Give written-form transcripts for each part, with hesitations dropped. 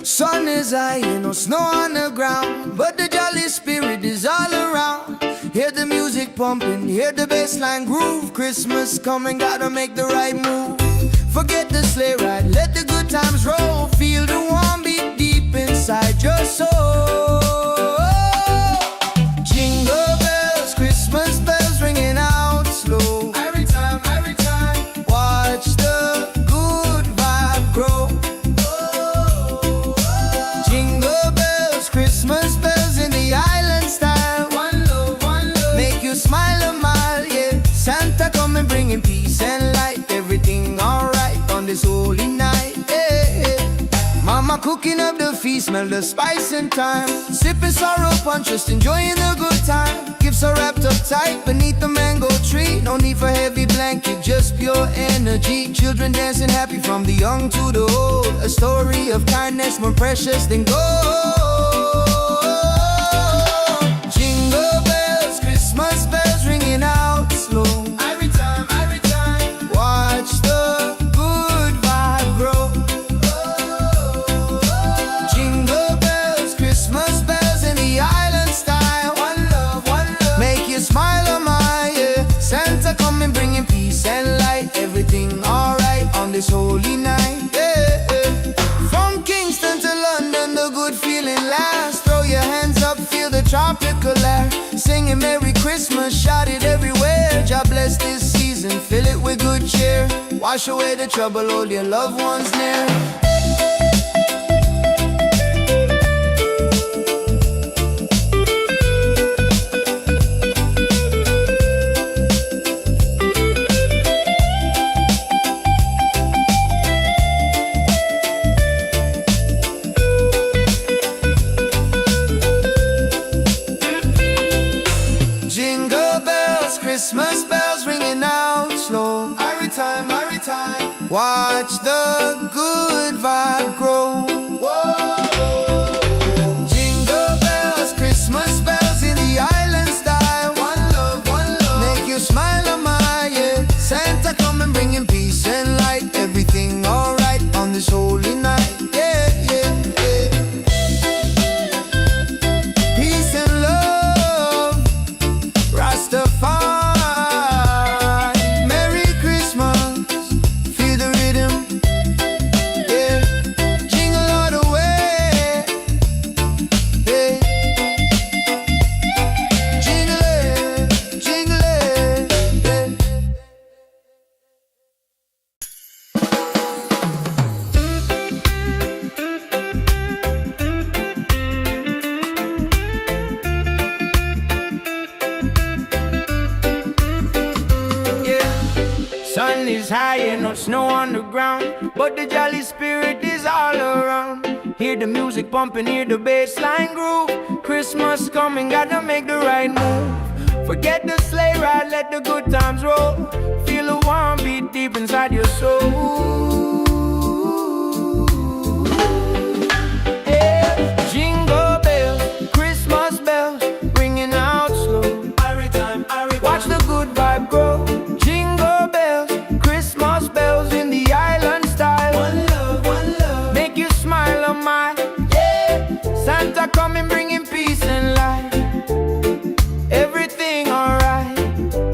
Sun is high and no snow on the ground, but the jolly spirit is all around. Hear the music pumping, hear the bassline groove. Christmas coming, gotta make the right move. Forget the sleigh ride, let the good times roll. Feel the warm beat deep inside your soul. Jingle bells, Christmas bells ringing out slow. Every time, watch the good vibe grow. Jingle bells, Christmas bells in the island style. One love, make you smile a mile, yeah. Santa coming bringing peace and light. Everything alright on this holy night, yeah. Mama cooking up the feast, smell the spice and thyme. Sipping sorrow punch, just enjoying the good time. Gifts are wrapped up tight beneath the mango tree. No need for heavy blanket, just pure energy. Children dancing happy from the young to the old. A story of kindness more precious than gold. Jingle bells, Christmas bells ringing out slow. Every time, watch the good vibe grow. Jingle bells, Christmas bells in the island style. One love, make you smile a mile, yeah. Santa coming bringing peace and light. Everything alright on this holy night, yeah. From Kingston to London, the good feeling lasts. Throw your hands up, feel the tropical air. Singing Merry Christmas, shout it everywhere. God bless this season, fill it with good cheer. Wash away the trouble, hold your loved ones near. Jingle bells, Christmas bells ringing out slow. Every time, watch the good vibe grow. Whoa. Jingle bells, Christmas bells in the island style. One love, make you smile a mile, yeah. Santa coming bringing peace and light. Everything alright on this holy night, yeah, yeah, yeah. Peace and love, Rastafari, Merry Christmas, feel the rhythm, yeah. Jingle all the way, yeah. Jingle it, yeah. Sun is high and no snow on the ground, but the jolly spirit is all around. Hear the music pumping, hear the bassline groove. Christmas coming, gotta make the right move. Forget the sleigh ride, let the good times roll. Feel the warm beat deep inside your soul. Yeah. Jingle bells, Christmas bells, ringing out slow. Watch the good vibe grow. Jingle bells, Christmas bells in the island style. One love, make you smile a mile, yeah. Santa coming bringing peace and light. Everything alright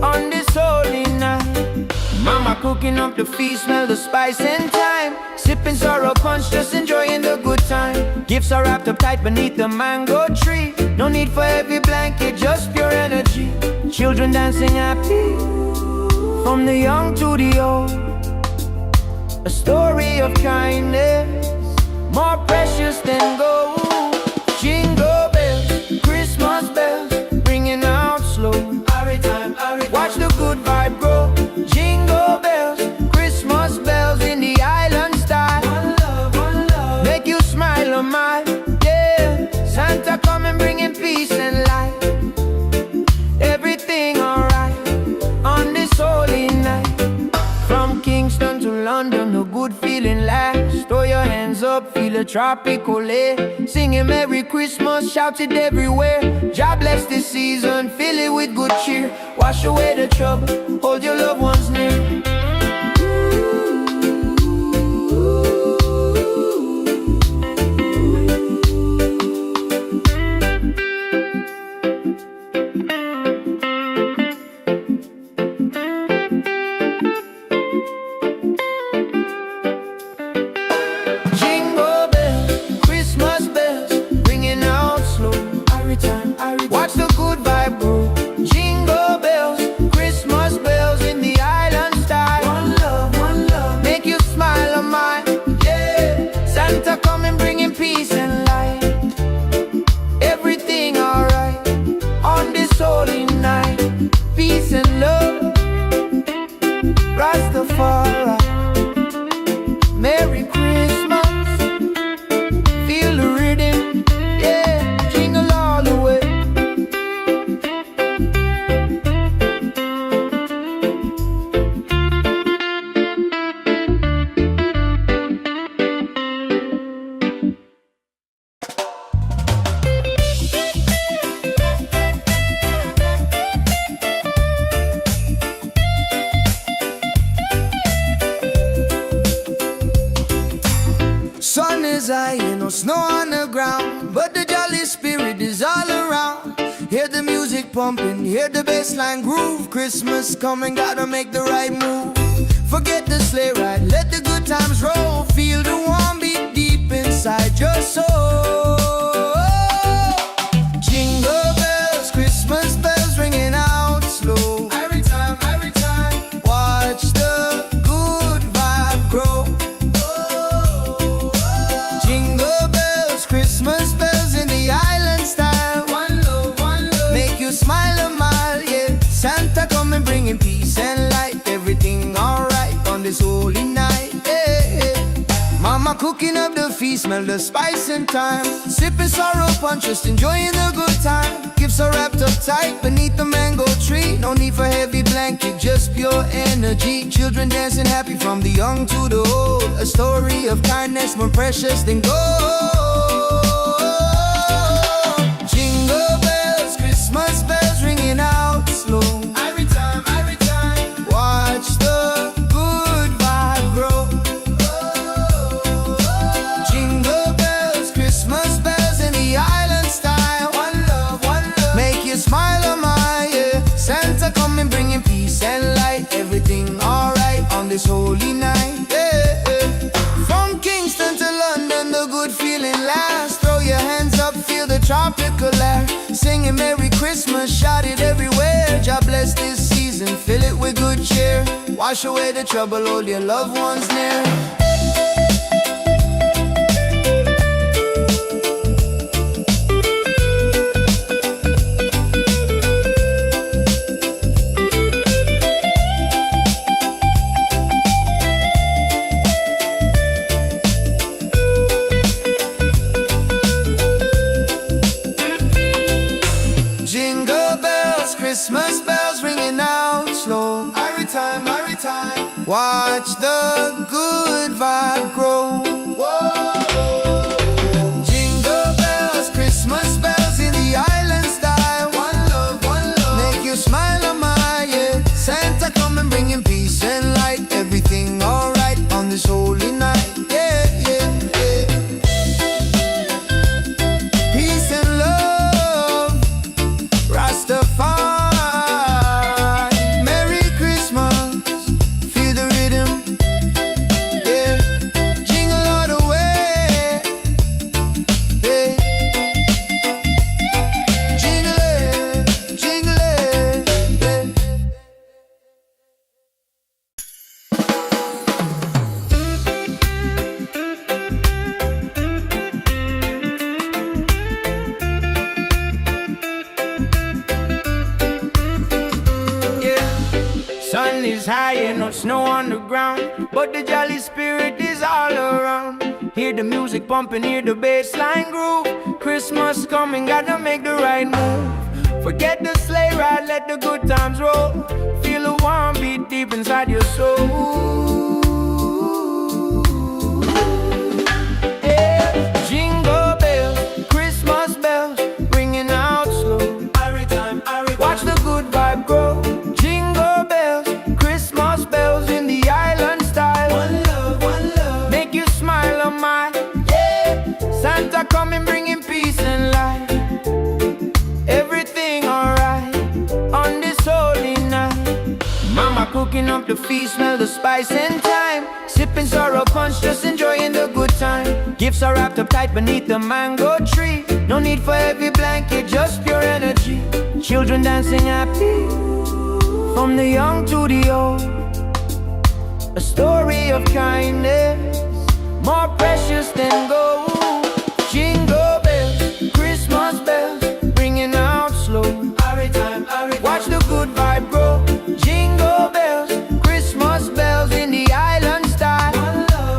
on this holy night. Mama cooking up the feast, smell the spice and thyme. Sipping sorrow punch, just enjoying the good time. Gifts are wrapped up tight beneath the mango tree. No need for heavy blanket, just pure energy. Children dancing happy from the young to the old. A story of kindness more precious than gold. Jingle bells, Christmas bells, ringing out slow. Watch the good vibe grow. Jingle bells, Christmas bells in the island style. One love, make you smile a mile, yeah. Santa coming bringing peace and light. Everything alright on this holy night. From Kingston to London, the good feeling lasts. Throw your hands up, feel a tropical air. Singing Merry Christmas, shout it everywhere. God bless this season, fill it with good cheer. Wash away the trouble, hold your loved ones near. no snow on the ground, but the jolly spirit is all around. Hear the music pumping, hear the bassline groove. Christmas coming, gotta make the right move. Forget the sleigh ride, let the good times roll. Feel the warm beat deep inside your soul. Jingle bells, Christmas bells ringing out slow. Every time, watch the good vibe grow. Jingle bells, Christmas bells in the island style. One love, make you smile a mile, yeah. Santa coming bringing peace and light. Everything alright on this holy night, yeah. Mama cooking up the feast, smell the spice and thyme. Sipping sorrow punch, just enjoying the good time. Gifts are wrapped up tight beneath the mango tree. No need for heavy blanket, just pure energy. Children dancing happy from the young to the old. A story of kindness more precious than gold. Jingle bells, Christmas bells ringing out slow. Every time, watch the good vibe grow. Jingle bells, Christmas bells in the island style. One love, make you smile a mile, yeah. Santa coming bringing peace and light. Everything alright on this holy night, yeah. From Kingston to London, the good feeling lasts. Throw your hands up, feel the tropical air. Singing Merry Christmas, shout it everywhere. God bless this season, fill it with good cheer. Wash away the trouble, hold your loved ones near. Jingle bells, Christmas bells ringing out slow. Every time, watch the good vibe grow. Whoa. Jingle bells, Christmas bells in the island style. One love, make you smile a mile, yeah. Santa coming bringing peace and light. Everything alright on this holy night, yeah, yeah, yeah. Peace and love, Rastafari. Merry Christmas, feel the rhythm, yeah. Jingle all the way, yeah. Jingle it, yeah. Sun is high and no snow on the ground, but the jolly spirit is all around. Hear the music pumping, hear the bassline groove. Christmas coming, gotta make the right move. Forget the sleigh ride, let the good times roll. Feel the warm beat deep inside your soul. Yeah. Jingle bells, Christmas bells, ringing out slow. Every time, watch the good vibe grow. Jingle bells, Christmas bells in the island style. One love, make you smile a mile, yeah. Santa coming bringing peace and light. Everything alright on this holy night. Mama cooking up the feast, smell the spice and thyme. Sipping sorrow punch, just enjoying the good time. Gifts are wrapped up tight beneath the mango tree. No need for heavy blanket, just pure energy. Children dancing happy from the young to the old. A story of kindness more precious than gold. Jingle bells, Christmas bells, ringing out slow. Every time, watch the good vibe grow. Jingle bells, Christmas bells in the island style.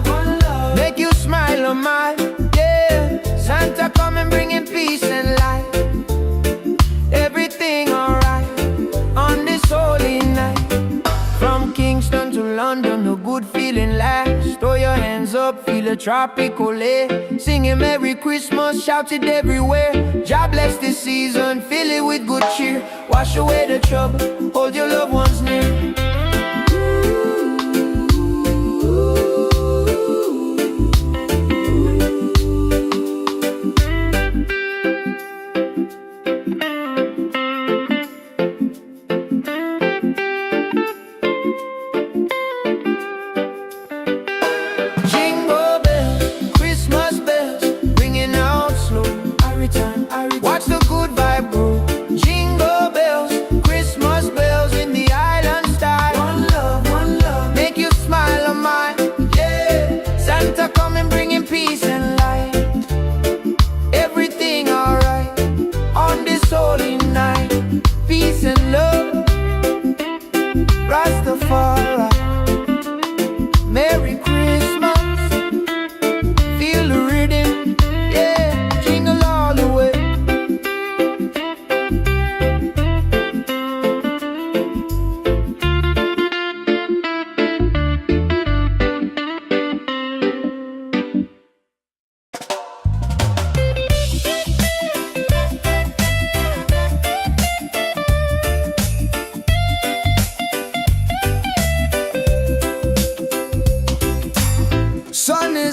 One love, make you smile a mile, yeah. Santa coming bringing peace and light. Everything alright on this holy night. From Kingston to London, a good feeling lasts. Throw your hands up, feel a tropical air. Singing Merry Christmas, shout it everywhere. God bless this season, fill it with good cheer. Wash away the trouble, hold your loved ones near.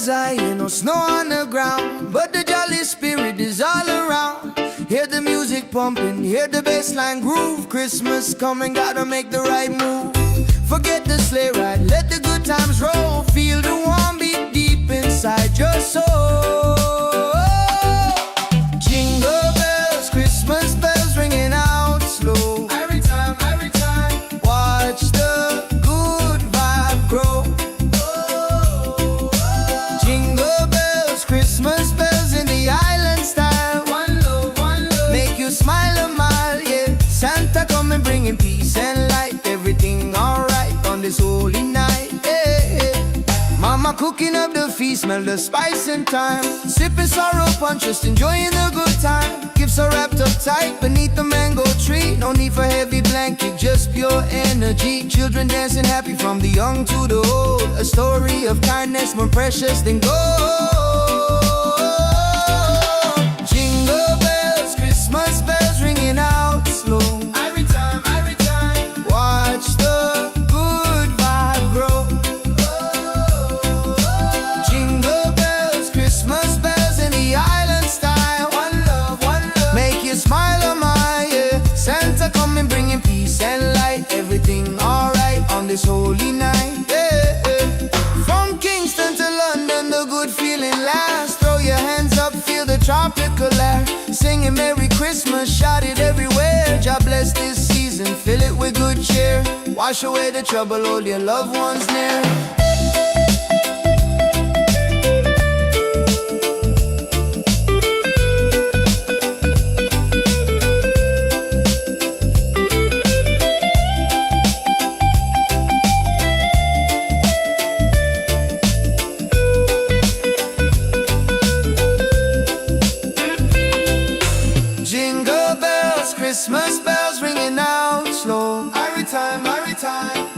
high and no snow on the ground, but the jolly spirit is all around. Hear the music pumping, hear the bassline groove. Christmas coming, gotta make the right move. Forget the sleigh ride, let the good times roll. Feel the warm beat deep inside your soul. Jingle bells, Christmas bells ringing out slow. Every time, watch the good vibe grow. Jingle bells, Christmas bells in the island style. One love, make you smile a mile, yeah. Santa coming bringing peace and light. Everything alright on this holy night, yeah. Mama cooking up the feast, smell the spice and thyme. Sipping sorrow punch, just enjoying the good time. Gifts are wrapped up tight beneath the mango tree. No need for heavy blanket, just pure energy. Children dancing happy from the young to the old. A story of kindness more precious than gold. Jingle bells, Christmas bells ringing out slow. Every time, watch the good vibe grow. Jingle bells, Christmas bells in the island style. One love, make you smile a mile, yeah. Santa coming bringing peace and light. Everything alright on this holy night, yeah. From Kingston to London, the good feeling lasts. Throw your hands up, feel the tropical air. Singing Merry Christmas, shout it everywhere. God bless this season, fill it with good cheer. Wash away the trouble, hold your loved ones near. Jingle bells, Christmas bells ringing out slow. Every time,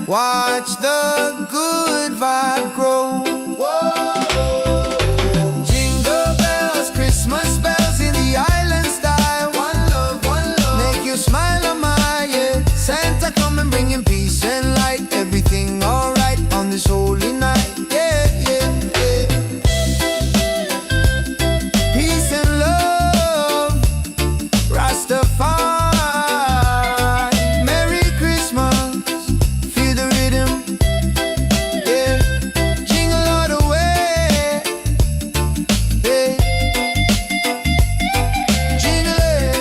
watch the good vibe grow. Whoa. Jingle bells, Christmas bells in the island style. One love, make you smile a mile, yeah. Santa coming bringing peace and light. Everything alright on this holy night, yeah, yeah, yeah. Peace and love, Rastafari, Merry Christmas, feel the rhythm, yeah. Jingle all the way, yeah. Jingle it,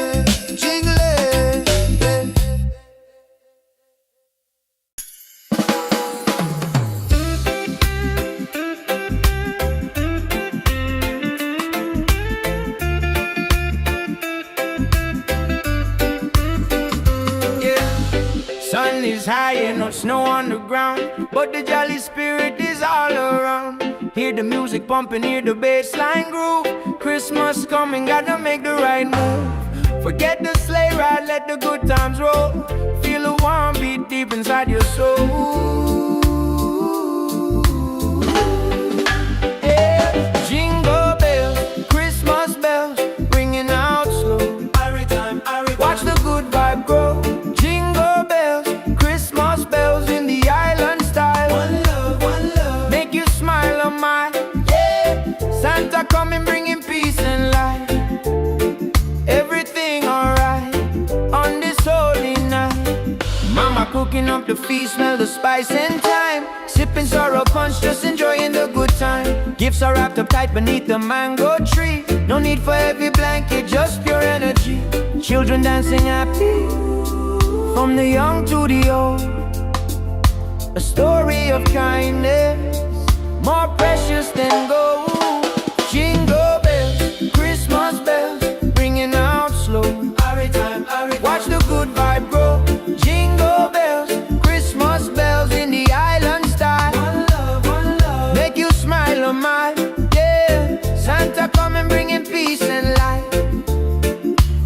yeah. Sun is high and no snow on the ground, but the jolly spirit is all around. Hear the music pumping, hear the bassline groove. Christmas coming, gotta make the right move. Forget the sleigh ride, let the good times roll. Feel the warm beat deep inside your soul. Yeah. Jingle bells, Christmas bells, ringing out slow. Watch the good vibe grow. Jingle bells, Christmas bells in the island style. One love, make you smile a mile, yeah. Santa coming bringing peace and light. Everything alright on this holy night. Mama cooking up the feast, smell the spice and thyme. Sipping sorrow punch, just enjoying the good time. Gifts are wrapped up tight beneath the mango tree. No need for heavy blanket, just pure energy. Children dancing happy from the young to the old. A story of kindness more precious than gold. Jingle bells, Christmas bells, ringing out slow. Watch the good vibe grow. Jingle bells, Christmas bells in the island style. One love, make you smile a mile, yeah. Santa coming bringing peace and light.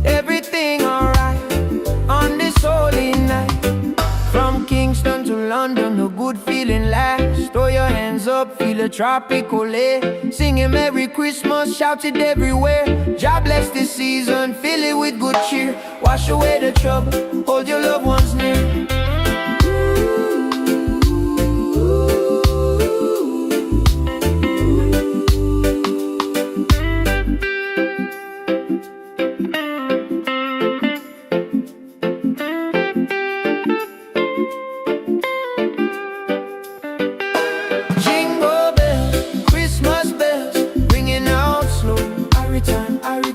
Everything alright on this holy night. From Kingston to London, a good feeling lasts. Throw your hands up, feel a tropical air. Singing Merry Christmas, shout it everywhere. God bless this season, fill it with good cheer. Wash away the trouble, hold your loved ones near.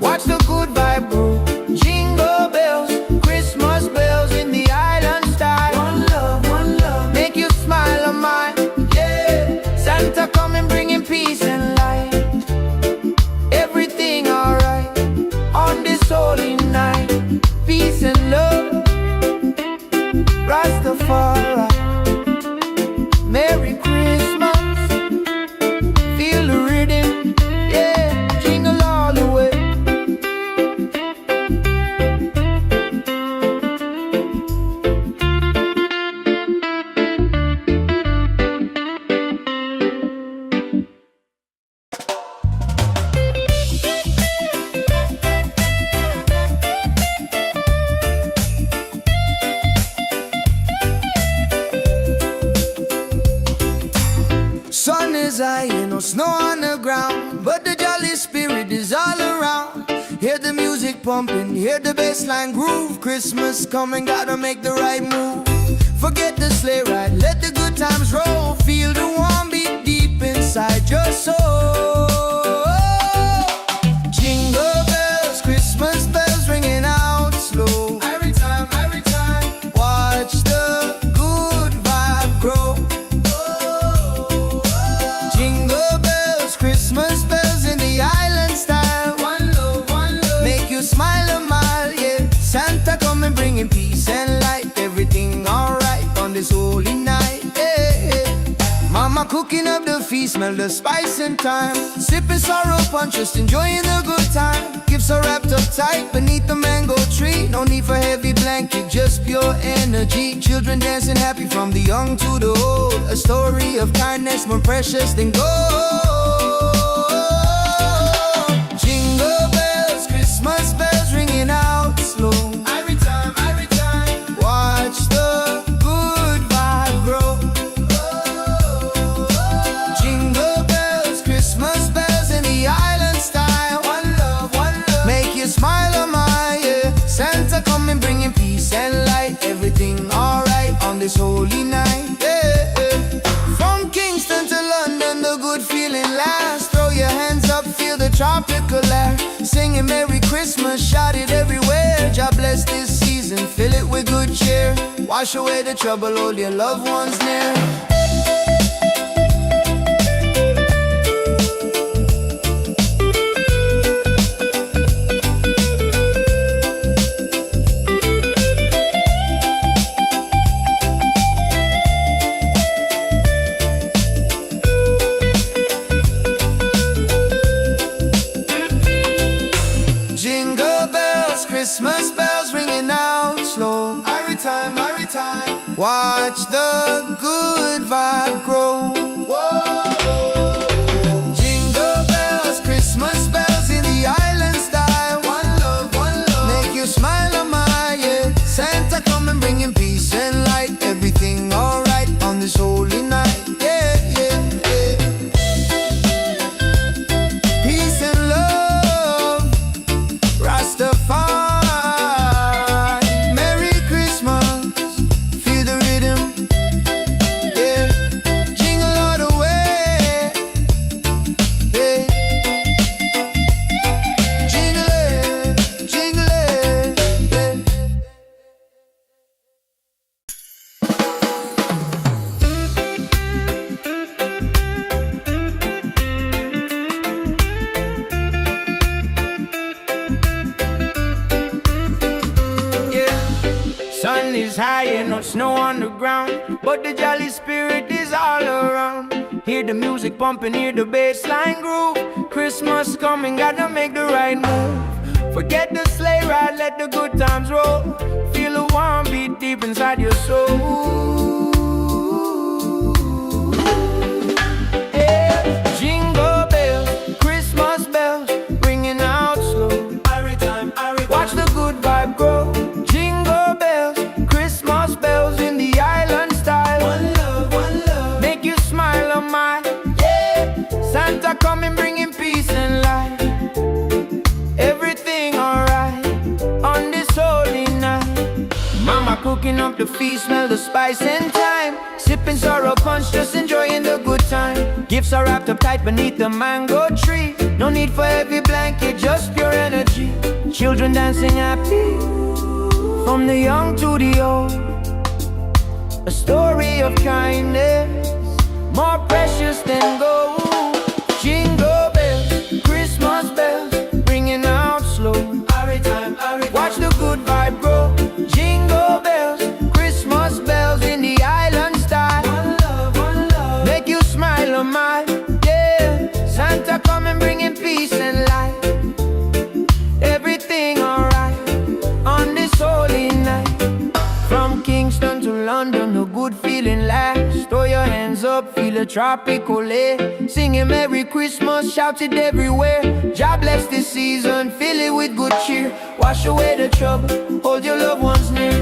Watch the good vibe grow. Jingle bells, Christmas bells in the island style. One love, make you smile on mine. Yeah, Santa coming bringing peace and light. Everything alright on this holy night. Peace and love, Rastafari. Merry Christmas, feel the rhythm, yeah, jingle all the way. Sun is high and no snow on the ground, but the jolly spirit is all around. Hear the music pumping, hear the bassline groove. Christmas coming, gotta make the right move. Forget the sleigh ride, let the good times roll. Feel the warm beat deep inside your soul. Jingle bells, Christmas bells ringing out slow. Every time, watch the good vibe grow. Christmas bells in the island style. One love, make you smile a mile, yeah. Santa coming bringing peace and light. Everything alright on this holy night, yeah. Mama cooking up the feast, smell the spice and thyme. Sipping sorrow punch, just enjoying the good time. Gifts are wrapped up tight beneath the mango tree. No need for heavy blanket, just pure energy. Children dancing happy from the young to the old. A story of kindness more precious than gold. Christmas bells ringing out slow. Every time, watch the good vibe grow. Jingle bells, Christmas bells in the island style. One love, make you smile on my, yeah. Santa coming bringing peace and light. Everything alright on this holy night, yeah. From Kingston to London, the good feeling lasts. Throw your hands up, feel the tropical air. Singing Merry Christmas, shout it everywhere. God bless this season, fill it with good cheer. Wash away the trouble, hold your loved ones near. Christmas bells ringing out slow. Every time, watch the good vibe grow. Whoa. Jingle bells, Christmas bells in the island style. One love, make you smile on my, yeah. Santa coming bringing peace and light. Everything alright on this holy night, yeah. Peace and love, Rastafari. Sun is high and no snow on the ground, but the jolly spirit is all around. Hear the music pumping, hear the bassline groove. Christmas coming, gotta make the right move. Forget the sleigh ride, let the good times roll. Feel the warm beat deep inside your soul. Yeah. Jingle bells, Christmas bells, ringing out slow. Watch the good vibe grow. Jingle bells, Christmas bells in the island style. One love, make you smile on my, yeah. Santa coming bringing peace and light. Everything alright on this holy night. Mama cooking up the feast, smell the spice and thyme. Sipping sorrow punch, just enjoying the good time. Gifts are wrapped up tight beneath the mango tree. No need for heavy blanket, just pure energy. Children dancing happy, from the young to the old. A story of kindness, more precious than gold. Jingle bells, Christmas bells, ringing out slow. Watch the good vibe grow. Jingle bells, Christmas bells in the island style. One love, make you smile on my, yeah. Santa come and bringing peace and light. Everything alright on this holy night. From Kingston to London, a good feeling lasts. Throw your hands up, feel a tropical air. Singing Merry Christmas, shout it everywhere. God bless this season, fill it with good cheer. Wash away the trouble, hold your loved ones near.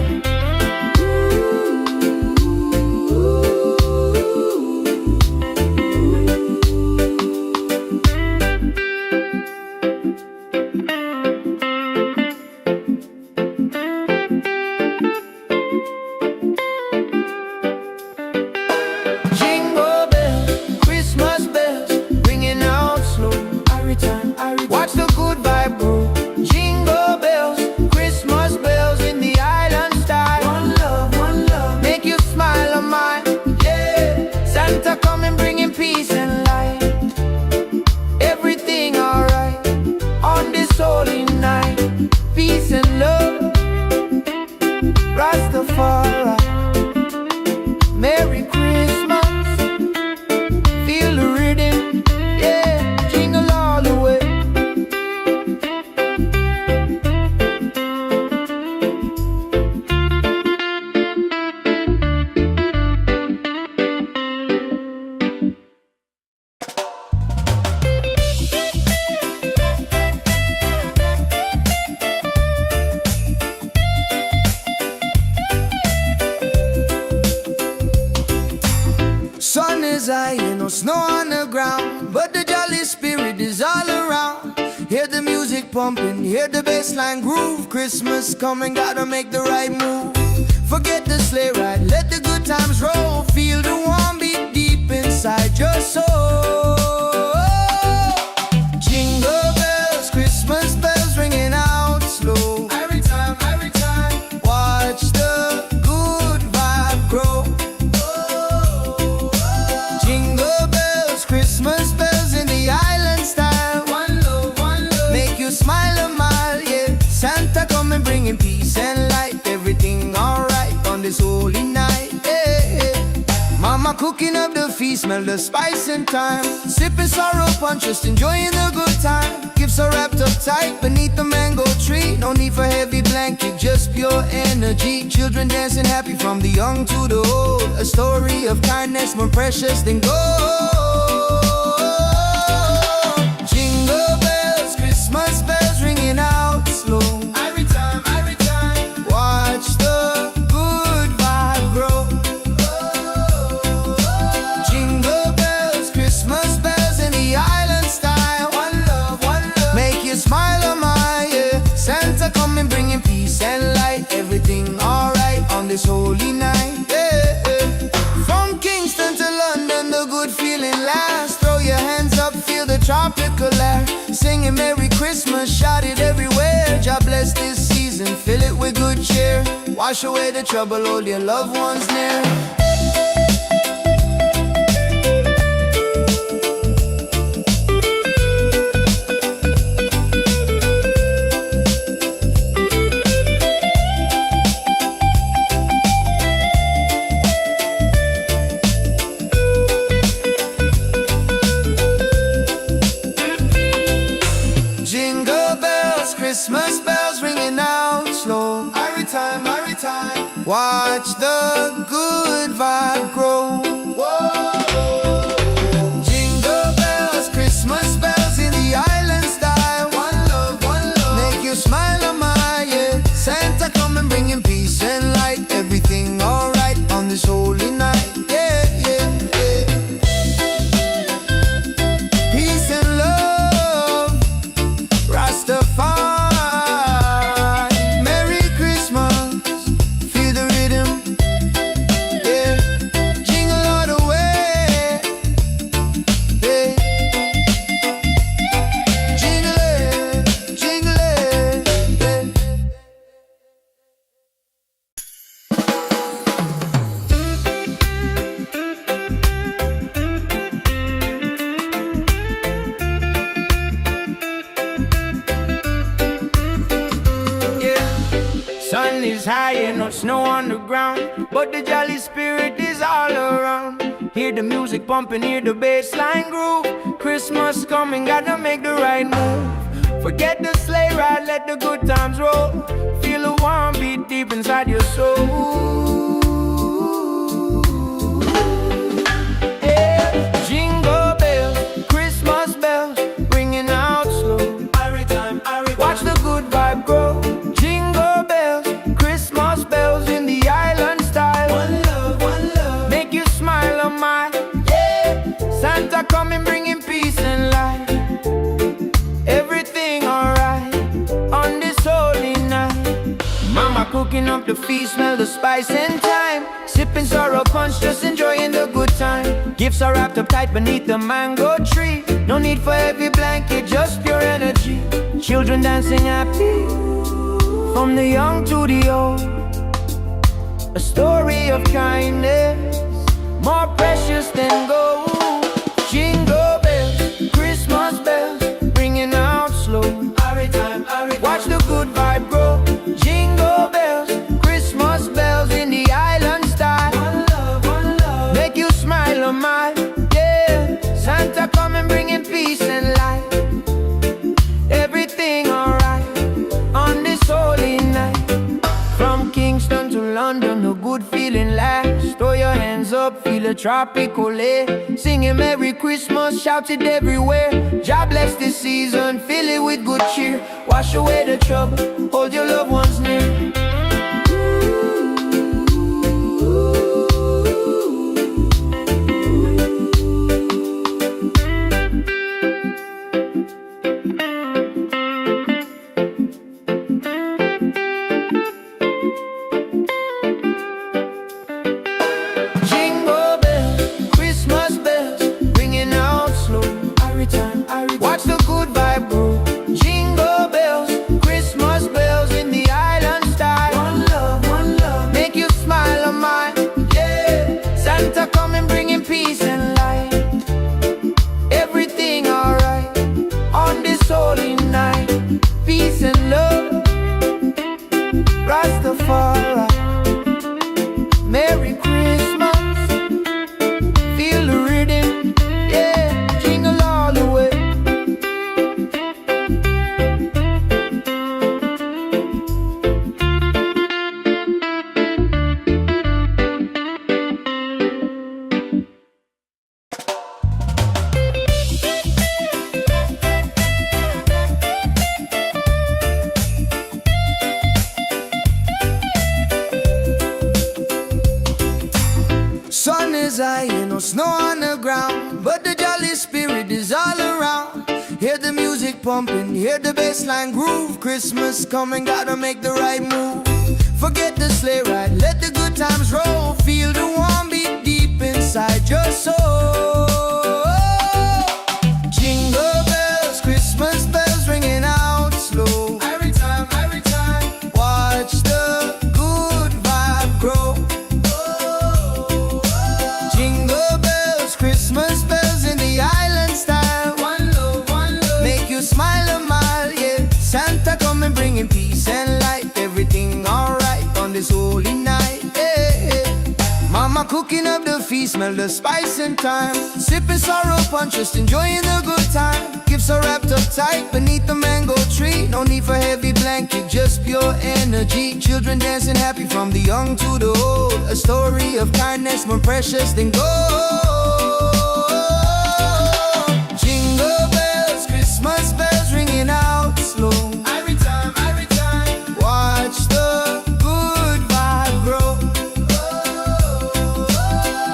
Watch the good vibe grow. Jingle bells, Christmas bells in the island style. One love, make you smile on mine, yeah. Santa come and bringing peace and light. Everything alright on this holy night. Peace and love, Rastafari. Merry Christmas, feel the rhythm, yeah. Jingle all the way. Sun is high and no snow on the ground, but the jolly spirit is all around. Hear the music pumping, hear the bassline groove. Christmas coming, gotta make the right move. Forget the sleigh ride, let the good times roll. Feel the warm beat deep inside your soul. Jingle bells, Christmas bells ringing out slow. Every time, watch the good vibe grow. Christmas bells in the island style. One love, make you smile a mile, yeah. Santa come and bringing peace and light. Everything alright on this holy night, yeah. Mama cooking up the feast, smell the spice and thyme. Sipping sorrow punch, just enjoying the good time. Gifts are wrapped up tight beneath the mango tree. No need for heavy blanket, just pure energy. Children dancing happy from the young to the old. A story of kindness more precious than gold. Christmas bells ringing out slow. Every time, watch the good vibe grow. Jingle bells, Christmas bells in the island style. One love, make you smile on my, yeah. Santa come and bringing peace and light. Everything alright on this holy night, yeah. From Kingston to London, the good feeling lasts. Throw your hands up, feel the tropical air. Singing Merry Christmas, shout it everywhere. God bless this season, fill it with good cheer. Wash away the trouble, hold your loved ones near. Christmas bells ringing out slow. Every time, watch the good vibe grow. Whoa. Jingle bells, Christmas bells in the island style. One love, make you smile on my, yeah. Santa come and bringing peace and light. Everything alright on this holy night, yeah. Peace and love, Rastafari. Feel the rhythm, yeah. Jingle all the way. island is high and no snow on the ground, but the jolly spirit is all around. Hear the music pumping, hear the bass line groove. Christmas coming, gotta make the right move. Forget the sleigh ride, let the good times roll. Feel the warm beat deep inside your soul. Yeah. Jingle bells, Christmas bells, ringing out slow. Watch the good vibe grow. Jingle bells, Christmas bells in the island style. One love, make you smile on my, yeah. Santa coming bringing peace and light. Everything alright on this holy night. Mama cooking up the feast, smell the spice and thyme. Sipping sorrow punch, just enjoying the good time. Gifts are wrapped up tight beneath the mango tree. No need for heavy blanket, just pure energy. Children dancing happy, from the young to the old. A story of kindness, more precious than gold. Jingle bells, Christmas bells, ringing out slow. Watch the good vibe grow. Jingle bells, Christmas bells in the island style. One love, make you smile on my, yeah. Santa coming bringing peace and light. Everything alright on this holy night. From Kingston to London, a good feeling lasts. Throw your hands up, feel a tropical air. Singing Merry Christmas, shout it everywhere. God bless this season, fill it with good cheer. Wash away the trouble, hold your loved ones near. Watch the good vibe grow. Jingle bells, Christmas bells in the island style. One love, make you smile on mine, yeah. Santa coming bringing peace and light. Everything alright on this holy night. Peace and love, Rastafari. Merry Christmas, feel the rhythm, yeah. Jingle all the way. Sun is high and no snow on the ground, but the jolly spirit is all around. Hear the music pumping, hear the bass line groove. Christmas coming, gotta make the right move. Forget the sleigh ride, let the good times roll. Feel the warm beat deep inside your soul. Jingle bells, Christmas bells ringing out slow. Every time, watch the good vibe grow. Jingle bells, Christmas bells in the island style. One love, make you smile a mile, yeah. Santa coming bringing peace and light. Everything alright on this holy night, yeah. Mama cooking up the feast, smell the spice and thyme. Sipping sorrow punch, just enjoying the good time. Gifts are wrapped up tight beneath the mango tree. No need for heavy blanket, just pure energy. Children dancing happy from the young to the old. A story of kindness more precious than gold. Jingle bells, Christmas bells ringing out slow. Every time, watch the good vibe grow.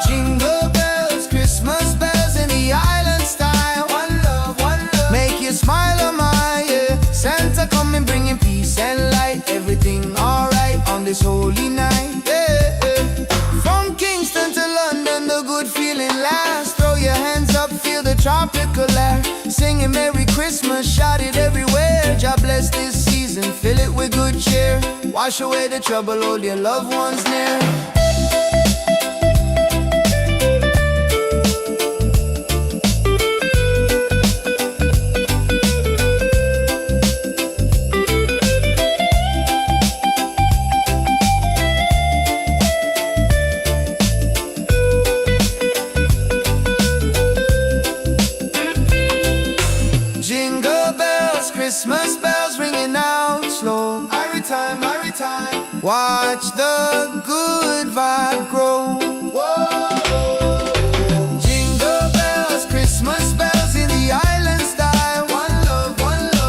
Jingle bells, Christmas bells in the island style. One love, make you smile on my, yeah. Santa coming bringing peace and light. Everything alright on this holy night, yeah. From Kingston to London, the good feeling lasts. Throw your hands up, feel the tropical air. Singing Merry Christmas, shout it everywhere. God bless this season, fill it with good cheer. Wash away the trouble, hold your loved ones near. time. Watch the good vibe grow. Whoa. Jingle bells, Christmas bells in the island style. One love,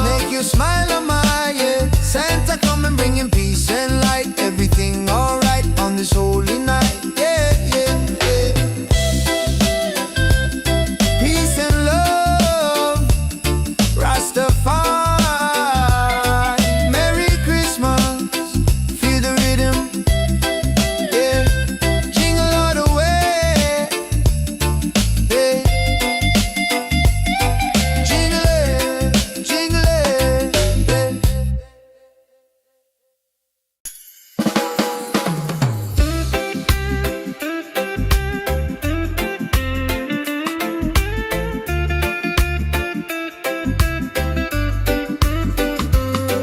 make you smile on my, yeah. Santa come and bring him peace and light. Everything alright on this holy night, yeah, yeah, yeah. Peace and love, Rastafari. Merry Christmas, feel the rhythm, yeah. Jingle all the way, yeah. Jingle it, jingle it,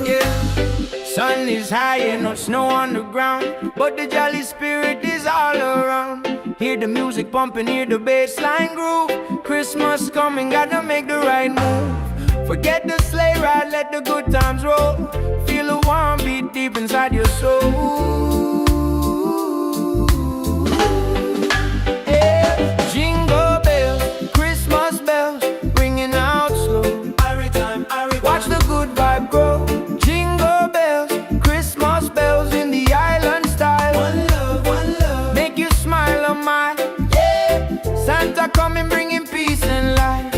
yeah. Sun is high and no snow on the ground, but the jolly spirit is all around. Hear the music pumping, hear the bass line groove. Christmas coming, gotta make the right move. Forget the sleigh ride, let the good times roll. Feel a warm beat deep inside your soul. Yeah. Jingle bells, Christmas bells, ringing out slow. Watch the good vibe grow. Jingle bells, Christmas bells in the island style. One love, make you smile on my, yeah. Santa coming bringing peace and light.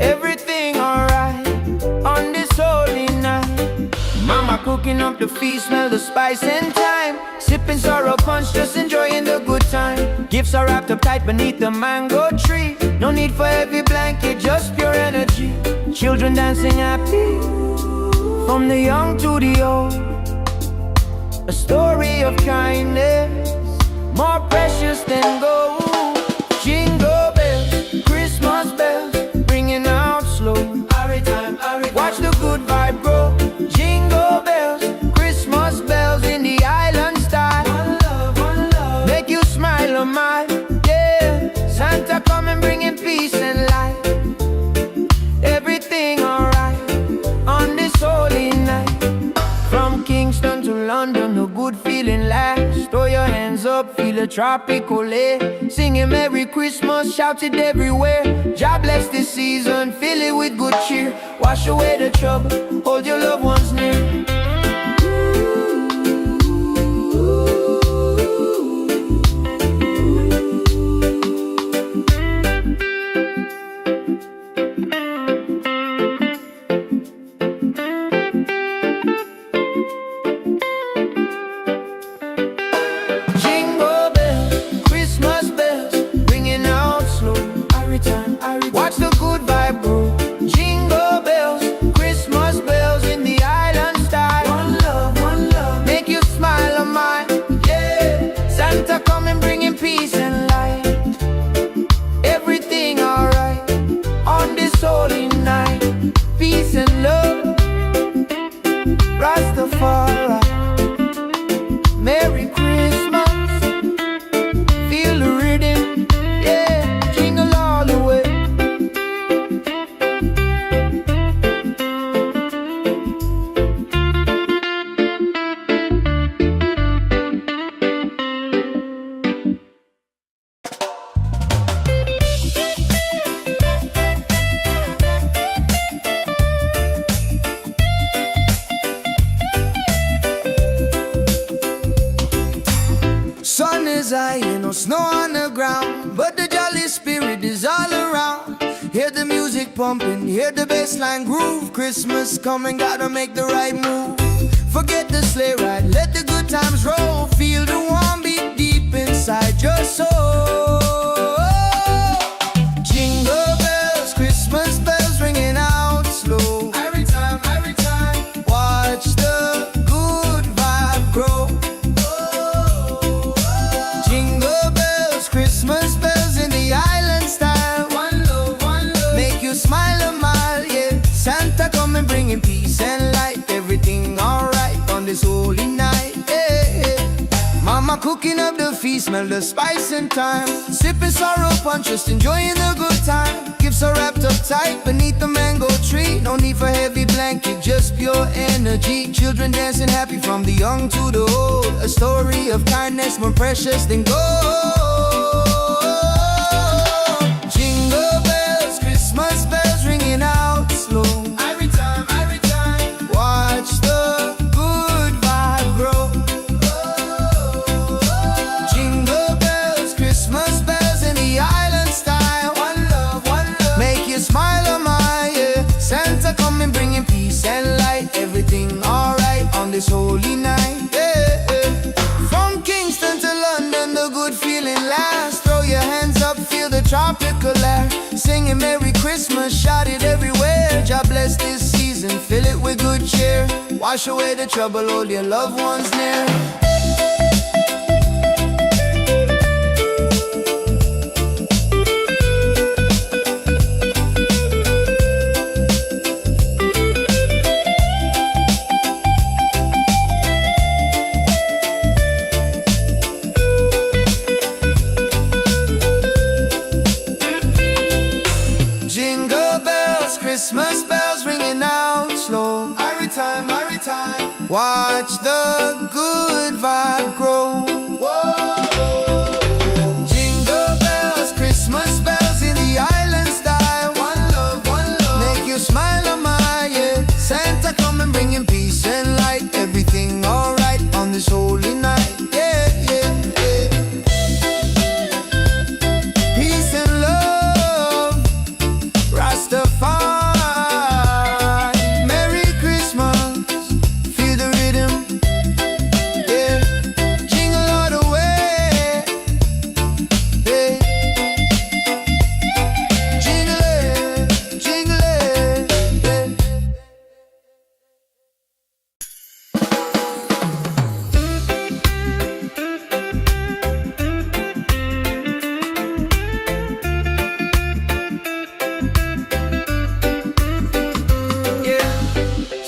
Everything alright on this holy night. Mama cooking up the feast, smell the spice and thyme. Sipping sorrow punch, just enjoying the good time. Gifts are wrapped up tight beneath the mango tree. No need for heavy blanket, just pure energy. Children dancing happy, from the young to the old. A story of kindness, more precious than gold. Jingle bells, Christmas bells, ringing out slow. Watch the good vibe grow. Jingle bells, Christmas bells in the island style. One love, make you smile on my, yeah. Santa come and bringing peace and light. Everything alright on this holy night. From Kingston to London, a good feeling lasts. Throw your hands up, feel a tropical air. Singing Merry Christmas, shout it everywhere. God bless this season, fill it with good cheer. Wash away the trouble, hold your loved ones near. Jingle bells, Christmas bells, ringing out slow. Watch the good vibe grow. Jingle bells, Christmas bells in the island style. One love, make you smile on my, yeah. Santa come and bringing peace and light. Everything alright on this holy night. Peace and love, Rastafari. Merry Christmas, feel the rhythm, yeah. Jingle all the way. Sun is high and no snow on the ground, but the jolly spirit is all around. Hear the music pumping, hear the bass line groove. Christmas coming, gotta make the right move. Forget the sleigh ride, let the good times roll. Feel the warm beat deep inside your soul. Jingle bells, Christmas bells ringing out slow. Every time, watch the good vibe grow. Jingle bells, Christmas bells in the island style. One love, make you smile a mile, yeah. Santa come and bringing peace and light. Everything alright on this holy night, yeah, yeah. Mama cooking up the feast, smell the spice and thyme. Sipping sorrow punch, just enjoying the good time. Gifts Gifts are wrapped up tight beneath the mango tree. No need for heavy blanket, just pure energy. Children dancing happy from the young to the old. A story of kindness more precious than gold. Jingle bells, Christmas bells ringing out slow. Every time, watch the good vibe grow. Jingle bells, Christmas bells in the island style. One love, make you smile, oh my, yeah. Santa coming bringing peace and light. Everything alright on this holy night, yeah, yeah. From Kingston to London, the good feeling lasts. Throw your hands up, feel the tropical air. Singing Merry Christmas, shout it everywhere. God bless this season, fill it with good cheer. Wash away the trouble, hold your loved ones near. Christmas bells ringing out slow. Every time, watch the good vibe grow. Whoa. Jingle bells, Christmas bells in the island style. One love, make you smile, oh my, yeah. Santa coming bringing peace and light. Everything alright on this holy night, yeah, yeah, yeah. Peace and love, Rastafari.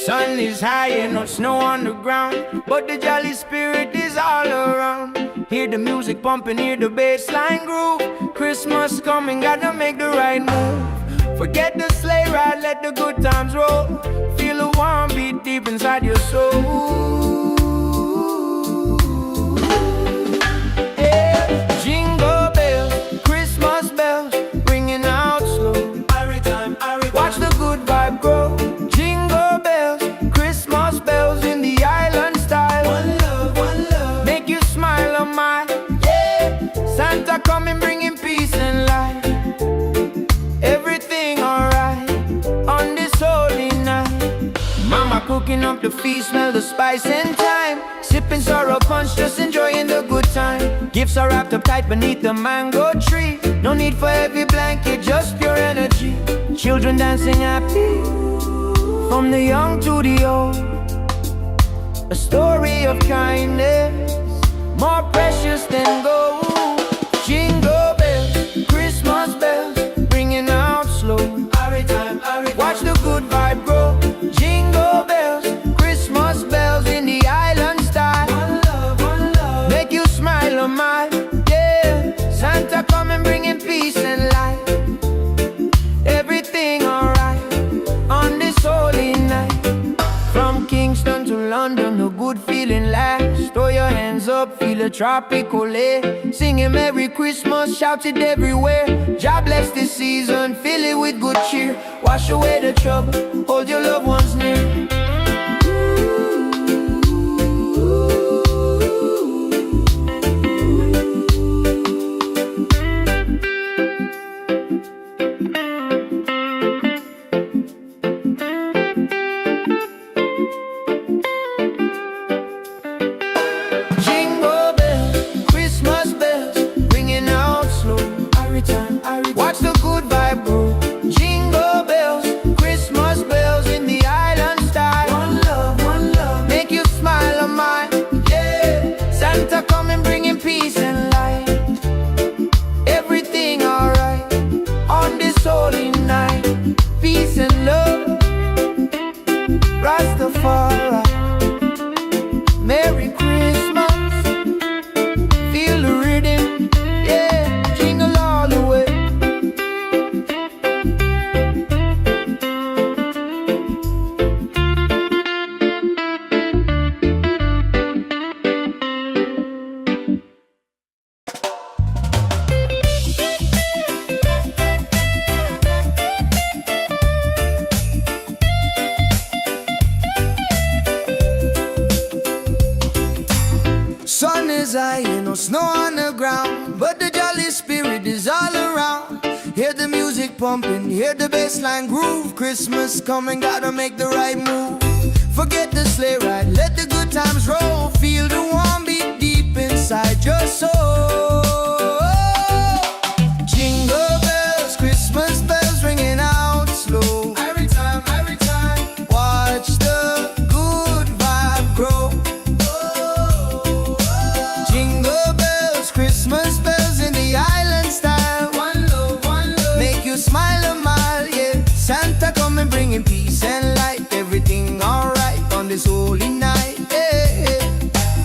Sun is high and no snow on the ground, but the jolly spirit is all around. Hear the music pumping, hear the bass line groove. Christmas coming, gotta make the right move. Forget the sleigh ride, let the good times roll. Feel a warm beat deep inside your soul. Yeah. Jingle bells, Christmas bells, ringing out slow. Watch the good vibe grow. Jingle bells, Christmas bells in the island style. One love, make you smile, oh my, yeah. Santa coming bringing peace and light. Everything alright on this holy night. Mama cooking up the feast, smell the spice and thyme. Sipping sorrow punch, just enjoying the good time. Gifts are wrapped up tight beneath the mango tree. No need for heavy blanket, just pure energy. Children dancing happy from the young to the old. A story of kindness, more precious than gold. Jingle bells, Christmas bells, ringing out slow. Watch the good vibe grow. Jingle bells, Christmas bells in the island style. One love, make you smile, oh my, yeah. Santa coming bringing peace and light. Everything alright on this holy night. From Kingston to London, a good feeling lasts. Throw your hands up, feel a tropical air. Singing Merry Christmas, shout it everywhere. God bless this season, fill it with good cheer. Wash away the trouble, hold your loved ones near. Watch the good vibe grow. Jingle bells, Christmas bells in the island style. One love, make you smile, oh my, yeah. Santa coming bringing peace and light. Everything alright on this holy night. Peace and love, Rastafari. Merry Christmas, feel the rhythm, yeah. Jingle all the way. is high and no snow on the ground, but the jolly spirit is all around. Hear the music pumping, hear the bassline groove. Christmas coming, gotta make the right move. Forget the sleigh ride, let the good times roll. Feel the warm beat deep inside your soul. Jingle bells, Christmas bells ringing out slow. Every time, watch the good vibe grow. Jingle bells, Christmas bells in the island style. One love, make you smile a mile, yeah. Santa coming bringing peace and light. Everything alright on this holy night, yeah.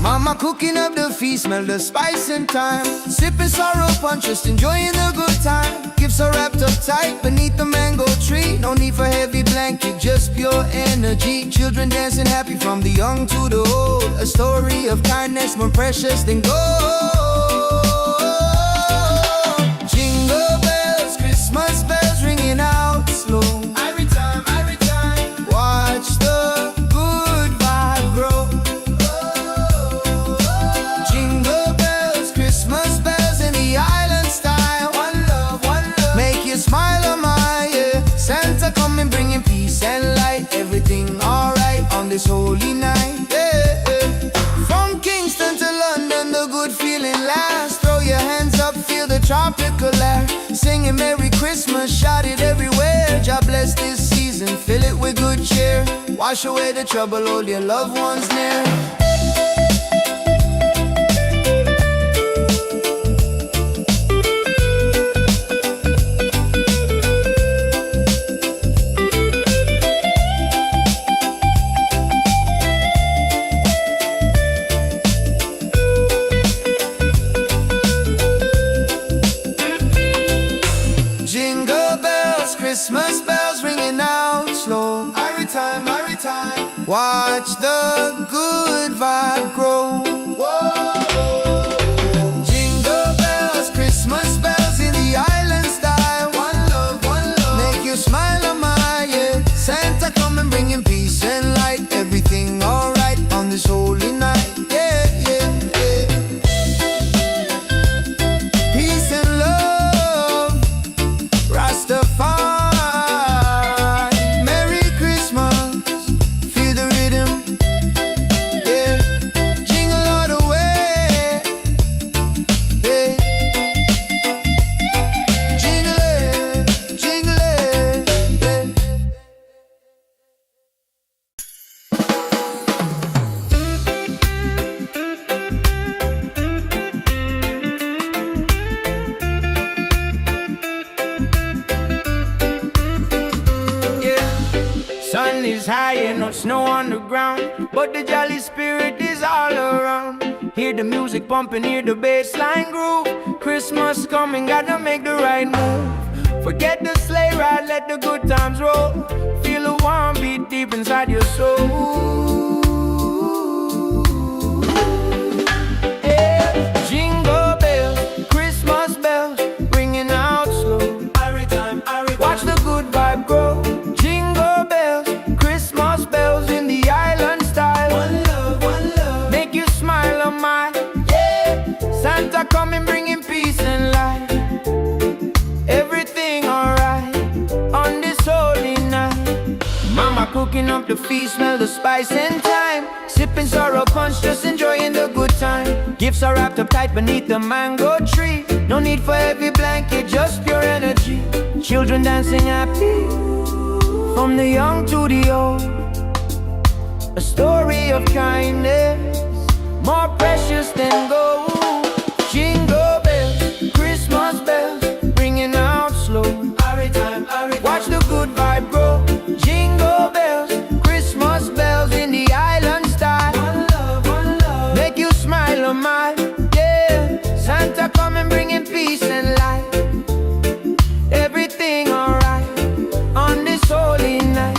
Mama cooking up the feast, smell the spice and thyme. Sipping sorrow punch, just enjoying the good time. Gifts are wrapped up tight beneath the mango tree. No need for heavy blanket, just pure energy. Children dancing happy from the young to the old. A story of kindness more precious than gold. Jingle bells, Christmas bells ringing out slow. Every time, watch the good vibe grow. Jingle bells, Christmas bells in the island style. One love, make you smile a mile, yeah. Santa coming bringing peace and light. Everything alright on this holy night, yeah. From Kingston to London, the good feeling lasts. Throw your hands up, feel the tropical air. Singing Merry Christmas, shout it everywhere. God bless this season, fill it with good cheer. Wash away the trouble, hold your loved ones near. Jingle bells, Christmas bells ringing out slow. Every time, watch the good vibe grow. Jingle bells, Christmas bells in the island style. One love, make you smile a mile, yeah. Santa coming bringing peace and light. Everything alright on this holy night, yeah. Peace and love, Rastafari. Merry Christmas, feel the rhythm, yeah. Jingle all the way, yeah. Jingle it, yeah. Sun is high and no snow on the ground, but the jolly spirit is all around. Hear the music pumping, hear the bassline groove. Christmas coming, gotta make the right move. Forget the sleigh ride, let the good times roll. Feel the warm beat deep inside your soul. Yeah. Jingle bells, Christmas bells, ringing out slow. Watch the good vibe grow. Jingle bells, Christmas bells in the island style. One love, make you smile a mile, yeah. Santa coming bringing peace and light. Everything alright on this holy night. Mama cooking up the feast, smell the spice and thyme. Sipping sorrow punch, just enjoying the good time. Gifts are wrapped up tight beneath the mango tree. No need for heavy blanket, just pure energy. Children dancing happy from the young to the old. A story of kindness more precious than gold. Jingle bells, Christmas bells, ringing out slow. Watch the good vibe grow. Jingle bells, Christmas bells in the island style. One love, make you smile a mile, yeah. Santa coming bringing peace and light. Everything alright on this holy night.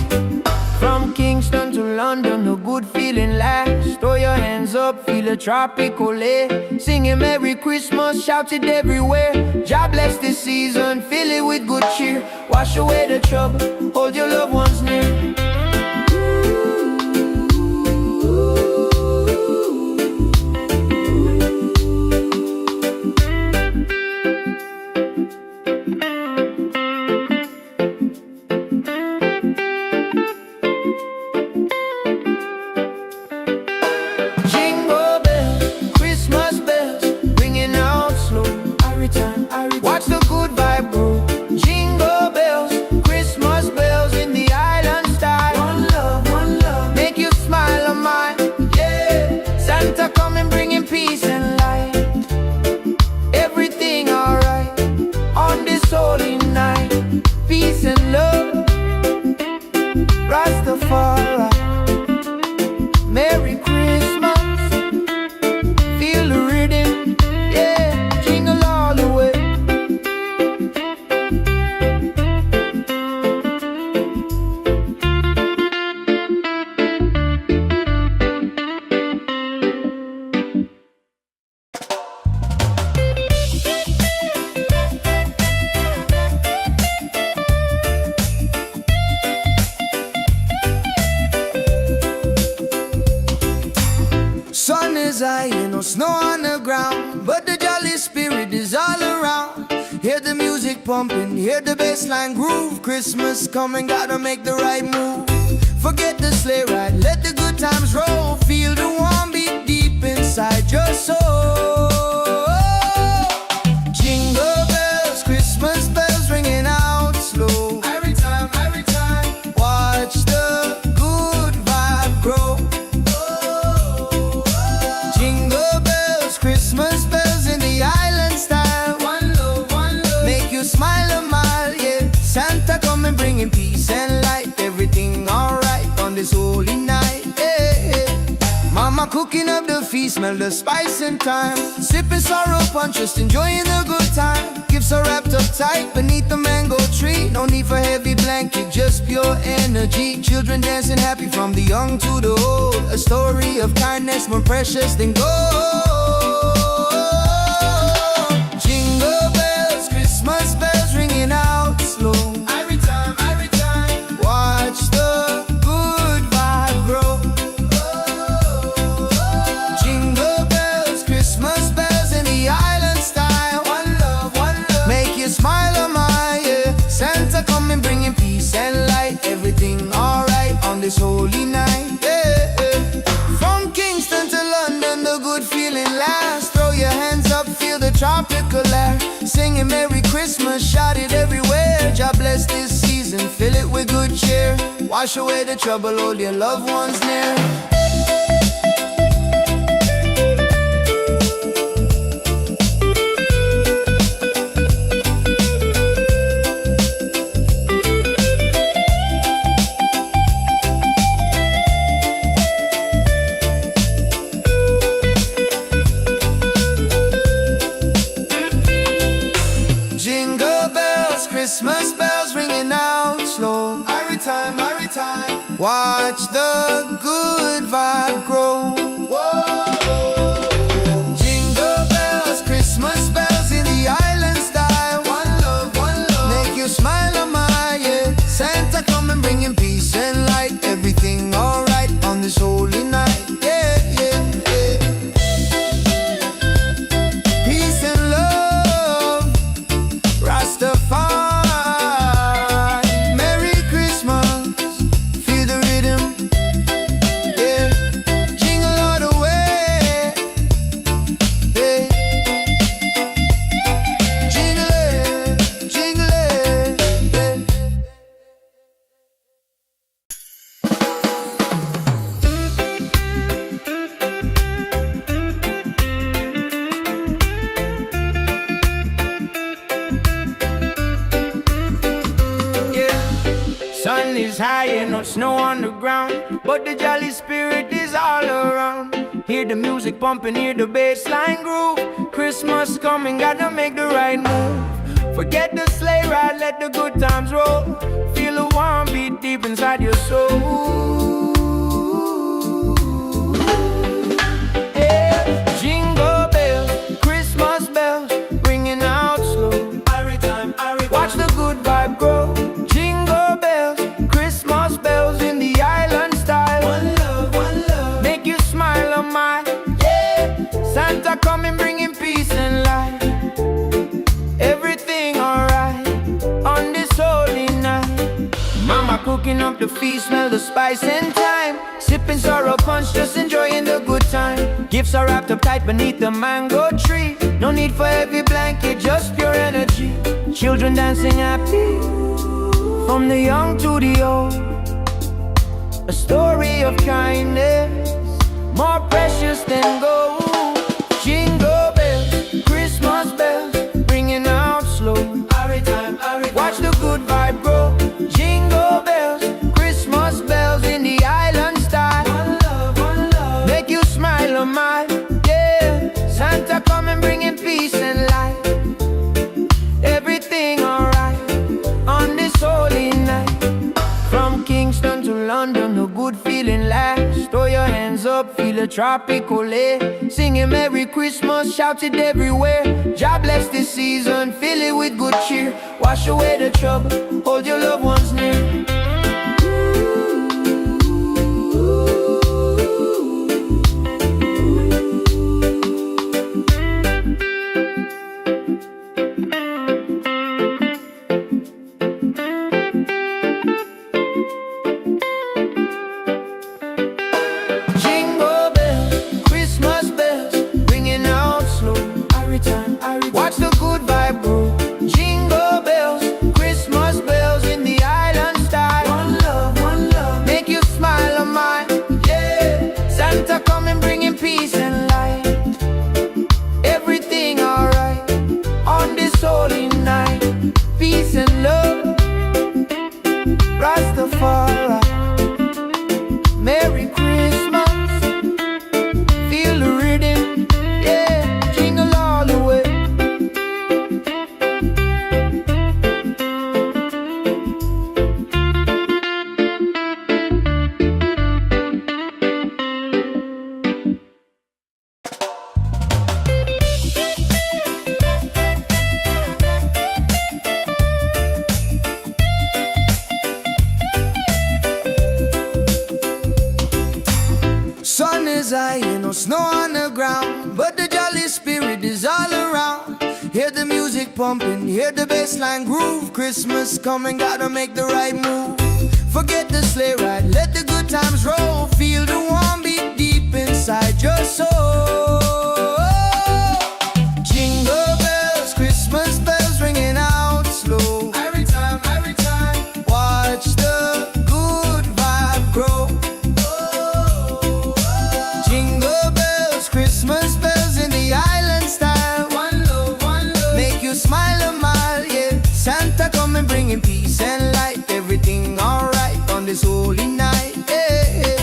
From Kingston to London, the good feeling lasts. Throw your hands up, feel the tropical air. Singing Merry Christmas, shout it everywhere. God bless this season, fill it with good cheer. Wash away the trouble, hold your loved ones near. is high, ain't no snow on the ground, but the jolly spirit is all around. Hear the music pumping, hear the bassline groove. Christmas coming, gotta make the right move. Forget the sleigh ride, let the good times roll. Feel the warm beat deep inside your soul. Jingle bells, Christmas bells ringing out slow. Every time, watch the good vibe grow. Jingle bells, Christmas bells in the island style. One love, make you smile a mile, yeah. Santa coming bringing peace and light. Everything alright on this holy night, yeah. Mama cooking up the feast, smell the spice and thyme. Sipping sorrow punch, just enjoying the good time. Gifts are wrapped up tight beneath the mango tree. No need for heavy blanket, just pure energy. Children dancing happy from the young to the old. A story of kindness more precious than gold. Jingle bells, Christmas bells ringing out slow. Every time, watch the good vibe grow. Jingle bells, Christmas bells in the island style. One love, make you smile a mile, yeah. Santa coming bringing peace and light. Everything alright on this holy night, yeah. From Kingston to London, the good feeling lasts. Throw your hands up, feel the tropical air. Singing Merry Christmas, shout it everywhere. God bless this season, fill it with good cheer. Wash away the trouble, hold your loved ones near. Jingle bells, Christmas bells ringing out slow. Every time, watch the good vibe grow. Jingle bells, Christmas bells in the island style. One love, make you smile a mile, yeah. Santa coming bringing peace and light. Everything alright on this holy night, yeah, yeah, yeah. Peace and love, Rastafari. Merry Christmas, feel the rhythm, yeah. Jingle all the way, yeah. Jingle it, yeah. Sun is high and no snow on the ground, but the jolly spirit is all around. Hear the music pumping, hear the bassline groove. Christmas coming, gotta make the right move. Forget the sleigh ride, let the good times roll. Feel the warm beat deep inside your soul. Yeah. Jingle bells, Christmas bells, ringing out slow. Watch the good vibe grow. Jingle bells, Christmas bells in the island style. One love, make you smile a mile, yeah. Santa coming bringing peace and light. Everything alright on this holy night. Mama cooking up the feast, smell the spice and thyme. Sipping sorrow punch, just enjoying the good time. Gifts are wrapped up tight beneath the mango tree. No need for heavy blanket, just pure energy. Children dancing happy from the young to the old. A story of kindness more precious than gold. Jingle bells, Christmas bells, ringing out slow. Watch the good vibe grow. Jingle bells, Christmas bells in the island style. One love, make you smile a mile, yeah. Santa coming bringing peace and light. Everything alright on this holy night. From Kingston to London, the good feeling lasts. Throw your hands up, feel the tropical air. Singing Merry Christmas, shout it everywhere. God bless this season, fill it with good cheer. Wash away the trouble, hold your loved ones near. sun is high and no snow on the ground, but the jolly spirit is all around. Hear the music pumping, hear the bassline groove. Christmas coming, gotta make the right move. Forget the sleigh ride, let the good times roll. Feel the warm beat deep inside your soul. Jingle bells, Christmas bells ringing out slow. Every time, watch the good vibe grow. Jingle bells, Christmas bells in the island style. One love, make you smile a mile, yeah. Santa coming bringing peace and light. Everything alright on this holy night, yeah.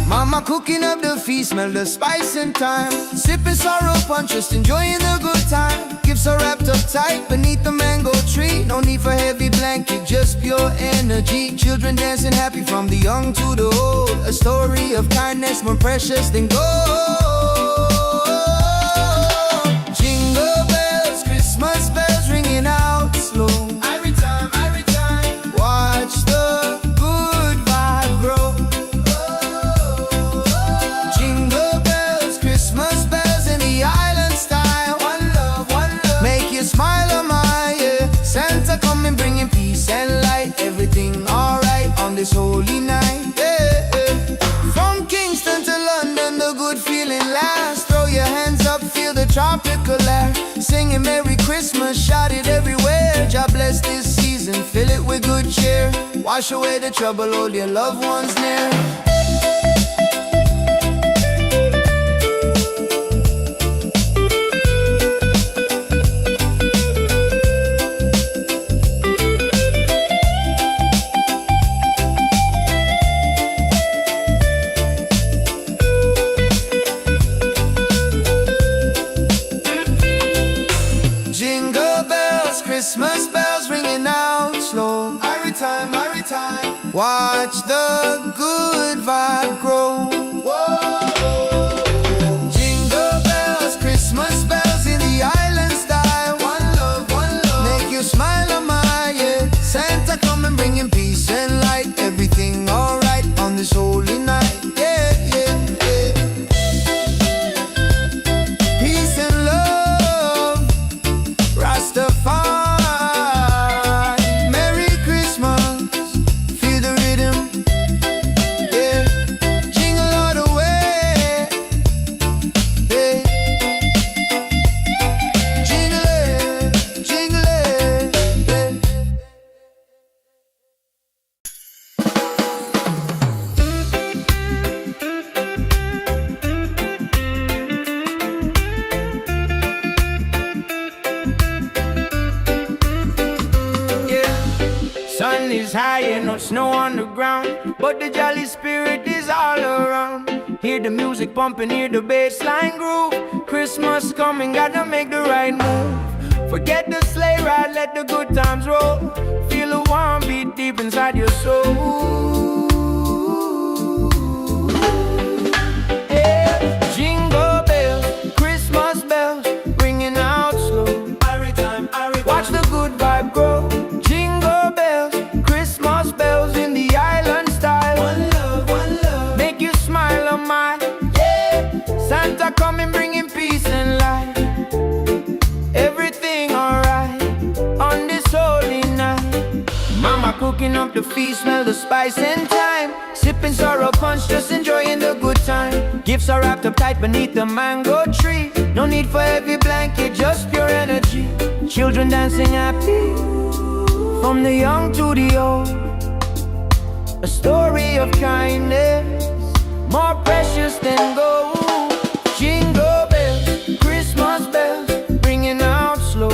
Mama cooking up the feast, smell the spice and thyme. Sipping sorrow punch, just enjoying the good time. Gifts are wrapped up tight beneath the mango tree. No need for heavy blanket, just pure energy. Children dancing happy from the young to the old. A story of kindness more precious than gold. Jingle bells, Christmas bells ringing out slow. Every time, watch the good vibe grow. Jingle bells, Christmas bells in the island style. One love, make you smile a mile, yeah. Santa coming bringing peace and light. Everything alright on this holy night, yeah. From Kingston to London, the good feeling lasts. Throw your hands up, feel the tropical air. Singing Merry Christmas, shout it everywhere. God bless this season, fill it with good cheer. Wash away the trouble, hold your loved ones near. Jingle bells, Christmas bells ringing out slow. Every time, watch the good vibe grow. Jingle bells, Christmas bells in the island style. One love, make you smile a mile, yeah. Santa coming bringing peace and light. Everything alright on this holy night, yeah, yeah, yeah. Peace and love, Rastafari. Merry Christmas, feel the rhythm, yeah. Jingle all the way, yeah. Jingle it, yeah. Sun is high and no snow on the ground, but the jolly spirit is all around. Hear the music pumping, hear the bassline groove. Christmas coming, gotta make the right move. Forget the sleigh ride, let the good times roll. Feel the warm beat deep inside your soul. Yeah. Jingle bells, Christmas bells ringing out slow. Watch the good vibe grow. Jingle bells, Christmas bells in the island style. One love, make you smile a mile, yeah. Santa coming bringing peace and light. Everything alright on this holy night. Mama cooking up the feast, smell the spice and thyme. Sipping sorrow punch, just enjoying the good time. Gifts are wrapped up tight beneath the mango tree. No need for heavy blanket, just pure energy. Children dancing happy from the young to the old. A story of kindness more precious than gold. Jingle bells, Christmas bells ringing out slow.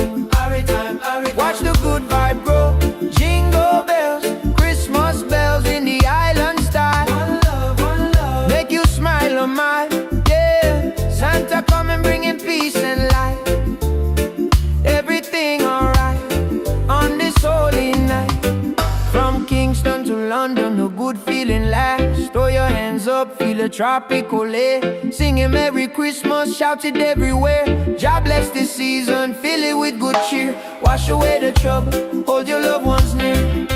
Watch the good vibe grow. Jingle bells, Christmas bells in the island style. One love, make you smile a mile, yeah. Santa coming bringing peace and light. Everything alright on this holy night. From Kingston to London, the good feeling lasts. Throw your hands up, feel the tropical air. Singing Merry Christmas, shout it everywhere. God bless this season, fill it with good cheer. Wash away the trouble, hold your loved ones near.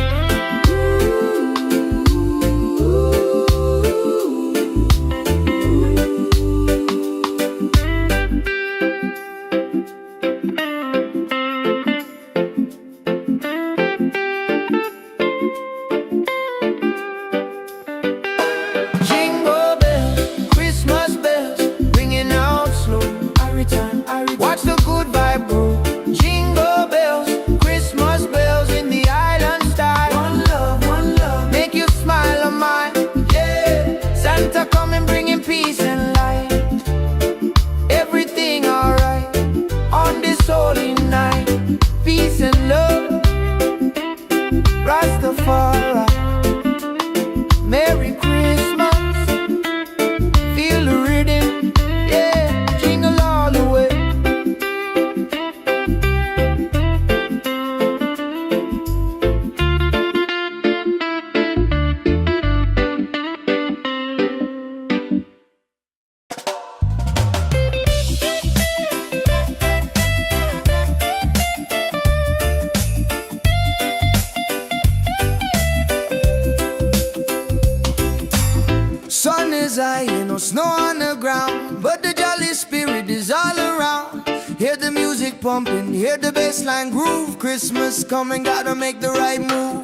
snow on the ground, but the jolly spirit is all around. Hear the music pumping, hear the bassline groove. Christmas coming, gotta make the right move.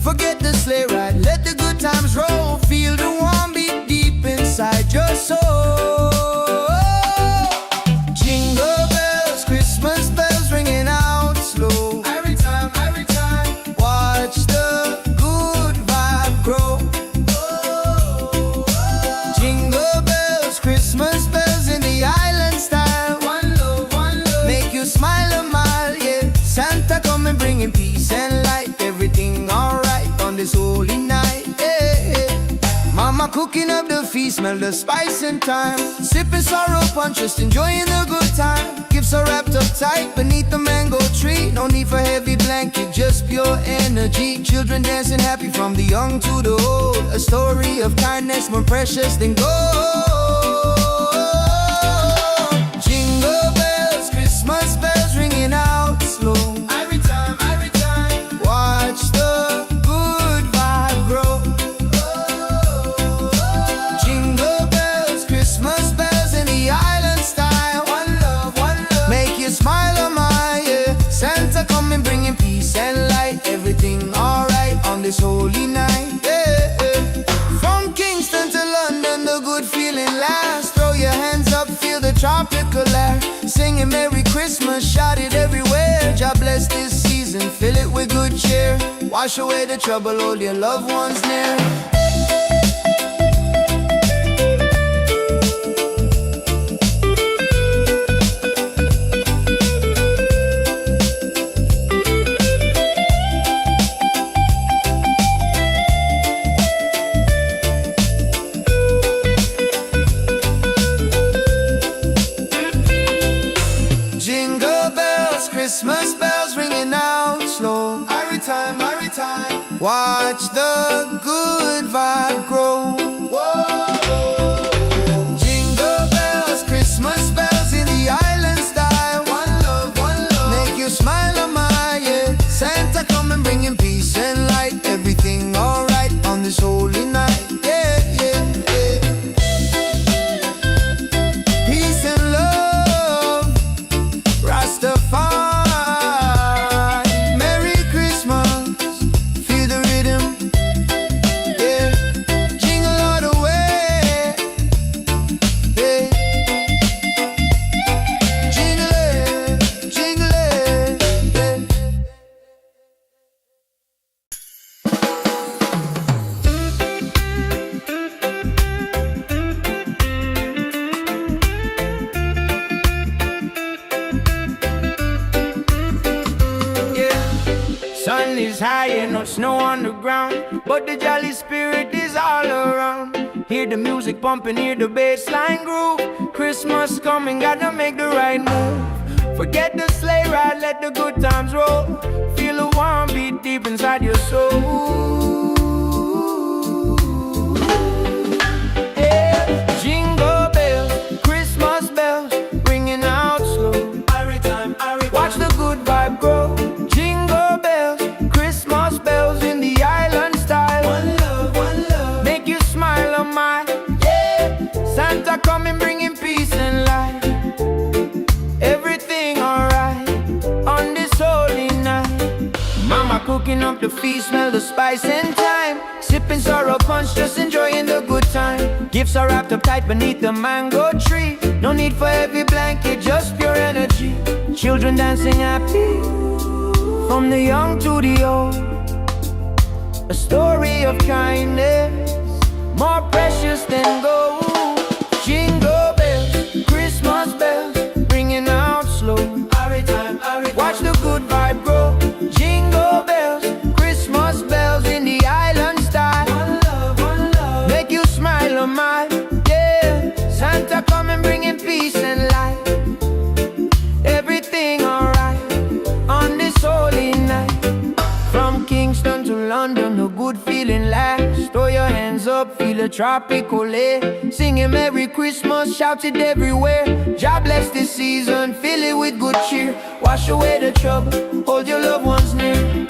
Forget the sleigh ride, let the good times roll. Feel the warm beat deep inside your soul. Jingle bells, Christmas bells ringing out slow. Every time, watch the good vibe grow. Jingle bells, Christmas bells in the island style. One love, make you smile a mile, yeah. Santa coming bringing peace and light. Everything alright on this holy night, yeah. Mama cooking up the feast, smell the spice and thyme. Sipping sorrow punch, just enjoying the good time. Gifts are wrapped up tight beneath the mango tree. No need for heavy blanket, just pure energy. Children dancing happy from the young to the old. A story of kindness more precious than gold. Jingle bells, Christmas bells ringing out slow. Every time, watch the good vibe grow. Jingle bells, Christmas bells in the island style. One love, make you smile a mile, yeah. Santa coming bringing peace and light. Everything alright on this holy night, yeah. From Kingston to London, the good feeling lasts. Throw your hands up, feel the tropical air. Singing Merry Christmas, shout it everywhere. God bless this season, fill it with good cheer. Wash away the trouble, hold your loved ones near. Jingle bells, Christmas bells ringing out slow. Every time, watch the good vibe grow. Whoa. Jingle bells, Christmas bells in the island style. One love, make you smile a mile, yeah. Santa coming bringing peace and light. Everything alright on this holy night, yeah, yeah, yeah. Peace and love, Rastafari. Merry Christmas, feel the rhythm, yeah. Jingle all the way, yeah. Jingle it, yeah. Sun is high and no snow on the ground, but the jolly spirit is all around. Hear the music pumping, hear the bassline groove. Christmas coming, gotta make the right move. Forget the sleigh ride, let the good times roll. Feel the warm beat deep inside your soul. Yeah. Jingle bells, Christmas bells, ringing out slow. Watch the good vibe grow. Jingle bells, Christmas bells in the island style. One love, make you smile a mile, yeah. Santa coming bringing peace and light. Everything alright on this holy night. Mama cooking up the feast, smell the spice and thyme. Sipping sorrow punch, just enjoying the good time. Gifts are wrapped up tight beneath the mango tree. No need for heavy blanket, just pure energy. Children dancing happy from the young to the old. A story of kindness more precious than gold. Jingle bells, Christmas bells, ringing out slow. Watch the good vibe grow. Jingle bells, Christmas bells in the island style. One love, make you smile a mile, yeah. Santa coming bringing peace and light. Everything alright on this holy night. From Kingston to London, the good feeling lasts. Throw your hands up, feel a tropical air. Singing Merry Christmas, shout it everywhere. God bless this season, fill it with good cheer. Wash away the trouble, hold your loved ones near.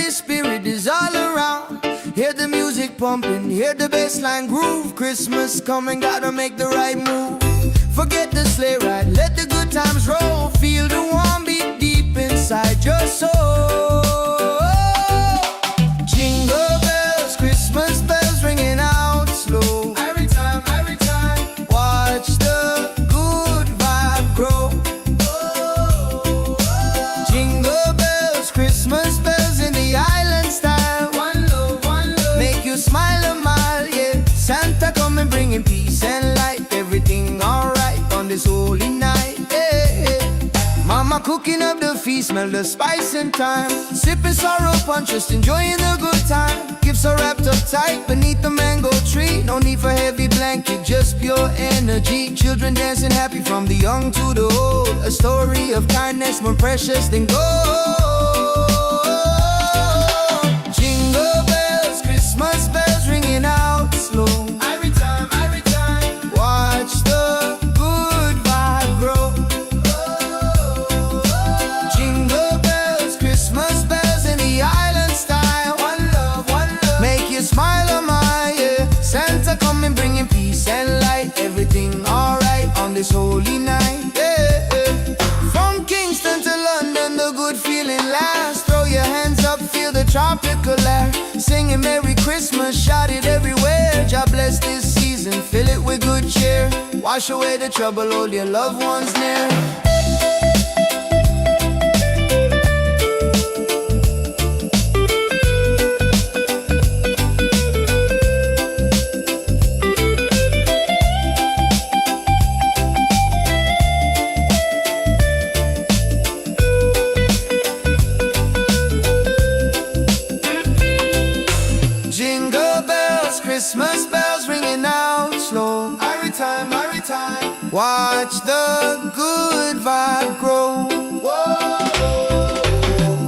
Jolly spirit is all around. Hear the music pumping, hear the bassline groove. Christmas coming, gotta make the right move. Forget the sleigh ride, let the good times roll. Feel the warm beat deep inside your soul. Jingle bells, Christmas bells ringing out slow. Every time, watch the good vibe grow. Jingle bells, Christmas bells in the island style. One love, make you smile a mile, yeah. Santa coming bringing peace and light. Everything alright on this holy night, yeah. Mama cooking up the feast, smell the spice and thyme. Sipping sorrow punch, just enjoying the good time. Gifts are wrapped up tight beneath the mango tree. No need for heavy blanket, just pure energy. Children dancing happy from the young to the old. A story of kindness more precious than gold. Jingle bells, Christmas bells ringing out slow. Every time, watch the good vibe grow. Jingle bells, Christmas bells in the island style. One love, make you smile a mile, yeah. Santa coming bringing peace and light. Everything alright on this holy night, yeah. From Kingston to London, the good feeling lasts. Throw your hands up, feel the tropical air. Singing Merry Christmas, shout it everywhere. God bless this season, fill it with good cheer. Wash away the trouble, hold your loved ones near. Jingle bells, Christmas bells ringing out slow. Every time, watch the good vibe grow.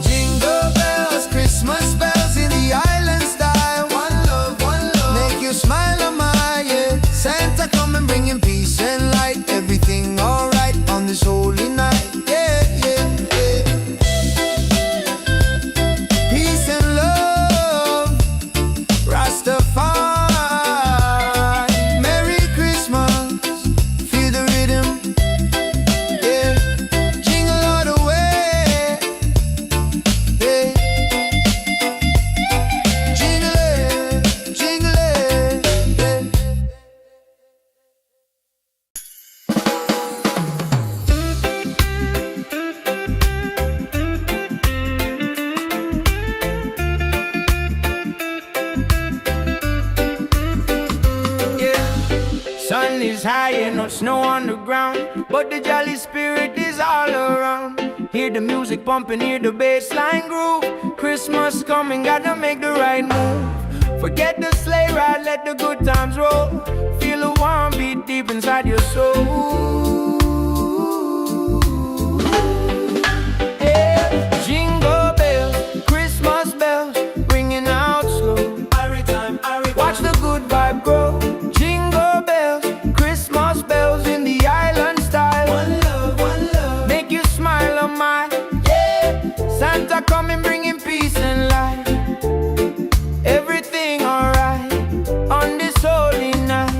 Jingle bells, Christmas bells in the island style. One love, make you smile a mile, yeah. Santa coming bringing peace and light. Everything alright on this holy night, yeah, yeah, yeah. Peace and love, Rastafari. Merry Christmas, feel the rhythm, yeah. Jingle all the way, yeah. Jingle it, yeah. Sun is high and no snow on the ground, but the jolly spirit is all around. Hear the music pumping, hear the bassline groove. Christmas coming, gotta make the right move. Forget the sleigh ride, let the good times roll. Feel a warm beat deep inside your soul. Yeah. Jingle bells, Christmas bells, ringing out slow. Watch the good vibe grow. Jingle bells, Christmas bells in the island style. One love, make you smile a mile, yeah. Santa coming bringing peace and light. Everything alright on this holy night.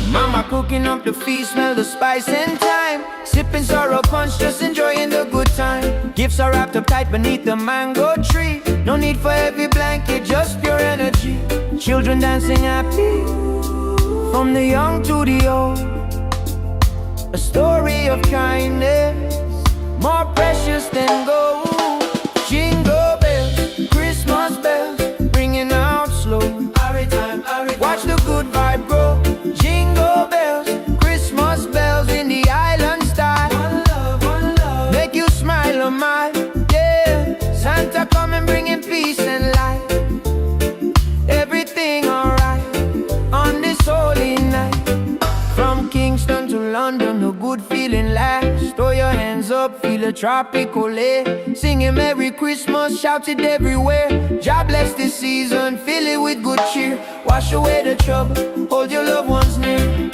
Mama cooking up the feast, smell the spice and thyme. Sipping sorrow punch, just enjoying the good time. Gifts are wrapped up tight beneath the mango tree. No need for heavy blanket, just pure energy. Children dancing happy from the young to the old. A story of kindness more precious than gold. Jingle bells, Christmas bells, ringing out slow. Watch the good vibe grow. Jingle bells, Christmas bells in the island style. One love, make you smile a mile, yeah. Santa coming bringing peace and light. Everything alright on this holy night. From Kingston to London, a good feeling lasts. Throw your hands up, feel a tropical air. Singing Merry Christmas, shout it everywhere. God bless this season, fill it with good cheer. Wash away the trouble, hold your loved ones near.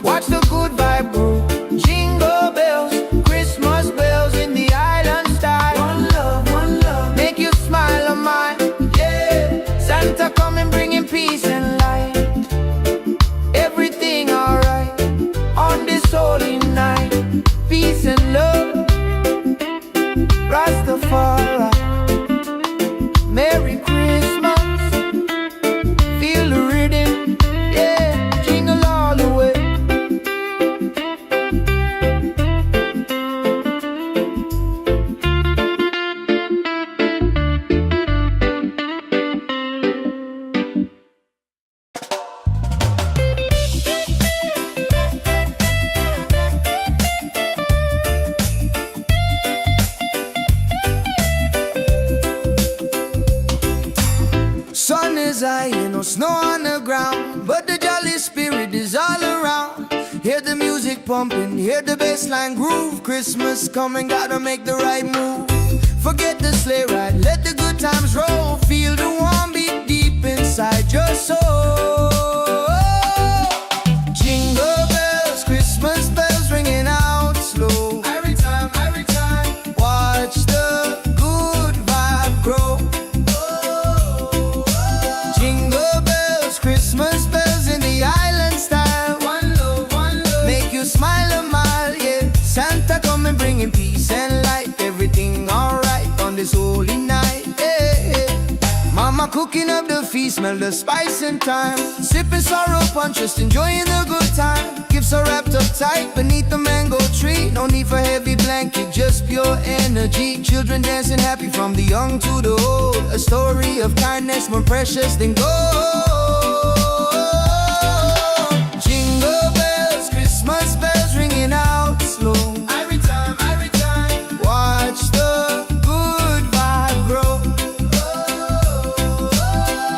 Watch the good vibe grow. Jingle bells, Christmas bells in the island style. One love, make you smile on mine. Yeah, Santa coming bringing peace and light. Everything alright on this holy night. Peace and love, Rastafari. Merry Christmas, feel the rhythm, yeah, jingle all the way. Sun is high, ain't no snow on the ground, but the jolly spirit is all around. Hear the music pumping, hear the bassline groove. Christmas coming, gotta make the right move. Forget the sleigh ride, let the good times roll. Feel the warm beat deep inside your soul. Jingle bells, Christmas bells ringing out slow. Every time, watch the good vibe grow. Jingle bells, Christmas bells in the island style. One love, make you smile a mile, yeah. Santa coming bringing peace and light. Everything alright on this holy night, yeah. Mama cooking up the feast, smell the spice and thyme. Sipping sorrow punch, just enjoying the good time. Gifts are wrapped up tight beneath the mango tree. No need for heavy blanket, just pure energy. Children dancing happy from the young to the old. A story of kindness more precious than gold. Jingle bells, Christmas bells ringing out slow. Every time, watch the good vibe grow.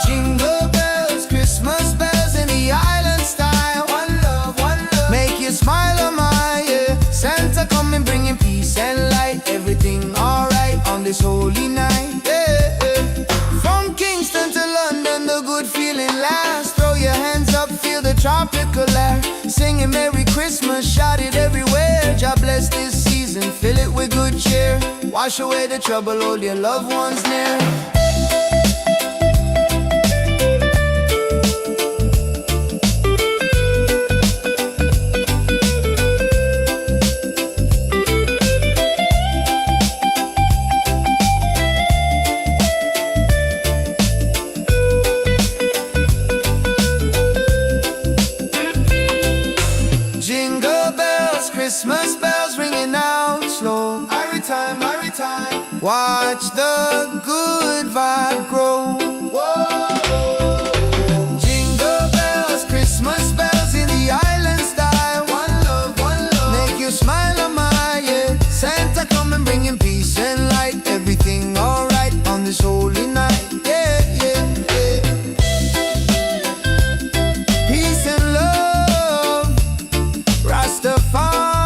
Jingle bells, Christmas bells in the island style. One love, make you smile on my, yeah. Santa coming bringing peace and light. Everything alright on this holy night, yeah. From Kingston to London, the good feeling lasts. Throw your hands up, feel the tropical air. Singing Merry Christmas, shout it everywhere. God bless this season, fill it with good cheer. Wash away the trouble, hold your loved ones near. Jingle bells, Christmas bells ringing out slow. Every time, watch the good vibe grow. Whoa. Jingle bells, Christmas bells in the island style. One love, make you smile on my, yeah. Santa coming bringing peace and light. Everything alright on this holy night, yeah, yeah, yeah. Peace and love, Rastafari.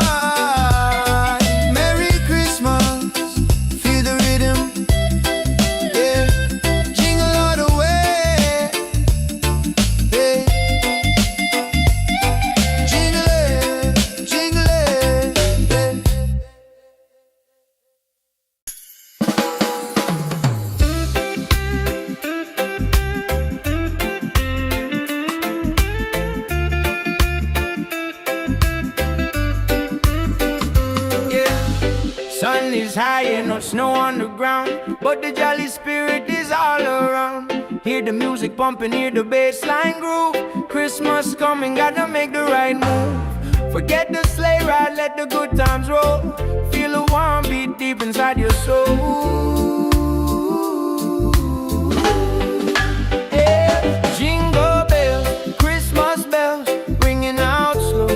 Merry Christmas, feel the rhythm, yeah. Jingle all the way, yeah. Jingle it, yeah. Sun is high and no snow on the ground, but the jolly spirit is all around. Hear the music pumping, hear the bassline groove. Christmas coming, gotta make the right move. Forget the sleigh ride, let the good times roll. Feel the warm beat deep inside your soul. Yeah. Jingle bells, Christmas bells, ringing out slow.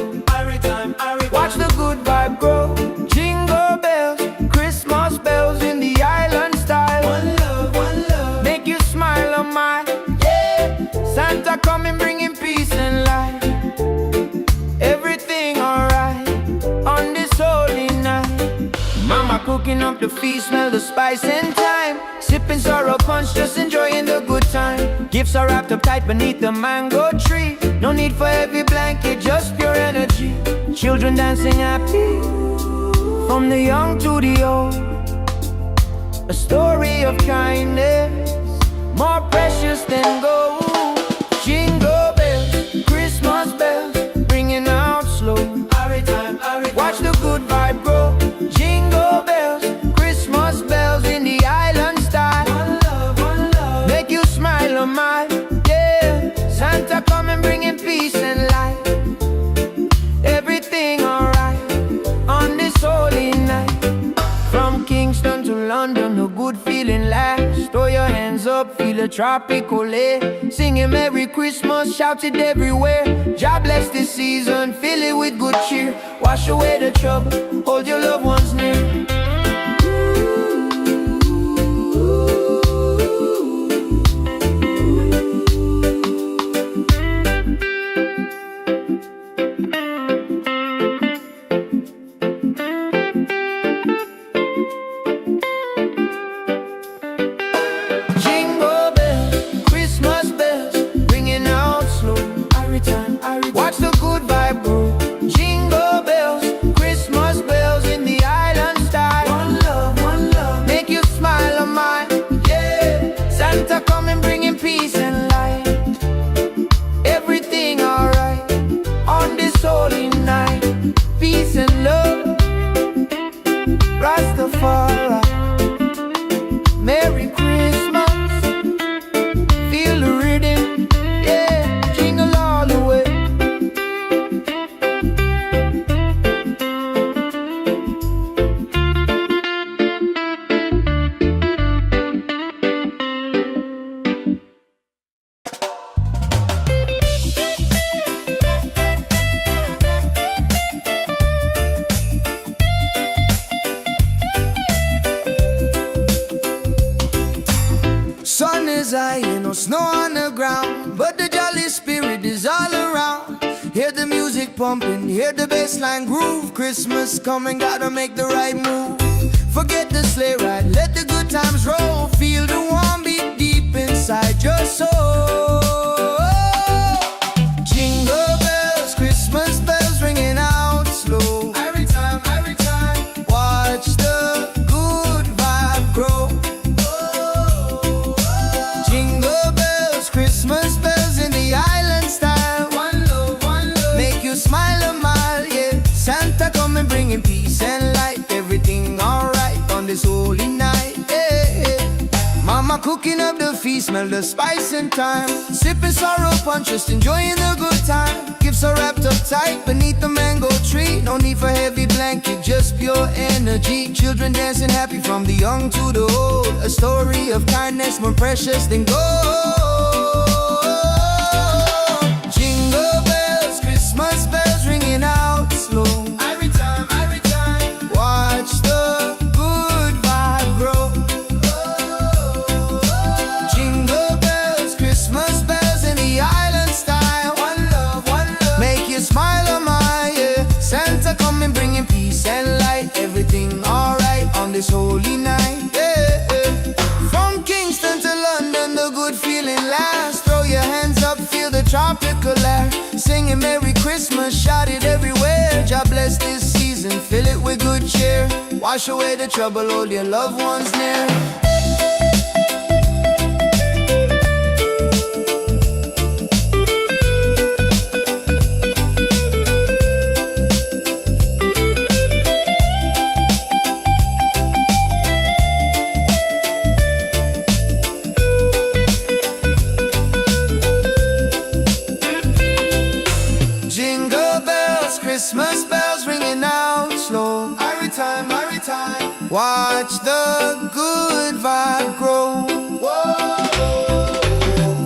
Watch the good vibe grow. Jingle bells, Christmas bells in the island style. One love, make you smile on my, yeah. Santa coming bringing peace and light. Everything alright on this holy night. Mama cooking up the feast, smell the spice and thyme. Sipping sorrow punch, just enjoying the good time. Gifts Gifts are wrapped up tight beneath the mango tree. No need for heavy blanket, just pure energy. Children dancing happy, from the young to the old. A story of kindness, more precious than gold. Jingle bells, Christmas bells, ringing out slow. Watch the good vibe grow. Jingle bells, Christmas bells in the island style. One love, make you smile on mine. Yeah, Santa coming bringing peace and light. Everything alright on this holy night. From Kingston to London, a good feeling lasts. Throw your hands up, feel a tropical air. Singing Merry Christmas, shout it everywhere. God bless this season, fill it with good cheer. Wash away the trouble, hold your loved ones near. Watch the good vibe grow. Jingle bells, Christmas bells in the island style. One love, make you smile on mine. Yeah, Santa coming bringing peace and light. Everything alright on this holy night. Peace and love, Rastafari. Merry Christmas, feel the rhythm. Yeah, jingle all the way. Sun is high, no snow on the ground, but the jolly spirit is all around. Hear the music pumping, hear the bassline groove. Christmas coming, gotta make the right move. Forget the sleigh ride, let the good times roll. Feel the warm beat deep inside your soul. Jingle bells, Christmas bells ringing out slow. Every time, watch the good vibe grow. Jingle bells, Christmas bells in the island style. One love, make you smile a mile, yeah. Santa coming bringing peace and light. Everything alright on this holy night, yeah. Mama cooking up the feast, smell the spice and thyme. Sipping sorrow punch, just enjoying the good time. Gifts are wrapped up tight beneath the mango tree. No need for heavy blanket, just pure energy. Children dancing happy from the young to the old. A story of kindness more precious than gold. Jingle bells, Christmas bells ringing out slow. Every time, watch the good vibe grow. Jingle bells, Christmas bells in the island style. One love, make you smile on my, yeah. Santa coming bringing peace and light. Everything alright on this holy night, yeah. From Kingston to London, the good feeling lasts. Throw your hands up, feel the tropical air. Singing Merry Christmas, shout it everywhere. God bless this season, fill it with good cheer. Wash away the trouble, hold your loved ones near. Jingle bells, Christmas bells ringing out slow. Every time, watch the good vibe grow.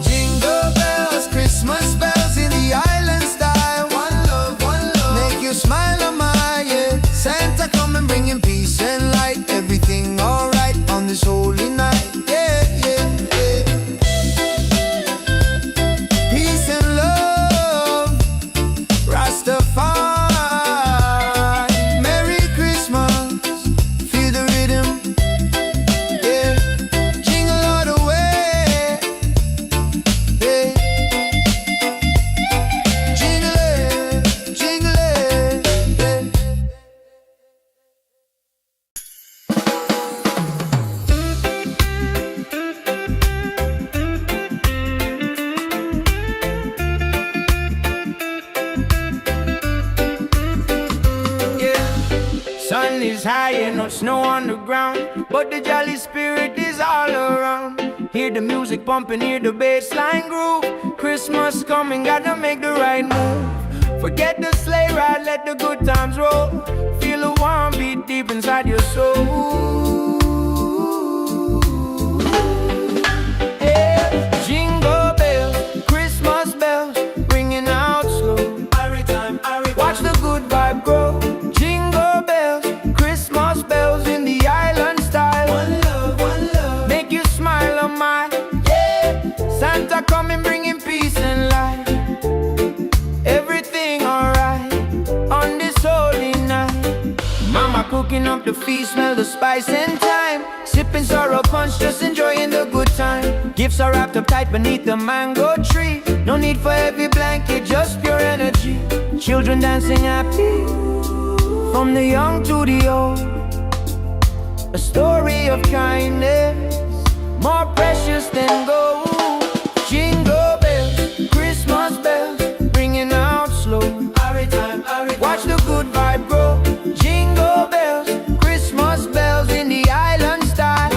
Jingle bells, Christmas bells in the island style. One love, make you smile on my, yeah. Santa coming bringing peace and light. Everything alright on this holy night, yeah, yeah, yeah. Peace and love, Rastafari. Merry Christmas, feel the rhythm, yeah. Jingle all the way. feeling is high and no snow on the ground, but the jolly spirit is all around. Hear the music pumping, hear the bass line groove. Christmas coming, gotta make the right move. Forget the sleigh ride, let the good times roll. Feel the warm beat deep inside your soul. Yeah. Jingle bells, Christmas bells, ringing out slow. Every time, watch the good vibe grow. Jingle bells, Christmas bells in the island style. One love, make you smile on mine. Yeah. Santa coming, bringing peace and light. Everything alright on this holy night. Mama cooking up the feast, smell the spice and thyme. Sipping sorrow punch, just enjoying the good time. Gifts are wrapped up tight beneath the mango tree. No need for heavy blanket, just pure energy. Children dancing happy, from the young to the old. A story of kindness, more precious than gold. Jingle bells, Christmas bells, ringing out slow. Watch the good vibe grow. Jingle bells, Christmas bells in the island style.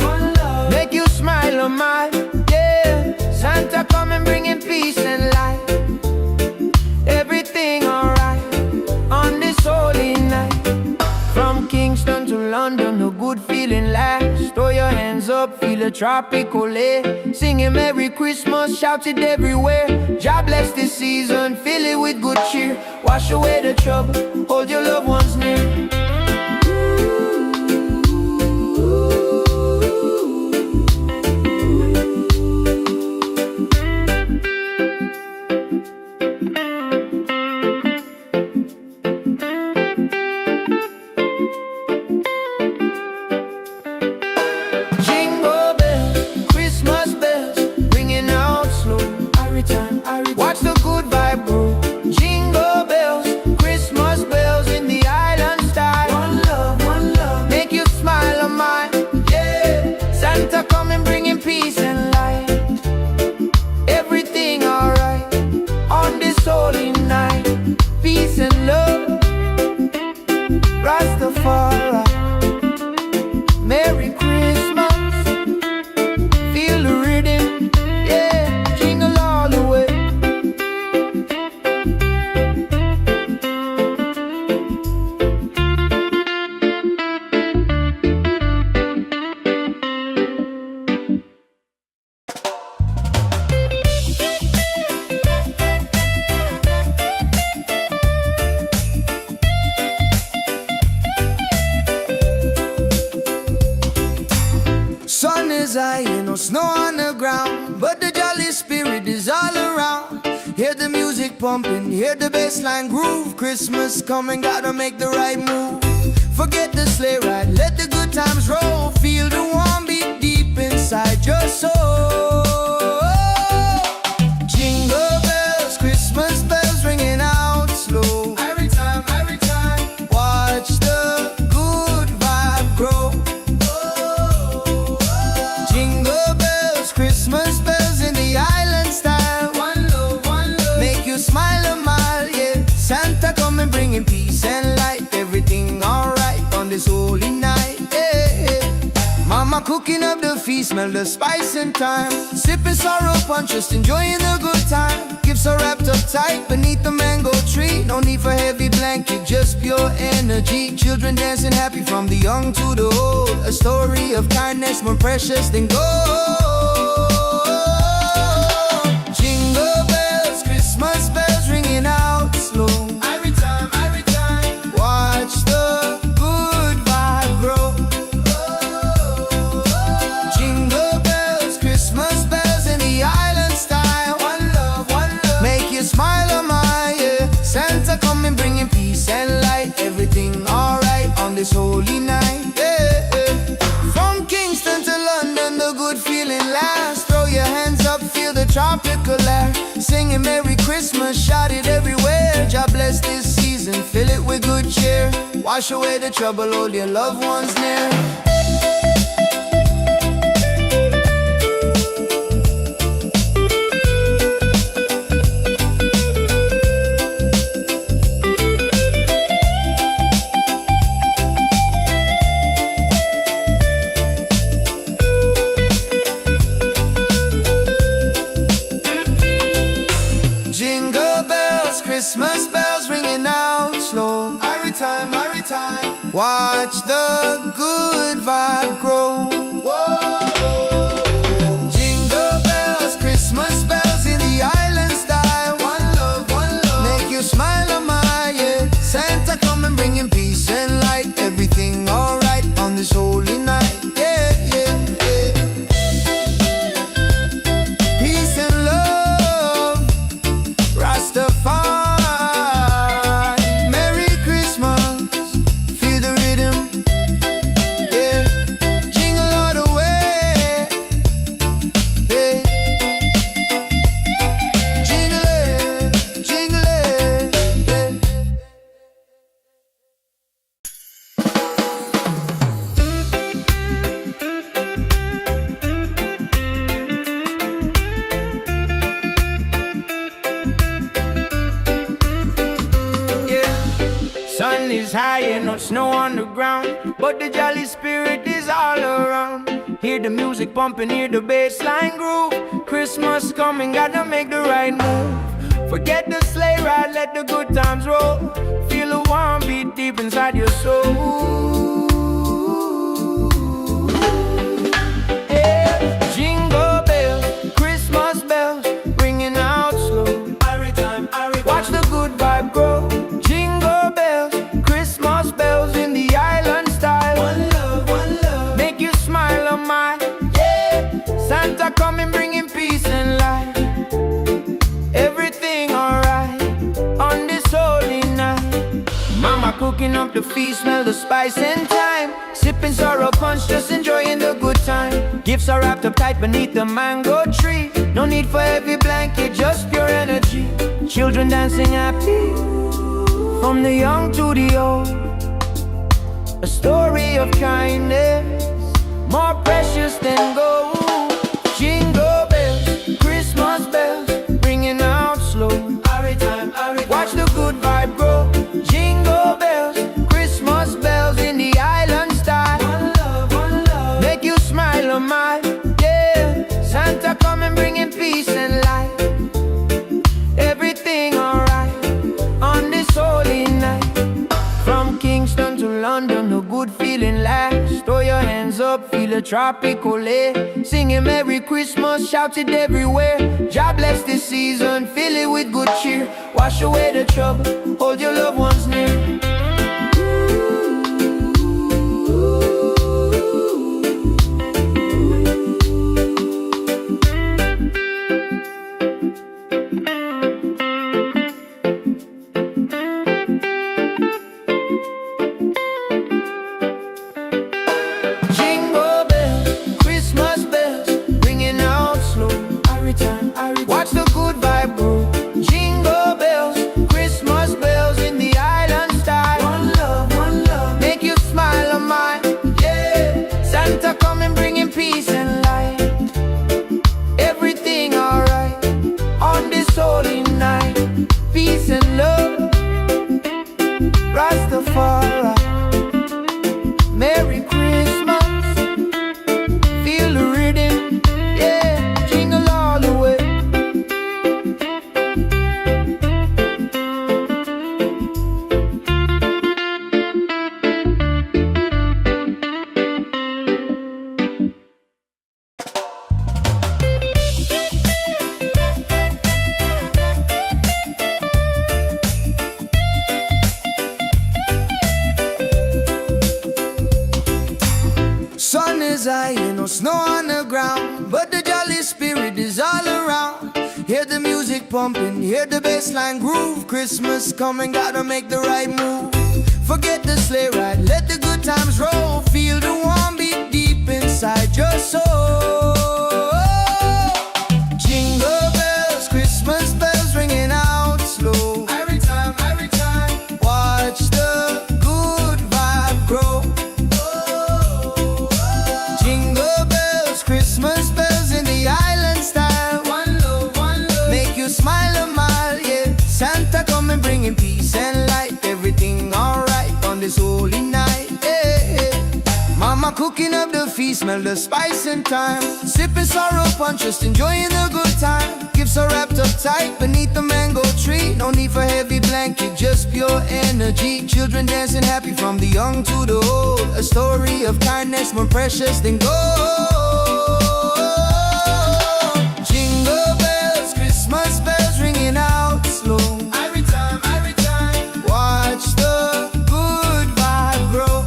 One love, make you smile on mine. Yeah, Santa coming, bringing peace and light. Everything alright on this holy night. From Kingston to London, a good feeling lasts. Throw your hands up, feel a tropical air. Singing Merry Christmas, shout it everywhere. God bless this season, fill it with good cheer. Wash away the trouble, hold your loved ones near. Jingle bells, Christmas bells, ringing out slow. Watch the good vibe grow. Jingle bells, Christmas bells in the island style. One love, make you smile on mine. Yeah, Santa coming, bringing peace and light. Everything alright on this holy night. Peace and love, Rastafari. Merry Christmas, feel the rhythm, yeah, jingle all the way. Sun is high and no snow on the ground, but the jolly spirit is all around. Hear the music pumping, hear the bass line groove. Christmas coming, gotta make the right move. Forget the sleigh ride, let the good times roll. Feel the warm beat deep inside your soul. Jingle bells, Christmas bells, ringing out slow. Every time, watch the good vibe grow. Jingle bells, Christmas bells in the island style. One love, make you smile a mile, yeah. Santa coming, bringing peace and light. Everything alright on this holy night, yeah. Mama cooking up the feast, smell the spice and thyme. Sipping sorrow punch, just enjoying the good time. Gifts are wrapped up tight beneath the mango tree. No need for heavy blanket, just pure energy. Children dancing happy, from the young to the old. A story of kindness, more precious than gold. Jingle bells, Christmas bells, ringing out slow. Every time, watch the good vibe grow. Jingle bells, Christmas bells in the island style. One love, make you smile on my, yeah. Santa coming, bringing peace and light. Everything alright on this holy night, yeah. From Kingston to London, the good feeling lasts. Throw your hands up, feel the tropical air. Singing Merry Christmas, shout it everywhere. God bless this season, fill it with good cheer. Wash away the trouble, hold your loved ones near. Watch the good vibe grow. Jingle bells, Christmas bells in the island style. One love, make you smile on my, yeah. Santa come and bring him peace and light. Everything alright on this holy night, yeah, yeah, yeah. Peace and love, Rastafari. Merry Christmas, feel the rhythm, yeah. Jingle all the way, yeah. Jingle it, yeah. Sun is high and no snow on the ground, but the jolly spirit is all around. Hear the music pumping, hear the bass line groove. Christmas coming, gotta make the right move. Forget the sleigh ride, let the good times roll. Feel the warm beat deep inside your soul. Yeah. Jingle bells, Christmas bells, ringing out slow. Watch the good vibe grow. Jingle bells, Christmas bells in the island style. One love, make you smile on my, yeah. Santa coming bringing peace and light. Everything alright on this holy night. Mama cooking up the feast, smell the spice and thyme. Sipping sorrow punch, just enjoying the good time. Gifts are wrapped up tight beneath the mango tree. No need for heavy blanket, just pure energy. Children dancing happy, from the young to the old. A story of kindness, more precious than gold. Jingle bells, Christmas bells, ringing out slow. Watch the good vibe grow. Jingle bells, Christmas bells in the island style. One love, make you smile on my, yeah. Santa come and bringing peace and light. Everything alright on this holy night. From Kingston to London, a good feeling lasts. Throw your hands up, feel a tropical air. Singing Merry Christmas, shout it everywhere. God bless this season, fill it with good cheer. Wash away the trouble, hold your loved ones near. Jingle bells, Christmas bells, ringing out slow. Watch the good vibe grow. Jingle bells, Christmas bells in the island style. One love, make you smile on my, yeah. Santa come and bringing peace and light. Everything alright on this holy night. Peace and love, Rastafari. Merry Christmas, feel the rhythm, yeah. Jingle all the way. Sun is high and no snow on the ground, but the jolly spirit is all around. Hear the music pumping, hear the bass line groove. Christmas coming, gotta make the right move. Forget the sleigh ride, let the good times roll. Feel the warm beat deep inside your soul. Jingle bells, Christmas bells ringing out slow. Every time, watch the good vibe grow. Jingle bells, Christmas bells in the island style. One love, make you smile a mile, yeah. Santa come and bringing peace and light. Everything alright on this holy night, yeah. Mama cooking up the feast, smell the spice and thyme. Sipping sorrow punch, just enjoying the good time. Gifts Gifts are wrapped up tight beneath the mango tree. No need for heavy blanket, just pure energy. Children dancing happy from the young to the old. A story of kindness more precious than gold. Jingle bells, Christmas bells ringing out slow. Every time, watch the good vibe grow.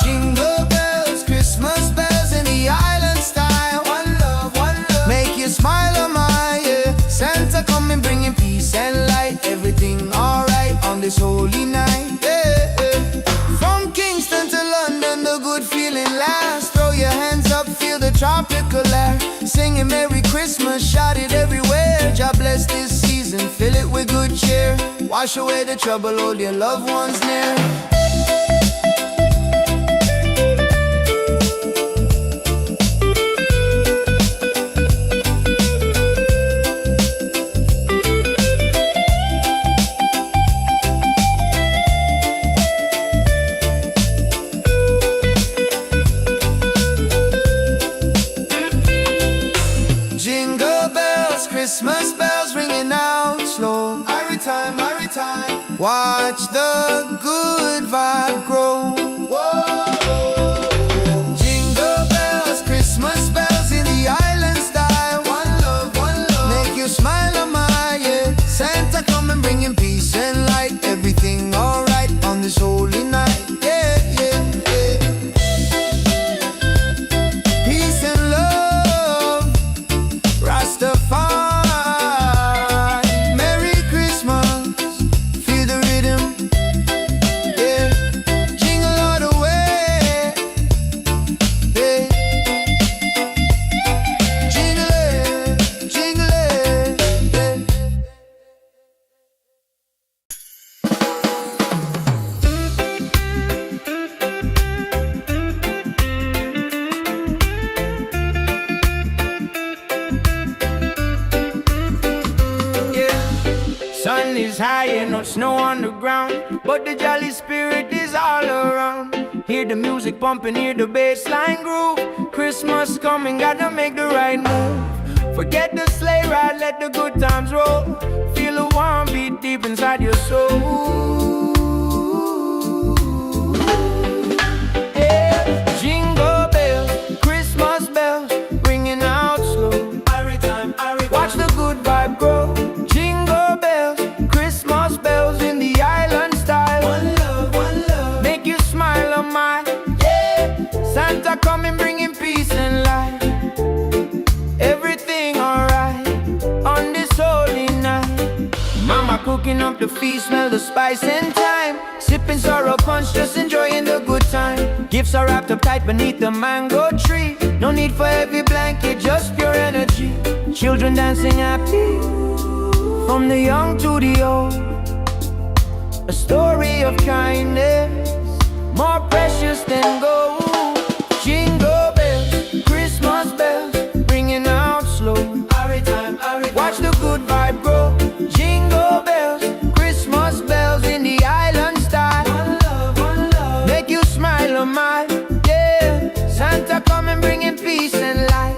Jingle bells, Christmas bells in the island style. One love, make you smile, oh my, yeah. Santa coming bringing peace and light. Everything alright on this holy night, yeah, yeah. From Kingston to London, the good feeling lasts. Throw your hands up, feel the tropical air. Singing Merry Christmas, shout it everywhere. God bless this season, fill it with good cheer. Wash away the trouble, hold your loved ones near. Jingle bells, Christmas bells ringing out slow. Every time, watch the good vibe grow. Whoa. Jingle bells, Christmas bells in the island style. One love, make you smile, oh my, yeah. Santa coming bringing peace and light. Everything alright on this holy night, yeah, yeah, yeah. Peace and love, Rastafari. Merry Christmas, feel the rhythm, yeah. Jingle all the way, yeah. Jingle it, yeah. Sun is high and no snow on the ground, but the jolly spirit is all around. Hear the music pumping, hear the bass line groove. Christmas coming, gotta make the right move. Forget the sleigh ride, let the good times roll. Feel the warm beat deep inside your soul. Yeah. Jingle bells, Christmas bells, ringing out slow. Watch the good vibe grow. Jingle bells, Christmas bells in the island style. One love, make you smile, oh my, yeah. Santa coming bringing peace and light. Everything alright on this holy night. Mama cooking up the feast, smell the spice and thyme. Sipping sorrow punch, just enjoying the good time. Gifts are wrapped up tight beneath the mango tree. No need for heavy blanket, just pure energy. Children dancing happy, from the young to the old. A story of kindness, more precious than gold. Jingle bells, Christmas bells, ringing out slow. Watch the good vibe grow. Jingle bells, Christmas bells in the island style. One love, make you smile, oh my, yeah. Santa coming bringing peace and light.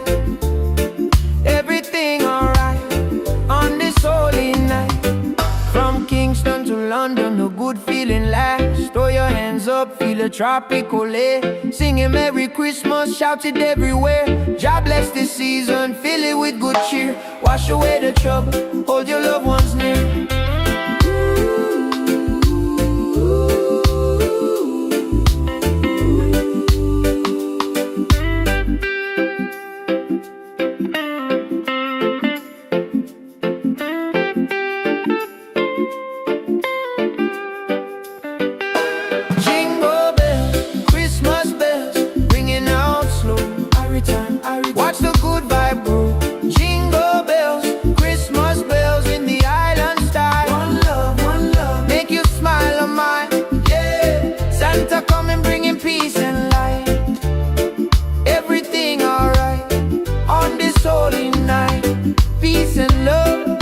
Everything alright on this holy night. From Kingston to London, a good feeling lasts. Throw your hands up, feel a tropical air. Singing Merry Christmas, shout it everywhere. God bless this season, fill it with good cheer. Wash away the trouble, hold your loved ones near. Jingle bells, Christmas bells, ringing out slow. Watch the good vibe grow. Jingle bells, Christmas bells in the island style. One love, make you smile, oh my, yeah. Santa coming bringing peace and light. Everything alright on this holy night. Peace and love,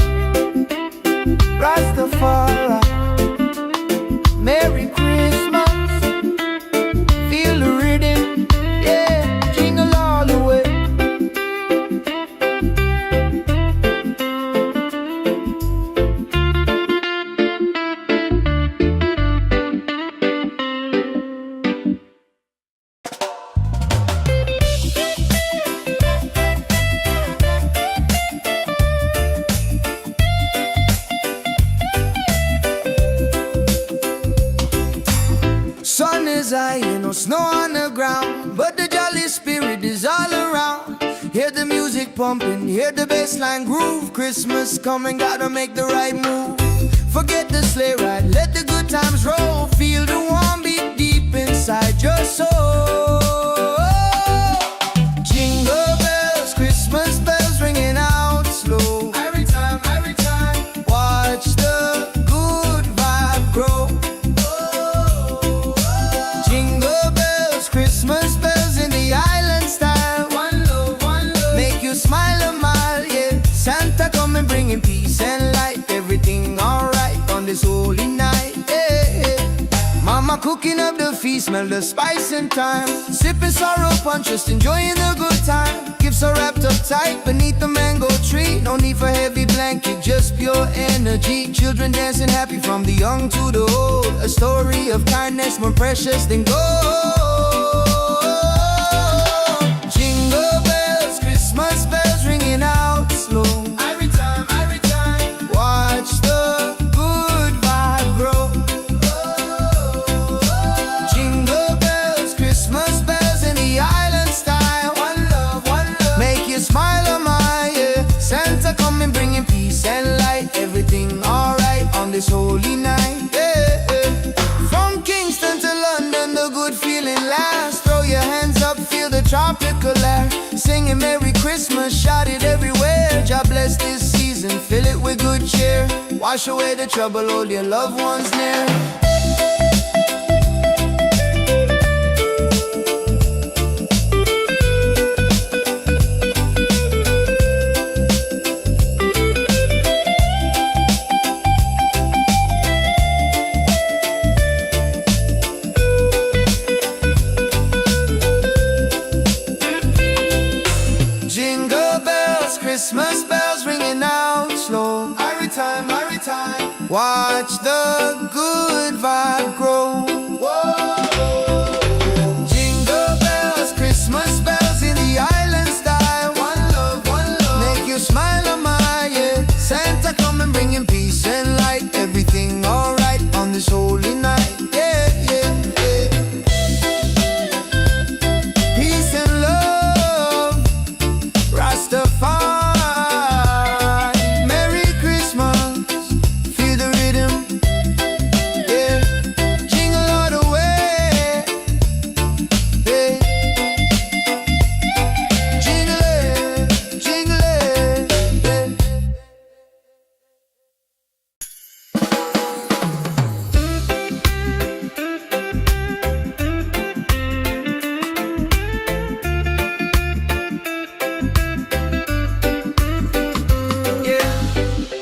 Rastafari. Merry Christmas, feel the rhythm, yeah. Jingle all the way. is high, no snow on the ground, but the jolly spirit is all around. Hear the music pumping, hear the bassline groove. Christmas coming, gotta make the right move. Forget the sleigh ride, let the good times roll. Feel the warm beat deep inside your soul. Jingle bells, Christmas bells ringing out slow. Every time, watch the good vibe grow. Jingle bells, Christmas bells in the island style. One love, make you smile a mile, yeah. Santa coming bringing peace and light. Everything alright on this holy night, yeah. Mama cooking up the feast, smell the spice and thyme. Sipping sorrow punch, just enjoying the good time. Gifts are wrapped up tight beneath the mango tree. No need for heavy blanket, just pure energy. Children dancing happy from the young to the old. A story of kindness more precious than gold. Jingle bells, Christmas bells ringing out slow. Every time, watch the good vibe grow. Jingle bells, Christmas bells in the island style. One love, make you smile a mile, yeah. Santa coming bringing peace and light. Everything alright on this holy night, yeah. From Kingston to London, the good feeling lasts. Throw your hands up, feel the tropical air. Singing Merry Christmas, shout it everywhere. God bless this season, fill it with good cheer. Wash away the trouble, hold your loved ones near. Jingle bells, Christmas bells ringing out slow. Every time, watch the good vibe grow. Whoa. Jingle bells, Christmas bells in the island style. One love, make you smile a mile, yeah. Santa coming bringing peace and light. Everything alright on this holy night, yeah, yeah, yeah. Peace and love, Rastafari, Merry Christmas, feel the rhythm, yeah. Jingle all the way, yeah. Jingle it, yeah.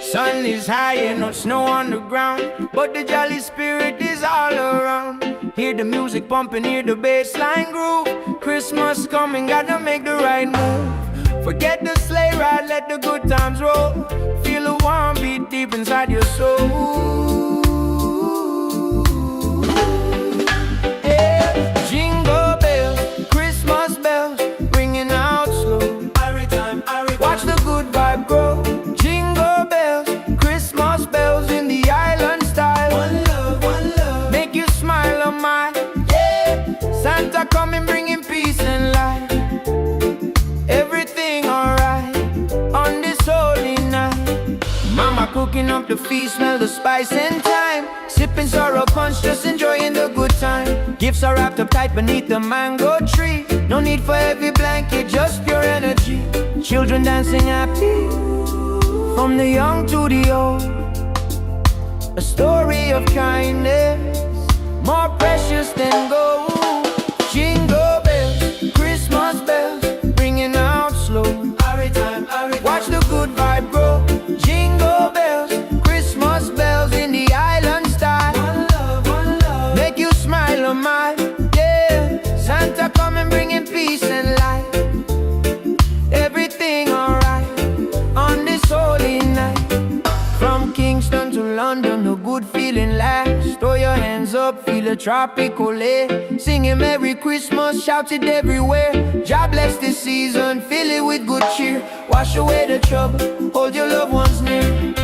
Sun is high and no snow on the ground, but the jolly spirit is all around. Hear the music pumping, hear the bassline groove. Christmas coming, gotta make the right move. Forget the sleigh ride, let the good times roll. Feel the warm beat deep inside your soul. Yeah. Jingle bells, Christmas bells, ringing out slow. Watch the good vibe grow. Jingle bells, Christmas bells in the island style. One love, make you smile a mile, yeah. Santa coming bringing peace and light. Everything alright on this holy night. Mama cooking up the feast, smell the spice and thyme. Sipping sorrow punch, just enjoying the good time. Gifts are wrapped up tight beneath the mango tree. No need for heavy blanket, just pure energy. Children dancing happy from the young to the old. A story of kindness more precious than gold. Jingle bells, Christmas bells, ringing out slow. Watch the good vibe grow. Jingle bells, Christmas bells in the island style. One love, make you smile a mile, yeah. Santa coming bringing peace and light. Everything alright on this holy night. From Kingston to London, a good feeling lasts. Throw your hands up, feel the tropical air. Singing Merry Christmas, shout it everywhere. God bless this season, fill it with good cheer. Wash away the trouble, hold your loved ones near.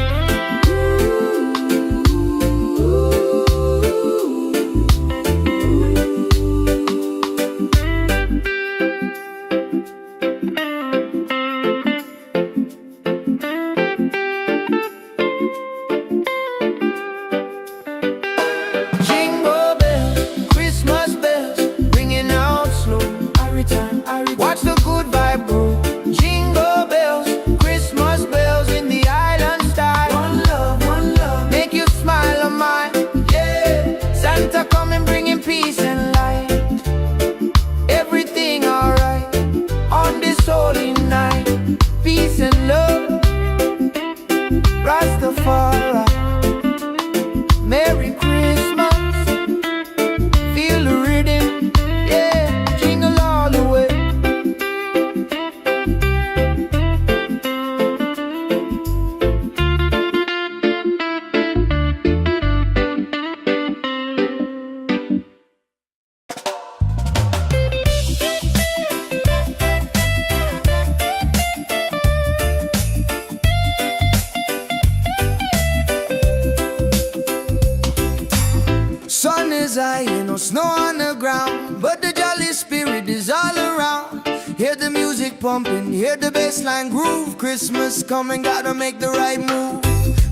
is high, ain't no snow on the ground, but the jolly spirit is all around. Hear the music pumping, hear the bassline groove. Christmas coming, gotta make the right move.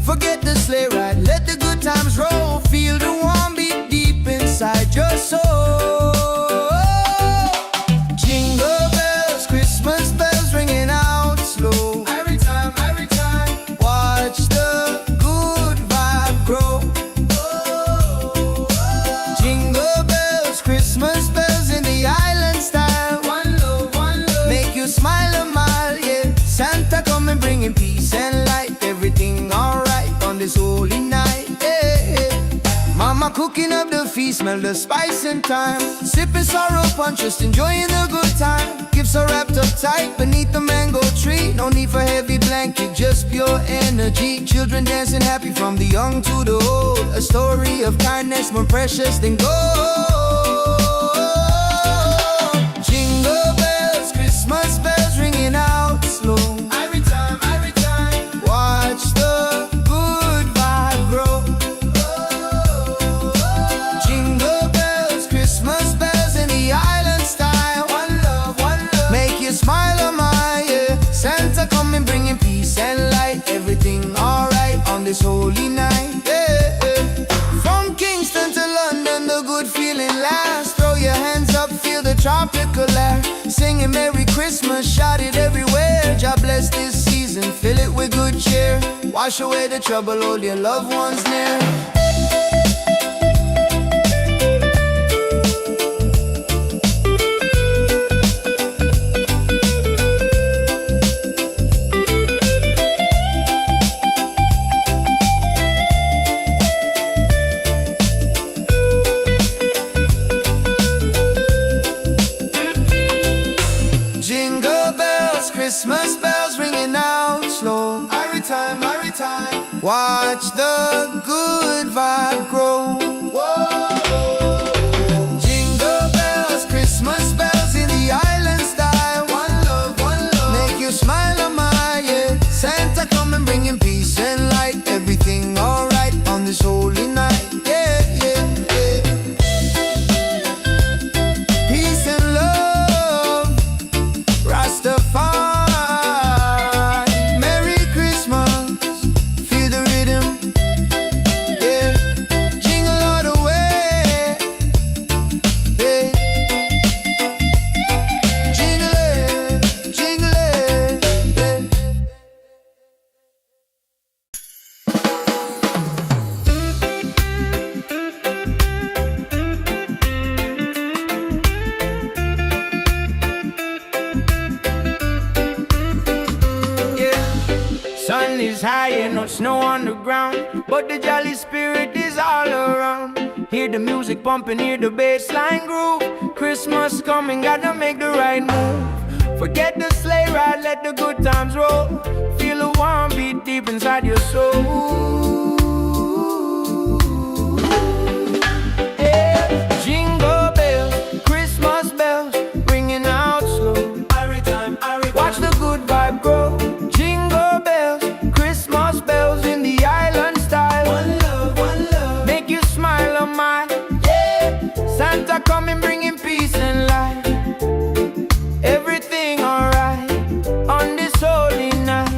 Forget the sleigh ride, let the good times roll. Feel the warm beat deep inside your soul. Jingle bells, Christmas bells ringing out slow. Every time, watch the good vibe grow. Jingle bells, Christmas bells in the island style. One love, make you smile a mile, yeah. Santa coming bringing peace and light. Everything alright on this holy night, yeah. Mama cooking up the feast, smell the spice and thyme. Sipping sorrow punch, just enjoying the good time. Gifts are wrapped up tight beneath the mango tree. No need for heavy blanket, just pure energy. Children dancing happy from the young to the old. A story of kindness more precious than gold. Jingle bells, Christmas bells ringing out slow. Every time, watch the good vibe grow. Jingle bells, Christmas bells in the island style. One love, make you smile a mile, yeah. Santa coming bringing peace and light. Everything alright on this holy night, yeah. From Kingston to London, the good feeling lasts. Throw your hands up, feel the tropical air. Singing Merry Christmas, shout it everywhere. God bless this season, fill it with good cheer. Wash away the trouble, hold your loved ones near. Jingle bells, Christmas bells ringing out slow. Every time, watch the good vibe grow. Whoa. Jingle bells, Christmas bells in the island style. One love, make you smile a mile, yeah. Santa coming bringing peace and light. Everything alright on this holy night, yeah. Peace and love, Rastafari. Merry Christmas, feel the rhythm, yeah. Jingle all the way, yeah. Jingle it, yeah. Sun is high and no snow on the ground, but the jolly spirit is all around. Hear the music pumping, hear the bassline groove. Christmas coming, gotta make the right move. Forget the sleigh ride, let the good times roll. Feel the warm beat deep inside your soul. Yeah. Jingle bells, Christmas bells, ringing out slow. Watch the good vibe grow. Jingle bells, Christmas bells in the island style. One love, make you smile a mile, yeah. Santa coming bringing peace and light. Everything alright on this holy night.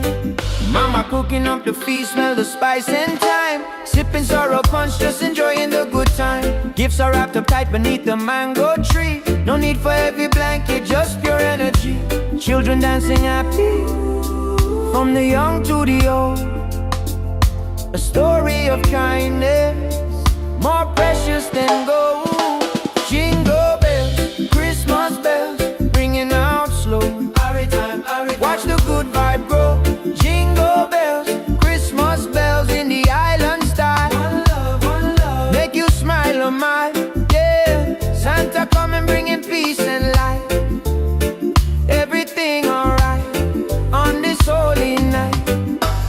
Mama cooking up the feast, smell the spice and thyme. Sipping sorrow punch, just enjoying the good time. Gifts are wrapped up tight beneath the mango tree. No need for heavy blanket, just pure energy. Children dancing happy from the young to the old. A story of kindness more precious than gold. Jingle bells, Christmas bells, ringing out slow. Watch the good vibe grow. Jingle bells, Christmas bells in the island style. One love, make you smile a mile, yeah. Santa coming bringing peace and light. Everything alright on this holy night.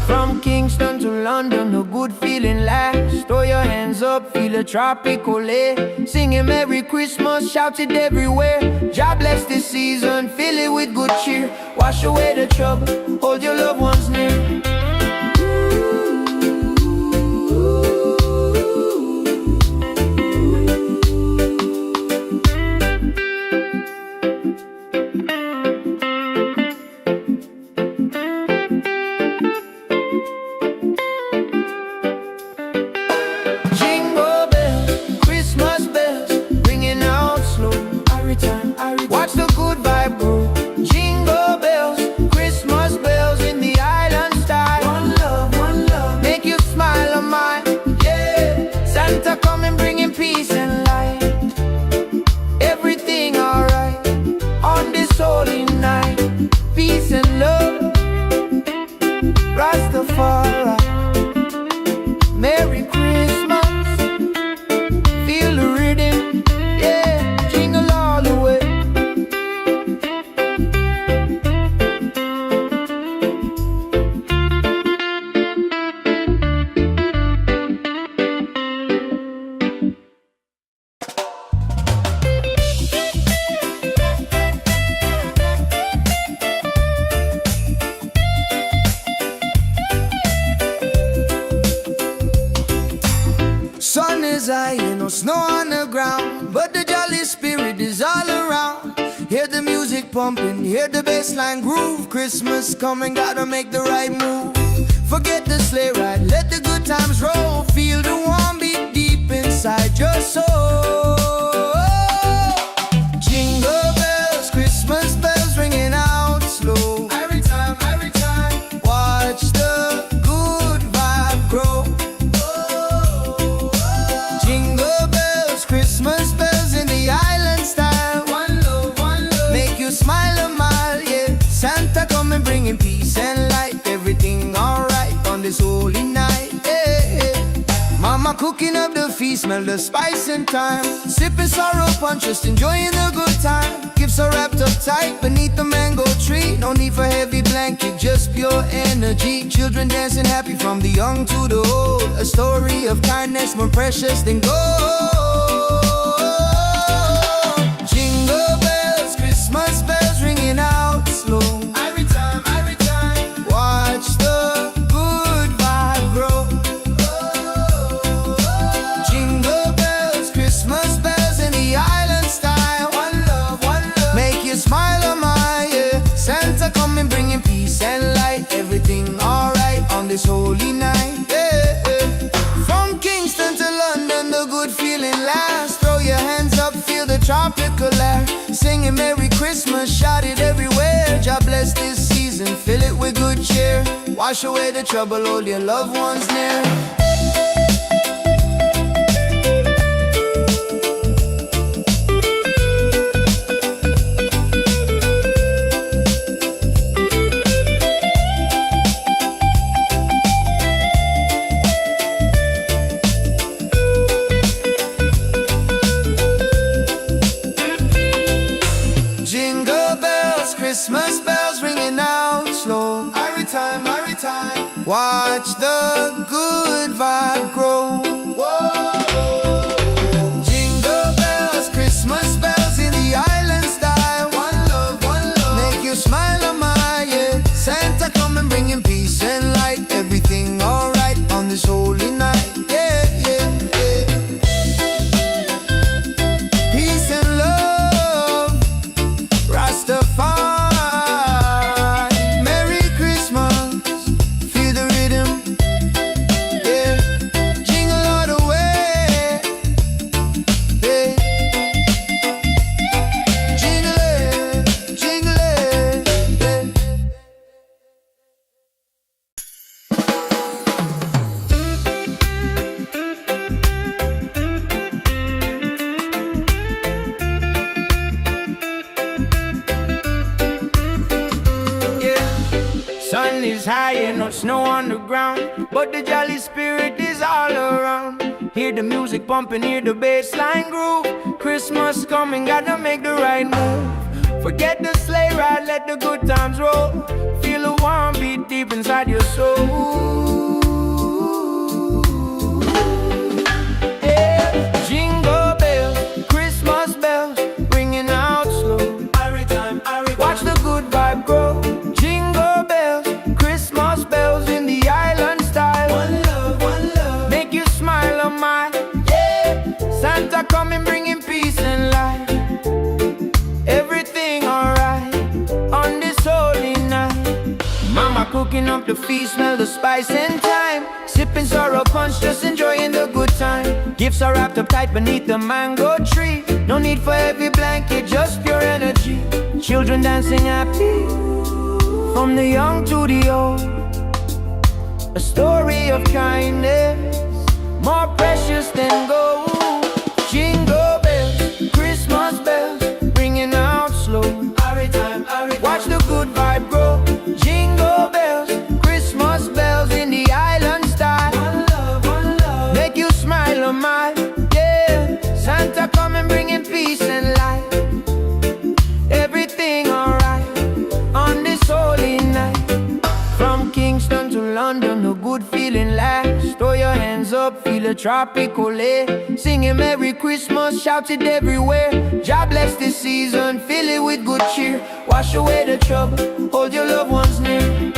From Kingston to London, a good feeling lasts. Throw your hands up, feel a tropical air. Singing Merry Christmas, shout it everywhere. God bless this season, fill it with good cheer. Wash away the trouble, hold your loved ones near. is high, ain't no snow on the ground, but the jolly spirit is all around. Hear the music pumping, hear the bassline groove. Christmas coming, gotta make the right move. Forget the sleigh ride, let the good times roll. Feel the warm beat deep inside your soul. Jingle bells, Christmas bells ringing out slow. Every time, watch the good vibe grow. Jingle bells, Christmas bells in the island style. One love, make you smile a mile, yeah. Santa coming bringing peace and light. Everything alright on this holy night, yeah. Mama cooking up the feast, smell the spice and thyme. Sipping sorrow punch, just enjoying the good time. Gifts are wrapped up tight beneath the mango tree. No need for heavy blanket, just pure energy. Children dancing happy from the young to the old. A story of kindness more precious than gold. Jingle bells, Christmas bells ringing out slow. Every time, watch the good vibe grow. Jingle bells, Christmas bells in the island style. One love, make you smile a mile, yeah. Santa coming bringing peace and light. Everything alright on this holy night, yeah. From Kingston to London, the good feeling lasts. Throw your hands up, feel the tropical air. Singing Merry Christmas, shout it everywhere. God bless this season, fill it with good cheer. Wash away the trouble, hold your loved ones near. Jingle bells, Christmas bells ringing out slow. Every time, watch the good vibe grow. Whoa. Jingle bells, Christmas bells in the island style. One love, make you smile a mile, yeah. Santa coming bringing peace and light. Everything alright on this holy night, yeah. Peace and love, Rastafari. Merry Christmas, feel the rhythm, yeah. Jingle all the way, yeah. Jingle it, yeah. Sun is high and no snow on the ground, but the jolly spirit is all around. Hear the music pumping, hear the bassline groove. Christmas coming, gotta make the right move. Forget the sleigh ride, let the good times roll. Feel the warm beat deep inside your soul. Yeah. Jingle bells, Christmas bells, ringing out slow. Watch the good vibe grow. Jingle bells, Christmas bells in the island style. One love, make you smile a mile, yeah. Santa coming bringing peace and light. Everything alright on this holy night. Mama cooking up the feast, smell the spice and thyme. Sipping sorrow punch, just enjoying the good time. Gifts are wrapped up tight beneath the mango tree. No need for heavy blanket, just pure energy. Children dancing happy from the young to the old. A story of kindness more precious than gold. Jingle bells, Christmas bells, ringing out slow. Watch the good vibe grow. Jingle bells, Christmas bells in the island style. One love, make you smile a mile, yeah. Santa coming bringing peace and light. Everything alright on this holy night. From Kingston to London, a good feeling lasts. Throw your hands up, feel a tropical air. Singing Merry Christmas, shout it everywhere. God bless this season, fill it with good cheer. Wash away the trouble, hold your loved ones near.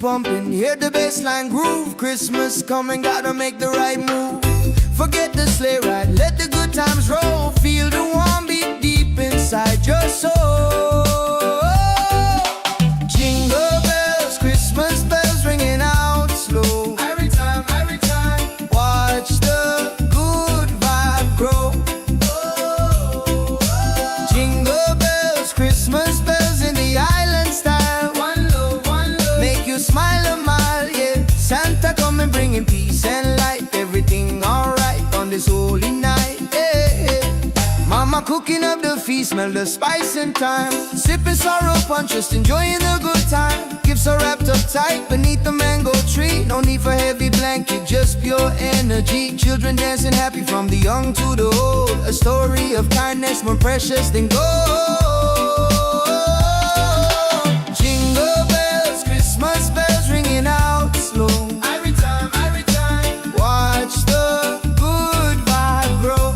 pumping, hear the bassline groove. Christmas coming, gotta make the right move. Forget the sleigh ride, let the good times roll. Feel the warm beat deep inside your soul. Jingle bells, Christmas bells ringing out slow. Every time, watch the good vibe grow. Jingle bells, Christmas bells in the island style. One love, make you smile a mile, yeah. Santa coming bringing peace and light. Everything alright on this holy night, yeah. Mama cooking up the feast, smell the spice and thyme. Sipping sorrow punch, just enjoying the good time. Gifts are wrapped up tight beneath the mango tree. No need for heavy blanket, just pure energy. Children dancing happy from the young to the old. A story of kindness more precious than gold. Jingle bells, Christmas bells ringing out slow. Every time, watch the good vibe grow.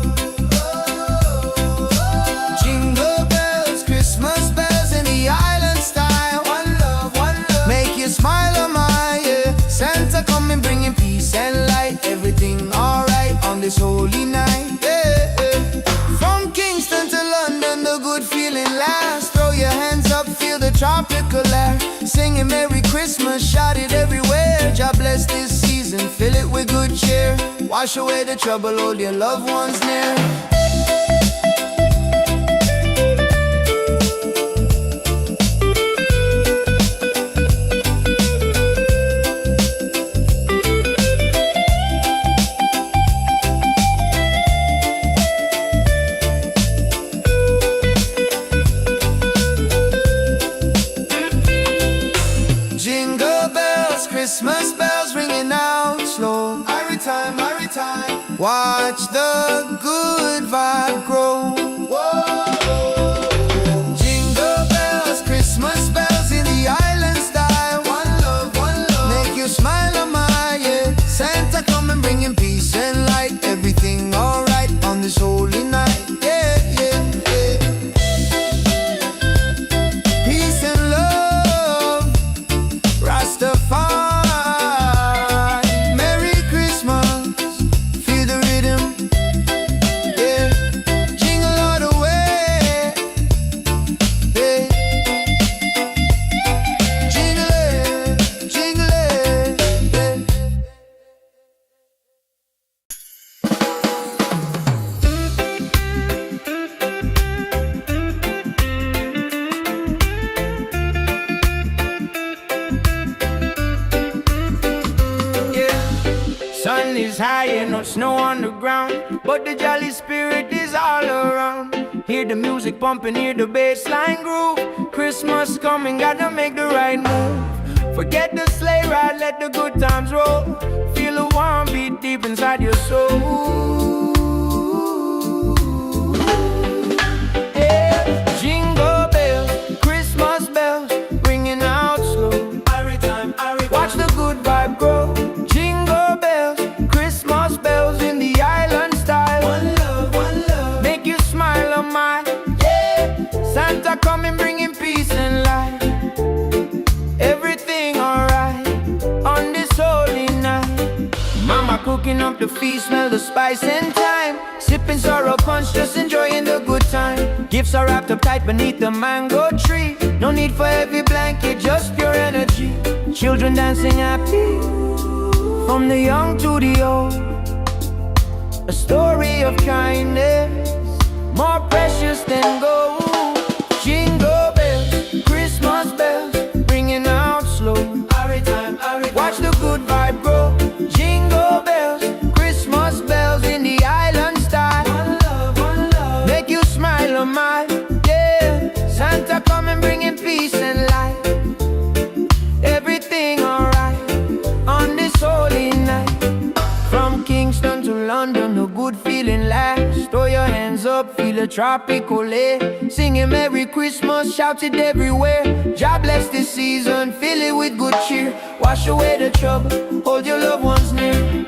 Jingle bells, Christmas bells in the island style. One love, make you smile a mile, yeah. Santa coming bringing peace and light. Everything alright on this holy night, yeah. From Kingston to London, the good feeling lasts. Throw your hands up, feel the tropical air. Singing Merry Christmas, shout it everywhere. God bless this season, fill it with good cheer. Wash away the trouble, hold your loved ones near. Jingle bells, Christmas bells ringing out slow. Every time, watch the good vibe grow. Jingle bells, Christmas bells in the island style. One love, make you smile a mile, yeah. Santa coming bringing peace and light. Everything alright on this holy night, yeah. Peace and love, Rastafari. Merry Christmas, feel the rhythm, yeah. Jingle all the way, yeah. Jingle it, yeah. Sun is high and no snow on the ground, but the jolly spirit is all around. Hear the music pumping, hear the bassline groove. Christmas coming, gotta make the right move. Forget the sleigh ride, let the good times roll. Feel a warm beat deep inside your soul. Yeah. Jingle bells, Christmas bells, ringing out slow. Watch the good vibe grow. Jingle bells, Christmas bells in the island style. One love, make you smile a mile, yeah. Santa coming bringing peace and light. Everything alright on this holy night. Mama cooking up the feast, smell the spice and thyme. Sipping sorrow punch, just enjoying the good time. Gifts are wrapped up tight beneath the mango tree. No need for heavy blanket, just pure energy. Children dancing happy from the young to the old. A story of kindness more precious than gold. Jingle bells, Christmas bells, ringing out slow. Watch the good vibe grow. Jingle bells, Christmas bells in the island style. One love, make you smile a mile, yeah. Santa coming bringing peace and light. Everything alright on this holy night. From Kingston to London, a good feeling lasts. Throw your hands up, feel a tropical air. Singing Merry Christmas, shout it everywhere. God bless this season, fill it with good cheer. Wash away the trouble, hold your loved ones near.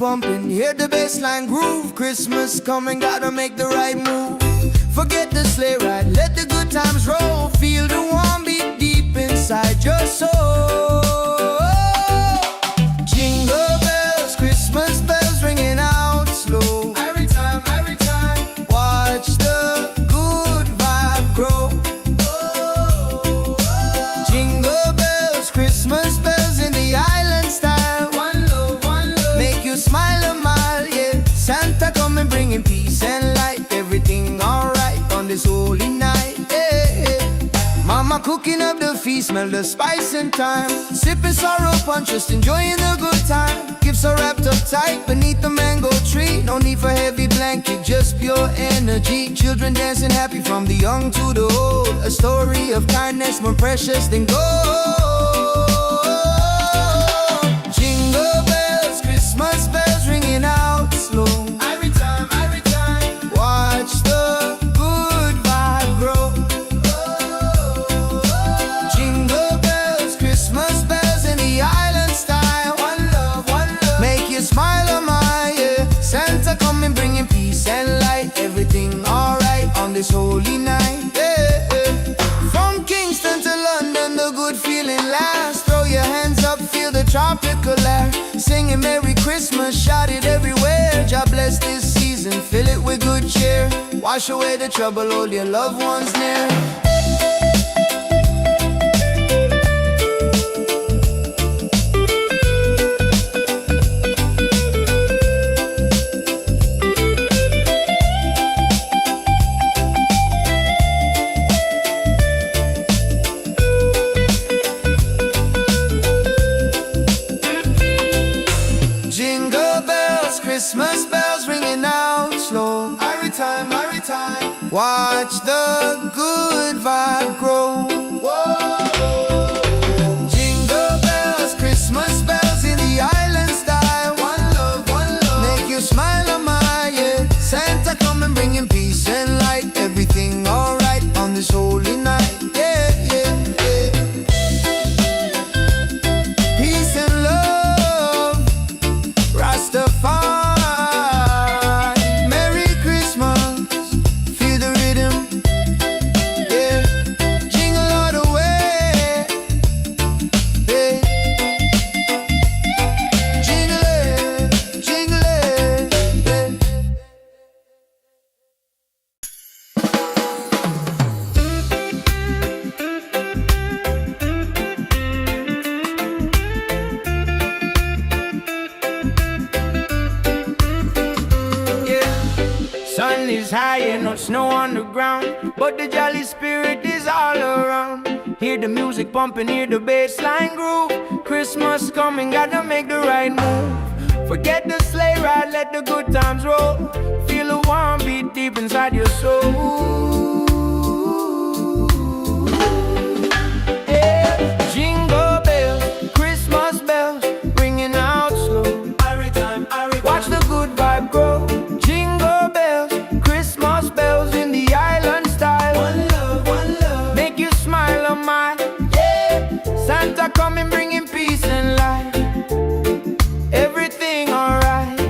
pumping, hear the bassline groove. Christmas coming, gotta make the right move. Forget the sleigh ride, let the good times roll. Feel the warm beat deep inside your soul. Jingle bells, Christmas bells ringing out slow. Every time, watch the good vibe grow. Jingle bells, Christmas bells in the island style. One love, make you smile a mile, yeah. Santa coming bringing peace and light. Everything alright on this holy night, yeah. Mama cooking up the feast, smell the spice and thyme. Sipping sorrow punch, just enjoying the good time. Gifts are wrapped up tight beneath the mango tree. No need for heavy blanket, just pure energy. Children dancing happy from the young to the old. A story of kindness more precious than gold. Jingle bells, Christmas bells ringing out slow. Every time, watch the good vibe grow. Jingle bells, Christmas bells in the island style. One love, make you smile a mile, yeah. Santa coming bringing peace and light. Everything alright on this holy night, yeah. From Kingston to London, the good feeling lasts. Throw your hands up, feel the tropical air. Singing Merry Christmas, shout it everywhere. God bless this season, fill it with good cheer. Wash away the trouble, hold your loved ones near. Jingle bells, Christmas bells ringing out slow. Every time, watch the good vibe grow. Jingle bells, Christmas bells in the island style. One love, make you smile a mile, yeah. Santa coming bringing peace and light. Everything alright on this holy night, yeah. Peace and love, Rastafari. Merry Christmas, feel the rhythm, yeah. Jingle all the way, yeah. Jingle it, yeah. Sun is high and no snow on the ground, but the jolly spirit is all around. Hear the music pumping, hear the bassline groove. Christmas coming, gotta make the right move. Forget the sleigh ride, let the good times roll. Feel a warm beat deep inside your soul. Yeah. Jingle bells, Christmas bells, ringing out slow. Watch the good vibe grow. Jingle bells, Christmas bells in the island style. One love, make you smile a mile, yeah. Santa coming bringing peace and light. Everything alright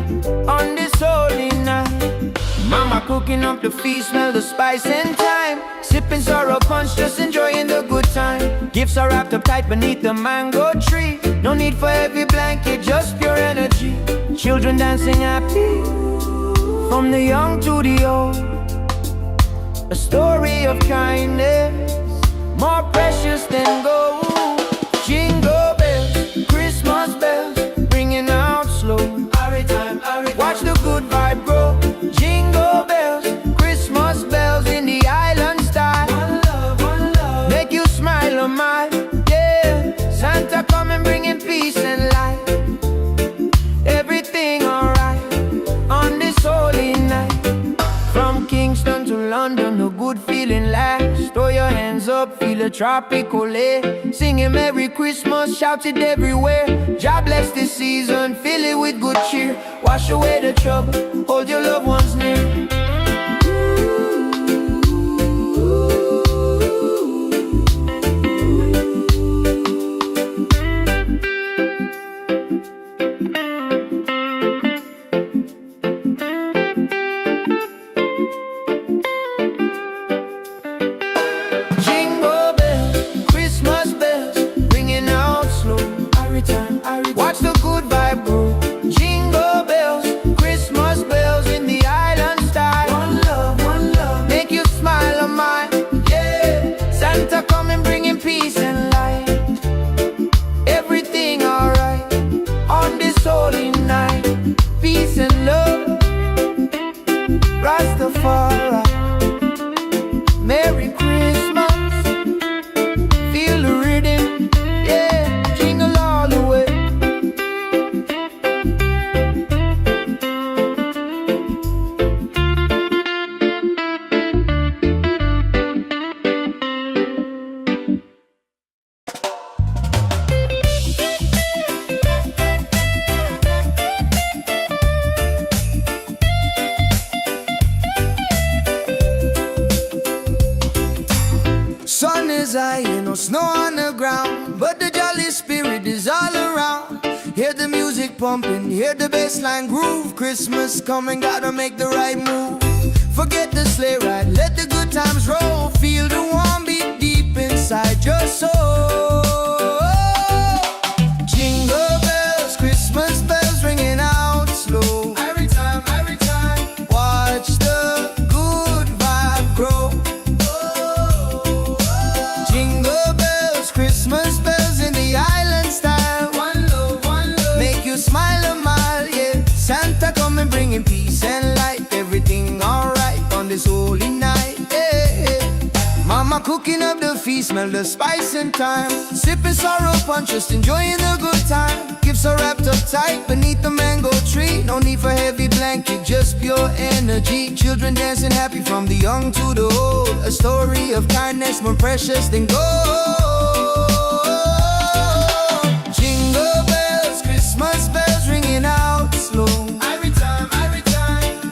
on this holy night. Mama cooking up the feast, smell the spice and thyme. Sipping sorrow punch, just enjoying the good time. Gifts are wrapped up tight beneath the mango tree. No need for heavy blanket, just pure energy. Children dancing happy from the young to the old. A story of kindness more precious than gold. Jingle bells, Christmas bells, ringing out slow. Watch the good vibe grow. Jingle bells, Christmas bells in the island style. One love, make you smile a mile, yeah. Santa coming bringing peace and light. Everything alright on this holy night. From Kingston to London, a good feeling lasts. Throw your hands up, feel a tropical air. Singing Merry Christmas, shout it everywhere. God bless this season, fill it with good cheer. Wash away the trouble, hold your loved ones near. Hear the music pumping, hear the bassline groove. Christmas coming, gotta make the right move. Forget the sleigh ride, let the good times roll. Feel the warm beat deep inside your soul. Jingle bells, Christmas bells ringing out slow. Every time, watch the good vibe grow. Jingle bells, Christmas bells in the island style. One love, make you smile a mile, yeah. Santa coming bringing peace and light. Everything alright on this holy night, yeah. Mama cooking up the feast, smell the spice and thyme. Sipping sorrow punch, just enjoying the good time. Gifts are wrapped up tight beneath the mango tree. No need for heavy blanket, just pure energy. Children dancing happy from the young to the old. A story of kindness more precious than gold. Jingle bells, Christmas bells ringing out slow. Every time,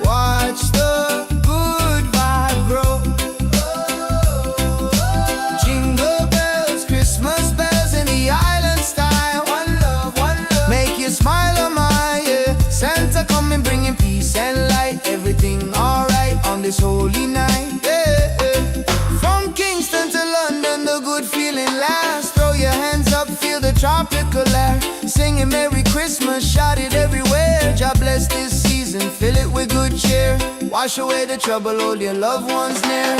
watch the good vibe grow. Jingle bells, Christmas bells in the island style. One love, make you smile a mile, yeah. Santa coming bringing peace and light. Everything alright on this holy night, yeah. From Kingston to London, the good feeling lasts. Throw your hands up, feel the tropical air. Singing Merry Christmas, shout it everywhere. God bless this season, fill it with good cheer. Wash away the trouble, hold your loved ones near.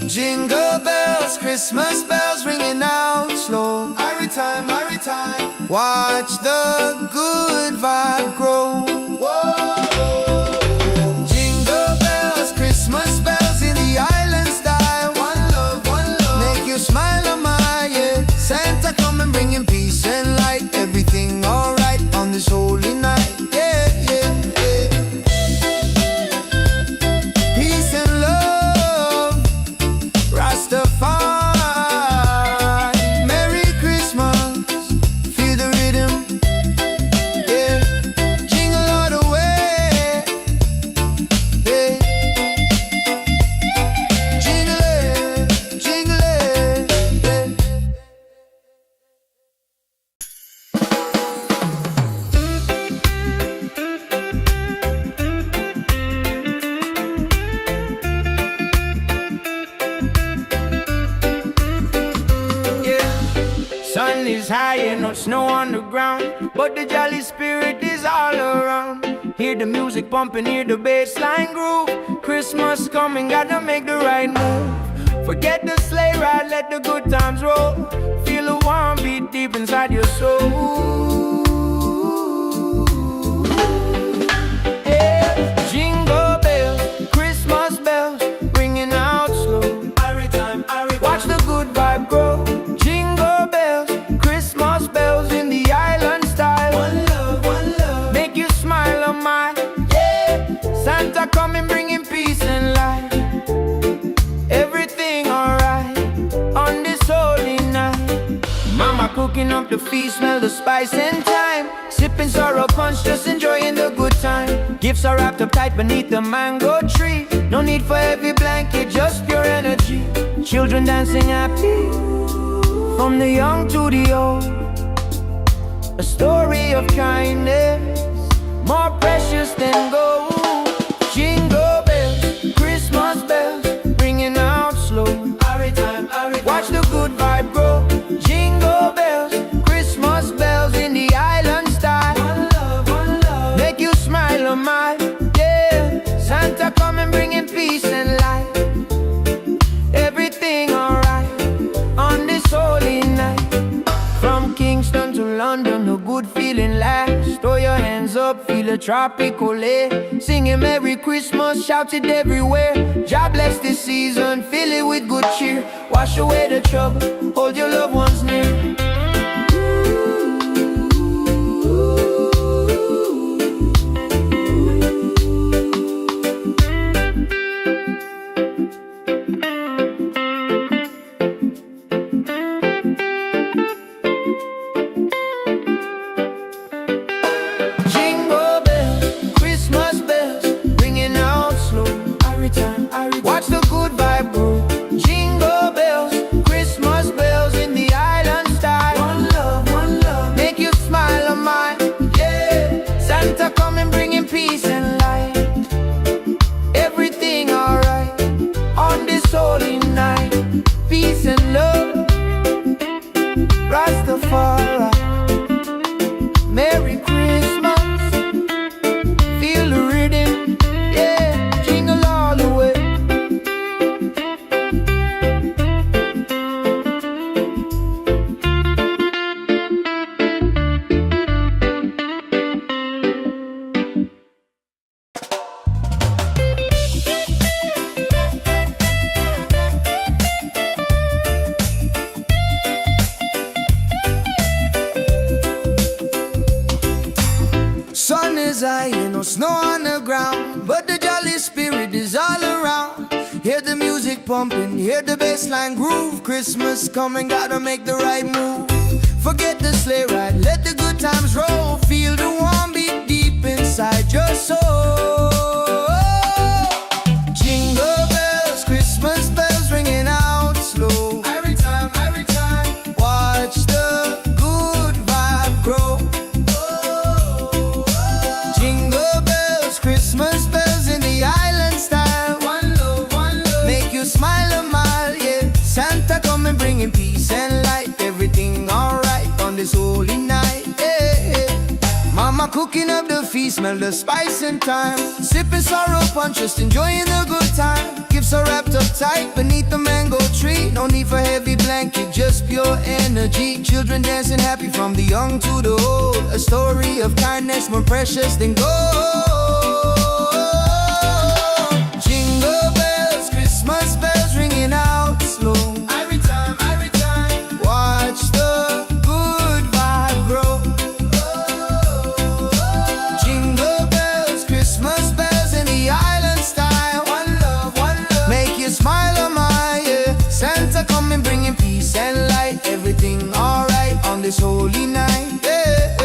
Jingle bells, Christmas bells ringing out slow. Every time, watch the good vibe grow. Jingle bells, Christmas bells in the island style. One love, make you smile a mile, yeah. Santa coming bringing peace and light. Everything alright on this holy night, yeah. Peace and love, Rastafari. Merry Christmas, feel the rhythm, yeah. Jingle all the way, yeah. Jingle it, yeah. Sun is high and no snow on the ground, but the jolly spirit is all around. Hear the music pumping, hear the bassline groove. Christmas coming, gotta make the right move. Forget the sleigh ride, let the good times roll. Feel the warm beat deep inside your soul. Yeah. Jingle bells, Christmas bells, ringing out slow. Watch the good vibe grow. Jingle bells, Christmas bells in the island style. One love, make you smile a mile, yeah. Santa coming bringing peace and light. Everything alright on this holy night. Mama cooking up the feast, smell the spice and thyme. Sipping sorrow punch, just enjoying the good time. Gifts are wrapped up tight beneath the mango tree. No need for heavy blanket, just pure energy. Children dancing happy from the young to the old. A story of kindness more precious than gold. Jingle bells, Christmas bells, ringing out slow. Watch the good vibe grow. Jingle bells, Christmas bells in the island style. One love, make you smile a mile, yeah. Santa coming bringing peace and light. Everything alright on this holy night. From Kingston to London, the good feeling lasts. Throw your hands up, feel the tropical air. Singing Merry Christmas, shout it everywhere. God bless this season, fill it with good cheer. Wash away the trouble, hold your loved ones near. is high, ain't no snow on the ground, but the jolly spirit is all around. Hear the music pumping, hear the bassline groove. Christmas coming, gotta make the right move. Forget the sleigh ride, let the good times roll. Feel the warm beat deep inside your soul. Jingle bells, Christmas bells ringing out slow. Every time, watch the good vibe grow. Jingle bells, Christmas bells in the island style. One love, make you smile a mile, yeah. Santa coming bringing peace and light. Everything alright on this holy night, yeah. Mama cooking up the feast, smell the spice and thyme. Sipping sorrow punch, just enjoying the good time. Gifts are wrapped up tight beneath the mango tree. No need for heavy blanket, just pure energy. Children dancing happy from the young to the old. A story of kindness more precious than gold. Jingle bells, Christmas bells ringing out slow. Every time, watch the good vibe grow. Jingle bells, Christmas bells in the island style. One love, make you smile a mile, yeah. Santa coming bringing peace and light. Everything alright on this holy night, yeah.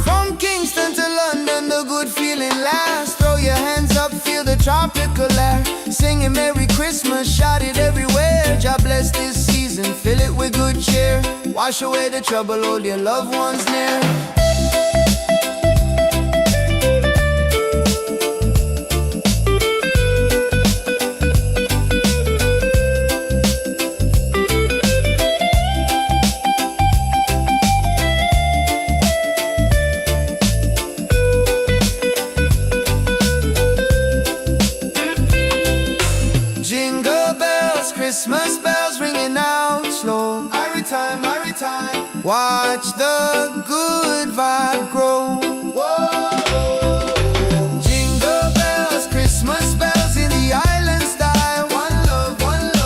From Kingston to London, the good feeling lasts. Throw your hands up, feel the tropical air. Singing Merry Christmas, shout it everywhere. God bless this season, fill it with good cheer. Wash away the trouble, hold your loved ones near. Jingle bells, Christmas bells ringing out slow. Every time, watch the good vibe grow. Jingle bells, Christmas bells in the island style. One love,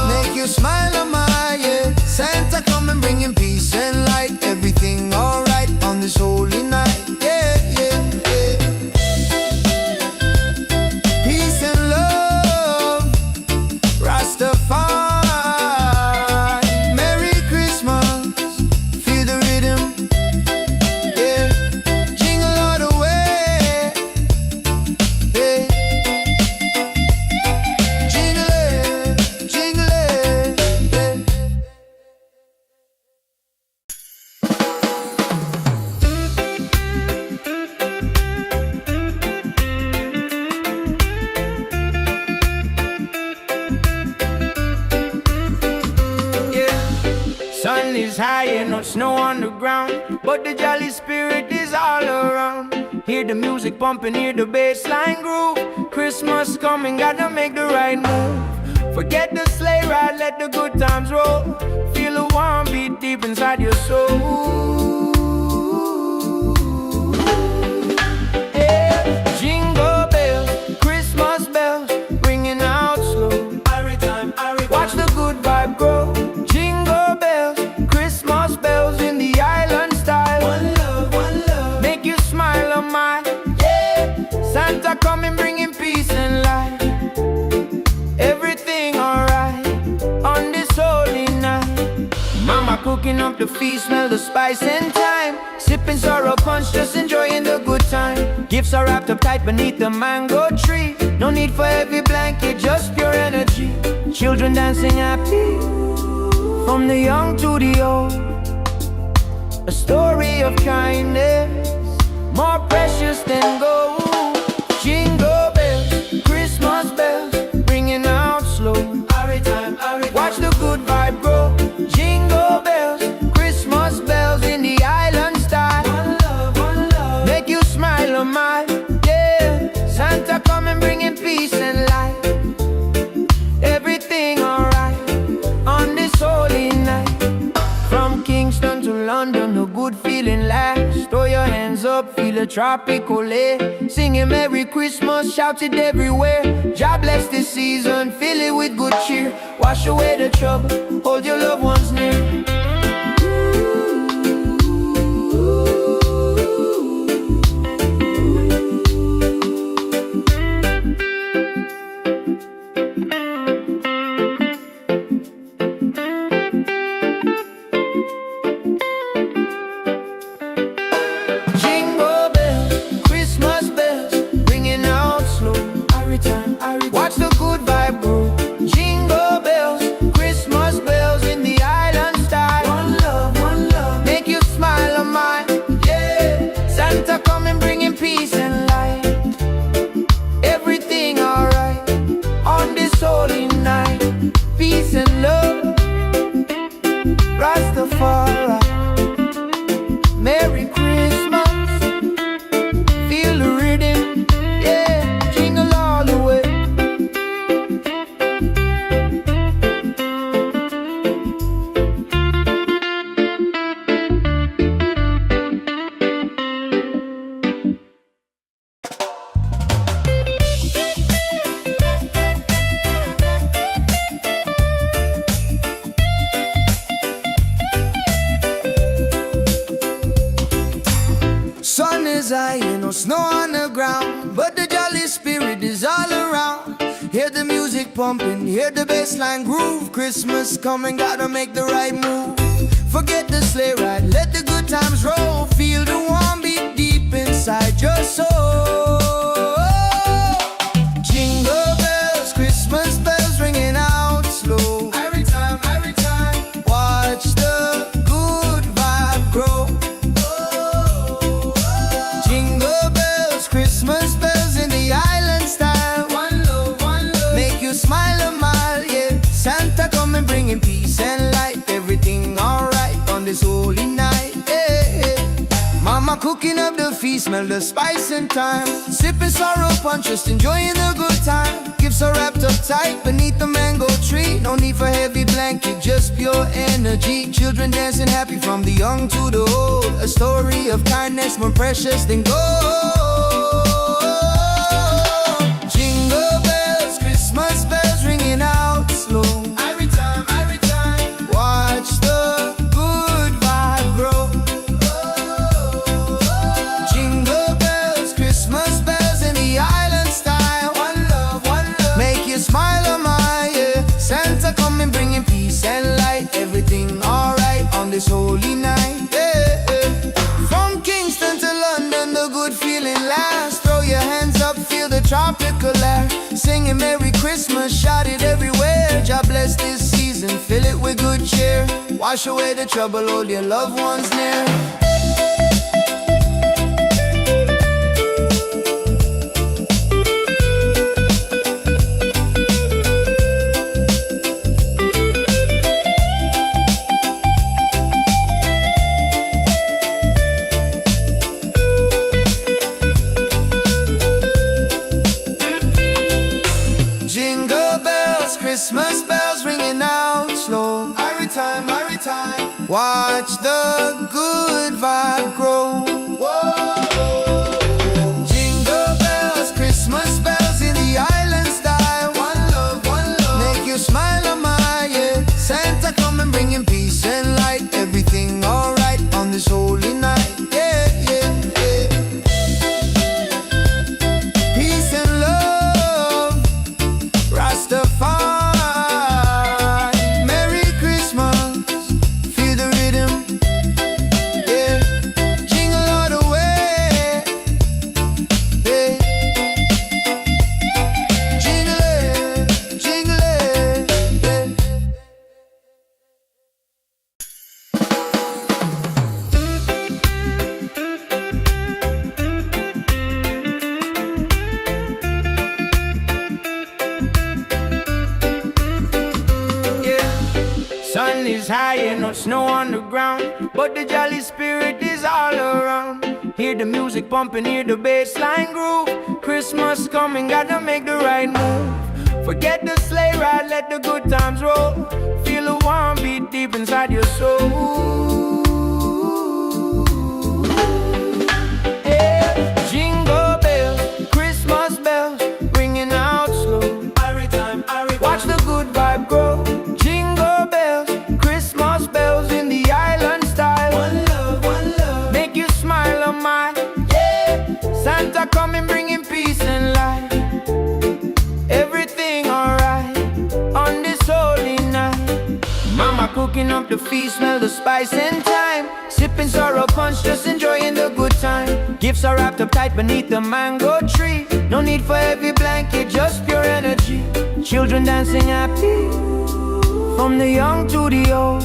make you smile a mile, yeah. Santa coming bringing peace and light. Everything alright on this holy night, yeah, yeah, yeah. Peace and love, Rastafari. Merry Christmas, feel the rhythm, yeah. Jingle all the way, yeah. Jingle it, yeah. Sun is high and no snow on the ground, but the jolly spirit is all around. Hear the music pumping, hear the bassline groove. Christmas coming, gotta make the right move. Forget the sleigh ride, let the good times roll. Feel the warm beat deep inside your soul. Yeah. Jingle bells, Christmas bells, ringing out slow. Watch the good vibe grow. Jingle bells, Christmas bells in the island style. One love, make you smile a mile, yeah. Santa coming bringing peace and light. Everything alright on this holy night. Mama cooking up the feast, smell the spice and thyme. Sipping sorrow punch, just enjoying the good time. Gifts are wrapped up tight beneath the mango tree. No need for heavy blanket, just pure energy. Children dancing happy from the young to the old. A story of kindness more precious than gold. Jingle bells, Christmas bells, ringing out slow. Watch the good vibe grow. Jingle bells, Christmas bells in the island style. One love, make you smile a mile, yeah. Santa coming bringing peace and light. Everything alright on this holy night. From Kingston to London, the good feeling lasts. Throw your hands up, feel the tropical air. Singing Merry Christmas, shout it everywhere. God bless this season, fill it with good cheer. Wash away the trouble, hold your loved ones near. Rastafari, Merry Christmas. Feel the rhythm, yeah, jingle all the way. Sun is high, ain't no snow on the ground, but the jolly spirit is all around. Hear the music pumping, hear the bassline groove. Christmas coming, gotta make the right move. Forget the sleigh ride, let the good times roll. Feel the warm beat deep inside your soul. Jingle bells, Christmas bells ringing out slow. Every time, watch the good vibe grow. Jingle bells, Christmas bells in the island style. One love, make you smile a mile, yeah. Santa coming bringing peace and light. Everything alright on this holy night, yeah. Mama cooking up the feast, smell the spice and thyme. Sipping sorrow punch, just enjoying the good time. Gifts are wrapped up tight beneath the mango tree. No need for heavy blanket, just pure energy. Children dancing happy from the young to the old. A story of kindness more precious than gold. Jingle bells, Christmas bells ringing out slow. Every time, watch the good vibe grow. Jingle bells, Christmas bells in the island style. One love, make you smile a mile, yeah. Santa coming bringing peace and light. Everything alright on this holy night, yeah. From Kingston to London, the good feeling lasts. Throw your hands up, feel the tropical air. Singing Merry Christmas, shout it everywhere. God bless this season, fill it with good cheer. Wash away the trouble, hold your loved ones near. Jingle bells, Christmas bells ringing out slow. Every time, watch the good vibe grow. Whoa. Jingle bells, Christmas bells in the island style. One love, make you smile a mile, yeah. Santa coming bringing peace and light. Everything alright on this holy night, yeah, yeah, yeah. Peace and love, Rastafari, Merry Christmas, feel the rhythm, yeah. Jingle all the way, yeah. Jingle it, yeah. Yeah. Sun is high and no snow on the ground, but the jolly spirit is all around. Hear the music pumping, hear the bassline groove. Christmas coming, gotta make the right move. Forget the sleigh ride, let the good times roll. Feel the warm beat deep inside your soul. Yeah. Jingle bells, Christmas bells ringing out slow. Watch the good vibe grow. Jingle bells, Christmas bells in the island style. One love, make you smile a mile, yeah. Santa coming bringing peace and light. Everything alright on this holy night. Mama cooking up the feast, smell the spice and thyme. Sipping sorrow punch, just enjoying the good time. Gifts are wrapped up tight beneath the mango tree. No need for heavy blanket, just pure energy. Children dancing happy from the young to the old.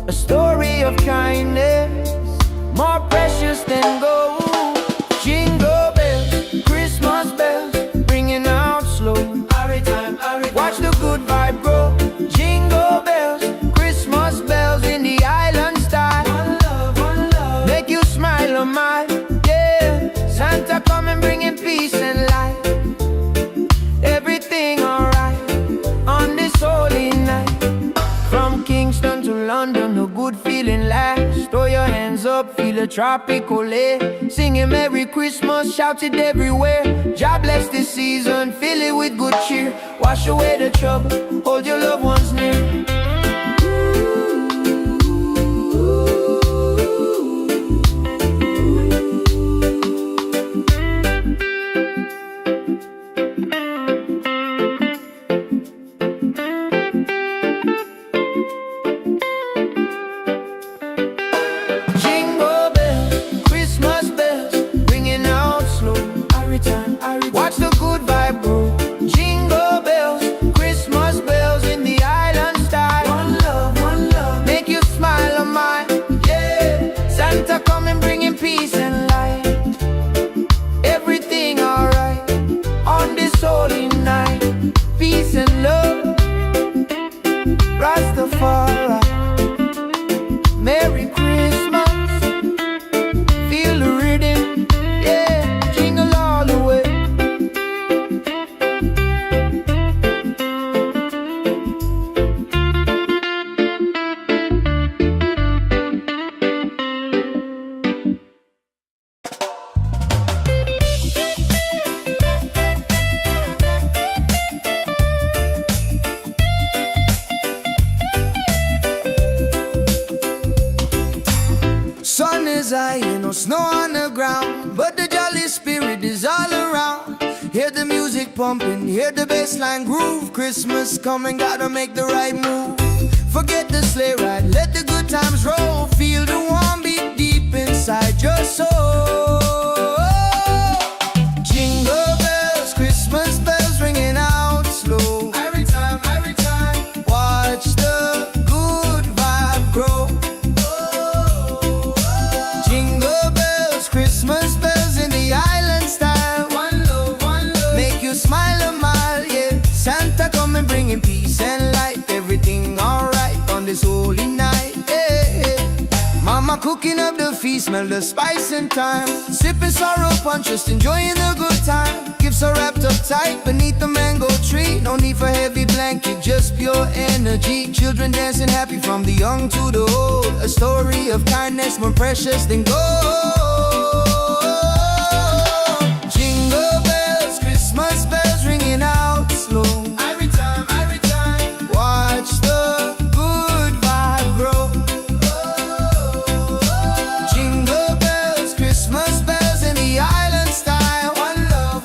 A story of kindness more precious than gold. Jingle bells, Christmas bells ringing out slow. Watch the good vibe grow. up, feel a tropical air. Singing Merry Christmas, shout it everywhere. God bless this season, fill it with good cheer. Wash away the trouble, hold your loved ones near. Watch the good vibe grow. Jingle bells, Christmas bells in the island style. One love, make you smile on mine. Yeah, Santa coming bringing peace and light. Everything alright on this holy night. Peace and love, Rastafari. Merry Christmas, feel the rhythm. Yeah, jingle all the way. Sun is high, no snow on the ground, but the jolly spirit is all around. Hear the music pumping, hear the bassline groove. Christmas coming, gotta make the right move. Forget the sleigh ride, let the good times roll. Feel the warm beat deep inside your soul. Jingle bells, Christmas bells ringing out slow. Every time, watch the good vibe grow. Christmas bells in the island style. One love, make you smile a mile, yeah. Santa coming bringing peace and light. Everything alright on this holy night, yeah. Mama cooking up the feast, smell the spice and thyme. Sipping sorrow punch, just enjoying the good time. Gifts are wrapped up tight beneath the mango tree. No need for heavy blanket, just pure energy. Children dancing happy from the young to the old. A story of kindness more precious than gold. Jingle bells, Christmas bells ringing out slow. Every time, watch the good vibe grow. Jingle bells, Christmas bells in the island style. One love,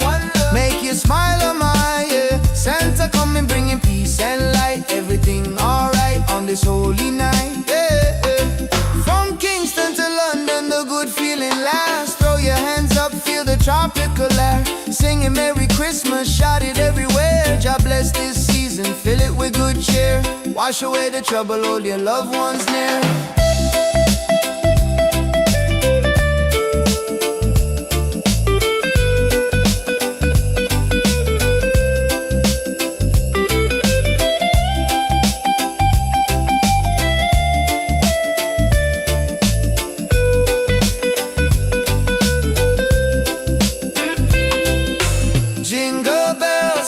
make you smile on my, yeah. Santa coming bringing peace and light. Everything alright on this holy night, yeah. From Kingston to London, the good feeling lasts. Throw your hands up, feel the tropical air. Singing Merry Christmas, shout it everywhere. God bless this season, fill it with good cheer. Wash away the trouble, hold your loved ones near.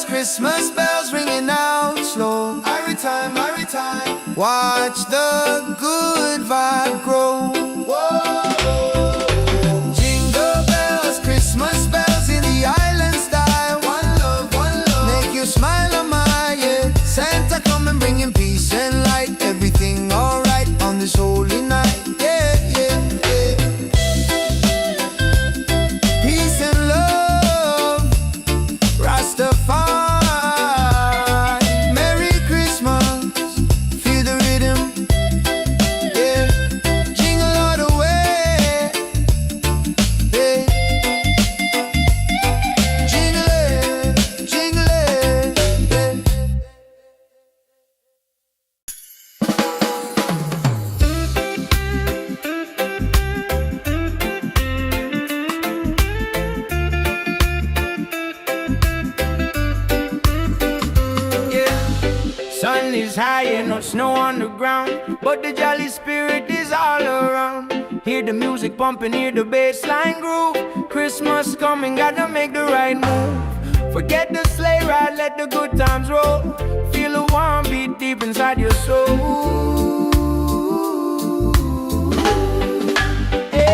Christmas bells ringing out slow. Every time, watch the good vibe grow. Whoa. Jingle bells, Christmas bells in the island style. One love, make you smile on my, yeah. Santa coming bringing peace and light. Everything alright on this holy night, yeah, yeah, yeah. Peace and love, Rastafari. Sun is high and no snow on the ground, but the jolly spirit is all around. Hear the music pumping, hear the bassline groove. Christmas coming, gotta make the right move. Forget the sleigh ride, let the good times roll. Feel a warm beat deep inside your soul. Hey.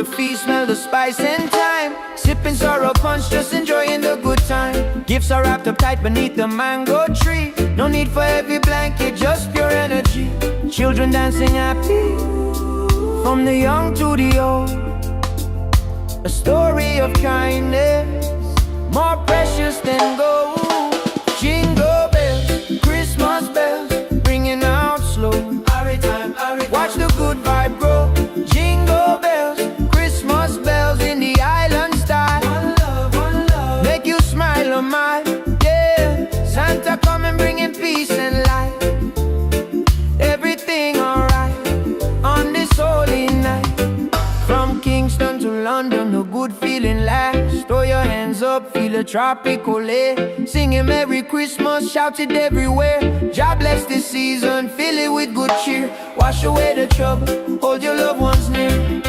the feast, smell the spice and thyme. Sipping sorrow punch, just enjoying the good time. Gifts are wrapped up tight beneath the mango tree. No need for heavy blanket, just pure energy. Children dancing happy, from the young to the old. A story of kindness, more precious than gold. Jingle bells, Christmas bells, ringing out slow. Watch the good vibe grow. Jingle bells, Christmas bells in the island style. One love, make you smile a mile. Yeah, Santa coming bringing peace and light. Everything alright on this holy night. From Kingston to London, the good feeling lasts. Throw your hands up, feel a tropical air. Singing Merry Christmas, shout it everywhere. God bless this season, fill it with good cheer. Wash away the trouble, hold your loved ones near.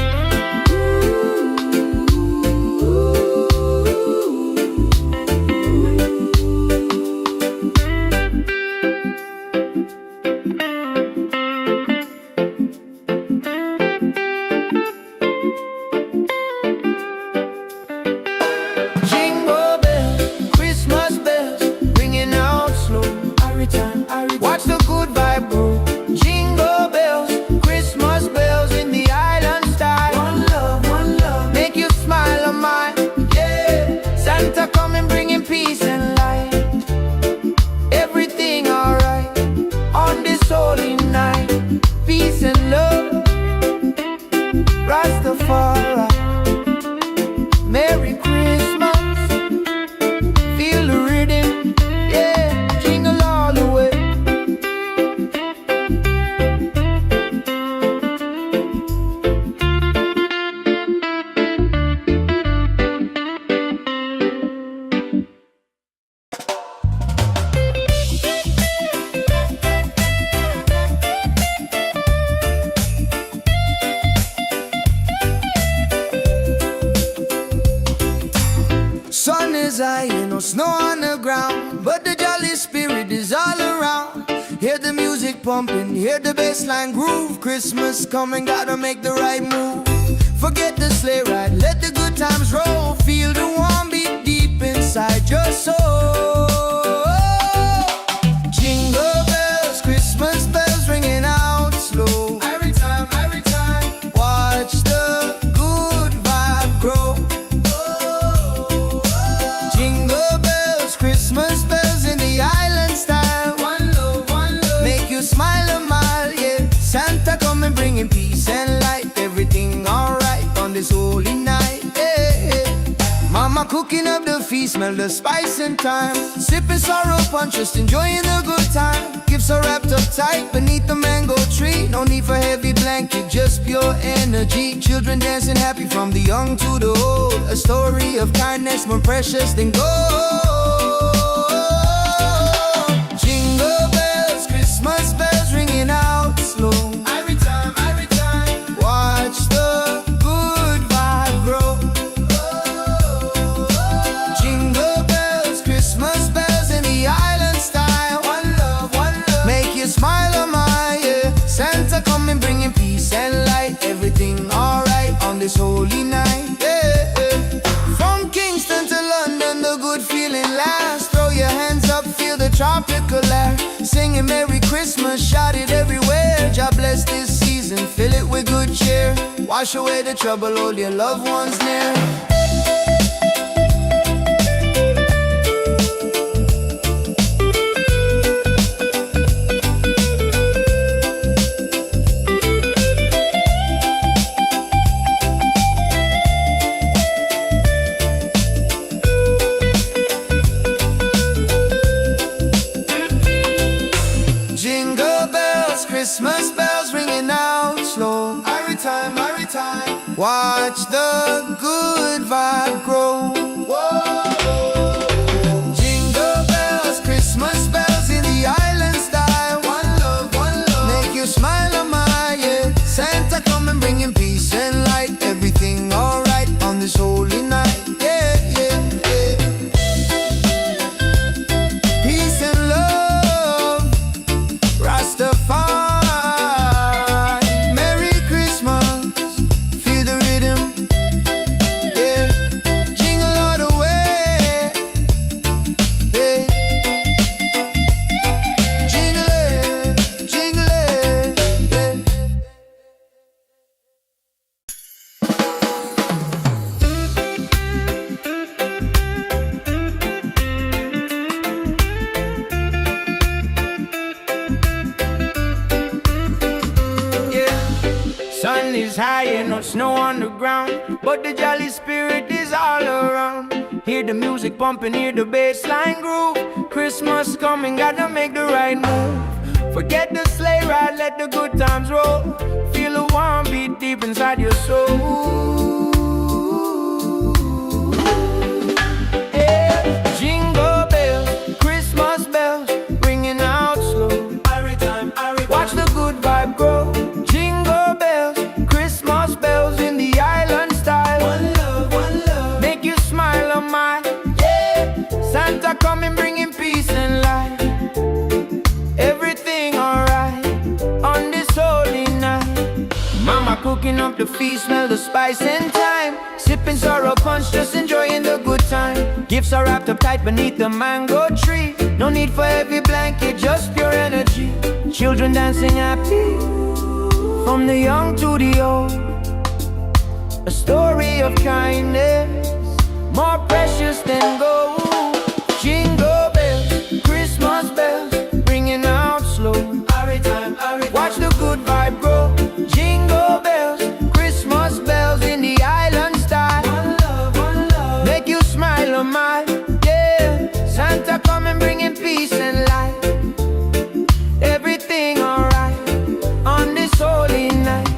Watch the good vibe grow. Jingle bells, Christmas bells in the island style. One love, make you smile a mile. Yeah, Santa coming bringing peace and light. Everything alright on this holy night. Peace and love, Rastafari. Merry Christmas, feel the rhythm. Yeah, jingle all the way. Sun is high, no snow on the ground, but the jolly spirit is all around. Hear the music pumping, hear the bassline groove. Christmas coming, gotta make the right move. Forget the sleigh ride, let the good times roll. Feel the warm beat deep inside your soul. Jingle bells, Christmas bells ringing out slow. Every time, watch the good vibe grow. Jingle bells, Christmas bells in the island style. One love, make you smile a mile, yeah. Santa coming bringing peace and light. Everything alright on this holy night, yeah. Mama cooking up the feast, smell the spice and thyme. Sipping sorrow punch, just enjoying the good time. Gifts are wrapped up tight beneath the mango tree. No need for heavy blanket, just pure energy. Children dancing happy from the young to the old. A story of kindness more precious than gold. Jingle bells, Christmas bells ringing out slow. Every time, watch the good vibe grow. Jingle bells, Christmas bells in the island style. One love, make you smile a mile, yeah. Santa coming bringing peace and light. Everything alright on this holy night, yeah. From Kingston to London, the good feeling lasts. Throw your hands up, feel the tropical air. Singing Merry Christmas, shout it everywhere. God bless this season, fill it with good cheer. Wash away the trouble, hold your loved ones near. Jingle bells, Christmas bells ringing out slow. Every time, watch the good vibe grow. Whoa. Jingle bells, Christmas bells in the island style. One love, make you smile a mile, yeah. Santa coming bringing peace and light. Everything alright on this holy night, yeah. Peace and love, Rastafari. Merry Christmas, feel the rhythm. but the jolly spirit is all around. Hear the music pumping, hear the bass line groove. Christmas coming, gotta make the right move. Forget the sleigh ride, let the good times roll. Feel a warm beat deep inside your soul. Yeah. Jingle bells, Christmas bells, ringing out slow. Watch the good vibe grow. Jingle bells, Christmas bells in the island style. One love, make you smile on my, yeah. Santa coming bringing peace and light. Everything alright on this holy night. Mama cooking up the feast, smell the spice and thyme. Sipping sorrow punch, just enjoying the good time. Gifts are wrapped up tight beneath the mango tree. No need for heavy blanket, just pure energy. Children dancing happy, from the young to the old. A story of kindness, more precious than gold. Jingle bells, Christmas bells, ringing out slow. Watch the good vibe grow. Jingle bells, Christmas bells in the island style. One love, make you smile on my, yeah. Santa coming bringing peace and light. Everything alright on this holy night.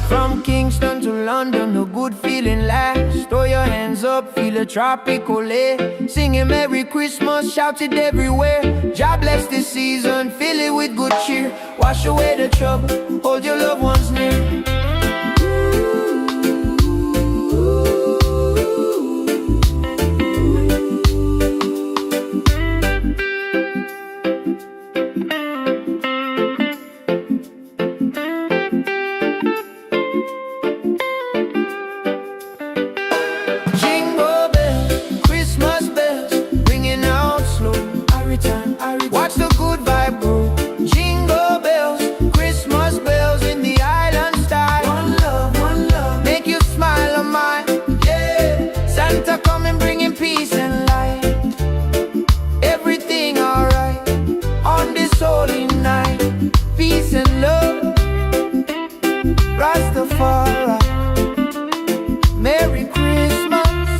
From Kingston to London, the good feeling lasts. Throw your hands up, feel a tropical air. Singing Merry Christmas, shout it everywhere. God bless this season, fill it with good cheer. Wash away the trouble, hold your loved ones near. Watch the good vibe grow. Jingle bells, Christmas bells in the island style. One love, make you smile on mine, yeah. Santa coming bringing peace and light. Everything alright on this holy night. Peace and love, Rastafari. Merry Christmas,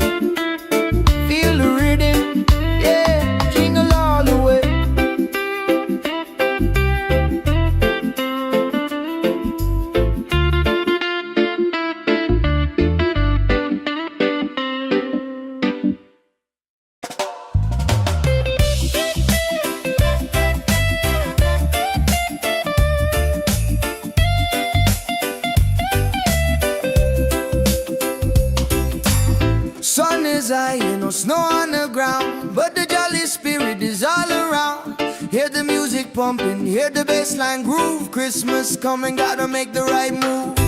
feel the rhythm, yeah. Jingle all the way. Sun is high, no snow on the ground, but the jolly spirit is all around. Hear the music pumping, hear the bass line groove. Christmas coming, gotta make the right move.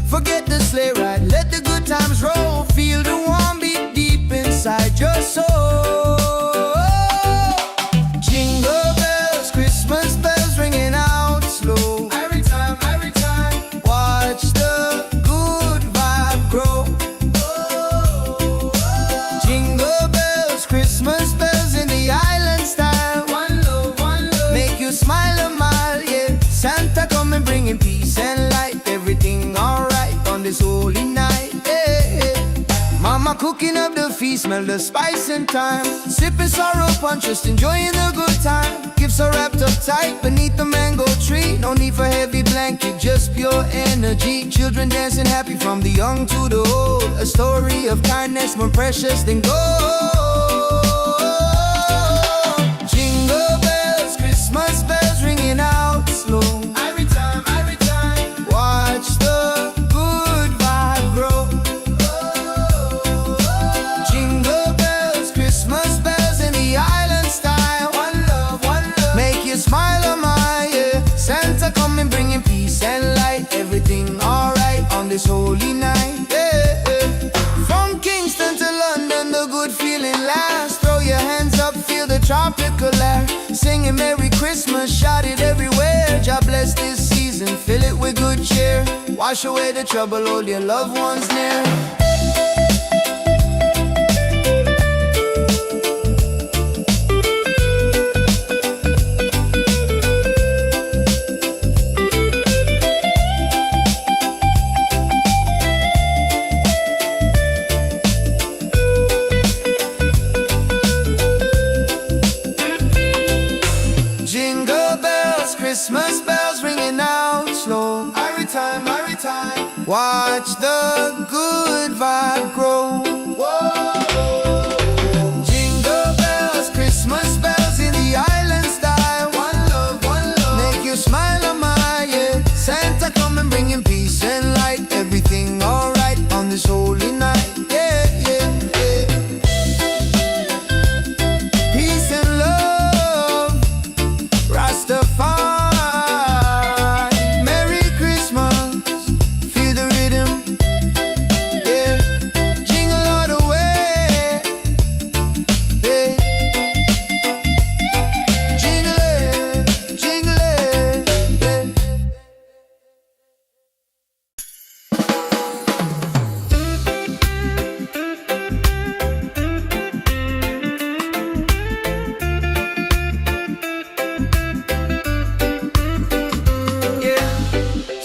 Forget the sleigh ride, let the good times roll. Feel the warm beat deep inside your soul. Jingle bells, Christmas bells ringing out slow. Every time, watch the good vibe grow. Jingle bells, Christmas bells in the island style. One love, make you smile a mile, yeah. Santa coming bringing peace and light. Everything alright on this holy night, yeah. Mama cooking up the feast, smell the spice and thyme. Sipping sorrow punch, just enjoying the good time. Gifts are wrapped up tight beneath the mango tree. No need for heavy blanket, just pure energy. Children dancing happy from the young to the old. A story of kindness more precious than gold. Jingle bells, Christmas bells ringing out slow. Every time, watch the good vibe grow. Jingle bells, Christmas bells in the island style. One love, make you smile on my, yeah. Santa coming bringing peace and light. Everything alright on this holy night, yeah. From Kingston to London, the good feeling lasts. Throw your hands up, feel the tropical air. Singing Merry Christmas, shout it everywhere. God bless this season, fill it with good cheer. Wash away the trouble, hold your loved ones near. Watch the good vibe grow. Jingle bells, Christmas bells in the island style. One love, make you smile on my, yeah. Santa come and bringing peace and light. Everything alright on this holy night, yeah, yeah, yeah. Peace and love, Rastafari.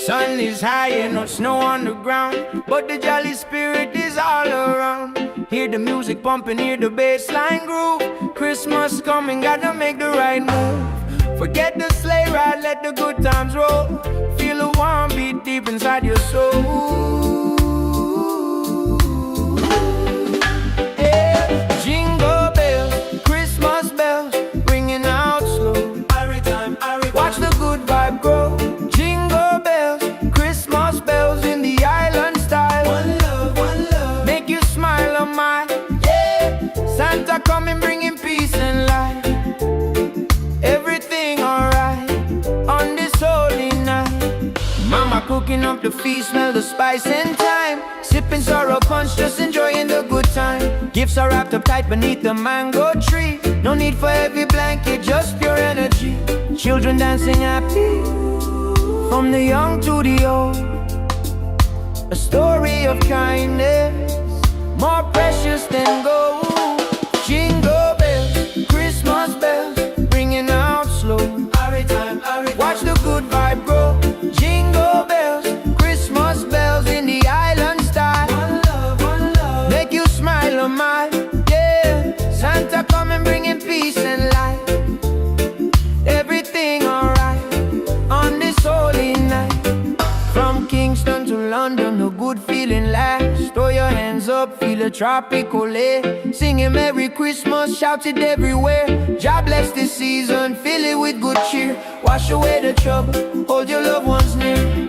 Sun is high and no snow on the ground, but the jolly spirit is all around. Hear the music pumping, hear the bass line groove. Christmas coming, gotta make the right move. Forget the sleigh ride, let the good times roll. Feel a warm beat deep inside your soul. Yeah. Jingle bells, Christmas bells, ringing out slow. Watch the good vibe grow. Jingle bells, Christmas bells in the island style. One love, make you smile on my, yeah. Santa coming bringing peace and light. Everything alright on this holy night. Mama cooking up the feast, smell the spice and thyme. Sipping sorrow punch, just enjoying the good time. Gifts are wrapped up tight beneath the mango tree. No need for heavy blanket, just pure energy. Children dancing happy, from the young to the old. A story of kindness, more precious than gold. Jingle bells, Christmas bells, ringing out slow. Watch the good vibe grow. Jingle bells, Christmas bells in the island style. One love, make you smile on my, yeah. Santa come and bringing peace and light. Everything alright on this holy night. From Kingston to London, a good feeling lasts. Throw your hands up, feel a tropical air. Singing Merry Christmas, shout it everywhere. God bless this season, fill it with good cheer. Wash away the trouble, hold your loved ones near.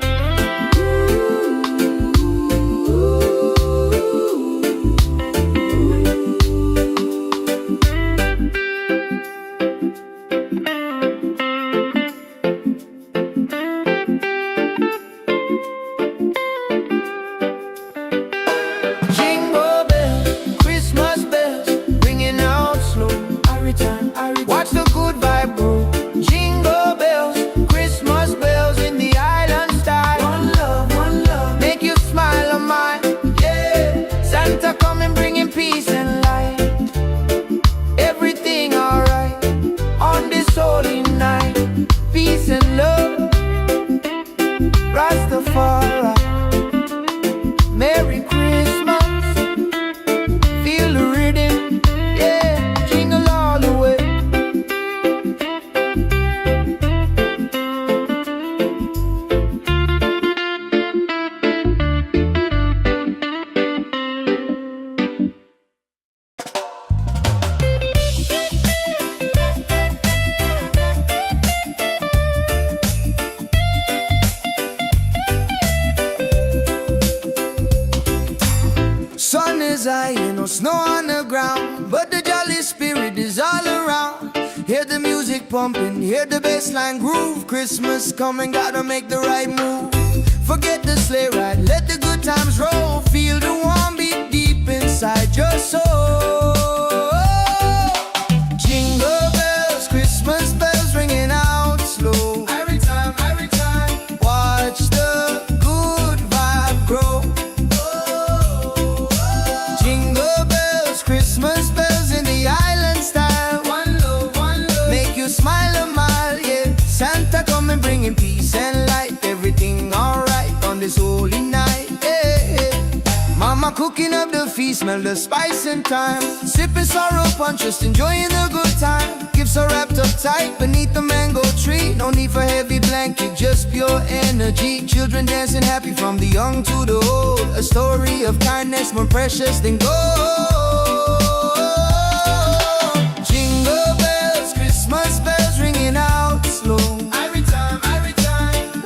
Watch the good vibe grow. Jingle bells, Christmas bells in the island style. One love, make you smile on mine, yeah. Santa coming bringing peace and light. Everything alright on this holy night. Peace and love, Rastafari. Merry Christmas, feel the rhythm, yeah. Jingle all the way. Sun is high and no snow on the ground, but the jolly spirit is all around. Hear the music pumping, hear the bass line groove. Christmas coming, gotta make the right move. Forget the sleigh ride, let the good times roll. Feel the warm beat deep inside your soul. Jingle bells, Christmas bells ringing out slow. Every time, watch the good vibe grow. Jingle bells, Christmas bells in the island style. One love, make you smile a mile, yeah. Santa come and bringing peace and light. Everything alright on this holy night, yeah, yeah. Mama cooking up the feast, smell the spice and thyme. Sipping sorrow punch, just enjoying the good time. Gifts are wrapped up tight beneath the mango tree. No need for heavy blanket, just pure energy. Children dancing happy from the young to the old. A story of kindness more precious than gold. Jingle bells, Christmas bells ringing out slow. Every time,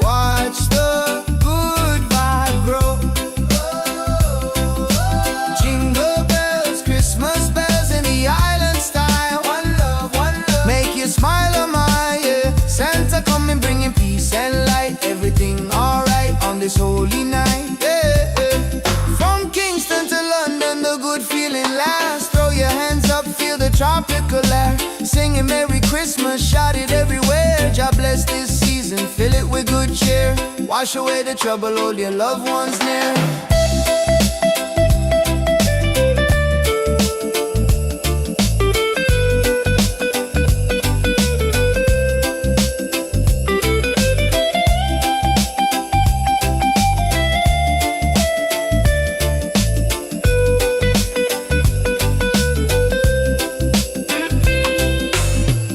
watch the good vibe grow. Jingle bells, Christmas bells in the island style. One love, make you smile, oh my, yeah. Santa coming bringing peace and light. Everything alright on this holy night, yeah, yeah. From Kingston to London, the good feeling lasts. Throw your hands up, feel the tropical air. Singing Merry Christmas, shout it everywhere. God bless this season, fill it with good cheer. Wash away the trouble, hold your loved ones near.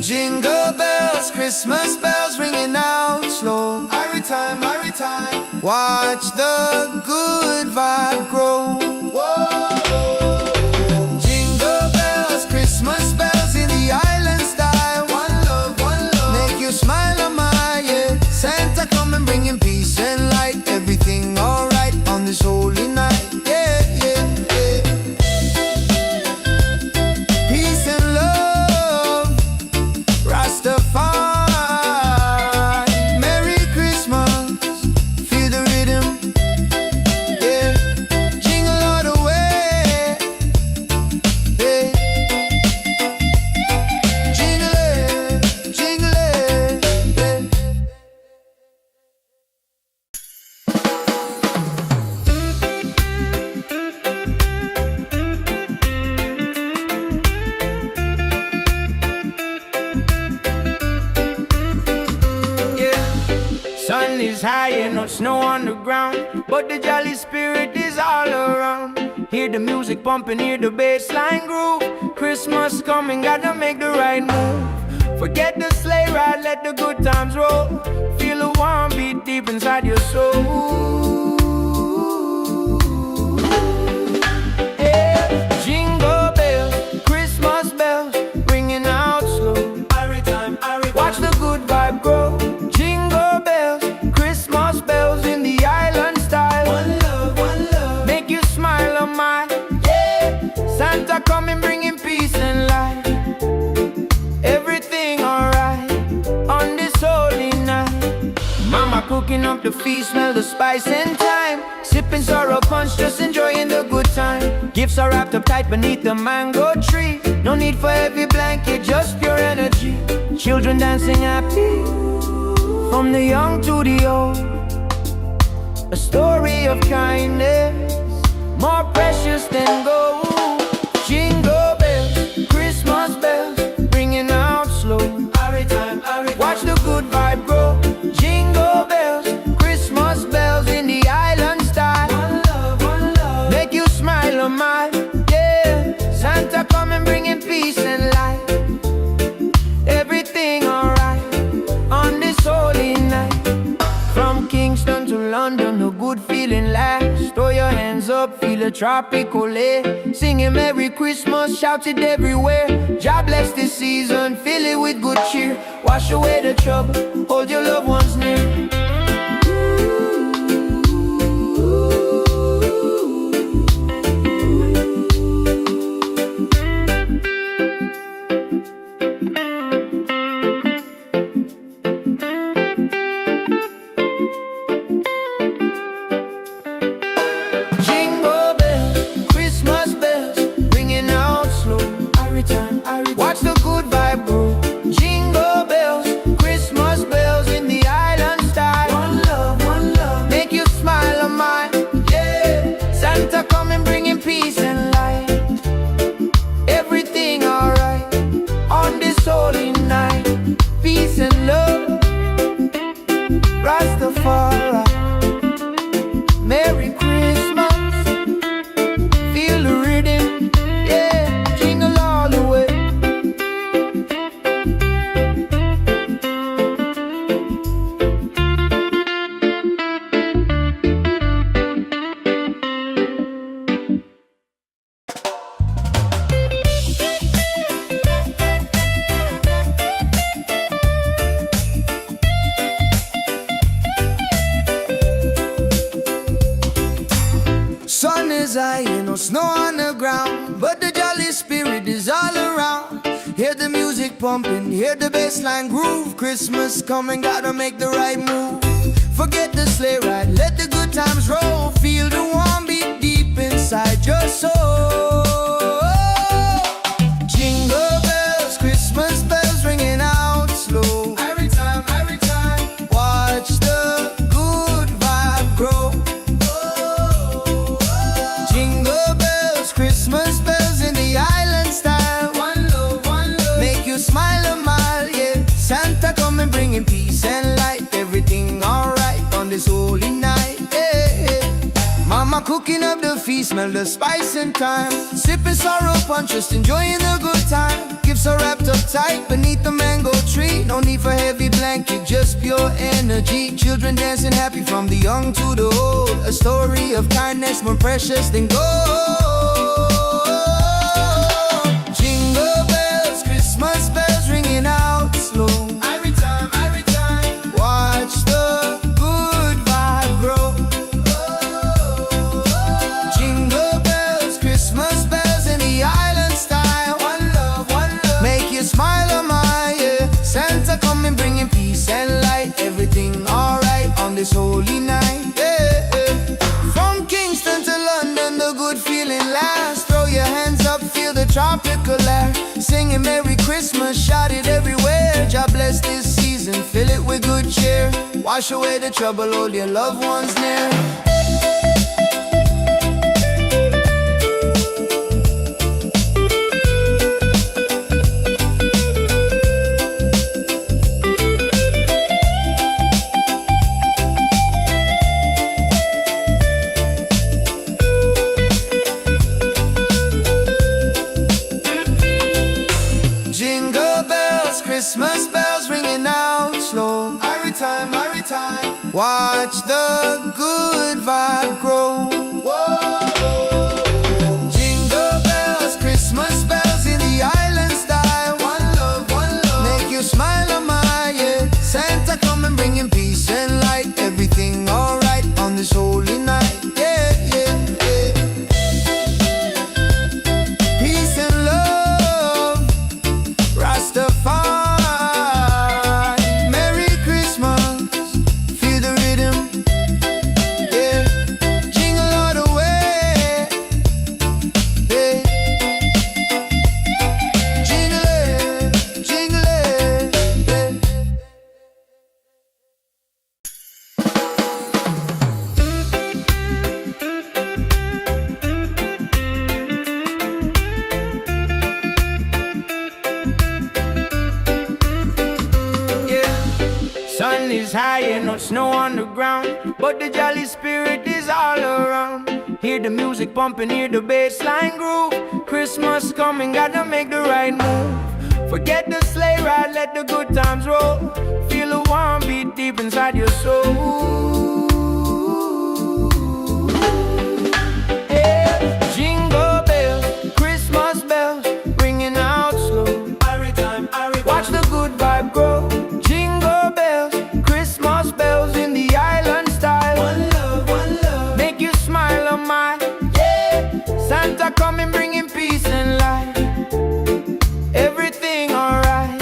Jingle bells, Christmas bells ringing out slow. Every time, watch the good vibe grow. Whoa. Jingle bells, Christmas bells in the island style. One love, make you smile, oh my, yeah. Santa coming bringing peace and light. Everything alright on this holy night, yeah, yeah, yeah. Peace and love, Rastafari. Merry Christmas, feel the rhythm, yeah. Jingle all the way, yeah. Jingle it, yeah. Sun is high and no snow on the ground, but the jolly spirit is all around. Hear the music pumping, hear the bass line groove. Christmas coming, gotta make the right move. Forget the sleigh ride, let the good times roll. Feel the warm beat deep inside your soul. Yeah. Jingle bells, Christmas bells, ringing out slow. Watch the good vibe grow. Jingle bells, Christmas bells in the island style. One love, make you smile, oh my, yeah. Santa coming bringing peace and light. Everything alright on this holy night. Mama cooking up the feast, smell the spice and thyme. Sipping sorrow punch, just enjoying the good time. Gifts are wrapped up tight beneath the mango tree. No need for heavy blanket, just pure energy. Children dancing happy, from the young to the old. A story of kindness, more precious than gold. Jingle bells, Christmas bells, ringing out slow. Watch the good vibe grow. Jingle bells, Christmas bells in the island style. One love, make you smile, oh my, yeah. Santa coming bringing peace and light. Everything alright on this holy night. From Kingston to London, a good feeling lasts. Throw your hands up, feel a tropical air. Singing Merry Christmas, shout it everywhere. God bless this season, fill it with good cheer. Wash away the trouble, hold your loved ones near. Jingle bells, Christmas bells, ringing out slow. Watch the good vibe grow. Jingle bells, Christmas bells in the island style. music pumping, hear the bassline groove. Christmas coming, gotta make the right move. Forget the sleigh ride, let the good times roll. Feel the warm beat deep inside your soul. Jingle bells, Christmas bells ringing out slow. Every time, watch the good vibe grow. Jingle bells, Christmas bells in the island style. One love, make you smile a mile, yeah. Santa coming bringing peace and light. Everything alright on this holy night, yeah. Mama cooking up the feast, smell the spice and thyme. Sipping sorrow punch, just enjoying the good time. Gifts are wrapped up tight beneath the mango tree. No need for heavy blanket, just pure energy. Children dancing happy from the young to the old. A story of kindness more precious than gold. Jingle bells, Christmas bells ringing out slow. Every time, watch the good vibe grow. Jingle bells, Christmas bells in the island style. One love, make you smile a mile, yeah. Santa coming bringing peace and light. Everything alright on this holy night, yeah. From Kingston to London, the good feeling lasts. Throw your hands up, feel the tropical air. Singing Merry Christmas, shout it everywhere. God bless this season, fill it with good cheer. Wash away the trouble, hold your loved ones near. Jingle bells, Christmas bells ringing out slow. Every time, watch the good vibe grow. Jingle bells, Christmas bells in the island style. One love, make you smile a mile, yeah. Santa coming bringing peace and light. Everything alright on this holy night, yeah, yeah, yeah. Peace and love, Rastafari, Merry Christmas, feel the rhythm, yeah. Jingle all the way, yeah. Jingle it, yeah. Sun is high and no snow on the ground, but the jolly spirit is all around. Hear the music pumping, hear the bassline groove. Christmas coming, gotta make the right move. Forget the sleigh ride, let the good times roll. Feel the warm beat deep inside your soul. Yeah. Jingle bells, Christmas bells, ringing out slow. Watch the good vibe grow. Jingle bells, Christmas bells in the island style. One love, make you smile a mile, yeah. Santa coming bringing peace and light. Everything alright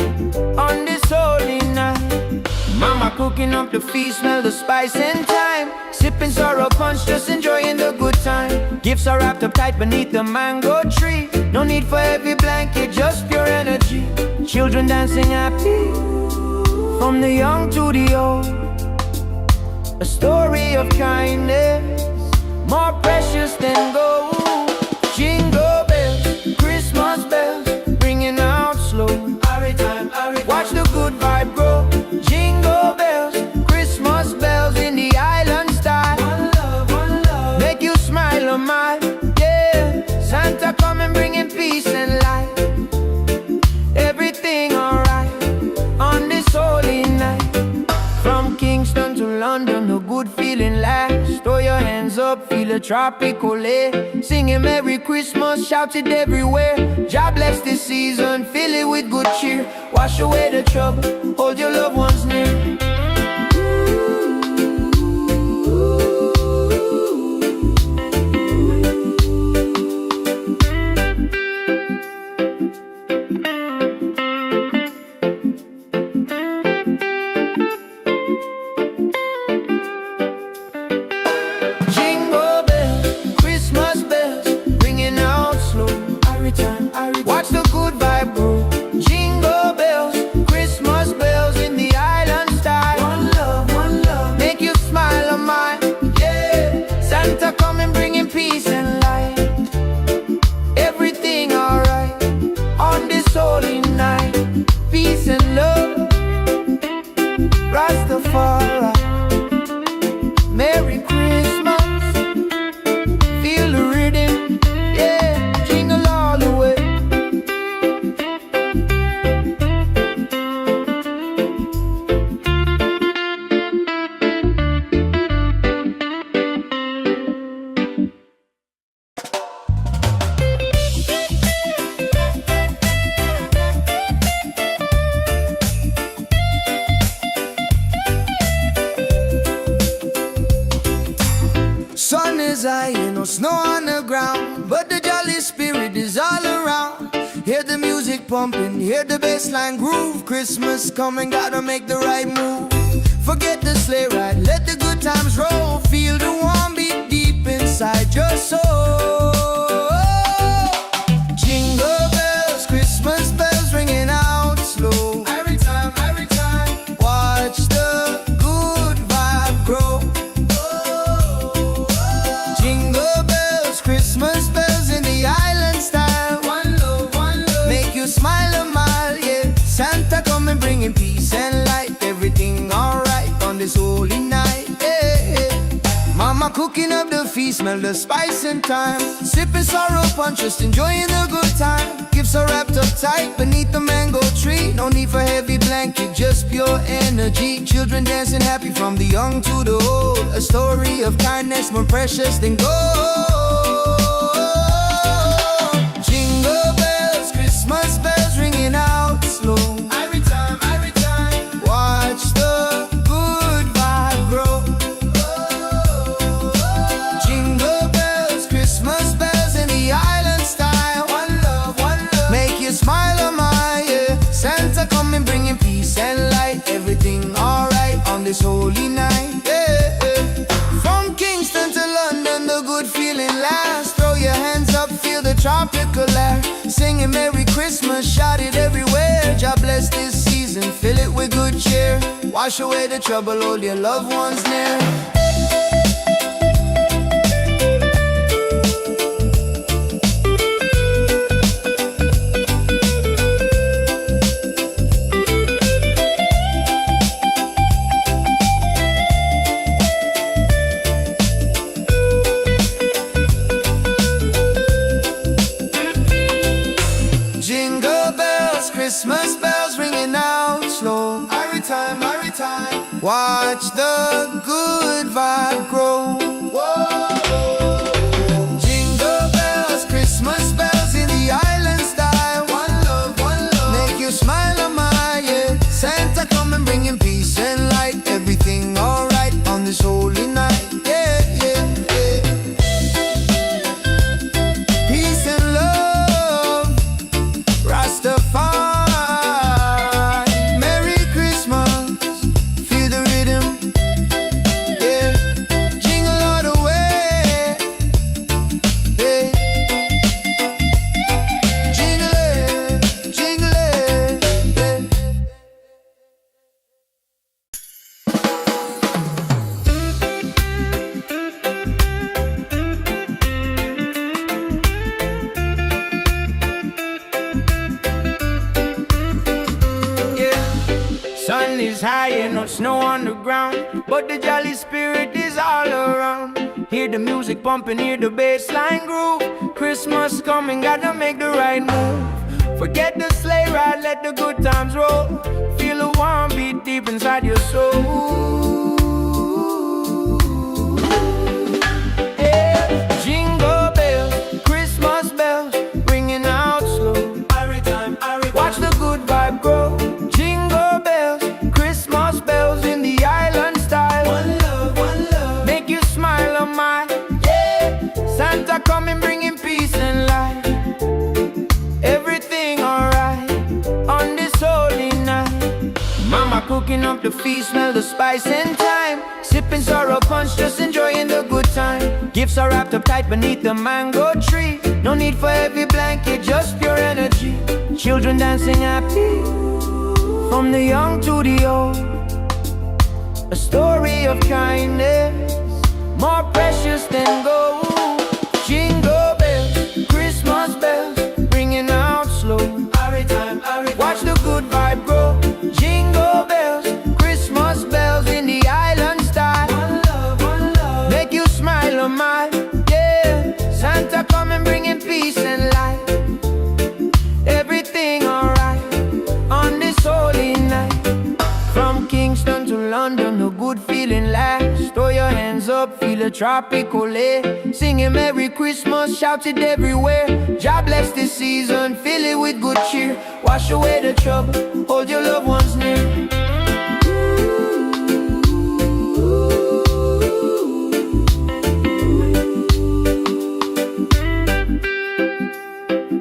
on this holy night. Mama cooking up the feast, smell the spice and thyme. Sipping sorrow punch, just enjoying the good time. Gifts are wrapped up tight beneath the mango tree. No need for heavy blanket, just pure energy. Children dancing happy from the young to the old. A story of kindness more precious than gold. Jingle bells, Christmas bells, ringing out slow. Watch the good vibe grow. Jingle bells, Christmas bells in the island style. One love, make you smile a mile, yeah. Santa coming bringing peace and light. Everything alright on this holy night. From Kingston to London, a good feeling lasts. Throw your hands up, feel a tropical air. Singing Merry Christmas, shout it everywhere. God bless this season, fill it with good cheer. Wash away the trouble, hold your loved ones near. high and no snow on the ground, but the jolly spirit is all around. Hear the music pumping, hear the bassline groove. Christmas coming, gotta make the right move. Forget the sleigh ride, let the good times roll. Feel the warm beat deep inside your soul. Jingle bells, Christmas bells ringing out slow. Every time, watch the good vibe grow. Jingle bells, Christmas bells in the island style. One love, make you smile a mile, yeah. Santa coming bringing peace and light. Everything alright on this holy night, yeah. Mama cooking up the feast, smell the spice and thyme. Sipping sorrow punch, just enjoying the good time. Gifts are wrapped up tight beneath the mango tree. No need for heavy blanket, just pure energy. Children dancing happy from the young to the old. A story of kindness more precious than gold. Jingle bells, Christmas bells ringing out slow. Every time, watch the good vibe grow. Jingle bells, Christmas bells in the island style. One love, make you smile a mile, yeah. Santa coming bringing peace and light. Everything alright on this holy night, yeah. From Kingston to London, the good feeling lasts. Throw your hands up, feel the tropical air. Singing Merry Christmas, shout it everywhere. God bless this season, fill it with good cheer. Wash away the trouble, hold your loved ones near. Jingle bells, Christmas bells ringing out slow. Every time, watch the good vibe grow. Whoa. Jingle bells, Christmas bells in the island style. One love, make you smile a mile, yeah. Santa coming bringing peace and light. Everything alright on this holy night, yeah, yeah, yeah. Peace and love, Rastafari. Merry Christmas, feel the rhythm, yeah. Jingle all the way, yeah. Jingle it, yeah. Sun is high and no snow on the ground, but the jolly spirit is all around. Hear the music pumping, hear the bassline groove. Christmas coming, gotta make the right move. Forget the sleigh ride, let the good times roll. Feel the warm beat deep inside your soul. Yeah. Jingle bells, Christmas bells, ringing out slow. Watch the good vibe grow. Jingle bells, Christmas bells in the island style. One love, make you smile a mile, yeah. Santa coming bringing peace and light. Everything alright on this holy night. Mama cooking up the feast, smell the spice and thyme. Sipping sorrow punch, just enjoying the good time. Gifts are wrapped up tight beneath the mango tree. No need for heavy blanket, just pure energy. Children dancing happy from the young to the old. A story of kindness more precious than gold. Jingle bells, Christmas bells, ringing out slow. Watch the good vibe grow. Jingle bells, Christmas bells in the island style. One love, make you smile a mile, yeah. Santa coming bringing peace and light. Everything alright on this holy night. From Kingston to London, a good feeling lasts. Throw your hands up, feel a tropical air. Singing Merry Christmas, shout it everywhere. God bless this season, fill it with good cheer. Wash away the trouble, hold your loved ones near. Jingle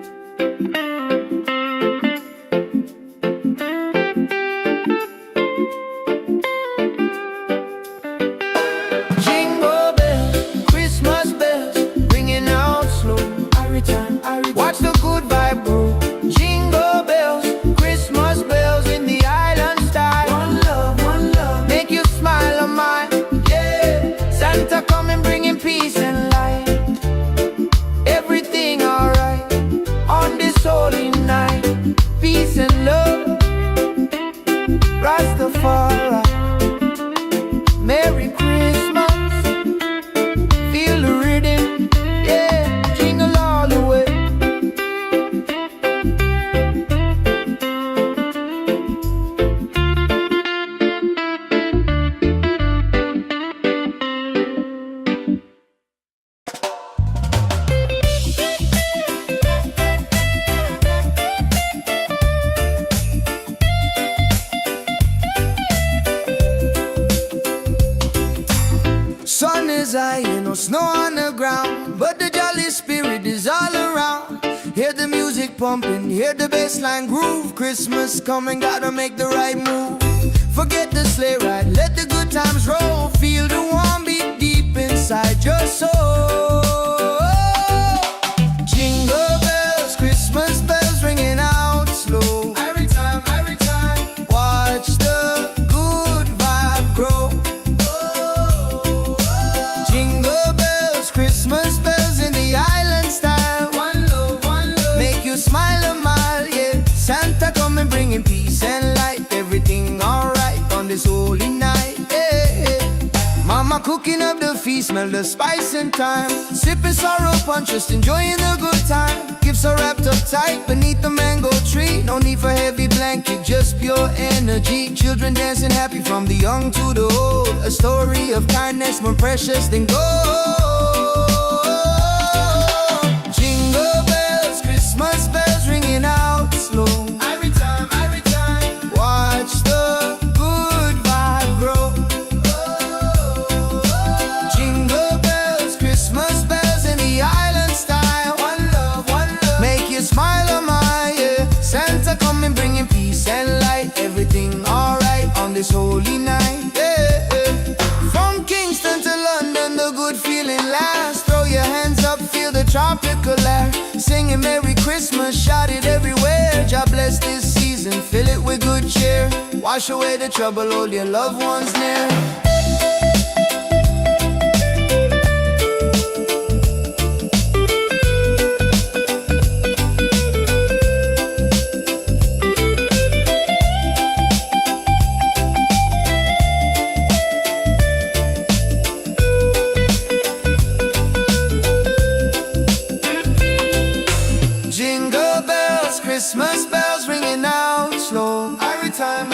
bells, Christmas bells, ringing out slow. Every time, watch the good vibe grow. Jingle bells, Christmas bells in the island style. One love, make you smile on mine. Yeah, Santa coming bringing peace and light. Everything alright on this holy night. Peace and love, Rastafari. Merry Christmas, feel the rhythm, yeah, jingle all the way. Sun is high, no snow on the ground, but the jolly spirit is all around. Hear the music pumping, hear the bassline groove. Christmas coming, gotta make the right move. Forget the sleigh ride, let the good times roll. Feel the warm beat deep inside your soul. Jingle bells, Christmas bells ringing out slow. Every time, watch the good vibe grow. Jingle bells, Christmas bells in the island style. One love, make you smile a mile, yeah. Santa coming bringing peace and light. Everything alright on this holy night, yeah. Mama cooking up the feast, smell the spice and thyme. Sipping sorrow punch, just enjoying the good time. Gifts are wrapped up tight beneath the mango tree. No need for heavy blanket, just pure energy. Children dancing happy from the young to the old. A story of kindness more precious than gold. Jingle bells, Christmas bells ringing out slow. Every time, watch the good vibe grow. Jingle bells, Christmas bells in the island style. One love, make you smile on my, yeah. Santa coming bringing peace and light. Everything alright on this holy night, yeah. From Kingston to London, the good feeling lasts. Throw your hands up, feel the tropical air. Singing Merry Christmas, shout it everywhere. God bless this season, fill it with good cheer. Wash away the trouble, hold your loved ones near. Jingle bells, Christmas bells ringing out slow. Every time,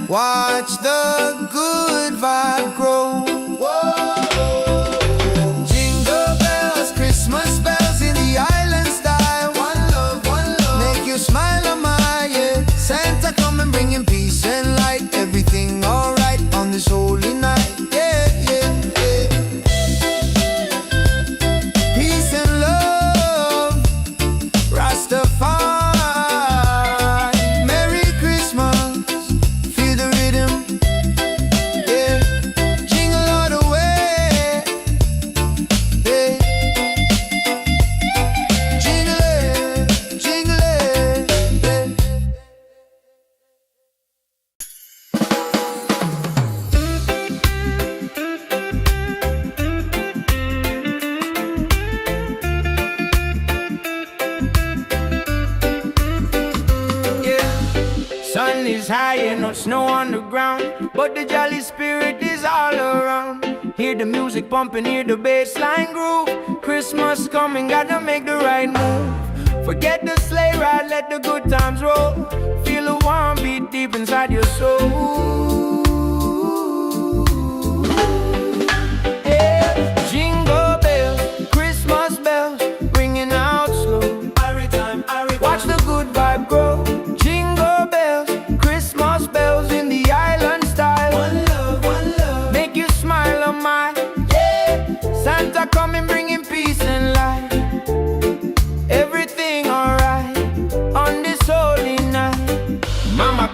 watch the good vibe grow. Whoa. Jingle bells, Christmas bells in the island style. One love, make you smile on my, yeah. Santa coming bringing peace and light. Everything alright on this holy night, yeah, yeah, yeah. Peace and love, Rastafari. Merry Christmas, feel the rhythm, yeah. Jingle all the way, yeah. Jingle it, yeah. Sun is high and no snow on the ground, but the jolly spirit is all around. Hear the music pumping, hear the bassline groove. Christmas coming, gotta make the right move. Forget the sleigh ride, let the good times roll. Feel the warm beat deep inside your soul. Yeah. Jingle bells, Christmas bells, ringing out slow. Watch the good vibe grow. Jingle bells, Christmas bells in the island style. One love, make you smile on my, yeah. Santa coming bringing peace and light. Everything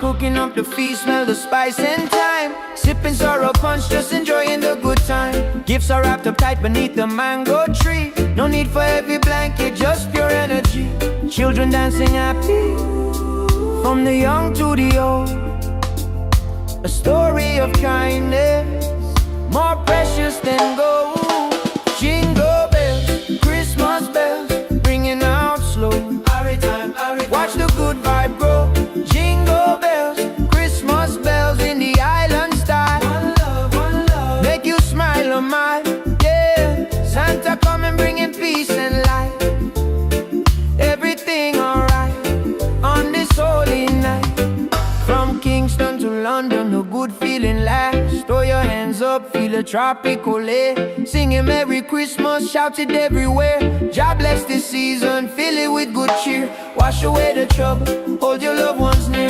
cooking up the feast, smell the spice and thyme. Sipping sorrow punch, just enjoying the good time. Gifts are wrapped up tight beneath the mango tree. No need for heavy blanket, just pure energy. Children dancing happy, from the young to the old. A story of kindness, more precious than gold. Jingle bells, Christmas bells, ringing out slow. Watch the good vibe grow. Jingle bells, Christmas bells in the island style. One love, make you smile a mile. Yeah, Santa coming bringing peace and light. Everything alright on this holy night. From Kingston to London, a good feeling lasts. Throw your hands up, feel a tropical air. Singing Merry Christmas, shout it everywhere. God bless this season, fill it with good cheer. Wash away the trouble, hold your loved ones near.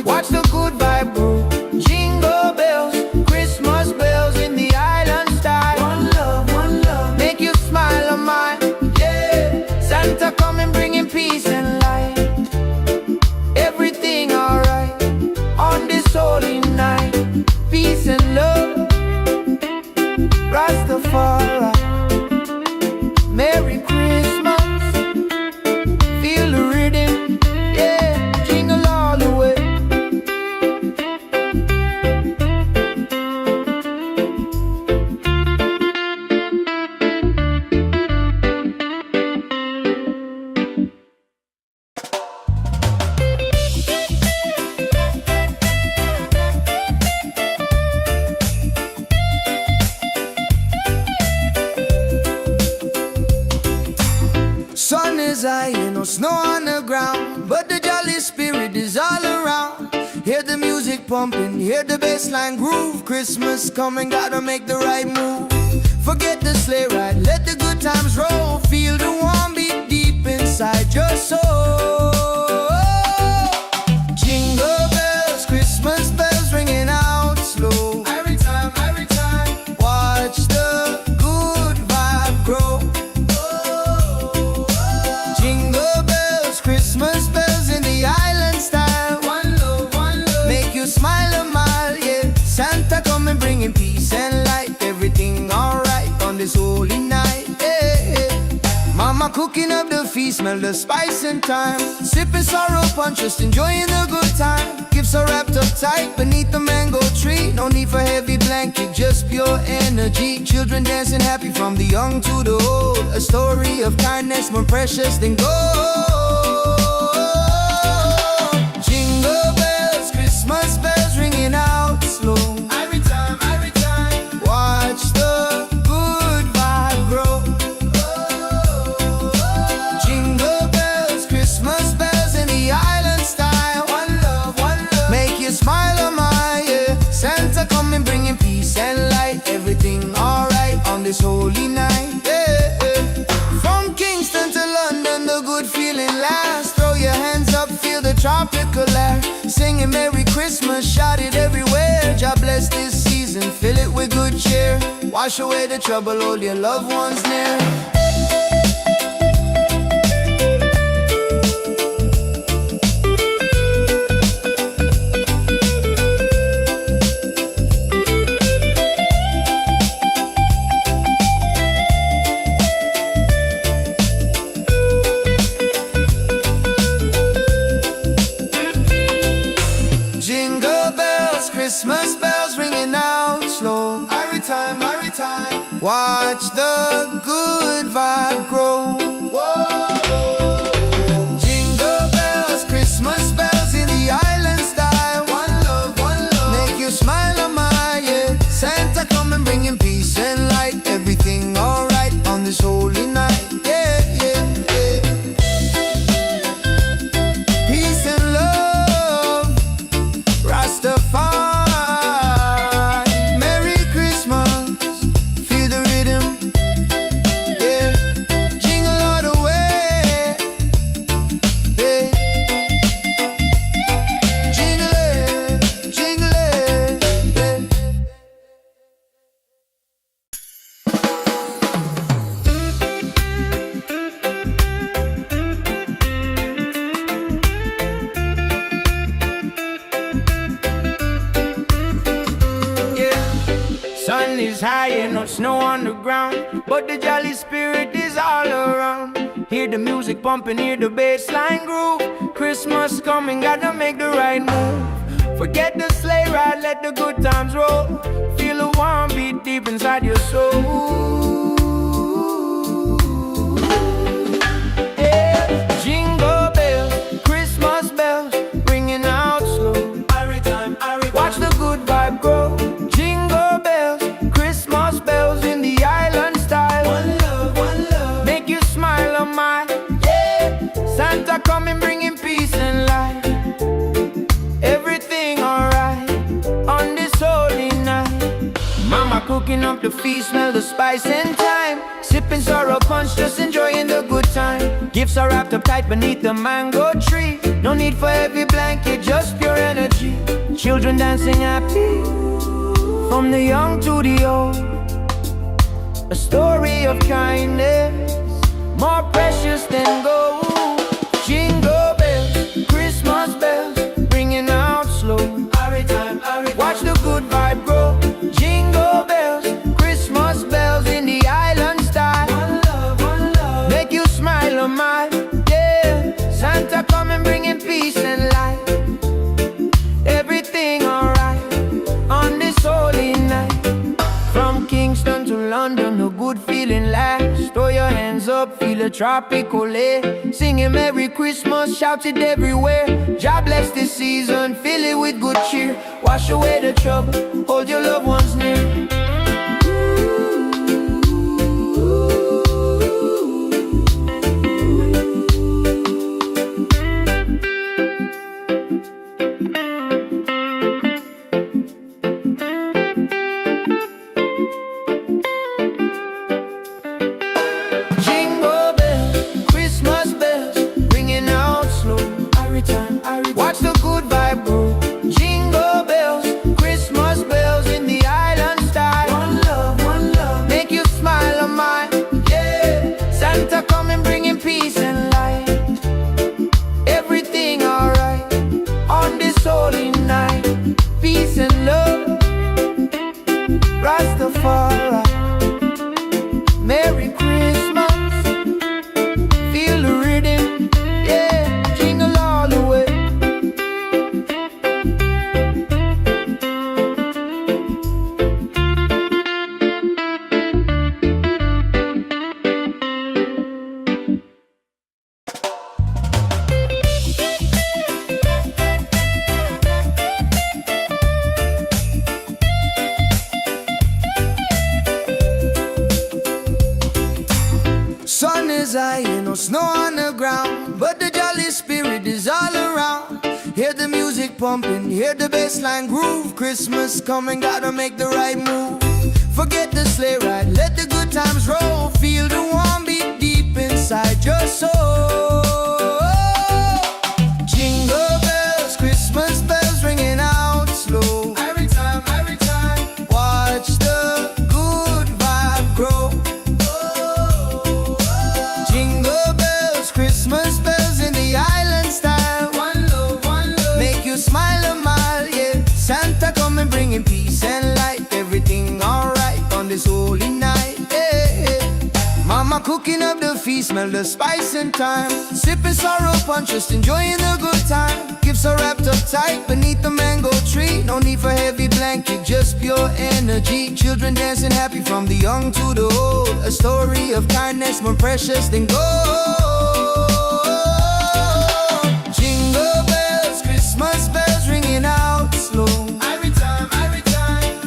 Watch the good vibe grow. Jingle bells, Christmas bells in the island style. One love, make you smile a mile. Yeah, Santa coming bringing peace and light. Everything alright on this holy night. Peace and love, Rastafari. Merry Christmas, feel the rhythm. Yeah, jingle all the way. Sun is high, no snow on the ground, but the jolly spirit is all around. Hear the music pumping, hear the bassline groove. Christmas coming, gotta make the right move. Forget the sleigh ride, let the good times roll. Feel the warm beat deep inside your soul. Jingle bells, Christmas bells ringing out slow. Every time, watch the good vibe grow. Christmas bells in the island style. One love, make you smile a mile. Yeah, Santa coming bringing peace and light. Everything alright on this holy night. Yeah. Mama cooking up the feast, smell the spice and thyme. Sipping sorrow punch, just enjoying the good time. Gifts are wrapped up tight beneath the mango tree. No need for heavy blanket, just pure energy. Children dancing happy from the young to the old. A story of kindness more precious than gold. Christmas bells ringing out slow. Every time, watch the good vibe grow. Jingle bells, Christmas bells in the island style. One love, make you smile a mile. Yeah, Santa coming bringing peace and light. Everything alright on this holy night. Yeah. From Kingston to London, the good feeling lasts. Throw your hands up, feel the tropical air. Singing Merry Christmas, shout it everywhere. God bless this season, fill it with good cheer. Wash away the trouble, hold your loved ones near. Christmas bells ringing out slow. Every time, watch the good vibe grow. Whoa. Jingle bells, Christmas bells in the island style. One love, make you smile a mile. Yeah, Santa coming bringing peace and light. Everything alright on this holy night. Yeah. Peace and love, Rastafari. Merry Christmas, feel the rhythm. Sun is high and no snow on the ground, but the jolly spirit is all around. Hear the music pumping, hear the bass line groove. Christmas coming, gotta make the right move. Forget the sleigh ride, let the good times roll. Feel the warm beat deep inside your soul. Yeah. Jingle bells, Christmas bells, ringing out slow. Watch the good vibe grow. Jingle bells, Christmas bells in the island style. One love, make you smile on mine. Yeah, Santa coming bringing peace and light. Everything alright on this holy night. Mama cooking up the feast, smell the spice and thyme. Sipping sorrow punch, just enjoying the good time. Gifts are wrapped up tight beneath the mango tree. No need for heavy blanket, just pure energy. Children dancing happy, from the young to the old. A story of kindness, more precious than gold. Jingle bells, Christmas bells, ringing out slow. Watch the good vibe grow. Jingle bells, Christmas bells in the island style. One love, make you smile on mine. Yeah, Santa coming bringing peace and light. Everything alright on this holy night. From Kingston to London, a good feeling lasts. Throw your hands up, feel a tropical air. Singing Merry Christmas, shout it everywhere. God bless this season, fill it with good cheer. Wash away the trouble, hold your loved ones near. Watch the good vibe grow. Jingle bells, Christmas bells in the island style. One love, make you smile on mine. Yeah, Santa coming bringing peace and light. Everything alright on this holy night. Peace and love, Rastafari. Merry Christmas, feel the rhythm. Yeah, jingle all the way. Sun is high and no snow on the ground, but the jolly spirit is all around. Hear the music pumping, hear the bass line groove. Christmas coming, gotta make the right move. Forget the sleigh ride, let the good times roll. Feel the warm beat deep inside your soul. Jingle bells, Christmas bells ringing out slow. Every time, watch the good vibe grow. Christmas bells in the island style. One love, make you smile a mile. Yeah, Santa coming bringing peace and light. Everything alright on this holy night. Yeah. Mama cooking up the feast, smell the spice and thyme. Sipping sorrow punch, just enjoying the good time. Gifts are wrapped up tight beneath the mango tree. No need for heavy blanket, just pure energy. Children dancing happy from the young to the old. A story of kindness more precious than gold. Jingle bells, Christmas bells ringing out slow. Every time,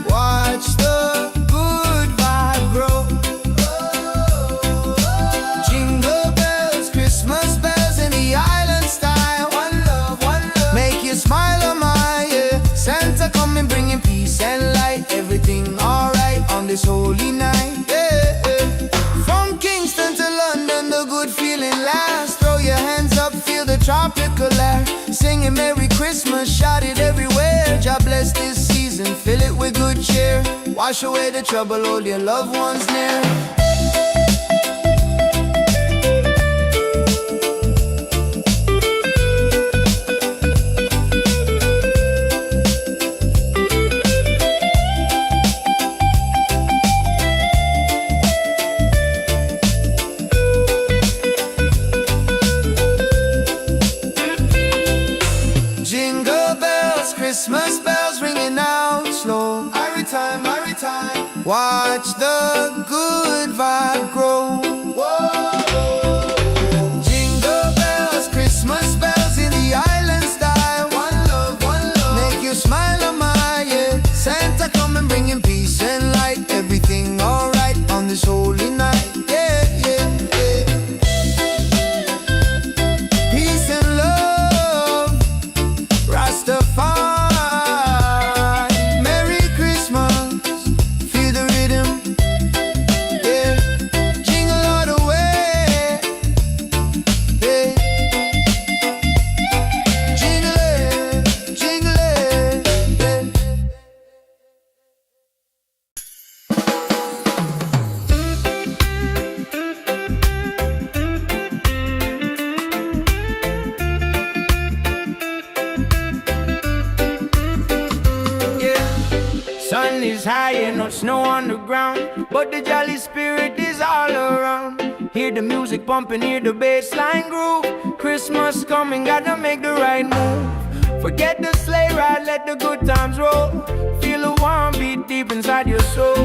watch the good vibe grow. Jingle bells, Christmas bells in the island style. One love, make you smile on my. Yeah, Santa coming bringing peace and light. Everything alright on this holy night. Yeah. From Kingston to London, the good feeling lasts. Throw your hands up, feel the tropical air. Singing Merry Christmas, shout it everywhere. God bless this season, fill it with good cheer. Wash away the trouble, hold your loved ones near. slow. Every time, every time. Watch the good vibe grow. Whoa. Jingle bells, Christmas bells in the island style. One love, make you smile on my, yeah. Santa come and bring him peace and light. Everything alright on this holy night, yeah, yeah, yeah. Peace and love, Rastafari. Merry Christmas, feel the rhythm, yeah. Jingle all the way, yeah. Jingle it, jingle it, yeah. Sun is high and no snow on the ground, but the jolly spirit is all around. Hear the music pumping, hear the bass line groove. Christmas coming, gotta make the right move. Forget the sleigh ride, let the good times roll. Feel a warm beat deep inside your soul.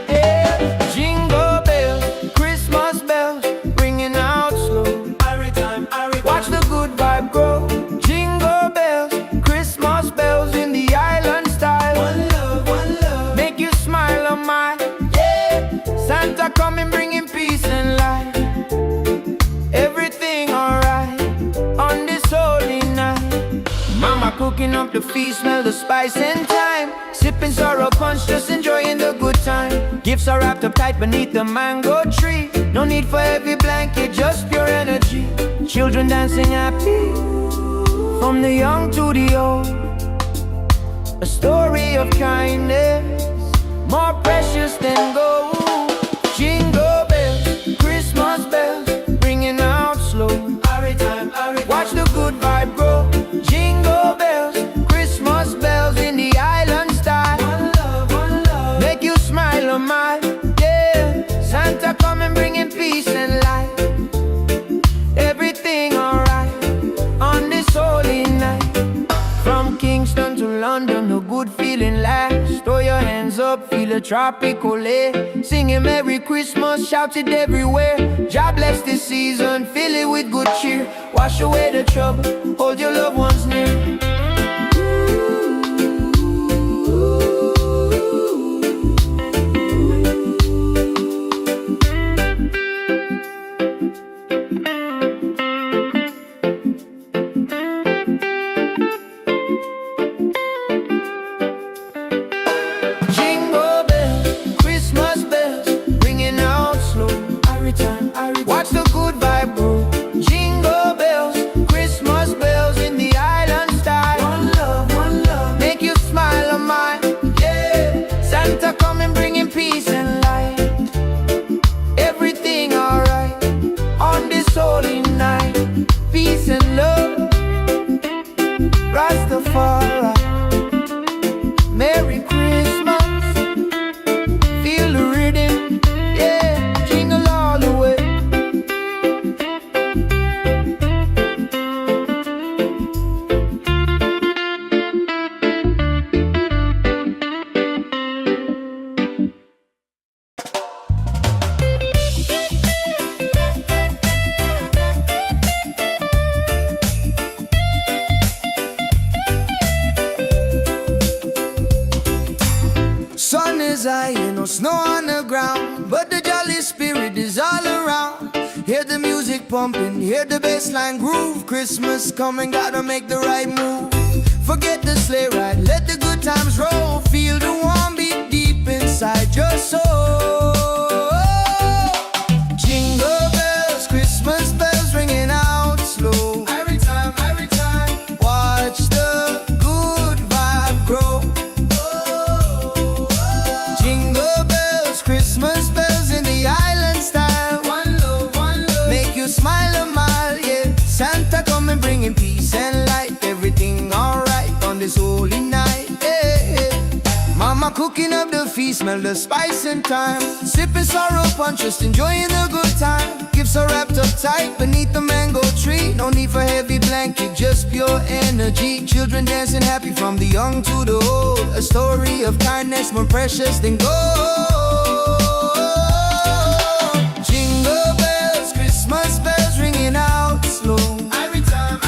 Yeah. Jingle bells, Christmas bells, ringing out slow. Every time, watch the good vibe grow. Jingle bells, Christmas bells in the island style. One love, make you smile on my, yeah. Santa coming, bringing peace and light. Everything alright on this holy night. Mama cooking up the feast, smell the spice and thyme. Sipping sorrow punch, just enjoying the good time. Gifts are wrapped up tight beneath the mango tree. No need for heavy blanket, just pure energy. Children dancing happy, from the young to the old. A story of kindness, more precious than gold. Jingle bells, Christmas bells, ringing out slow. Watch the good vibe grow. Jingle bells, Christmas bells in the island style. One love, make you smile on my, yeah. Santa come and bringing peace and light. Everything alright on this holy night. From Kingston to London, a good feeling lasts. Throw your hands up, feel a tropical air. Singing Merry Christmas, shout it everywhere. God bless this season, fill it with good cheer. Wash away the trouble, hold your loved ones near. Jingle bells, Christmas bells, ringing out slow. Watch the good vibe grow. Jingle bells, Christmas bells in the island style. One love, make you smile on my, yeah. Santa come and bringing peace and light. Everything alright on this holy night. Peace and love, Rastafari. Merry Christmas, feel the rhythm, yeah. Jingle all the way. Sun is high and no snow on the ground, but the jolly spirit is all around. Hear the music pumping, hear the bass line groove. Christmas coming, gotta make the right move. Forget the sleigh ride, let the good times roll. Feel the warm beat deep inside your soul. Jingle bells, Christmas bells ringing out slow. Every time, watch the good vibe grow. Jingle bells, Christmas bells in the island style. One love, make you smile a mile, yeah. Santa come and bringing peace and light. Everything alright on this holy night, yeah, yeah. Mama cooking up the feast, smell the spice and thyme. Sipping sorrow punch, just enjoying the good time. Gifts Gifts are wrapped up tight beneath the mango tree. No need for heavy blanket, just pure energy. Children dancing happy from the young to the old. A story of kindness more precious than gold. Jingle bells, Christmas bells ringing out slow. Every time,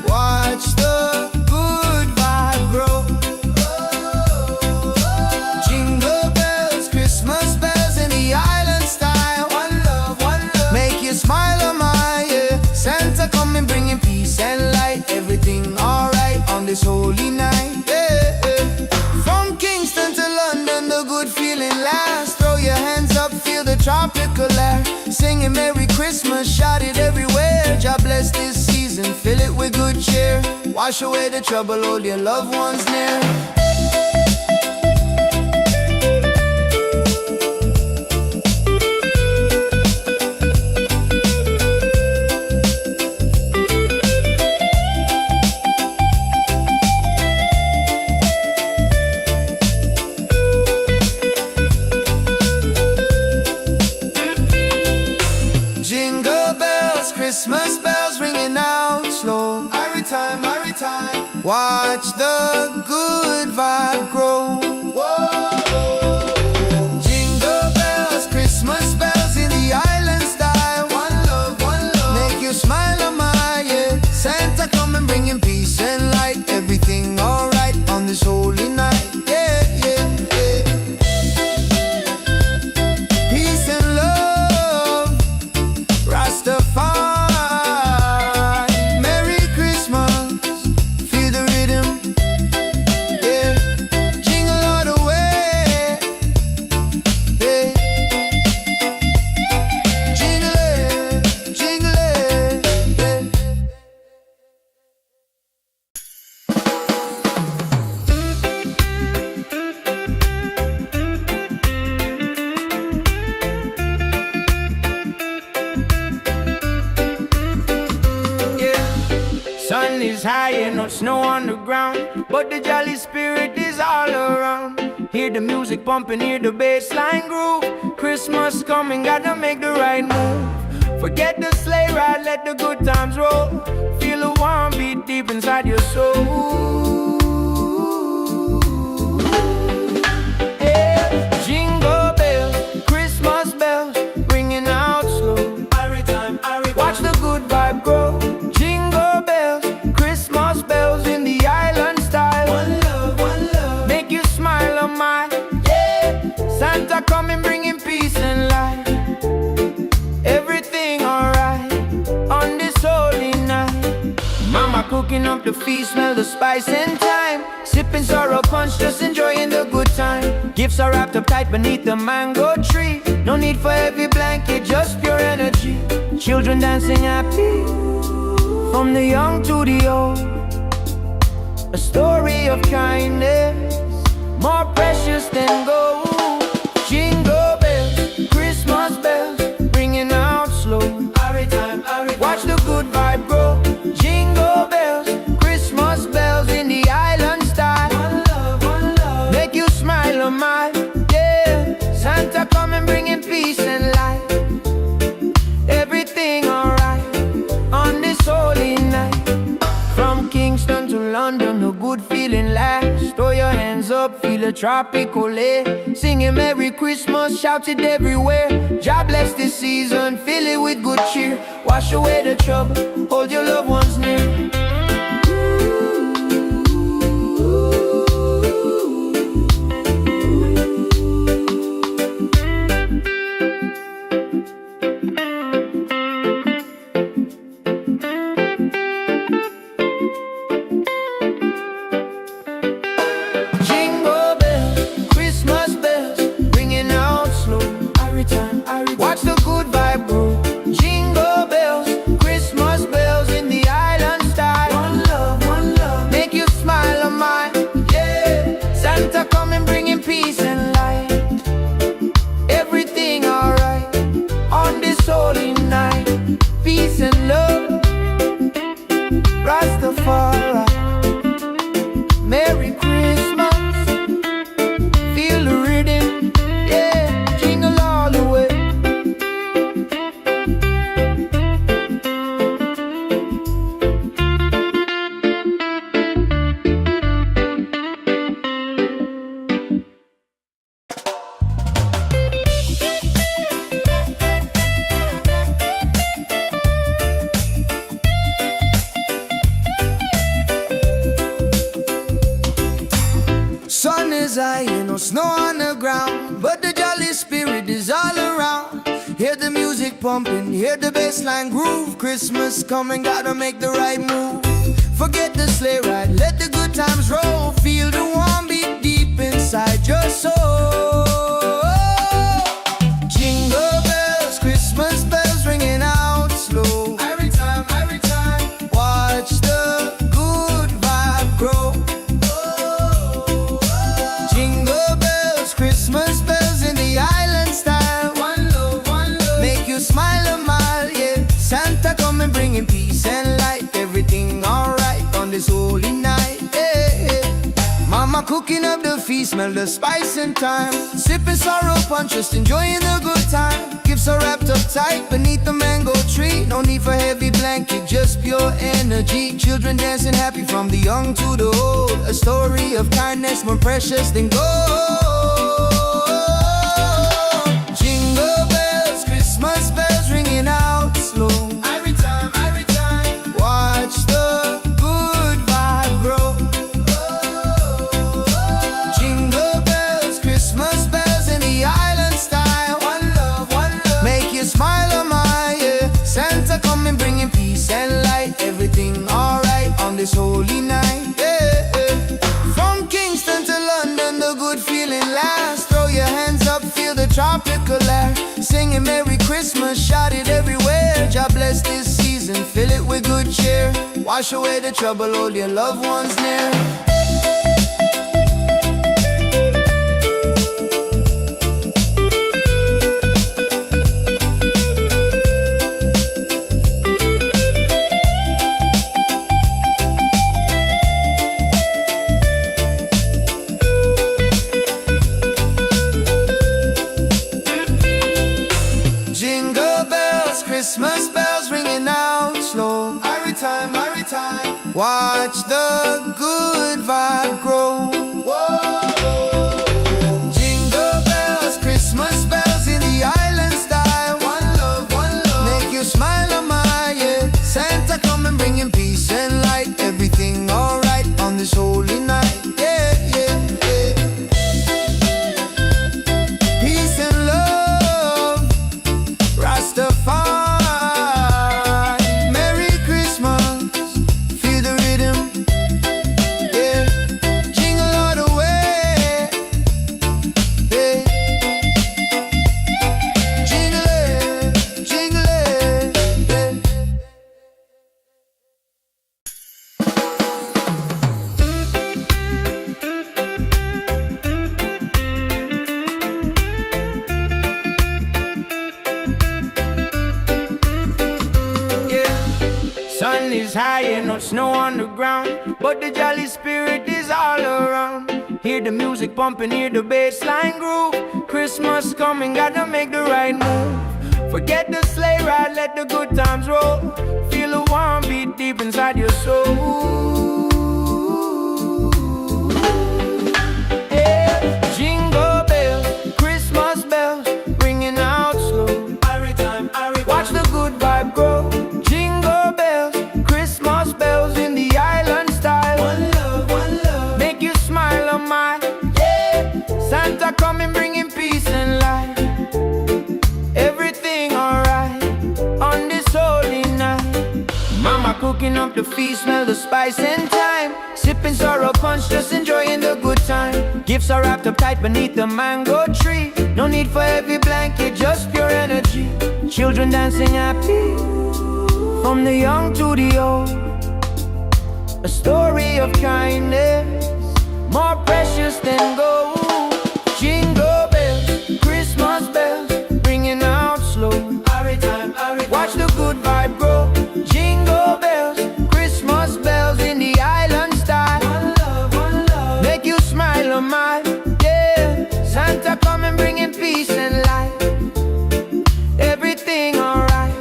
watch the good vibe grow. Jingle bells, Christmas bells in the island style. One love, make you smile, oh my, yeah. Santa coming bringing peace and light. Everything alright on this holy night, yeah, yeah. From Kingston to London, the good feeling lasts. Throw your hands up, feel the tropical air. Singing Merry Christmas, shout it everywhere. God bless this season, fill it with good cheer. Wash away the trouble, hold your loved ones near. Christmas bells ringing out slow. Every time, watch the good vibe grow. Whoa. Jingle bells, Christmas bells in the island style. One love, make you smile, oh my, yeah. Santa coming bringing peace and light. Everything alright on this holy night, yeah, yeah, yeah. Peace and love, Rastafari. Sun is high and no snow on the ground, but the jolly spirit is all around. Hear the music pumping, hear the bass line groove. Christmas coming, gotta make the right move. Forget the sleigh ride, let the good times roll. Feel a warm beat deep inside your soul. Yeah. Jingle bells, Christmas bells, ringing out slow. Watch the good vibe grow. Jingle bells, Christmas bells in the island style. One love, make you smile, oh my, yeah. Santa coming bringing peace and light. Everything alright on this holy night. Mama cooking up the feast, smell the spice and thyme. Sipping sorrow punch, just enjoying the good time. Gifts are wrapped up tight beneath the mango tree. No need for heavy blanket, just pure energy. Children dancing happy from the young to the old. A story of kindness more precious than gold. Jingle bells, Christmas bells, ringing out slow. Watch the good vibe grow. Jingle bells, Christmas bells in the island style. One love, make you smile, oh my, yeah. Santa coming bringing peace and light. Everything alright on this holy night. From Kingston to London, a good feeling lasts. Throw your hands up, feel a tropical air. Singing Merry Christmas, shout it everywhere. God bless this season, fill it with good cheer. Wash away the trouble, hold your loved ones near. Watch the good vibe grow. Jingle bells, Christmas bells in the island style. is high, no snow on the ground, but the jolly spirit is all around. Hear the music pumping, hear the bassline groove. Christmas coming, gotta make the right move. Forget the sleigh ride, let the good times roll. Feel the warm beat deep inside your soul. Jingle bells, Christmas bells ringing out slow. Every time, watch the good vibe grow. Jingle bells, Christmas bells in the island style. One love, make you smile a mile, yeah. Santa coming bringing peace and light. Everything alright on this holy night, yeah. Mama cooking up the feast, smell the spice and thyme. Sipping sorrow punch, just enjoying the good time. Gifts are wrapped up tight beneath the mango tree. No need for heavy blanket, just pure energy. Children dancing happy from the young to the old. A story of kindness more precious than gold. Jingle bells, Christmas bells ringing out slow. Every time, watch the good vibe grow. Jingle bells, Christmas bells in the island style. One love, make you smile a mile, yeah. Santa coming bringing peace and light. Everything alright on this holy night, yeah. From Kingston to London, the good feeling lasts. Throw your hands up, feel the tropical air. Singing Merry Christmas, shout it everywhere. God bless this season, fill it with good cheer. Wash away the trouble, hold your loved ones near. Jingle bells, Christmas bells ringing out slow. Every time, watch the good vibe grow. Jingle bells, Christmas bells in the island style. One love, make you smile a mile, yeah. Santa coming bringing peace and light. Everything alright on this holy night, yeah. Peace and love, Rastafari. Merry Christmas, feel the rhythm, yeah. Jingle all the way, yeah. Jingle it, yeah. Sun is high and no snow on the ground, but the jolly spirit is all around. Hear the music pumping, hear the bassline groove. Christmas coming, gotta make the right move. Forget the sleigh ride, let the good times roll. Feel the warm beat deep inside your soul. Yeah. Jingle bells, Christmas bells, ringing out slow. Watch the good vibe grow. Jingle bells, Christmas bells in the island style. One love, make you smile a mile, yeah. Santa coming bringing peace and light. Everything alright on this holy night. Mama cooking up the feast, smell the spice and thyme. Sipping sorrow punch, just enjoying the good time. Gifts are wrapped up tight beneath the mango tree. No need for heavy blanket, just pure energy. Children dancing happy from the young to the old. A story of kindness more precious than gold. Jingle bells, Christmas bells, ringing out slow. Watch the good vibe grow. Jingle bells, Christmas bells in the island style. One love, make you smile a mile, yeah. Santa coming bringing peace and light. Everything alright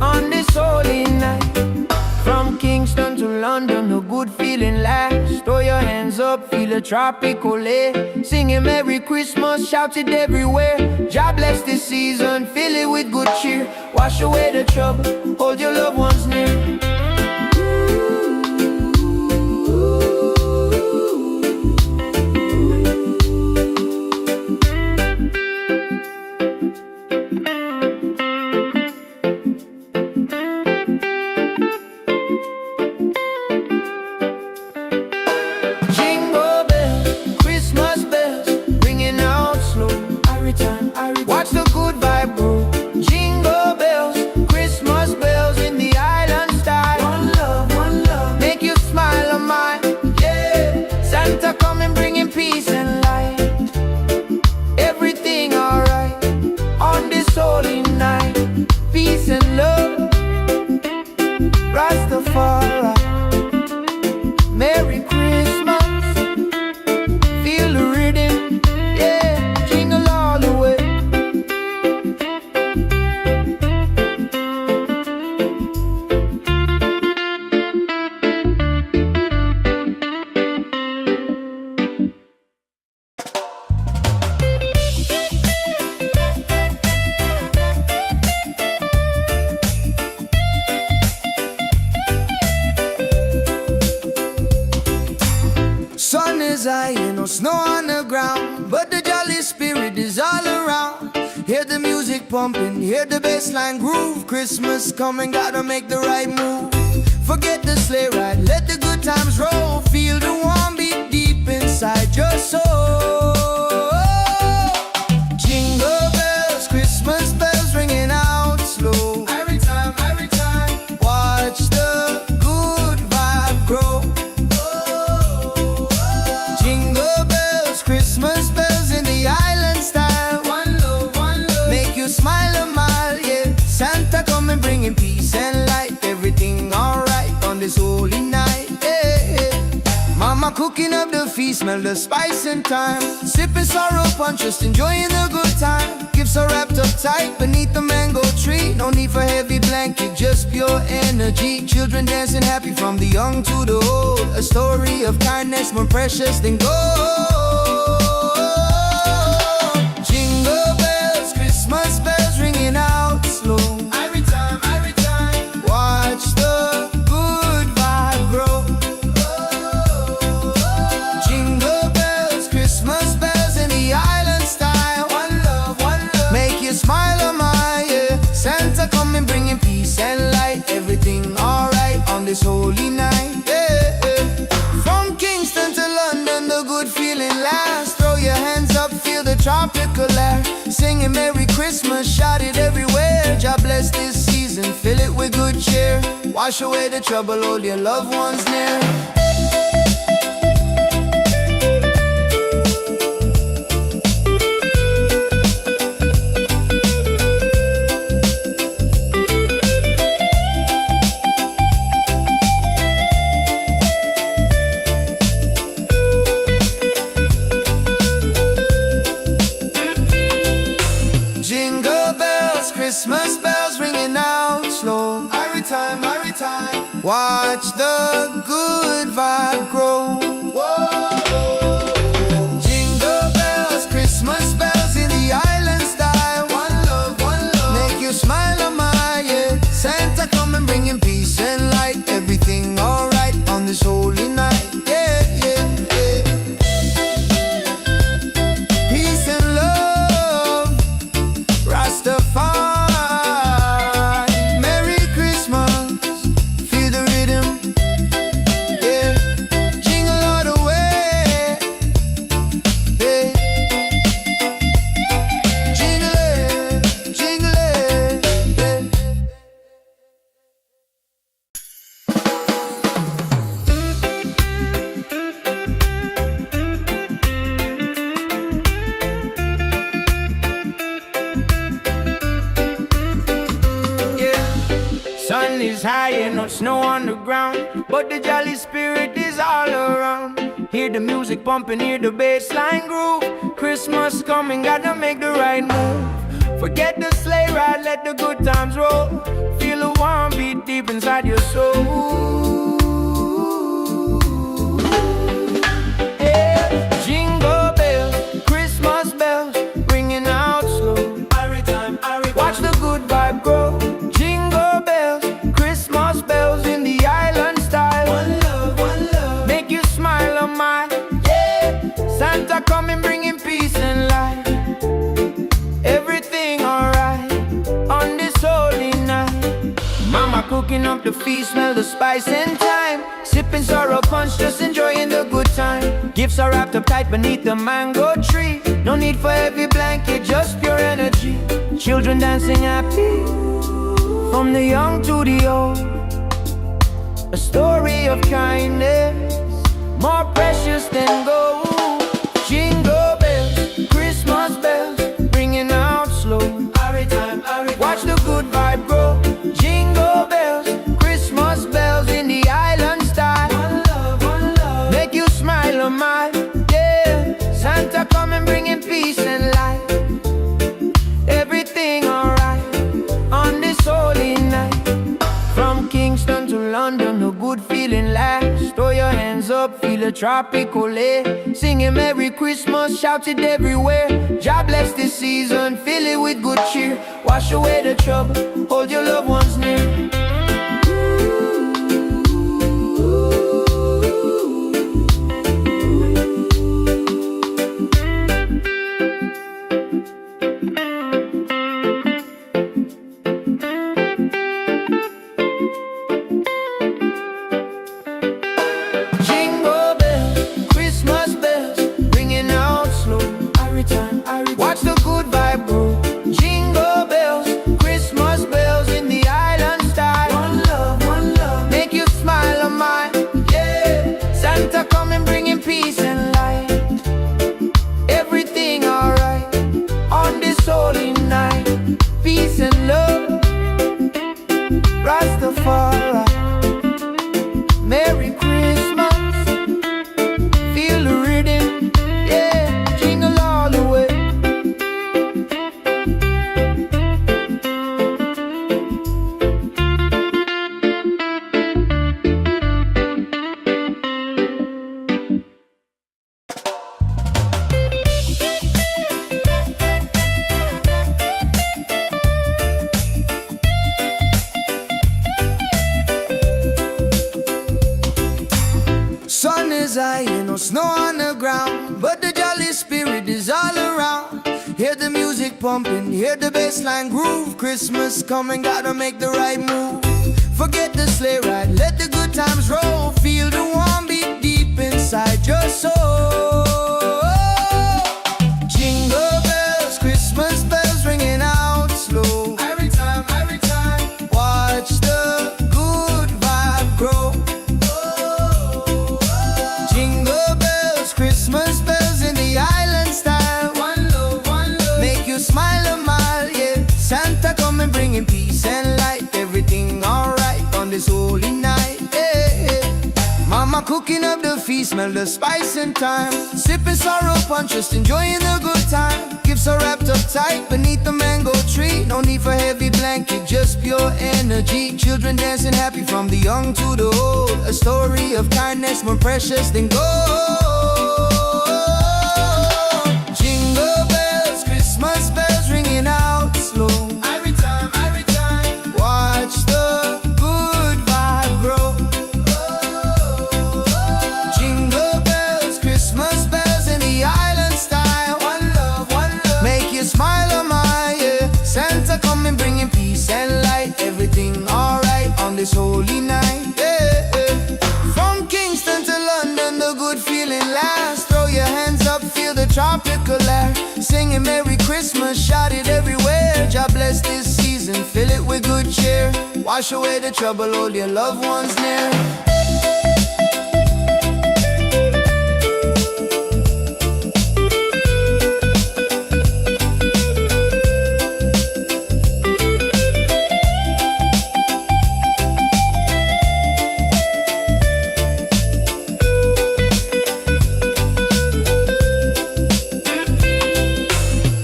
on this holy night. From Kingston to London, a good feeling lasts. Throw your hands up, feel the tropical air. Singing Merry Christmas, shout it everywhere. God bless this season, fill it with good cheer. Wash away the trouble, hold your loved ones near. Merry Christmas, feel the rhythm, yeah, jingle all the way. Sun is high, ain't no snow on the ground, but the jolly spirit is all around. Hear the music pumping, hear the bassline groove. Christmas coming, gotta make the right move. Forget the sleigh ride, let the good times roll. Feel the warm beat deep inside your soul. Jingle bells, Christmas bells ringing out slow. Every time, watch the good vibe grow. Jingle bells, Christmas bells in the island style. One love, make you smile a mile, yeah. Santa coming bringing peace and light. Everything alright on this holy night, yeah. Mama cooking up the feast, smell the spice and thyme. Sipping sorrow punch, just enjoying the good time. Gifts are wrapped up tight beneath the mango tree. No need for heavy blanket, just pure energy. Children dancing happy from the young to the old. A story of kindness more precious than gold. Jingle bells, Christmas bells ringing out slow. Every time, watch the good vibe grow. Jingle bells, Christmas bells in the island style. One love, make you smile a mile, yeah. Santa coming bringing peace and light. Everything alright on this holy night, yeah. From Kingston to London, the good feeling lasts. Throw your hands up, feel the tropical air. Singing Merry Christmas, shout it everywhere. God bless this season, fill it with good cheer. Wash away the trouble, hold your loved ones near. Jingle bells, Christmas bells ringing out slow. Every time, watch the good vibe grow. Jingle bells, Christmas bells in the island style. One love, make you smile a mile, yeah. Santa coming bringing peace and light. Everything alright on this holy night, yeah, yeah, yeah. Peace and love, Rastafari. Merry Christmas, feel the rhythm, yeah. Jingle all the way, yeah. Jingle it, yeah. Sun is high and no snow on the ground, but the jolly spirit is all around. Hear the music pumping, hear the bassline groove. Christmas coming, gotta make the right move. Forget the sleigh ride, let the good times roll. Feel the warm beat deep inside your soul. Yeah. Jingle bells, Christmas bells, ringing out slow. Watch the good vibe grow. Jingle bells, Christmas bells in the island style. One love, make you smile a mile, yeah. Santa coming bringing peace and light. Everything alright on this holy night. Mama cooking up the feast, smell the spice and thyme. Sipping sorrow punch, just enjoying the good time. Gifts are wrapped up tight beneath the mango tree. No need for heavy blanket, just pure energy. Children dancing happy from the young to the old. A story of kindness more precious than gold. Jingle bells, Christmas bells, ringing out slow. Watch the good vibe grow. Jingle bells, Christmas bells in the island style. One love, a mile, yeah. Santa coming bringing peace and light. Everything alright on this holy night. From Kingston to London, a good feeling lasts. Throw your hands up, feel a tropical air. Singing Merry Christmas, shout it everywhere. God bless this season, fill it with good cheer. Wash away the trouble, hold your loved ones near. Watch the good vibe grow. Jingle bells, Christmas bells in the island style. One love, make you smile on mine, yeah. Santa coming bringing peace and light. Everything alright on this holy night. Peace and love, Rastafari. Merry Christmas, feel the rhythm, yeah. Jingle all the way. Sun is high, ain't no snow on the ground, but the jolly spirit is all around. Hear the music pumping, hear the bassline groove. Christmas coming, gotta make the right move. Forget the sleigh ride, let the good times roll. Feel the warm beat deep inside your soul. Jingle bells, Christmas bells ringing out slow. Every time, watch the good vibe grow. Jingle bells, Christmas bells in the island style. One love, make you smile a mile, yeah. Santa coming bringing peace and light. Everything alright on this holy night, yeah. Mama cooking up the feast, smell the spice and thyme. Sipping sorrow punch, just enjoying the good time. Gifts are wrapped up tight beneath the mango tree. No need for heavy blanket, just pure energy. Children dancing happy from the young to the old. A story of kindness more precious than gold. Jingle bells, Christmas bells ringing out slow. Every time, watch the good vibe grow. Jingle bells, Christmas bells in the island style. One love, make you smile on my, yeah. Santa coming bringing peace and light. Everything alright on this holy night, yeah. From Kingston to London, the good feeling lasts. Throw your hands up, feel the tropical air. Singing Merry Christmas, shout it everywhere. God bless this season, fill it with good cheer. Wash away the trouble, hold your loved ones near.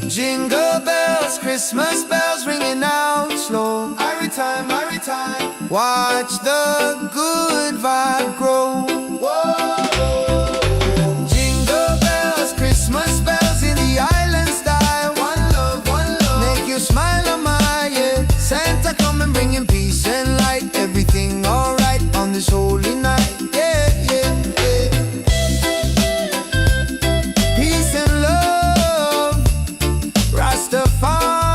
Jingle bells, Christmas bells ringing out slow. Every time, watch the good vibe grow. Whoa. Jingle bells, Christmas bells in the island style. One love, make you smile on my, yeah. Santa coming bringing peace and light. Everything alright on this holy night, yeah. Peace and love, Rastafari.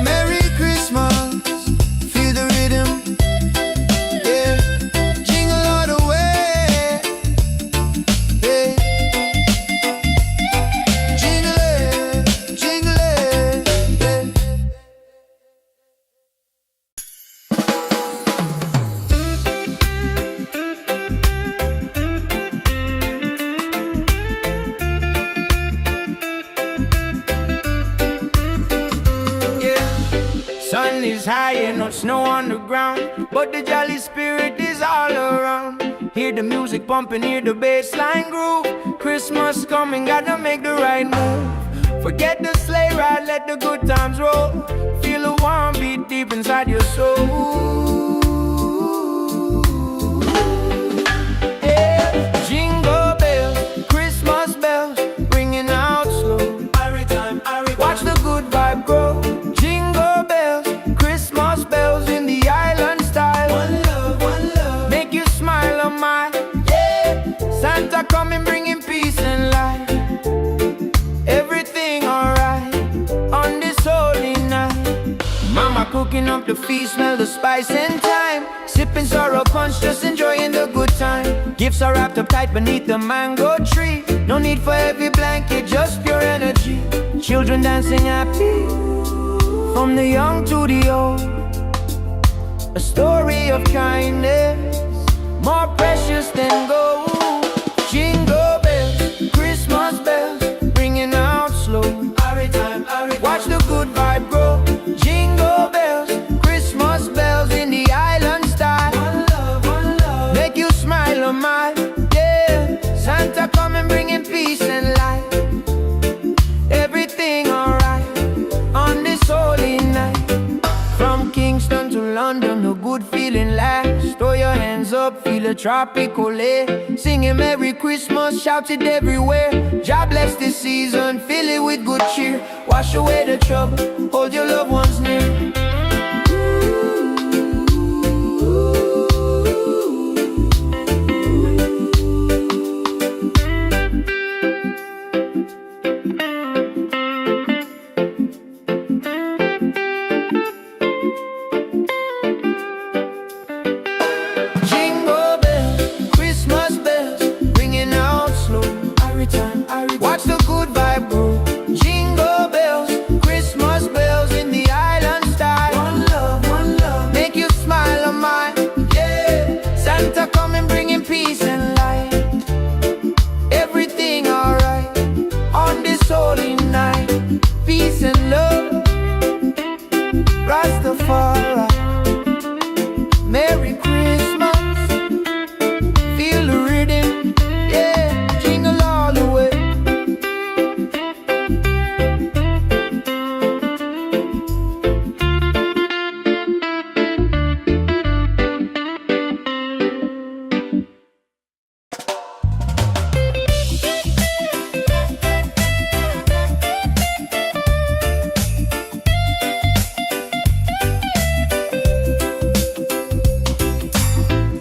Merry Christmas, feel the rhythm, yeah. Jingle all the way, yeah. Jingle it, yeah. Sun is high and no snow on the ground, but the jolly spirit is all around. Hear the music pumping, hear the bass line groove. Christmas coming, gotta make the right move. Forget the sleigh ride, let the good times roll. Feel a warm beat deep inside your soul. Yeah. Jingle bells, Christmas bells, ringing out slow. Watch the good vibe grow. Jingle bells, Christmas bells in the island style. One love, make you smile on my, yeah. Santa coming, bringing peace and light. Everything alright on this holy night. Mama cooking up the feast, smell the spice and thyme. Sipping sorrow punch, just enjoying the good time. Gifts are wrapped up tight beneath the mango tree. No need for heavy blanket, just pure energy. Children dancing happy, from the young to the old. A story of kindness, more precious than gold. Jingle bells, Christmas bells, ringing out slow. Watch the good vibe grow. Jingle bells, Christmas bells in the island style. One love, make you smile on my, yeah. Santa coming, bringing peace and light. Everything alright on this holy night. From Kingston to London, the good feeling lasts. Throw your hands up, feel a tropical air. Singing Merry Christmas, shout it everywhere. God bless this season, fill it with good cheer. Wash away the trouble, hold your loved ones near. Watch the good vibe grow. Jingle bells, Christmas bells in the island style. One love, make you smile on mine, yeah. Santa coming, bringing peace and light. Everything alright on this holy night. Peace and love, Rastafari. Merry Christmas, feel the rhythm, yeah. Jingle all the way.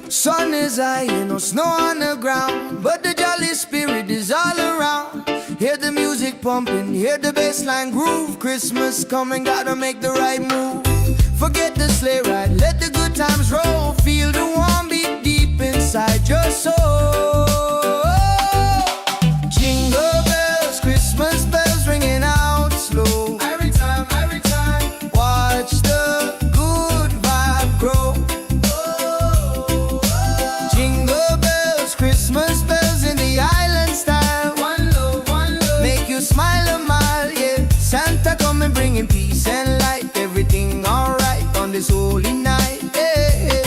Sun is high, no snow on the ground, but the jolly spirit is all around. Hear the music pumping, hear the bassline groove. Christmas coming, gotta make the right move. Forget the sleigh ride, let the good times roll. Feel the warm beat deep inside your soul. Jingle bells, Christmas bells ringing out slow. Every time, watch the good vibe grow. Jingle bells, Christmas bells in the island style. One love, make you smile a mile, yeah. Santa coming, bringing peace and light. Everything alright on this holy night, yeah.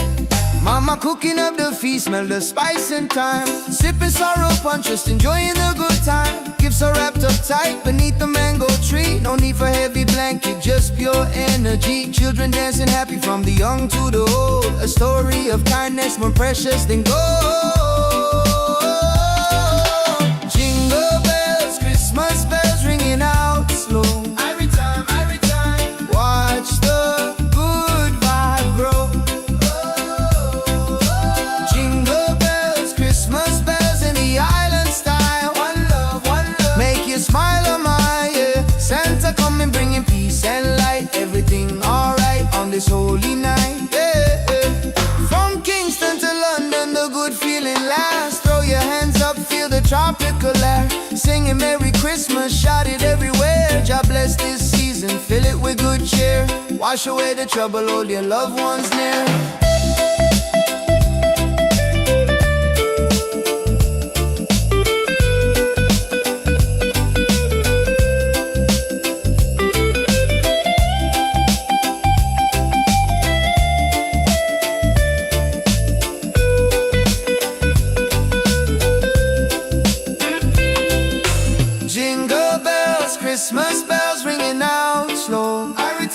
Mama cooking up the feast, smell the spice and thyme. Sipping sorrow punch, just enjoying the good time. Gifts are wrapped up tight beneath the mango tree. No need for heavy blanket, just pure energy. Children dancing happy, from the young to the old. A story of kindness, more precious than gold. Jingle bells, Christmas bells ringing out slow. Every time, watch the good vibe grow. Jingle bells, Christmas bells in the island style. One love, make you smile on my, yeah. Santa coming, bringing peace and light. Everything alright on this holy night, yeah. From Kingston to London, the good feeling lasts. Throw your hands up, feel the tropical air. Singing Merry Christmas, shout it everywhere. God bless this season, fill it with good cheer. Wash away the trouble, hold your loved ones near.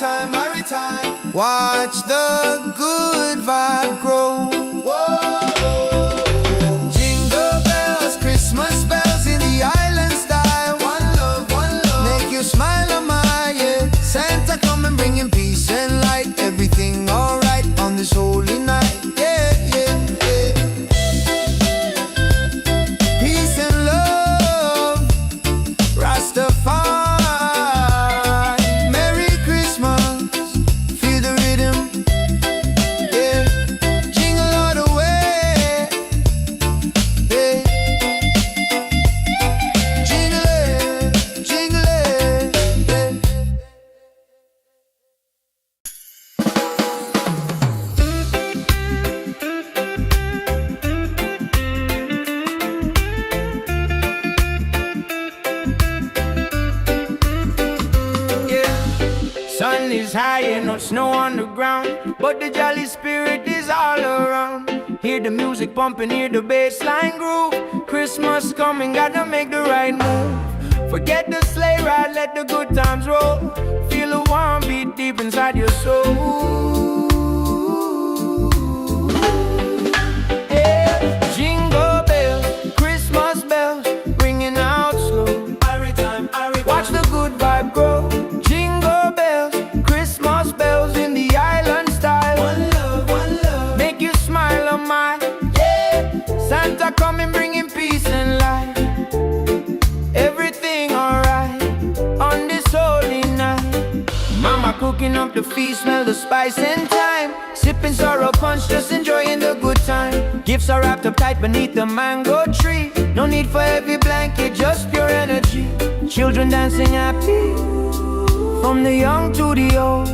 time, every time. Watch the good vibe grow. Whoa. Jingle bells, Christmas bells in the island style. One love, make you smile on my, yeah. Santa come and bring him peace and light. Everything alright on this holy night, yeah, yeah, yeah. Peace and love, Rastafari. Merry Christmas, feel the rhythm, yeah. Jingle all the way, yeah. Jingle it, jingle it, yeah. Sun is high and no snow on the ground, but the jolly spirit is all around. Hear the music pumping, hear the bass line groove. Christmas coming, gotta make the right move. Forget the sleigh ride, let the good times roll. Feel a warm beat deep inside your soul. Yeah. Jingle bells, Christmas bells, ringing out slow. Every time, watch the good vibe grow. Jingle bells, Christmas bells in the island style. One love, make you smile on my, yeah. Santa coming, bringing peace and light. Everything alright on this holy night. Mama cooking up the feast, smell the spice and thyme. Sipping sorrow punch, just enjoying the good time. Gifts are wrapped up tight beneath the mango tree. No need for heavy blanket, just pure energy. Children dancing happy, from the young to the old.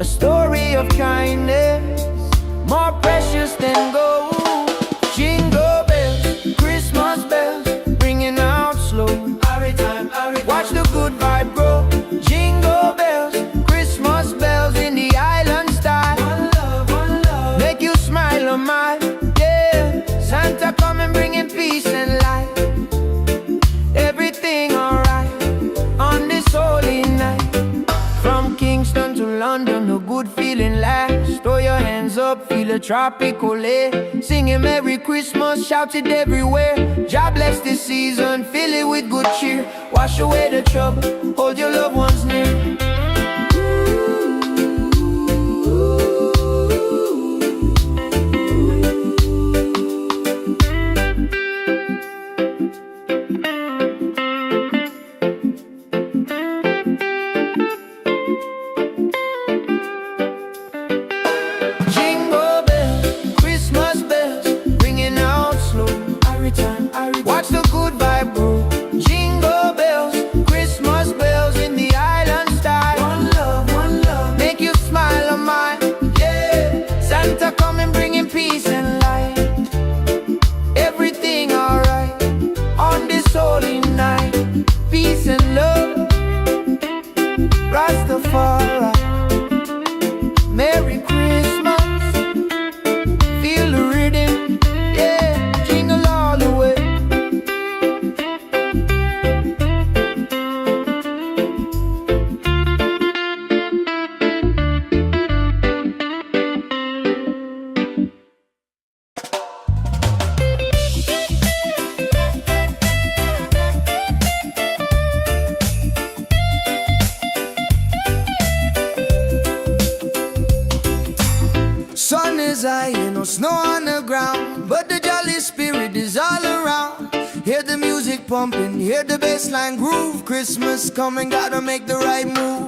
A story of kindness, more precious than gold. Jingle bells, Christmas bells, ringing out slow. Every time, watch the good vibe grow. Jingle bells, Christmas bells in the island style. One love, make you smile on my, yeah. Santa come and bringing peace and light. Everything alright on this holy night. From Kingston to London, no good feeling lasts. Throw your hands up, feel a tropical air. Singing Merry Christmas, shout it everywhere. God bless this season, fill it with good cheer. Wash away the trouble, hold your loved ones near. Jingle bells, Christmas bells, ringing out slow. Every time, watch the good vibe grow. Jingle bells, Christmas bells in the island style. One love, make you smile on mine, yeah. Santa coming, bringing peace and light. Everything alright on this holy night. Peace and love, Rastafari. Merry Christmas, feel the rhythm, yeah. Jingle all the way. Sun is high and no snow on the ground, but the jolly spirit is all around. Hear the music pumping, hear the bass line groove. Christmas coming, gotta make the right move.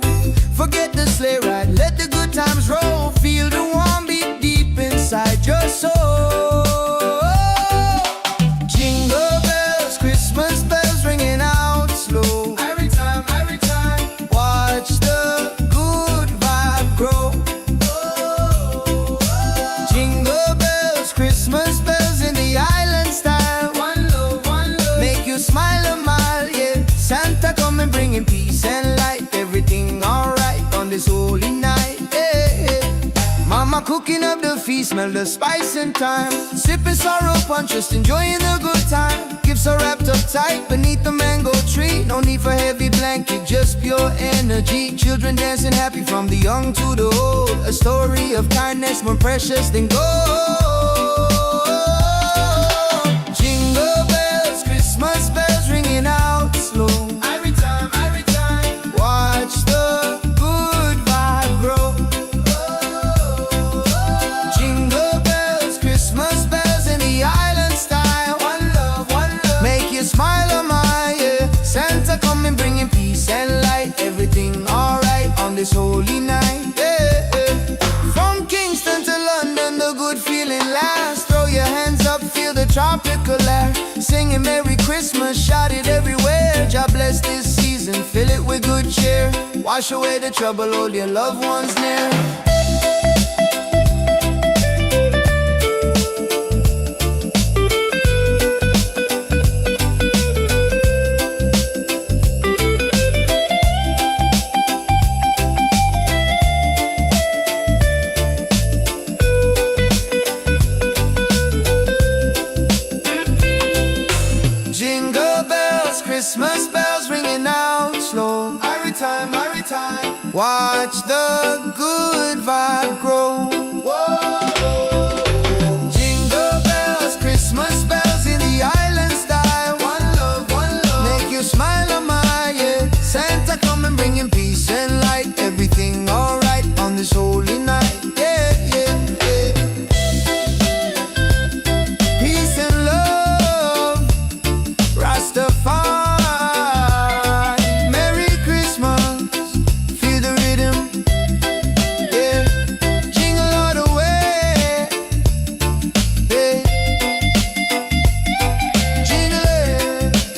Forget the sleigh ride, let the good times roll. Feel the warm beat deep inside your soul. Jingle bells, Christmas bells ringing out slow. Every time, watch the good vibe grow. Jingle bells, Christmas bells in the island style. One love, make you smile a mile, yeah. Santa come and bringing peace and light. Everything alright on this holy night, yeah, yeah. Mama cooking up the feast, smell the spice and thyme. Sipping sorrow punch, just enjoying the good time. Gifts Gifts are wrapped up tight beneath the mango tree. No need for heavy blanket, just pure energy. Children dancing happy from the young to the old. A story of kindness more precious than gold. Jingle bells, Christmas bells ringing out slow. Every time, watch the good vibe grow. Jingle bells, Christmas bells in the island style. One love, make you smile, oh my, yeah. Santa coming bringing peace and light. Everything alright on this holy night, yeah, yeah. From Kingston to London, the good feeling lasts. Throw your hands up, feel the tropical air. Singing Merry Christmas, shout it everywhere. God bless this season, fill it with good cheer. Wash away the trouble, hold your loved ones near. Jingle bells, Christmas bells ringing out slow. Every time, watch the good vibe grow. Whoa. Jingle bells, Christmas bells in the island style. One love, make you smile, oh my, yeah. Santa coming bringing peace and light. Everything alright on this holy night, yeah, yeah, yeah. Peace and love, Rastafari. Merry Christmas, feel the rhythm, yeah. Jingle all the way, yeah. Jingle it,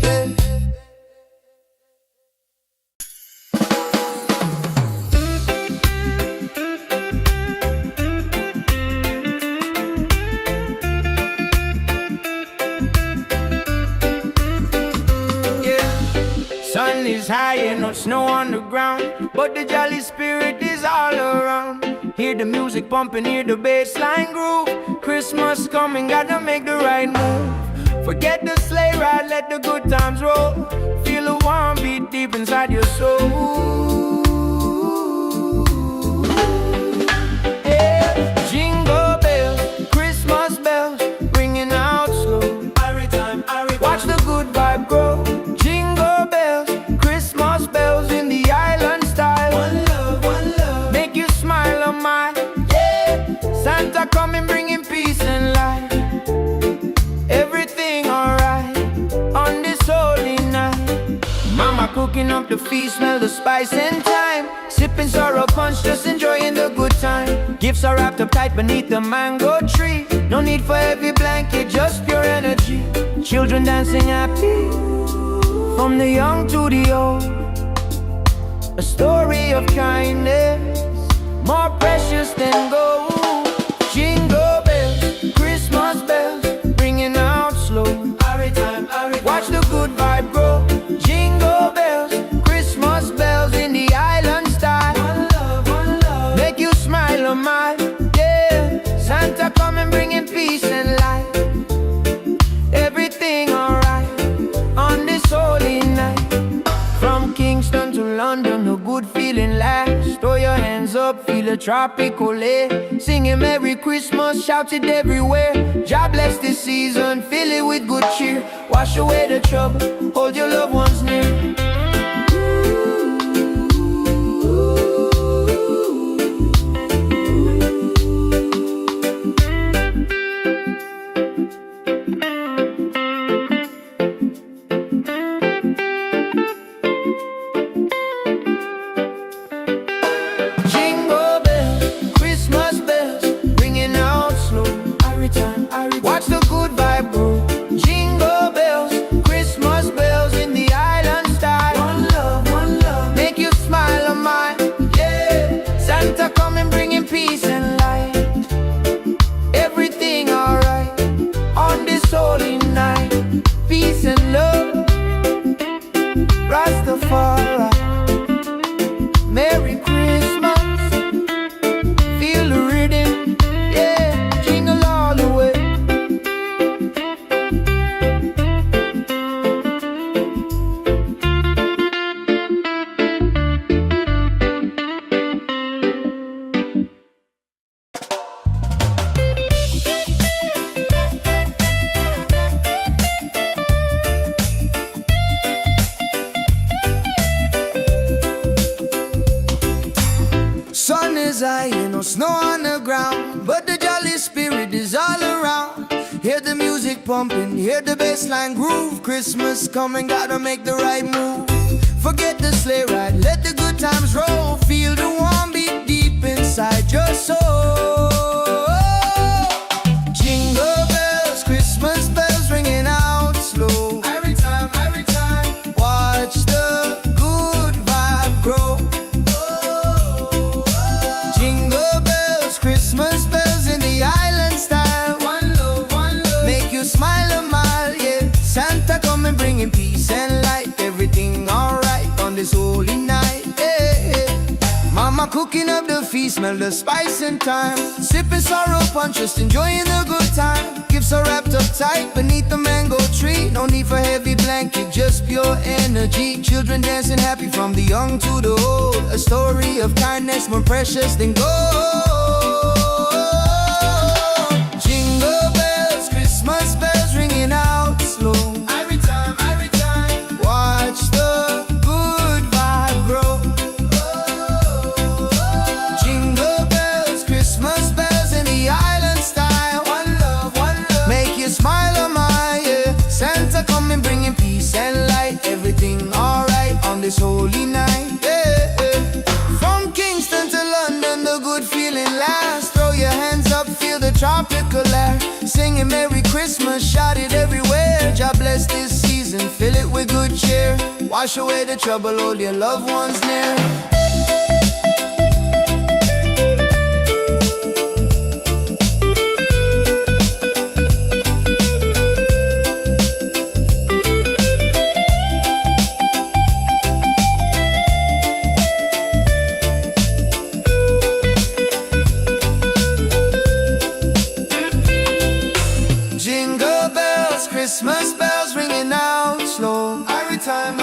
yeah. Yeah. Sun is high and no snow on the ground, but the jolly spirit is all around. Hear the music pumping, hear the bass line groove. Christmas coming, gotta make the right move. Forget the sleigh ride, let the good times roll. Feel a warm beat deep inside your soul. Yeah. Jingle bells, Christmas bells ringing out slow. Watch the good vibe grow. Jingle bells, Christmas bells in the island style. One love, make you smile, oh my, yeah. Santa coming bringing peace and light. Everything alright on this holy night. Mama cooking up the feast, smell the spice and thyme. Sipping sorrow punch, just enjoying the good time. Gifts are wrapped up tight beneath the mango tree. No need for heavy blanket, just pure energy. Children dancing happy, from the young to the old. A story of kindness, more precious than gold. Jingle bells, Christmas bells ringing out slow. Watch the good vibe grow. Jingle bells, Christmas bells in the island style. One love, make you smile, oh my, yeah. Santa coming bringing peace and light. Everything alright on this holy night. From Kingston to London, the good feeling lasts. Throw your hands up, feel the tropical air. Singing Merry Christmas, shout it everywhere. God bless this season, fill it with good cheer. Wash away the trouble, hold your loved ones near. Jingle bells, Christmas bells ringing out slow. Watch the good vibe grow. Jingle bells, Christmas bells in the island. music pumping, hear the bassline groove. Christmas coming, gotta make the right move. Forget the sleigh ride, let the good times roll. Feel the warm beat deep inside your soul. Jingle bells, Christmas bells ringing out slow. Every time, watch the good vibe grow. Jingle bells, Christmas bells in the island style. One love, make you smile a mile, yeah. Santa coming bringing peace and light. Everything alright on this holy night, yeah. Mama cooking up the feast, smell the spice and thyme. Sipping sorrow punch, just enjoying the good time. Gifts are wrapped up tight beneath the mango tree. No need for heavy blanket, just pure energy. Children dancing happy from the young to the old. A story of kindness more precious than gold. Jingle bells, Christmas bells ringing out slow. Every time, watch the good vibe grow. Jingle bells, Christmas bells in the island style. One love, make you smile a mile, yeah. Santa coming bringing peace and light. Everything alright on this holy night, yeah. From Kingston to London, the good feeling lasts. Throw your hands up, feel the tropical air. Singing Merry Christmas, shout it everywhere. God bless this season, fill it with good cheer. Wash away the trouble, hold your loved ones near. Jingle bells, Christmas bells ringing out slow. Every time,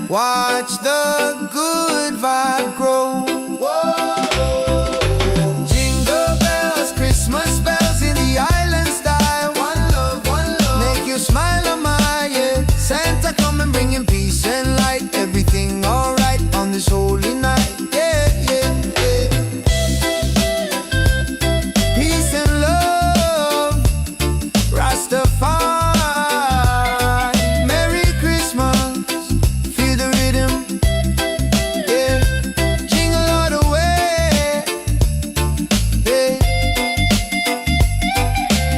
watch the good vibe grow. Whoa. Jingle bells, Christmas bells in the island style. One love, make you smile a mile, yeah. Santa coming bringing peace and light. Everything alright on this holy night, yeah, yeah, yeah. Peace and love, Rastafari, Merry Christmas, feel the rhythm, yeah. Jingle all the way, yeah.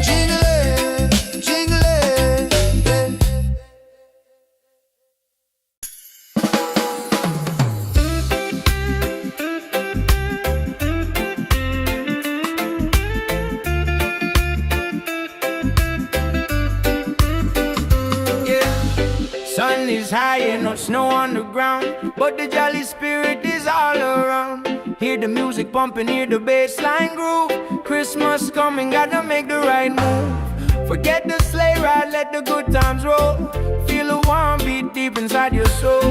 Jingle it, yeah. Sun is high and no snow on the ground, but the jolly spirit is all around. Hear the music pumping, hear the bassline groove. Christmas coming, gotta make the right move. Forget the sleigh ride, let the good times roll. Feel a warm beat deep inside your soul.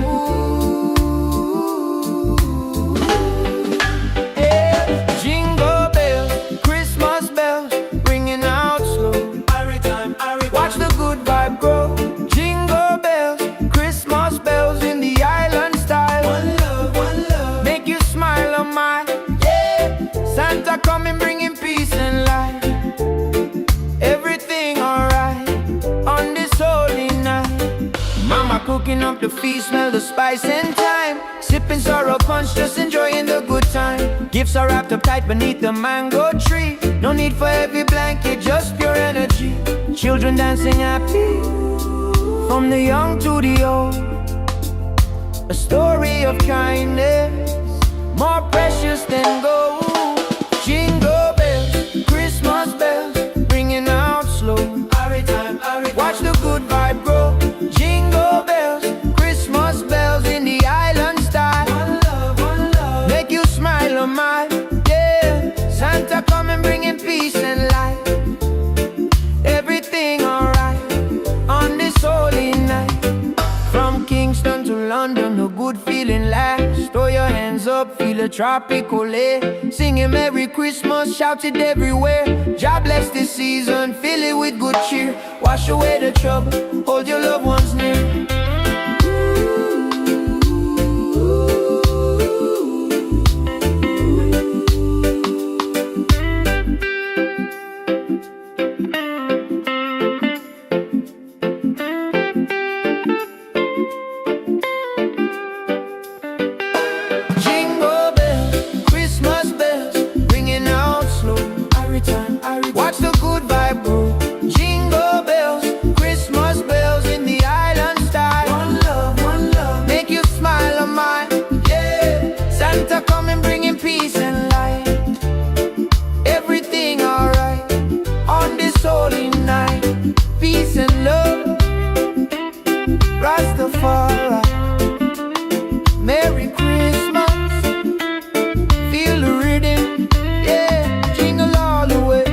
Yeah. Jingle bells, Christmas bells, ringing out slow. Watch the good vibe grow. Jingle bells, Christmas bells in the island style. One love, make you smile a mile, yeah. Santa coming bringing peace and light. Everything alright on this holy night. Mama cooking up the feast, smell the spice and thyme. Sipping sorrow punch, just enjoying the good time. Gifts are wrapped up tight beneath the mango tree. No need for heavy blanket, just pure energy. Children dancing happy from the young to the old. A story of kindness more precious than gold. Jingle bells, Christmas bells, ringing out slow. Watch the good vibe grow. Jingle bells, Christmas bells in the island style. One love, make you smile a mile, yeah. Santa coming bringing peace and light. Everything alright on this holy night. From Kingston to London, a good feeling lasts. Throw your hands up, feel a tropical air. Singing Merry Christmas, shout it everywhere. God bless this season, fill it with good cheer. Wash away the trouble, hold your loved ones near. peace and love. Rastafari, Merry Christmas. Feel the rhythm, yeah, jingle all the way.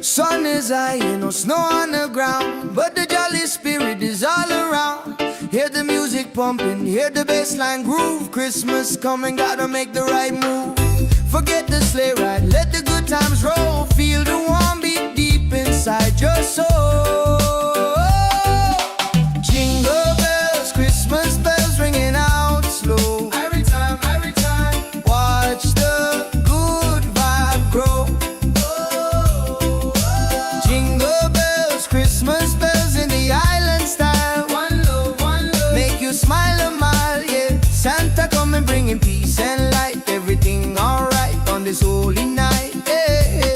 Sun is high, no snow on the ground, but the jolly spirit is all around. Hear the music pumping, hear the bassline groove. Christmas coming, gotta make the right move. Forget the sleigh ride, let the good times roll. Feel the warm beat deep inside your soul. Jingle bells, Christmas bells ringing out slow. Every time, watch the good vibe grow. Jingle bells, Christmas bells in the island style. One love, make you smile a mile, yeah. Santa coming bringing peace and light. Everything alright on this holy night, yeah.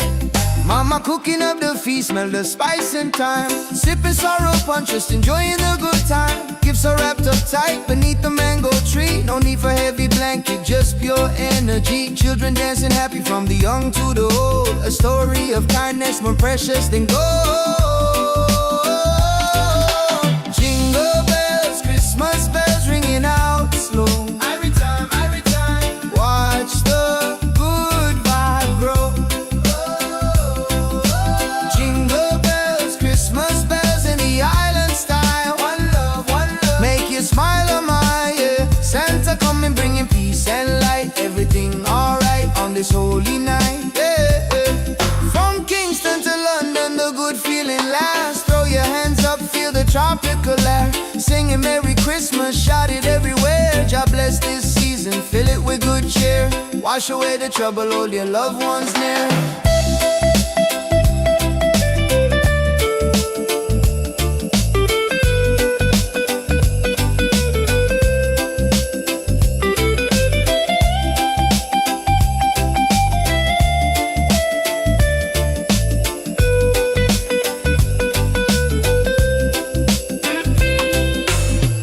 Mama cooking up the feast, smell the spice and thyme. Sipping sorrow punch, just enjoying the good time. Gifts are wrapped up tight beneath the mango tree. No need for heavy blanket, just pure energy. Children dancing happy from the young to the old. A story of kindness more precious than gold. Jingle bells, Christmas bells ringing out slow. Every time, watch the good vibe grow. Jingle bells, Christmas bells in the island style. One love, make you smile a mile, yeah. Santa coming bringing peace and light. Everything alright on this holy night, yeah. From Kingston to London, the good feeling lasts. Throw your hands up, feel the tropical air. Singing Merry Christmas, shout it everywhere. God bless this season, fill it with good cheer. Wash away the trouble, hold your loved ones near.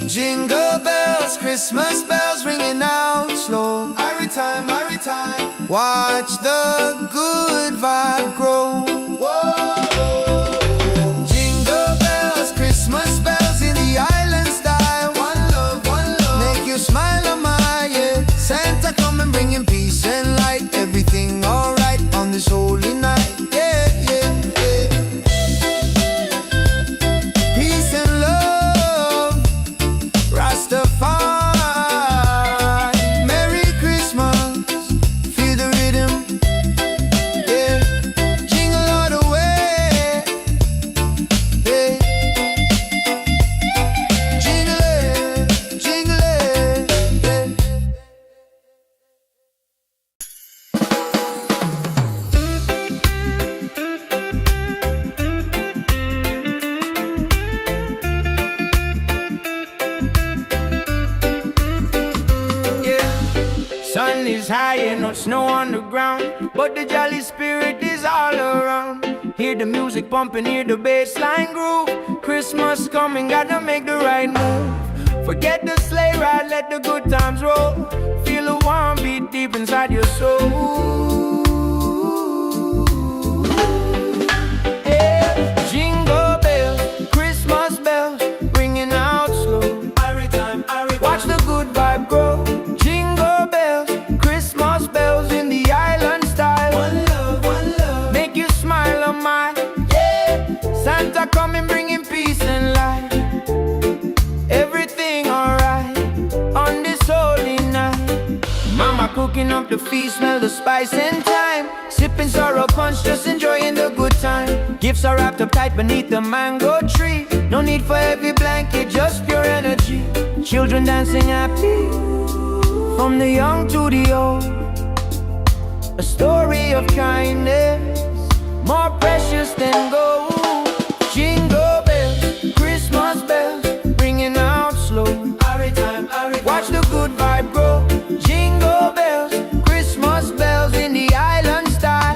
Jingle bells, Christmas bells ringing out slow. Every time, watch the good vibe grow. Whoa. Jingle bells, Christmas bells in the island style. One love, make you smile a mile, yeah. Santa coming bringing peace and light. Everything alright on this holy night, yeah, yeah, yeah. Peace and love, Rastafari, Merry Christmas, feel the rhythm, yeah. Jingle all the way, yeah. Jingle it, yeah. Sun is high and no snow on the ground, but the jolly spirit is all around. Hear the music pumping, hear the bassline groove. Christmas coming, gotta make the right move. Forget the sleigh ride, let the good times roll. Feel the warm beat deep inside your soul. Yeah. Jingle bells, Christmas bells, ringing out slow. Watch the good vibe grow. Jingle bells, Christmas bells in the island style. One love, make you smile a mile, yeah. Santa coming bringing peace and light. Everything alright on this holy night. Mama cooking up the feast, smell the spice and thyme. Sipping sorrow punch, just enjoying the good time. Gifts are wrapped up tight beneath the mango tree. No need for heavy blanket, just pure energy. Children dancing happy, from the young to the old. A story of kindness, more precious than gold. Jingle bells, Christmas bells, ringing out slow. Watch the good vibe grow. Jingle bells, Christmas bells in the island style.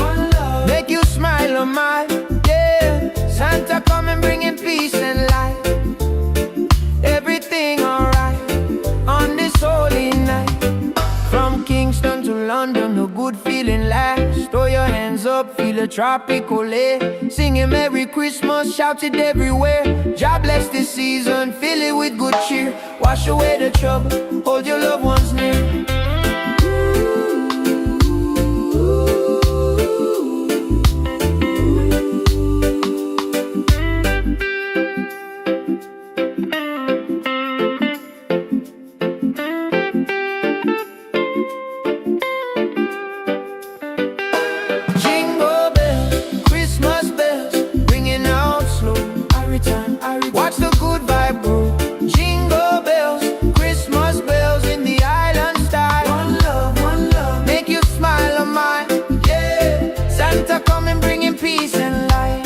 One love, make you smile on my, yeah. Santa come and bringing peace and light. Everything alright on this holy night. From Kingston to London, a good feeling lasts. Throw your hands up, feel a tropical air. Singing Merry Christmas, shout it everywhere. God bless this season, fill it with good cheer. Wash away the trouble, hold your loved ones near. Watch the good vibe grow. Jingle bells, Christmas bells in the island style. One love, make you smile on mine, yeah. Santa come and bringing peace and light.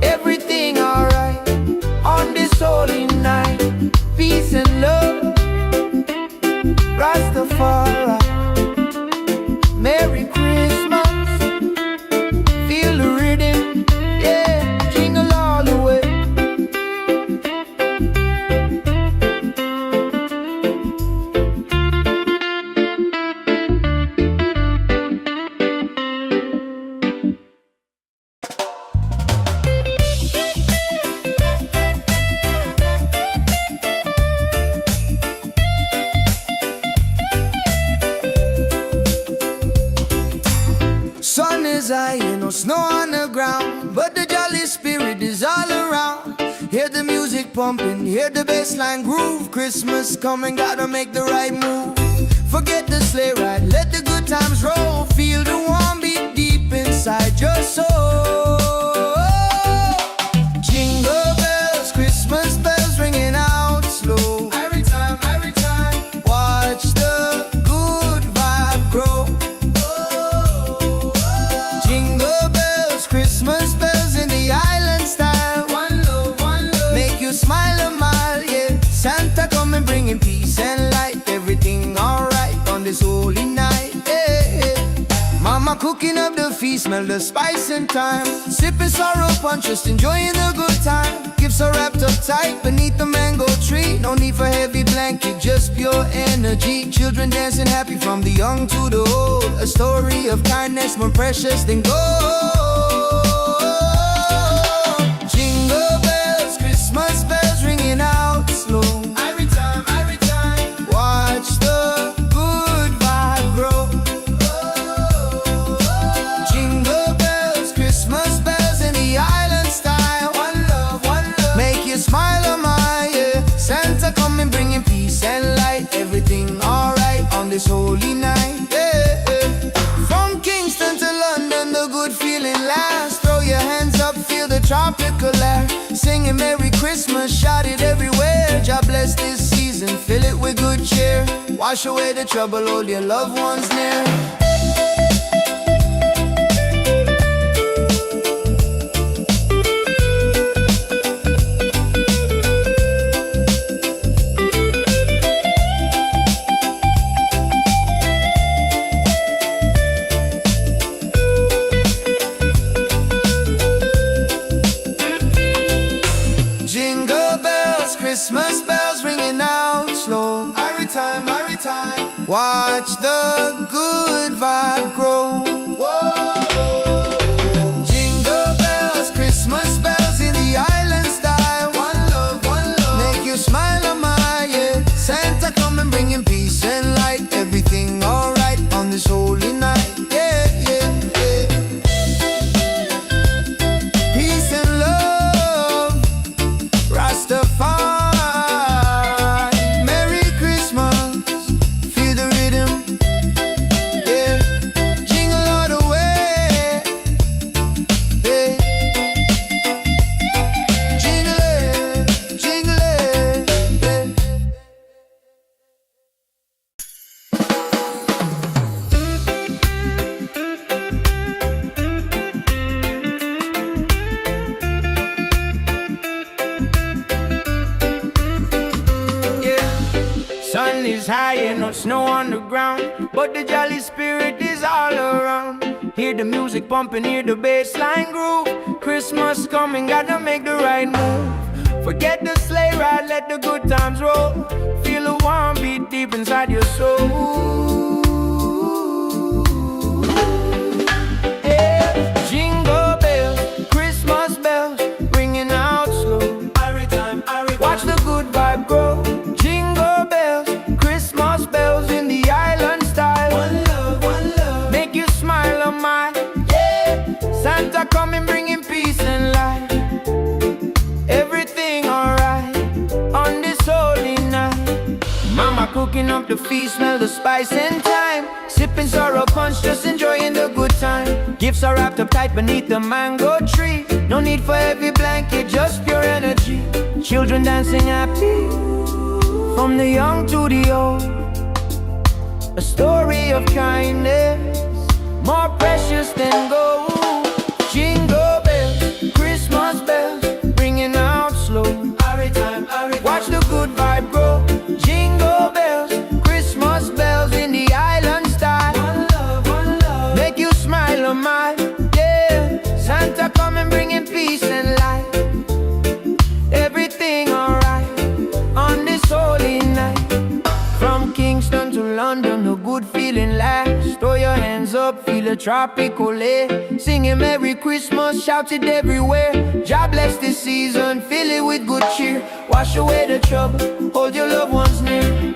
Everything alright on this holy night. Peace and love, Rastafari. Merry Christmas, feel the rhythm, yeah. Jingle all the way. Sun is high, no snow on the ground, but the jolly spirit is all around. Hear the music pumping, hear the bassline groove. Christmas coming, gotta make the right move. Forget the sleigh ride, let the good times roll. Feel the warm beat deep inside your soul. Jingle bells, Christmas bells ringing out slow. Every time, watch the good vibe grow. Jingle bells, Christmas bells in the island style. One love, make you smile a mile, yeah. Santa come and bringing peace and light. Everything alright on this holy night, yeah. Mama cooking up the feast, smell the spice and thyme. Sipping sorrow punch, just enjoying the good time. Gifts are wrapped up tight beneath the mango tree. No need for heavy blanket, just pure energy. Children dancing happy from the young to the old. A story of kindness more precious than gold. Jingle bells, Christmas bells ringing out slow. Every time, watch the good vibe grow. Jingle bells, Christmas bells in the island style. One love, make you smile on my, yeah. Santa come and bringing peace and light. Everything alright on this holy night, yeah. From Kingston to London, the good feeling lasts. Throw your hands up, feel the tropical air. Singing Merry Christmas, shout it everywhere. God bless this season, fill it with good cheer. Wash away the trouble, hold your loved ones near. Jingle bells, Christmas bells ringing out slow. Every time, watch the good vibe grow. Whoa. Jingle bells, Christmas bells in the island style. One love, make you smile on my, yeah. Santa come and bringing peace and light. Everything alright on this holy night, yeah, yeah, yeah. Peace and love, Rastafari. Merry Christmas, feel the rhythm, yeah. Jingle all the way, yeah. Jingle it, yeah. Sun is high and no snow on the ground, but the jolly spirit is all around. Hear the music pumping, hear the bass line groove. Christmas coming, gotta make the right move. Forget the sleigh ride, let the good times roll. Feel the warm beat deep inside your soul. Yeah. Jingle bells, Christmas bells, ringing out slow. Every time, watch the good vibe grow. Jingle bells, Christmas bells in the island style. One love, make you smile on mine. Yeah. Santa coming, bringing peace and light. Everything alright on this holy night. Mama cooking up the feast, smell the spice and thyme. Sipping sorrow punch, just enjoying the good time. Gifts are wrapped up tight beneath the mango tree. No need for heavy blanket, just pure energy. Children dancing happy, from the young to the old. A story of kindness, more precious than gold. Jingle bells, Christmas bells, ringing out slow. Watch the good vibe grow. Jingle bells, Christmas bells in the island style. One love, make you smile on mine. Yeah, Santa coming, bringing peace and light. Everything alright on this holy night. From Kingston to London, a good feeling lasts. Throw your hands up, feel a tropical air. Singing Merry Christmas, shout it everywhere. God bless this season, fill it with good cheer. Wash away the trouble, hold your loved ones near.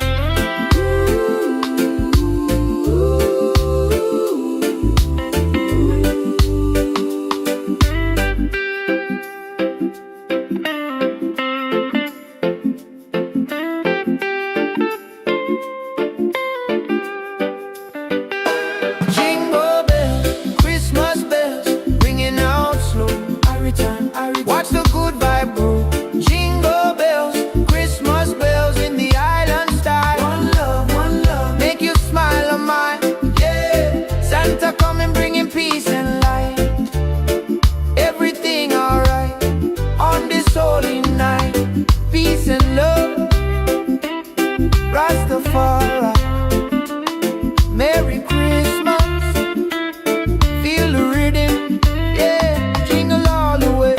Watch the good vibe grow. Jingle bells, Christmas bells in the island style. One love, make you smile on mine. Yeah, Santa coming, bringing peace and light. Everything alright on this holy night. Peace and love, Rastafari. Merry Christmas, feel the rhythm. Yeah, jingle all the way.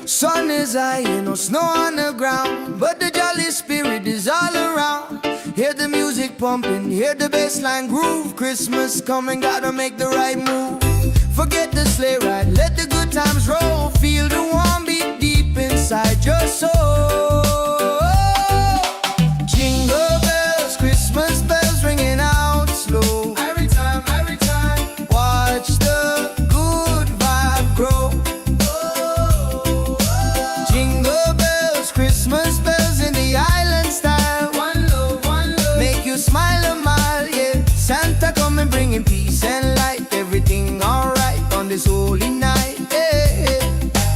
Sun is high and no snow on the ground, but the jolly spirit is all around. Hear the music pumping, hear the bass line groove. Christmas coming, gotta make the right move. Forget the sleigh ride, let the good times roll. Feel the warm beat deep inside your soul. Jingle bells, Christmas bells ringing out slow. Every time, watch the good vibe grow. Jingle bells, Christmas bells in the island style. One love, make you smile a mile, yeah. Santa coming, bringing peace and light. Everything alright on this holy night, yeah.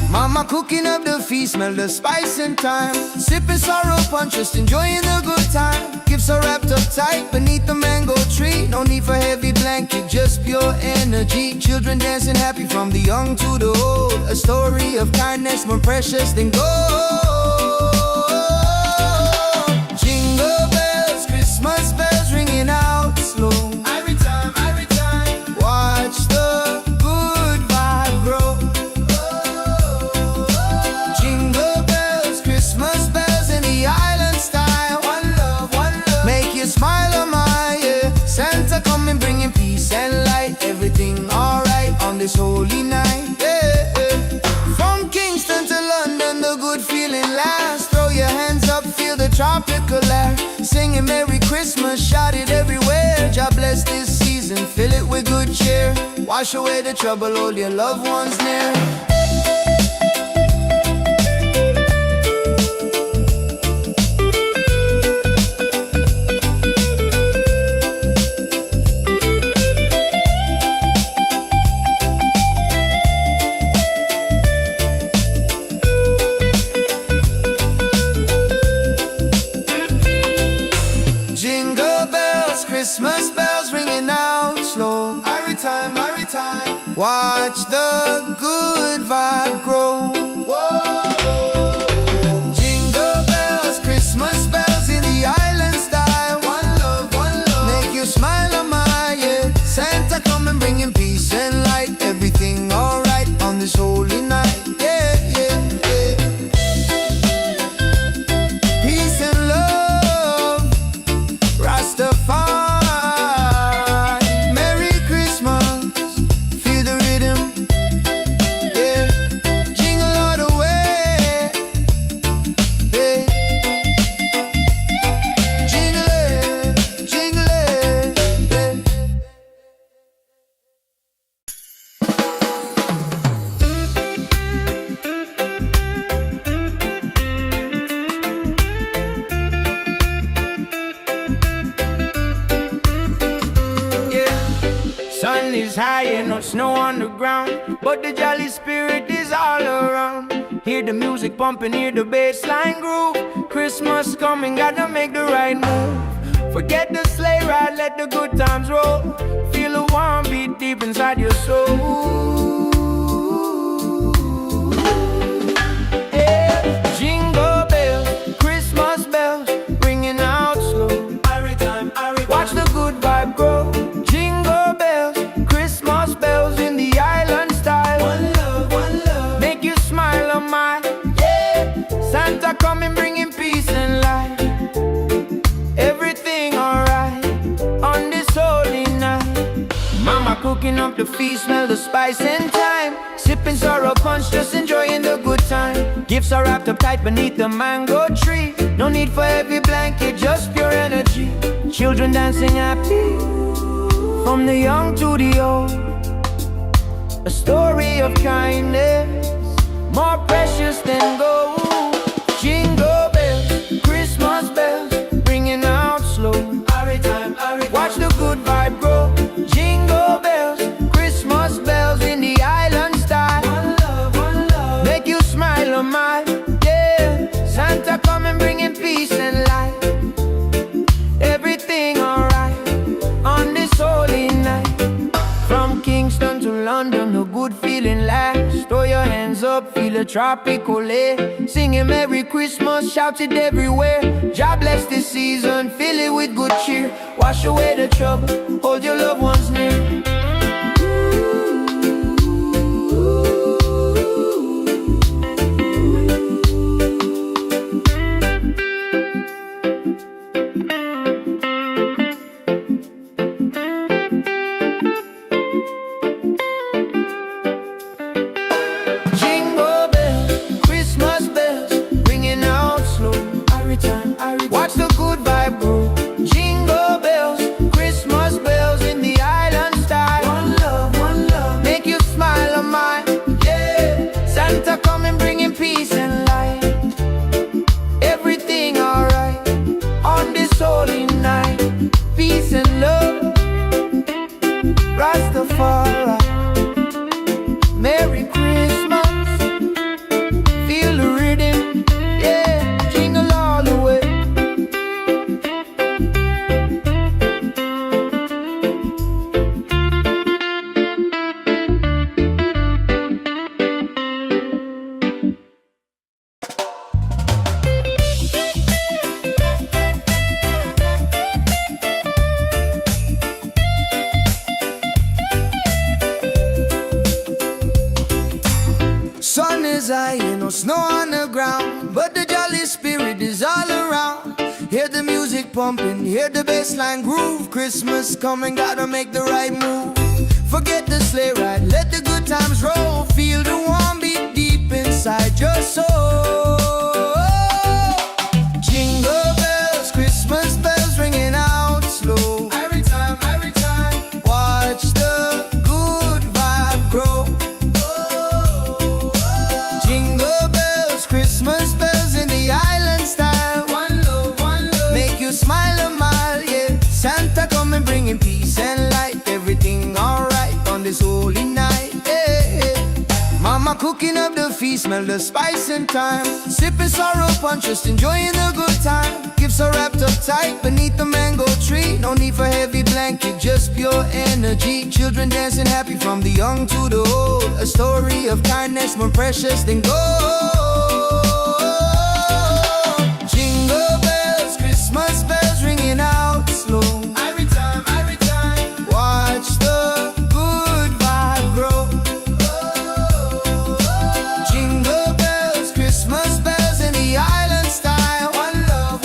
Mama cooking up the feast, smell the spice and thyme. Sipping sorrow punch, just enjoying the good time. Gifts are wrapped up tight beneath the mango tree. No need for heavy blanket, just pure energy. Children dancing happy, from the young to the old. A story of kindness, more precious than gold. Jingle bells, Christmas bells ringing out slow. Every time, watch the good vibe grow. Jingle bells, Christmas bells in the island style. One love, make you smile on my, yeah. Santa coming, bringing peace and light. Everything alright on this holy night, yeah. From Kingston to London, the good feeling lasts. Throw your hands up, feel the tropical air. Singing Merry Christmas, shout it everywhere. God bless this season, fill it with good cheer. Wash away the trouble, hold your loved ones near. Watch the good vibe grow. Jingle bells, Christmas bells in the island style. One love, make you smile on my yeah. Santa come and bring him peace and light. Everything alright on this holy night. Yeah, yeah, yeah. Peace and love, Rastafari. Merry Christmas, feel the rhythm. Yeah, jingle all the way. Yeah, jingle it, jingle it. Yeah. Sun is high and no snow on the ground, but the jolly spirit is all around. Hear the music pumping, hear the bass line groove. Christmas coming, gotta make the right move. Forget the sleigh ride, let the good times roll. Feel the warm beat deep inside your soul. Yeah. Jingle bells, Christmas bells, ringing out slow. Watch the good vibe grow. Jingle bells, Christmas bells in the island style. One love, make you smile on my yeah. Santa coming, bringing peace and light. Everything alright on this holy night. Mama cooking up the feast, smell the spice and thyme. Sipping sorrow punch, just enjoying the good time. Gifts are wrapped up tight beneath the mango tree. No need for heavy blanket, just pure energy. Children dancing happy, from the young to the old. A story of kindness, more precious than gold. Jingle bells, Christmas bells, ringing out slow. Watch the good vibe grow. Jingle bells, Christmas bells in the island style. One love, make you smile on my yeah. Santa come and bringing peace and light. Everything alright on this holy night. From Kingston to London, a good feeling lasts. Throw your hands up, feel a tropical air. Singing Merry Christmas, shout it everywhere. God bless this season, fill it with good cheer. Wash away the trouble, hold your loved ones near. Jingle bells, Christmas bells, ringing out slow. Watch the good vibe grow. Jingle bells, Christmas bells in the island style. One love, make you smile on my yeah. Santa coming, bringing peace and light. Everything alright on this holy night. Peace and love, Rastafari. Merry Christmas, feel the rhythm, yeah, jingle all the way. Sun is high and no snow on the ground, but the jolly spirit is all around. Hear the music pumping, hear the bass line groove. Christmas coming, gotta make the right move. Forget the sleigh ride, let the good times roll. Feel the warm beat deep inside your soul. Jingle bells, Christmas bells ringing out slow. Every time, watch the good vibe grow. Jingle bells, Christmas bells in the island style. One love, make you smile a mile, yeah. Santa come and bringing peace and light. Everything alright on this holy night, yeah. Mama cooking up the feast, smell the spice and thyme. Sipping sorrow punch, just enjoying the good time. Gifts are wrapped up tight beneath the mango tree. No need for heavy blanket, just pure energy. Children dancing happy from the young to the old. A story of kindness more precious than gold. Jingle bells, Christmas bells ringing out slow. Every time, watch the good vibe grow. Jingle bells, Christmas bells in the island style. One love,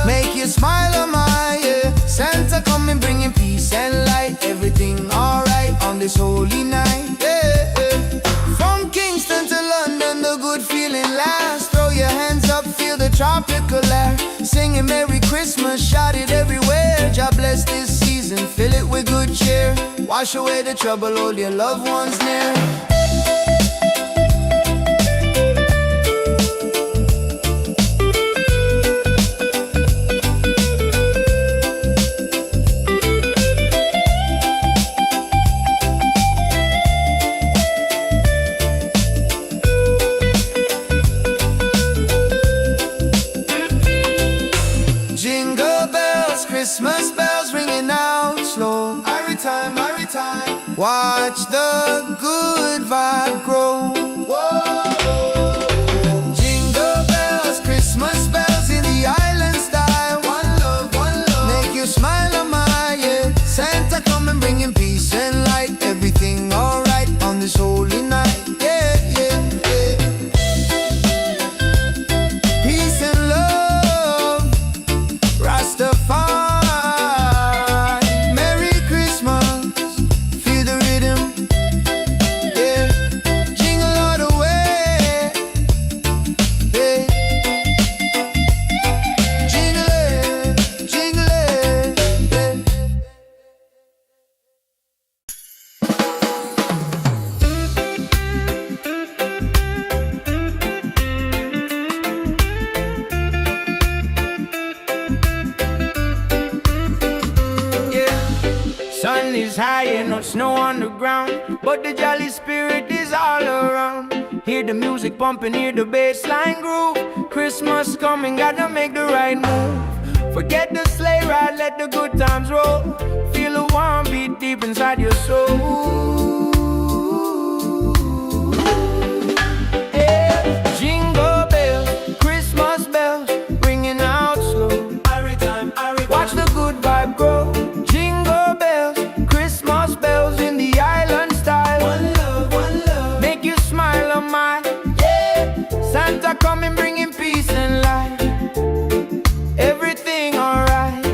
make you smile, oh my, yeah. Santa coming bringing peace and light. Everything alright on this holy night, yeah, yeah. From Kingston to London, the good feeling lasts. Throw your hands up, feel the tropical air. Singing Merry Christmas, shout it everywhere. God bless this season, fill it with good cheer. Wash away the trouble, hold your loved ones near. Christmas bells ringing out slow. Every time, watch the good vibe grow. Whoa. Jingle bells, Christmas bells in the island style. One love, make you smile, oh my, yeah. Santa coming bringing peace and light. Everything alright on this holy night, yeah, yeah, yeah. Peace and love, Rastafari. Sun is high and no snow on the ground, but the jolly spirit is all around. Hear the music pumping, hear the bass line groove. Christmas coming, gotta make the right move. Forget the sleigh ride, let the good times roll. Feel the warm beat deep inside your soul. Yeah. Jingle bells, Christmas bells, ringing out slow. Every time, watch the good vibe grow. Jingle bells, Christmas bells in the island style. One love, make you smile, oh my, yeah. Santa coming bringing peace and light. Everything alright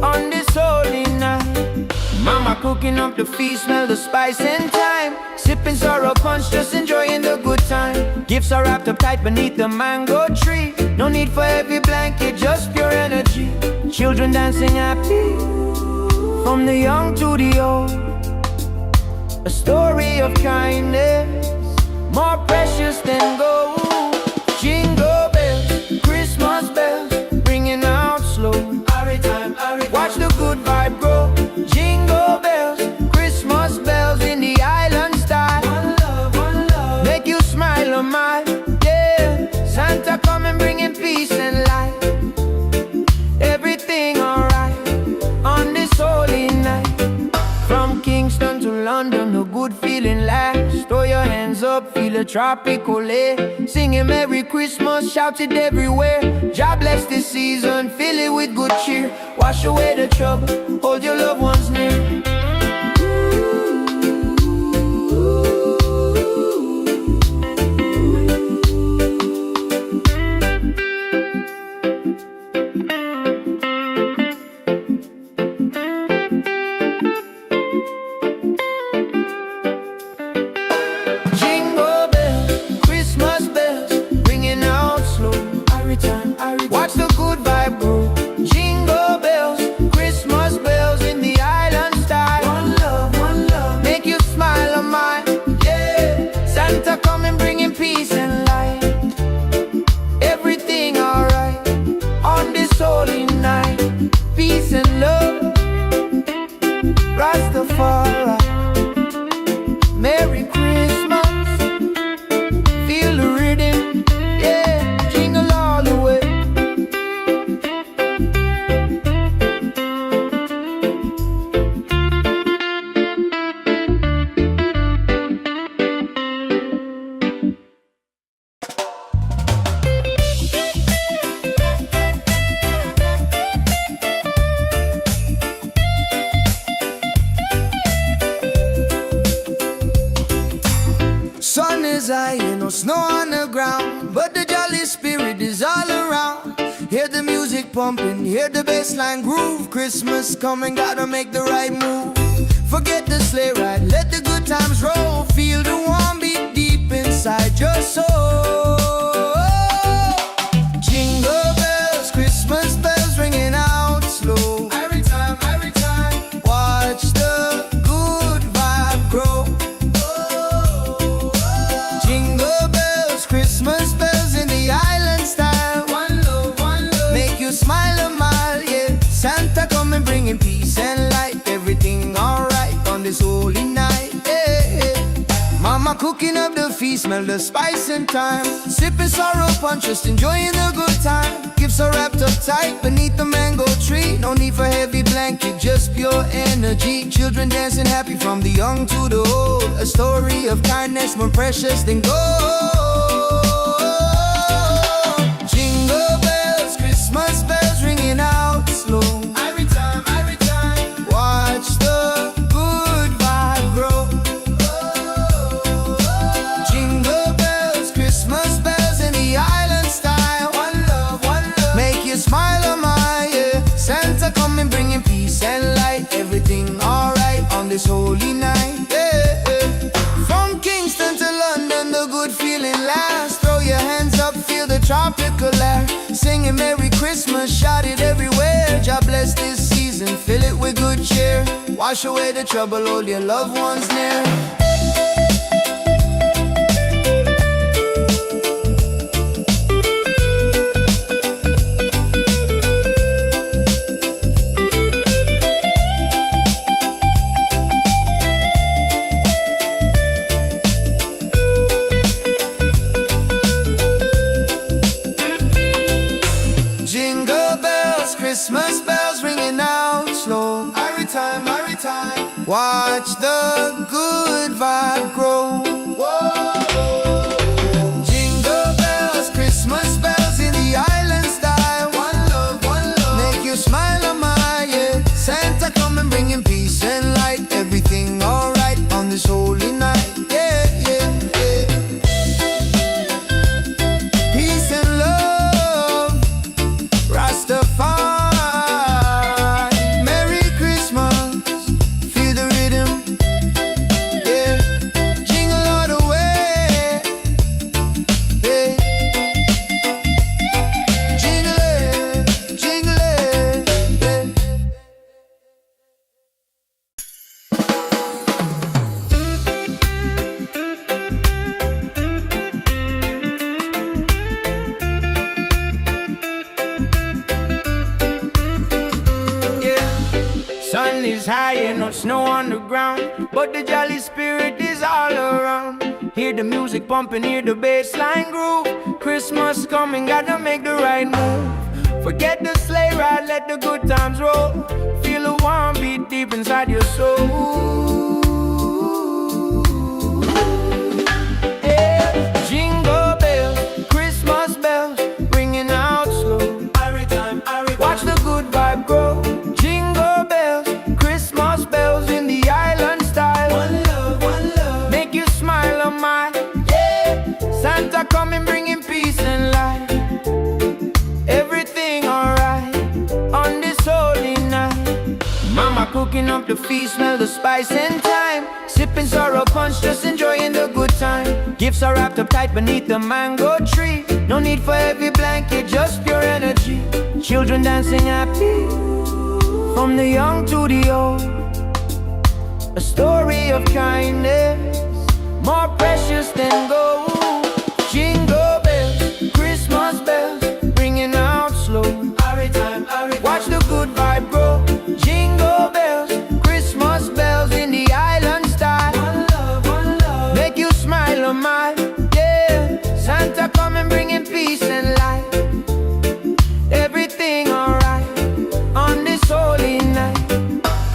on this holy night. Mama cooking up the feast, smell the spice and thyme. Sipping sorrow punch, just enjoying the good time. Gifts are wrapped up tight beneath the mango tree. No need for heavy blanket, just pure energy. Children dancing happy from the young to the old. A story of kindness, more precious than gold. Jingle bells, Christmas bells, ringing out slow. Watch the good vibe grow. Jingle bells, Christmas bells in the island style. One love, make you smile, oh my, yeah. Santa coming bringing peace and light. Everything alright on this holy night. From Kingston to London, a good feeling lasts. Throw your hands up, feel a tropical air. Singing Merry Christmas, shout it everywhere. God bless this season, fill it with good cheer. Wash away the trouble, hold your loved ones near. Watch the good vibe grow. Jingle bells, Christmas bells in the island style. sun is high and no snow on the ground, but the jolly spirit is all around. Hear the music pumping, hear the bassline groove. Christmas coming, gotta make the right move. Forget the sleigh ride, let the good times roll. Feel the warm beat deep inside your soul. Jingle bells, Christmas bells ringing out slow. Every time, watch the good vibe grow. Jingle bells, Christmas bells in the island style. One love, make you smile a mile, yeah. Santa coming bringing peace and light. Everything alright on this holy night, yeah. Mama cooking up the feast, smell the spice and thyme. Sipping sorrow punch, just enjoying the good time. Gifts are wrapped up tight beneath the mango tree. No need for heavy blanket, just pure energy. Children dancing happy from the young to the old. A story of kindness more precious than gold. Jingle bells, Christmas bells ringing out slow. Every time, watch the good vibe grow. Jingle bells, Christmas bells in the island style. One love, make you smile a mile, yeah. Santa coming bringing peace and light. Everything alright on this holy night, yeah. From Kingston to London, the good feeling lasts. Throw your hands up, feel the tropical air. Singing Merry Christmas, shout it everywhere. God bless this season, fill it with good cheer. Wash away the trouble, hold your loved ones near. Jingle bells, Christmas bells ringing out slow. Every time, watch the good vibe grow. Jingle bells, Christmas bells in the island style. One love, make you smile a mile, yeah. Santa coming bringing peace and light. Everything alright on this holy night, yeah, yeah, yeah. Peace and love, Rastafari, Merry Christmas, feel the rhythm, yeah. Jingle all the way, yeah. Jingle it, yeah. Sun is high and no snow on the ground, but the jolly spirit is all around. Hear the music pumping, hear the bassline groove. Christmas coming, gotta make the right move. Forget the sleigh ride, let the good times roll. Feel the warm beat deep inside your soul. Yeah. Jingle bells, Christmas bells, ringing out slow. Watch the good vibe grow. Jingle bells, Christmas bells in the island style. One love, make you smile a mile, yeah. Santa coming bringing peace and light. Everything alright on this holy night. Mama cooking up the feast, smell the spice and thyme. Sipping sorrow punch, just enjoying the good time. Gifts are wrapped up tight beneath the mango tree. No need for heavy blanket, just pure energy. Children dancing happy from the young to the old. A story of kindness more precious than gold. Jingle bells, Christmas bells, ringing out slow. Watch the good vibe grow. Jingle bells, Christmas bells in the island style. One love, make you smile a mile, yeah. Santa coming bringing peace and light. Everything alright on this holy night.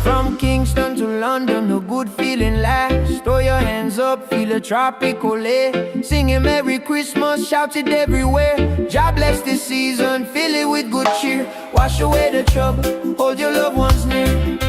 From Kingston to London, a good feeling lasts. Throw your hands up, feel a tropical air. Singing Merry Christmas, shout it everywhere. God bless this season, fill it with good cheer. Wash away the trouble, hold your loved ones near.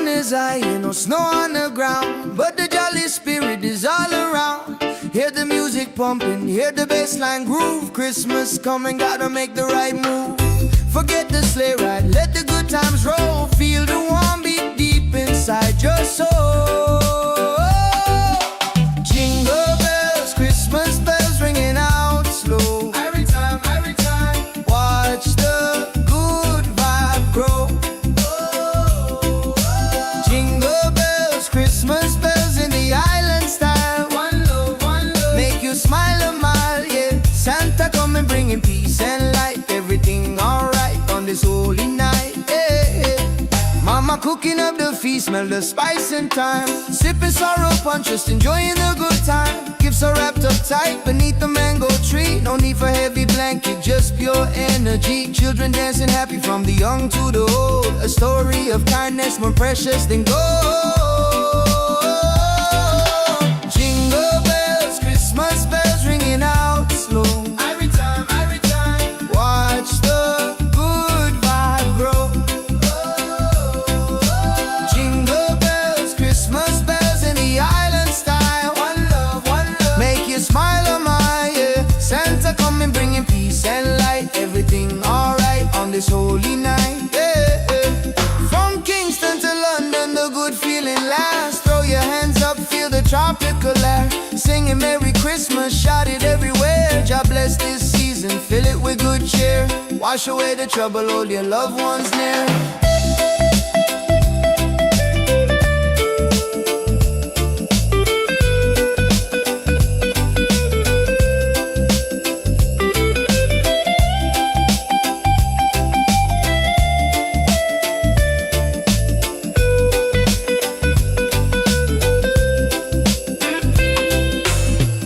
sun is high and no snow on the ground, but the jolly spirit is all around. Hear the music pumping, hear the bassline groove. Christmas coming, gotta make the right move. Forget the sleigh ride, let the good times roll. Feel the warm beat deep inside your soul. Jingle bells, Christmas bells ringing out slow. Every time, watch the good vibe grow. Jingle bells, Christmas bells in the island style. One love, make you smile a mile, yeah. Santa coming bringing peace and light. Everything alright on this holy night, yeah. Mama cooking up the feast, smell the spice and thyme. Sipping sorrow punch, just enjoying the good time. Gifts are wrapped up tight beneath the mango tree. No need for heavy blanket, just pure energy. Children dancing happy from the young to the old. A story of kindness more precious than gold. Jingle bells, Christmas bells ringing out slow. Every time, watch the good vibe grow. Jingle bells, Christmas bells in the island style. One love, make you smile a mile, yeah. Santa coming bringing peace and light. Everything alright on this holy night, yeah. From Kingston to London, the good feeling lasts. Throw your hands up, feel the tropical air. Singing Merry Christmas, shout it everywhere. God bless this season, fill it with good cheer. Wash away the trouble, hold your loved ones near.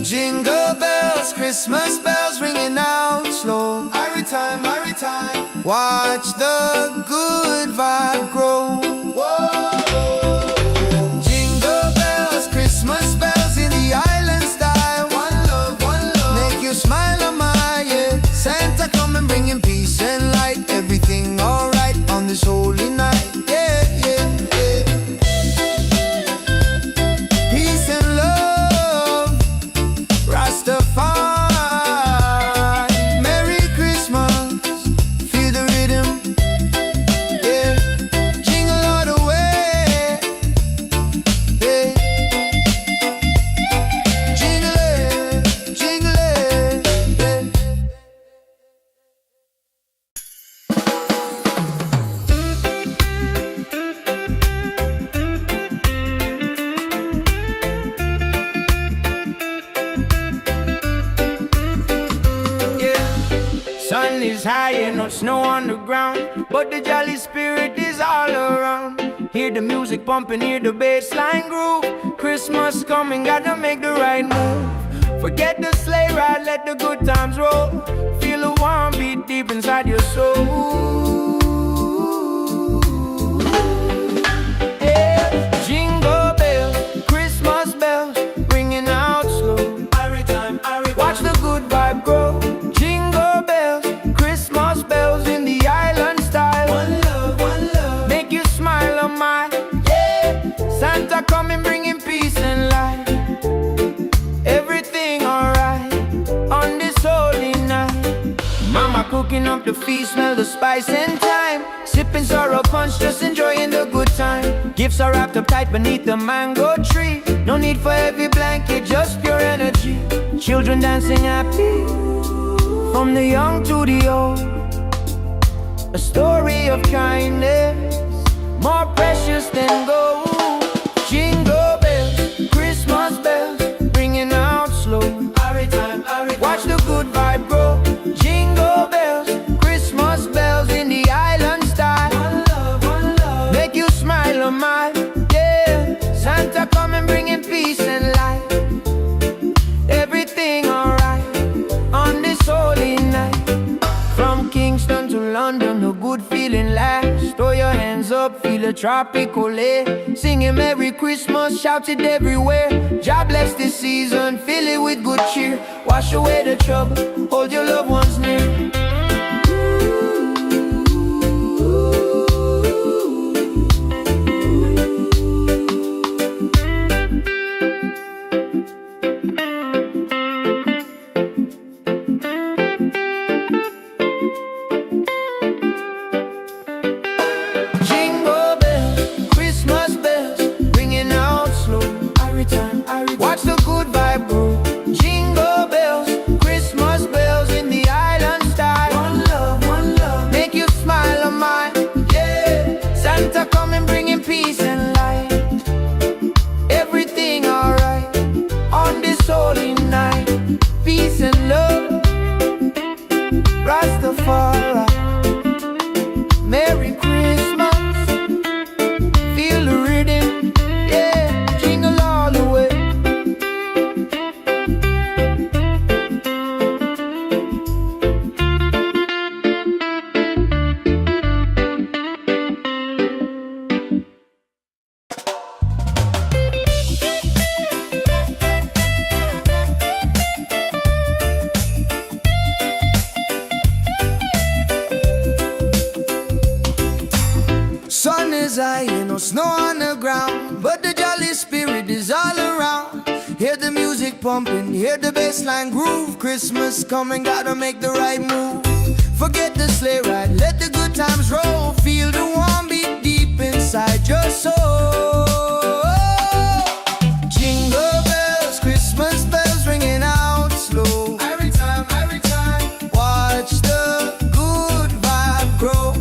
Jingle bells, Christmas bells ringing out slow. Every time, watch the good vibe grow. Jingle bells, Christmas bells in the island style. One love, make you smile a mile, yeah. Santa coming bringing peace and light. Everything alright on this holy night, yeah. Peace and love, Rastafari. Merry Christmas, feel the rhythm, yeah. Jingle all the way, yeah. Jingle it, yeah. Sun is high and no snow on the ground, but the jolly spirit is all around. Hear the music pumping, hear the bassline groove. Christmas coming, gotta make the right move. Forget the sleigh ride, let the good times roll. Feel the warm beat deep inside your soul. Yeah. Jingle bells, Christmas bells, ringing out slow. Watch the good vibe grow. Jingle bells, Christmas bells in the island style. One love, make you smile a mile, yeah. Santa coming bringing peace and light. Everything alright on this holy night. Mama cooking up the feast, smell the spice and thyme. Sipping sorrow punch, just enjoying the good time. Gifts are wrapped up tight beneath the mango tree. No need for heavy blanket, just pure energy. Children dancing happy from the young to the old. A story of kindness more precious than gold. Jingle bells, Christmas bells, ringing out slow. Watch the good vibe grow. Jingle bells, Christmas bells in the island style. One love, make you smile a mile, yeah. Santa coming bringing peace and light. Everything alright on this holy night. From Kingston to London, a good feeling lasts. Throw your hands up, feel a tropical air. Singing Merry Christmas, shout it everywhere. God bless this season, fill it with good cheer. Wash away the trouble, hold your loved ones near. pumping, hear the bassline groove. Christmas coming, gotta make the right move. Forget the sleigh ride, let the good times roll. Feel the warm beat deep inside your soul. Jingle bells, Christmas bells ringing out slow. Every time, watch the good vibe grow.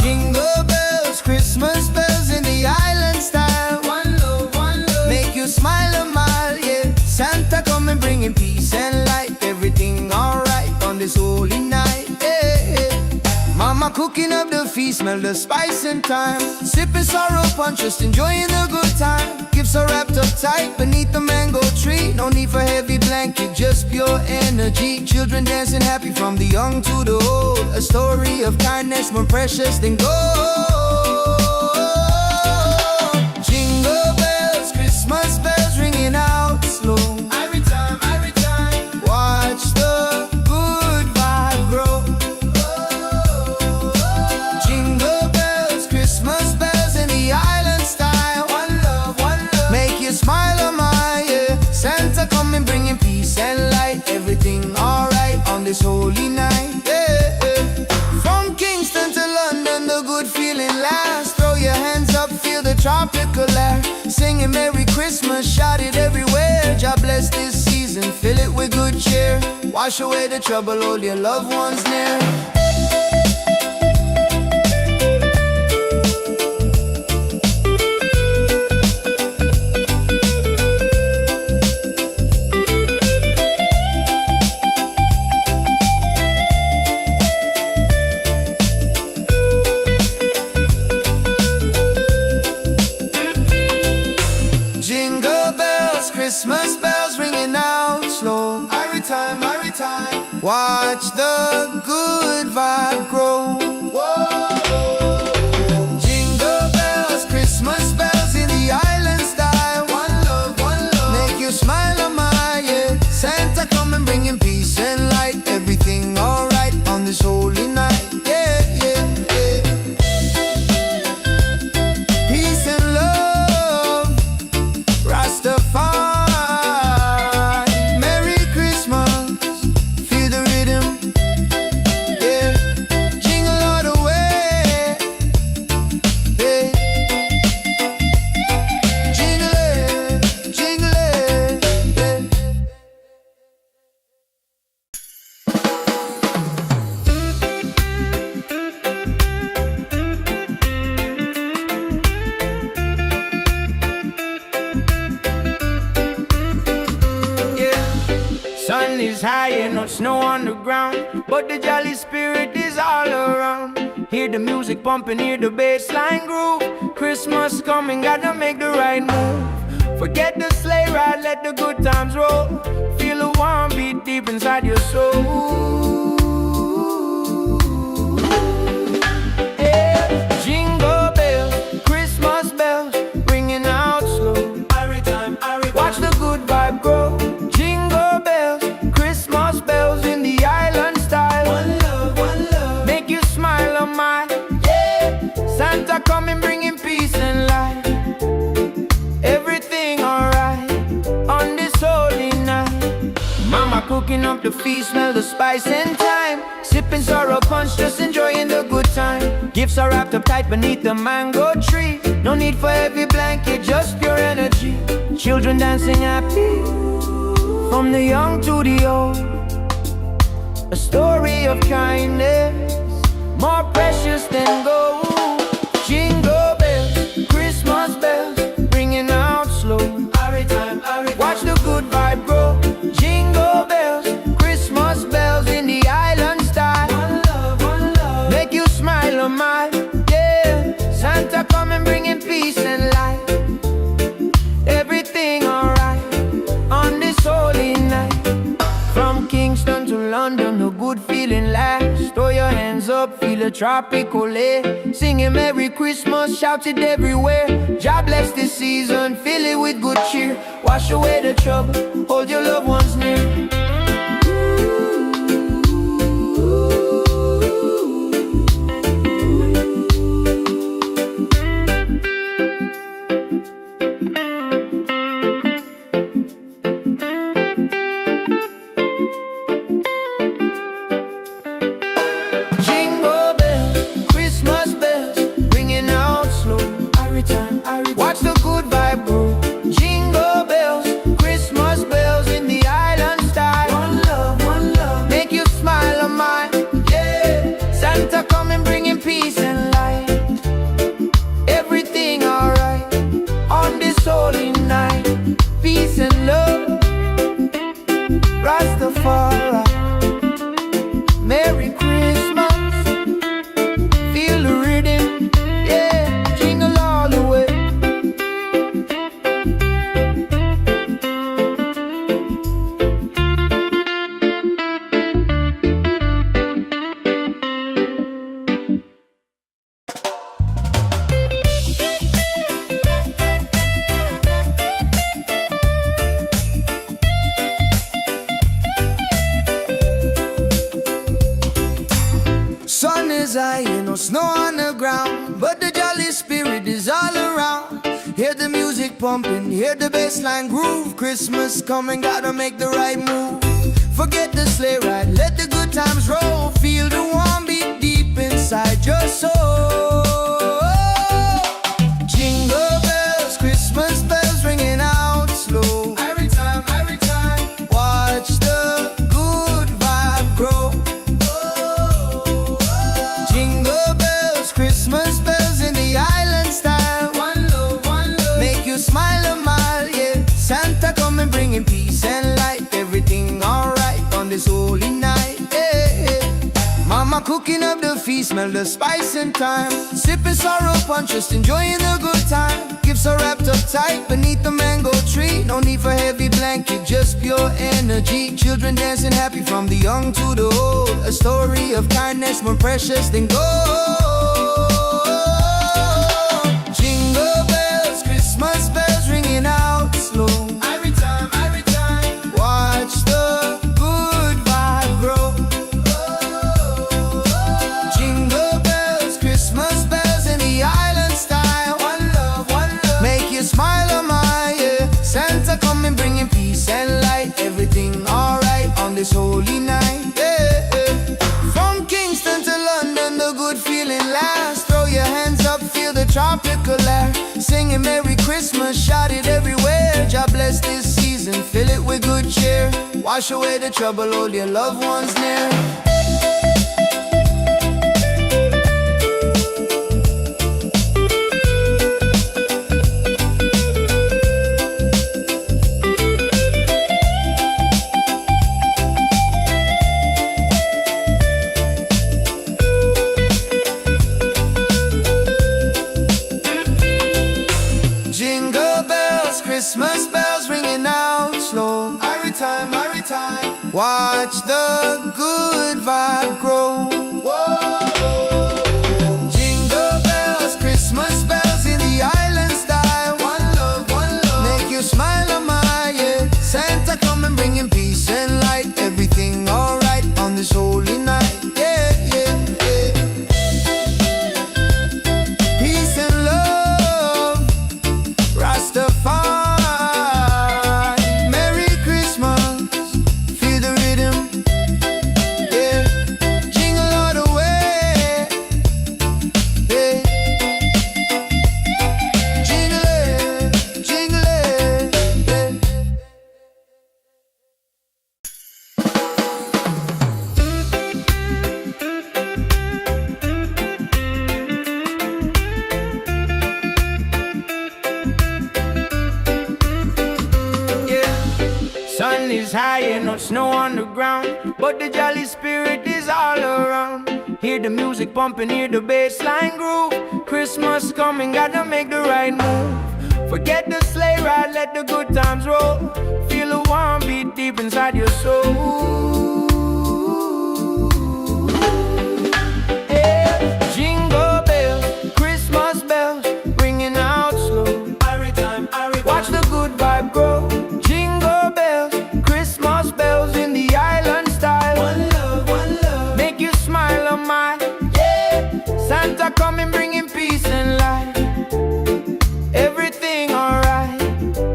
Jingle bells, Christmas bells in the island style. One love, make you smile a mile, yeah. Santa coming bringing peace and light. Everything alright on this holy night, yeah. Mama cooking up the feast, smell the spice and thyme. Sipping sorrow punch, just enjoying the good time. Gifts are wrapped up tight beneath the mango tree. No need for heavy blanket, just pure energy. Children dancing happy from the young to the old. A story of kindness more precious than gold. Jingle bells, Christmas bells ringing out slow. Every time, watch the good vibe grow. Jingle bells, Christmas bells in the island style. One love, make you smile a mile, yeah. Santa coming bringing peace and light. Everything alright on this holy night, yeah. From Kingston to London, the good feeling lasts. Throw your hands up, feel the tropical air. Singing Merry Christmas, shout it everywhere. God bless this season, fill it with good cheer. Wash away the trouble, hold your loved ones near. Jingle bells, Christmas bells ringing out slow. Every time, watch the good vibe grow. Jingle bells, Christmas bells in the island style. One love, make you smile a mile, yeah. Santa coming bringing peace and light. Everything alright on this holy night, yeah. Peace and love, Rastafari. Merry Christmas, feel the rhythm, yeah. Jingle all the way, yeah. Jingle it, yeah. Sun is high and no snow on the ground, but the jolly spirit is all around. Hear the music pumping, hear the bassline groove. Christmas coming, gotta make the right move. Forget the sleigh ride, let the good times roll. Feel the warm beat deep inside your soul. Yeah. Jingle bells, Christmas bells, ringing out slow. Watch the good vibe grow. Jingle bells, Christmas bells in the island style. One love, make you smile a mile, yeah. Santa coming bringing peace and light. Everything alright on this holy night. Mama cooking up the feast, smell the spice and thyme. Sipping sorrow punch, just enjoying the good time. Gifts are wrapped up tight beneath the mango tree. No need for heavy blanket, just pure energy. Children dancing happy from the young to the old. A story of kindness more precious than gold. Jingle bells, Christmas bells, ringing out slow. Watch the good vibe grow. Jingle bells, Christmas bells in the island style. One love, make you smile a mile, yeah. Santa coming bringing peace and light. Everything alright on this holy night. From Kingston to London, a good feeling lasts. Throw your hands up, feel a tropical air. Singing Merry Christmas, shout it everywhere. God bless this season, fill it with good cheer. Wash away the trouble, hold your loved ones near. Watch the good vibe grow. Jingle bells, Christmas bells in the island style. One love, make you smile on mine. Yeah, Santa coming bringing peace and light. Everything alright on this holy night. Peace and love, Rastafari. Merry Christmas, feel the rhythm, yeah, jingle all the way. Sun is high, no snow on the ground, but the jolly spirit is all around. Hear the music pumping, hear the bassline groove. Christmas coming, gotta make the right move. Forget the sleigh ride, let the good times roll. Feel the warm beat deep inside your soul. Jingle bells, Christmas bells ringing out slow. Every time, watch the good vibe grow. Jingle bells, Christmas bells in the island style. One love, make you smile a mile, yeah. Santa coming bringing peace and light. Everything alright on this holy night, yeah. Mama cooking up the feast, smell the spice and thyme. Sipping sorrow punch, just enjoying the good time. Gifts are wrapped up tight beneath the mango tree. No need for heavy blanket, just pure energy. Children dancing happy from the young to the old. A story of kindness more precious than gold. Jingle bells, Christmas bells ringing out slow. Every time, watch the good vibe grow. Jingle bells, Christmas bells in the island style. One love, make you smile on my, yeah. Santa coming bringing peace and light. Everything alright on this holy night, yeah. From Kingston to London, the good feeling lasts. Throw your hands up, feel the tropical air. Singing Merry Christmas, shout it everywhere. God bless this season, fill it with good cheer. Wash away the trouble, hold your loved ones near. Jingle bells, Christmas bells ringing out slow. Every time, watch the good vibe grow. Jingle bells, Christmas bells in the island style. One love, make you smile on my, yeah. Santa coming bringing peace and light. Everything alright on this holy night, yeah. Peace and love, Rastafari. Merry Christmas, feel the rhythm, yeah. Jingle all the way, yeah. Jingle it, yeah. Sun is high and no snow on the ground, but the jolly spirit is all around. Hear the music pumping, hear the bassline groove. Christmas coming, gotta make the right move. Forget the sleigh ride, let the good times roll. Feel a warm beat deep inside your soul. Yeah. Jingle bells, Christmas bells, ringing out slow. Watch the good vibe grow. Jingle bells, Christmas bells in the island style. One love, make you smile on my, yeah. Santa coming bringing peace and light. Everything alright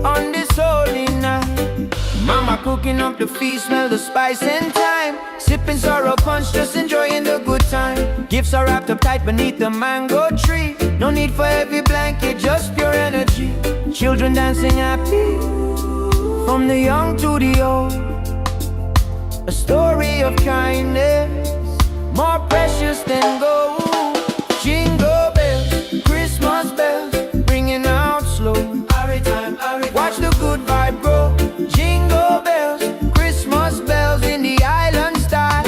on this holy night. Mama cooking up the feast, smell the spice and thyme. Sipping sorrow punch, just enjoying the good time. Gifts are wrapped up tight beneath the mango tree. No need for heavy blanket, just dancing happy, from the young to the old. A story of kindness, more precious than gold. Jingle bells, Christmas bells, ringing out slow. Watch the good vibe grow. Jingle bells, Christmas bells in the island style.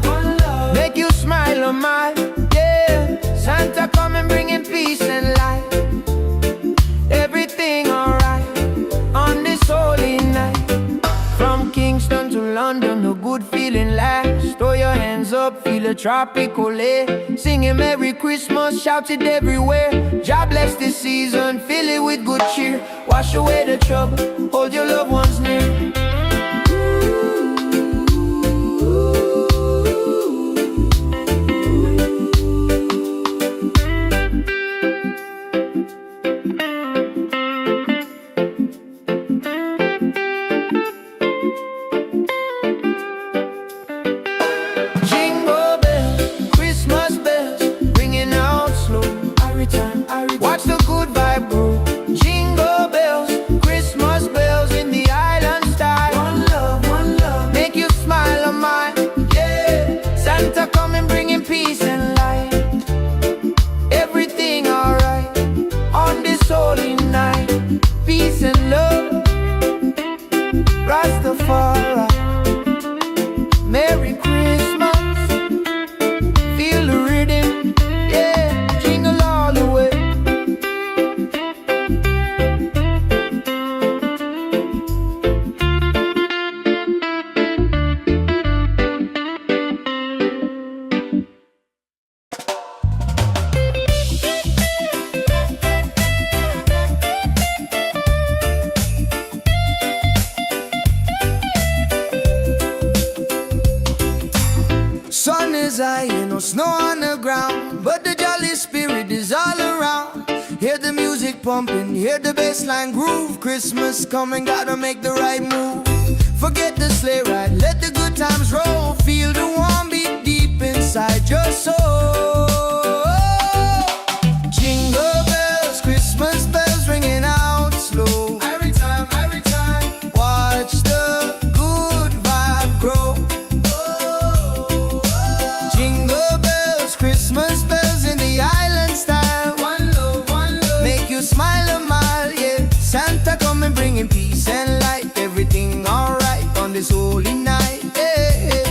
One love, make you smile a mile. Yeah, Santa coming bringing peace and light. Everything alright on this holy night. From Kingston to London, a good feeling lasts. Throw your hands up, feel a tropical air. Singing Merry Christmas, shout it everywhere. God bless this season, fill it with good cheer. Wash away the trouble, hold your loved ones near. Watch the good vibe grow. Jingle bells, Christmas bells in the island style. One love, make you smile a mile. Yeah, Santa coming bringing peace and light. Everything alright on this holy night. Peace and love, Rastafari. Merry Christmas, feel the rhythm. Yeah, jingle all the way. Sun is high, no snow on the ground, but the jolly spirit is all around. Hear the music pumping, hear the bassline groove. Christmas coming, gotta make the right move. Forget the sleigh ride, let the good times roll. Feel the warm beat deep inside your soul. Jingle bells, Christmas bells ringing out slow. Every time, watch the good vibe grow. Christmas bells in the island style. One love, make you smile a mile. Yeah, Santa coming bringing peace and light. Everything alright on this holy night. Yeah,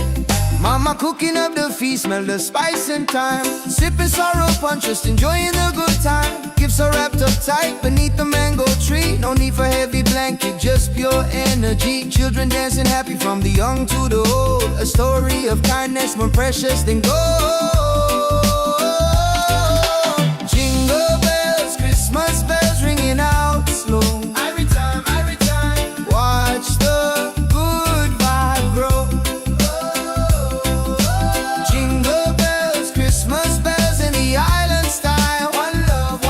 Mama cooking up the feast, smell the spice and thyme. Sipping sorrow punch, just enjoying the good time. Gifts are wrapped up tight beneath the mango tree. No need for heavy blanket, just pure energy. Children dancing happy from the young to the old. A story of kindness more precious than gold. Jingle bells, Christmas bells ringing out slow. Every time, watch the good vibe grow. Jingle bells, Christmas bells in the island style. One love,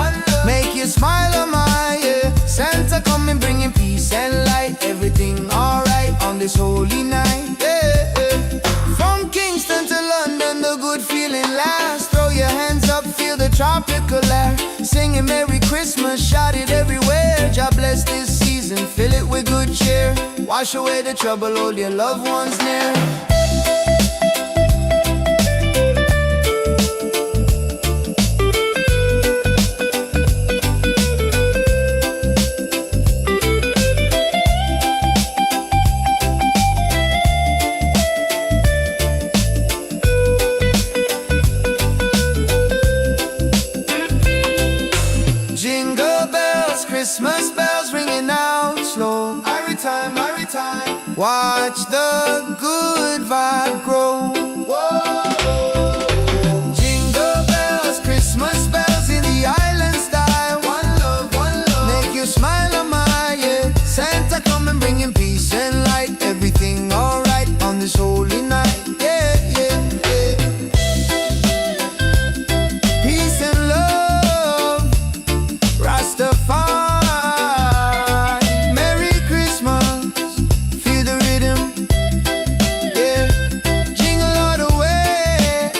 make you smile a mile. Yeah, Santa coming bringing peace and light. Everything alright on this holy night. Yeah, from Kingston to London, the good feeling lasts. Throw your hands up, feel the tropical air. Singing Merry Christmas, shout it everywhere. God bless this season, fill it with good cheer. Wash away the trouble, hold your loved ones near. Jingle bells, Christmas bells ringing out slow. Every time, watch the good vibe grow. Whoa. Jingle bells, Christmas bells in the island style. One love, make you smile a mile. Yeah, Santa coming bringing peace and light. Everything alright on this holy night. Yeah. Peace and love, Rastafari. Merry Christmas, feel the rhythm. Yeah, jingle all the way.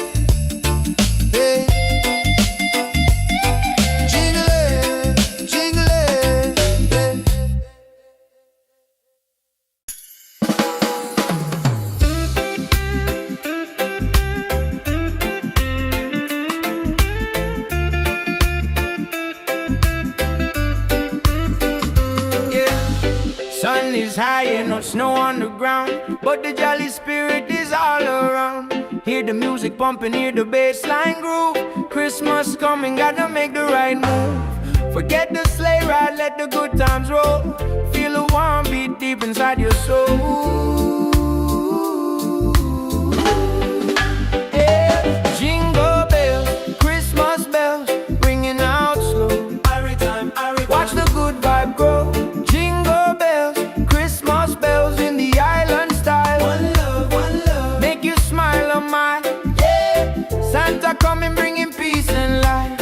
is high and no snow on the ground, but the jolly spirit is all around. Hear the music pumping, hear the bass line groove. Christmas coming, gotta make the right move. Forget the sleigh ride, let the good times roll. Feel a warm beat deep inside your soul. Yeah. Jingle bells, Christmas bells, ringing out slow. Watch the good vibe grow. Jingle bells, Christmas bells in the island style. One love, make you smile on my, yeah. Santa coming bringing peace and light.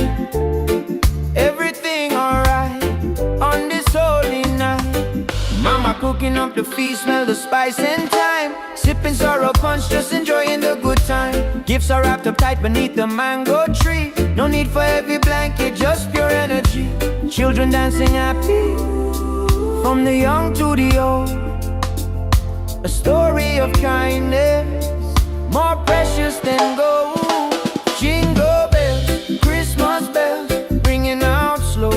Everything alright on this holy night. Mama cooking up the feast, smell the spice and thyme. Sipping sorrow punch, just enjoying the good time. Gifts are wrapped up tight beneath the mango tree. No need for heavy blanket, just pure energy. Children dancing happy, from the young to the old. A story of kindness, more precious than gold. Jingle bells, Christmas bells, ringing out slow.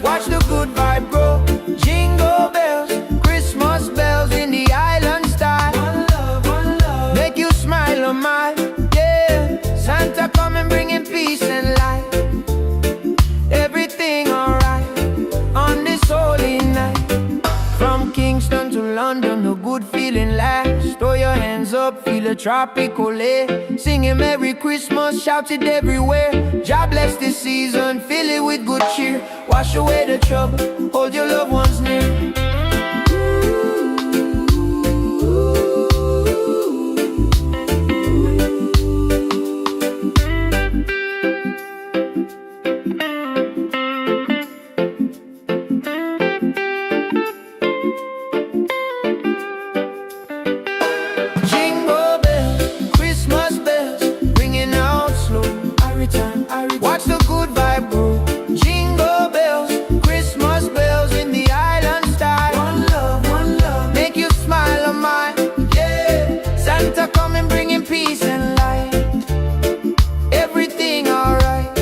Watch the good vibe grow. Jingle bells, Christmas bells in the island style. One love, make you smile on my, yeah. Santa coming bringing peace and light. Everything alright on this holy night. From Kingston to London, the good feeling lasts. Throw your hands up, feel a tropical air. Singing Merry Christmas, shout it everywhere. God bless this season, fill it with good cheer. Wash away the trouble, hold your loved ones near. Watch the good vibe grow. Jingle bells, Christmas bells in the island style. One love, make you smile on my, yeah. Santa coming bringing peace and light. Everything alright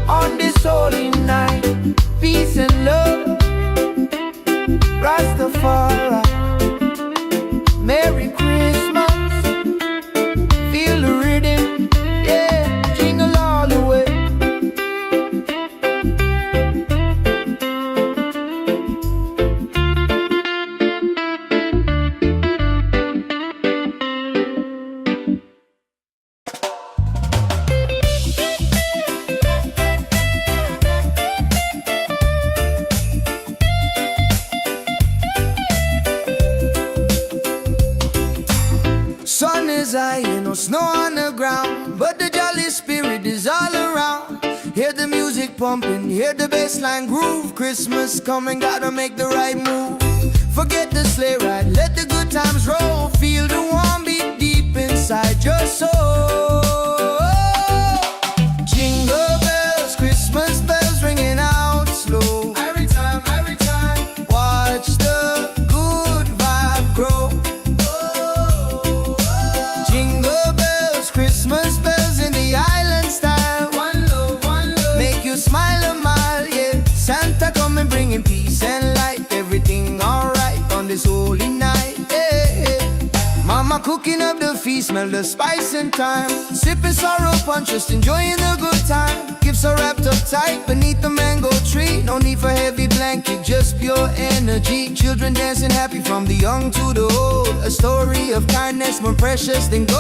on this holy night. Peace and love, Rastafari. Merry Christmas, feel the rhythm, yeah. Jingle all the way. Sun is high and no snow on the ground, but the jolly spirit is all around. Hear the music pumping, hear the bass line groove. Christmas coming, gotta make the right move. Forget the sleigh ride, let the good times roll. Feel the warm beat deep inside your soul. Jingle bells, Christmas bells ringing out slow. Every time, watch the good vibe grow. Jingle bells, Christmas bells in the island style. One love, make you smile a mile, yeah. Santa coming bringing peace and light. Everything alright on this holy night, yeah. Mama cooking up the feast, smell the spice and thyme. Sipping sorrow punch, just enjoying the good time. Gifts are wrapped up tight beneath the mango tree. No need for heavy blanket, just pure energy. Children dancing happy from the young to the old. A story of kindness more precious than gold.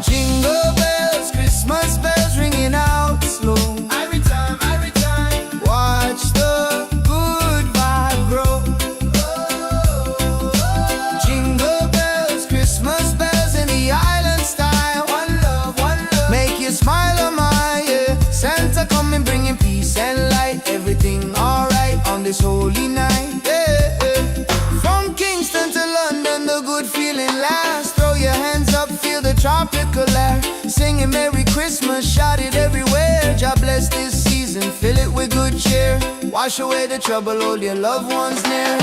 Jingle bells, Christmas bells ringing out slow. Every time, watch the good vibe grow. Jingle bells, Christmas bells in the island style. One love, make you smile on my, yeah. Santa coming bringing peace and light. Everything alright on this holy night, yeah. From Kingston to London, the good feeling lasts. Throw your hands up, feel the tropical air. Singing Merry Christmas, shout it everywhere. God bless this season, fill it with good cheer. Wash away the trouble, hold your loved ones near.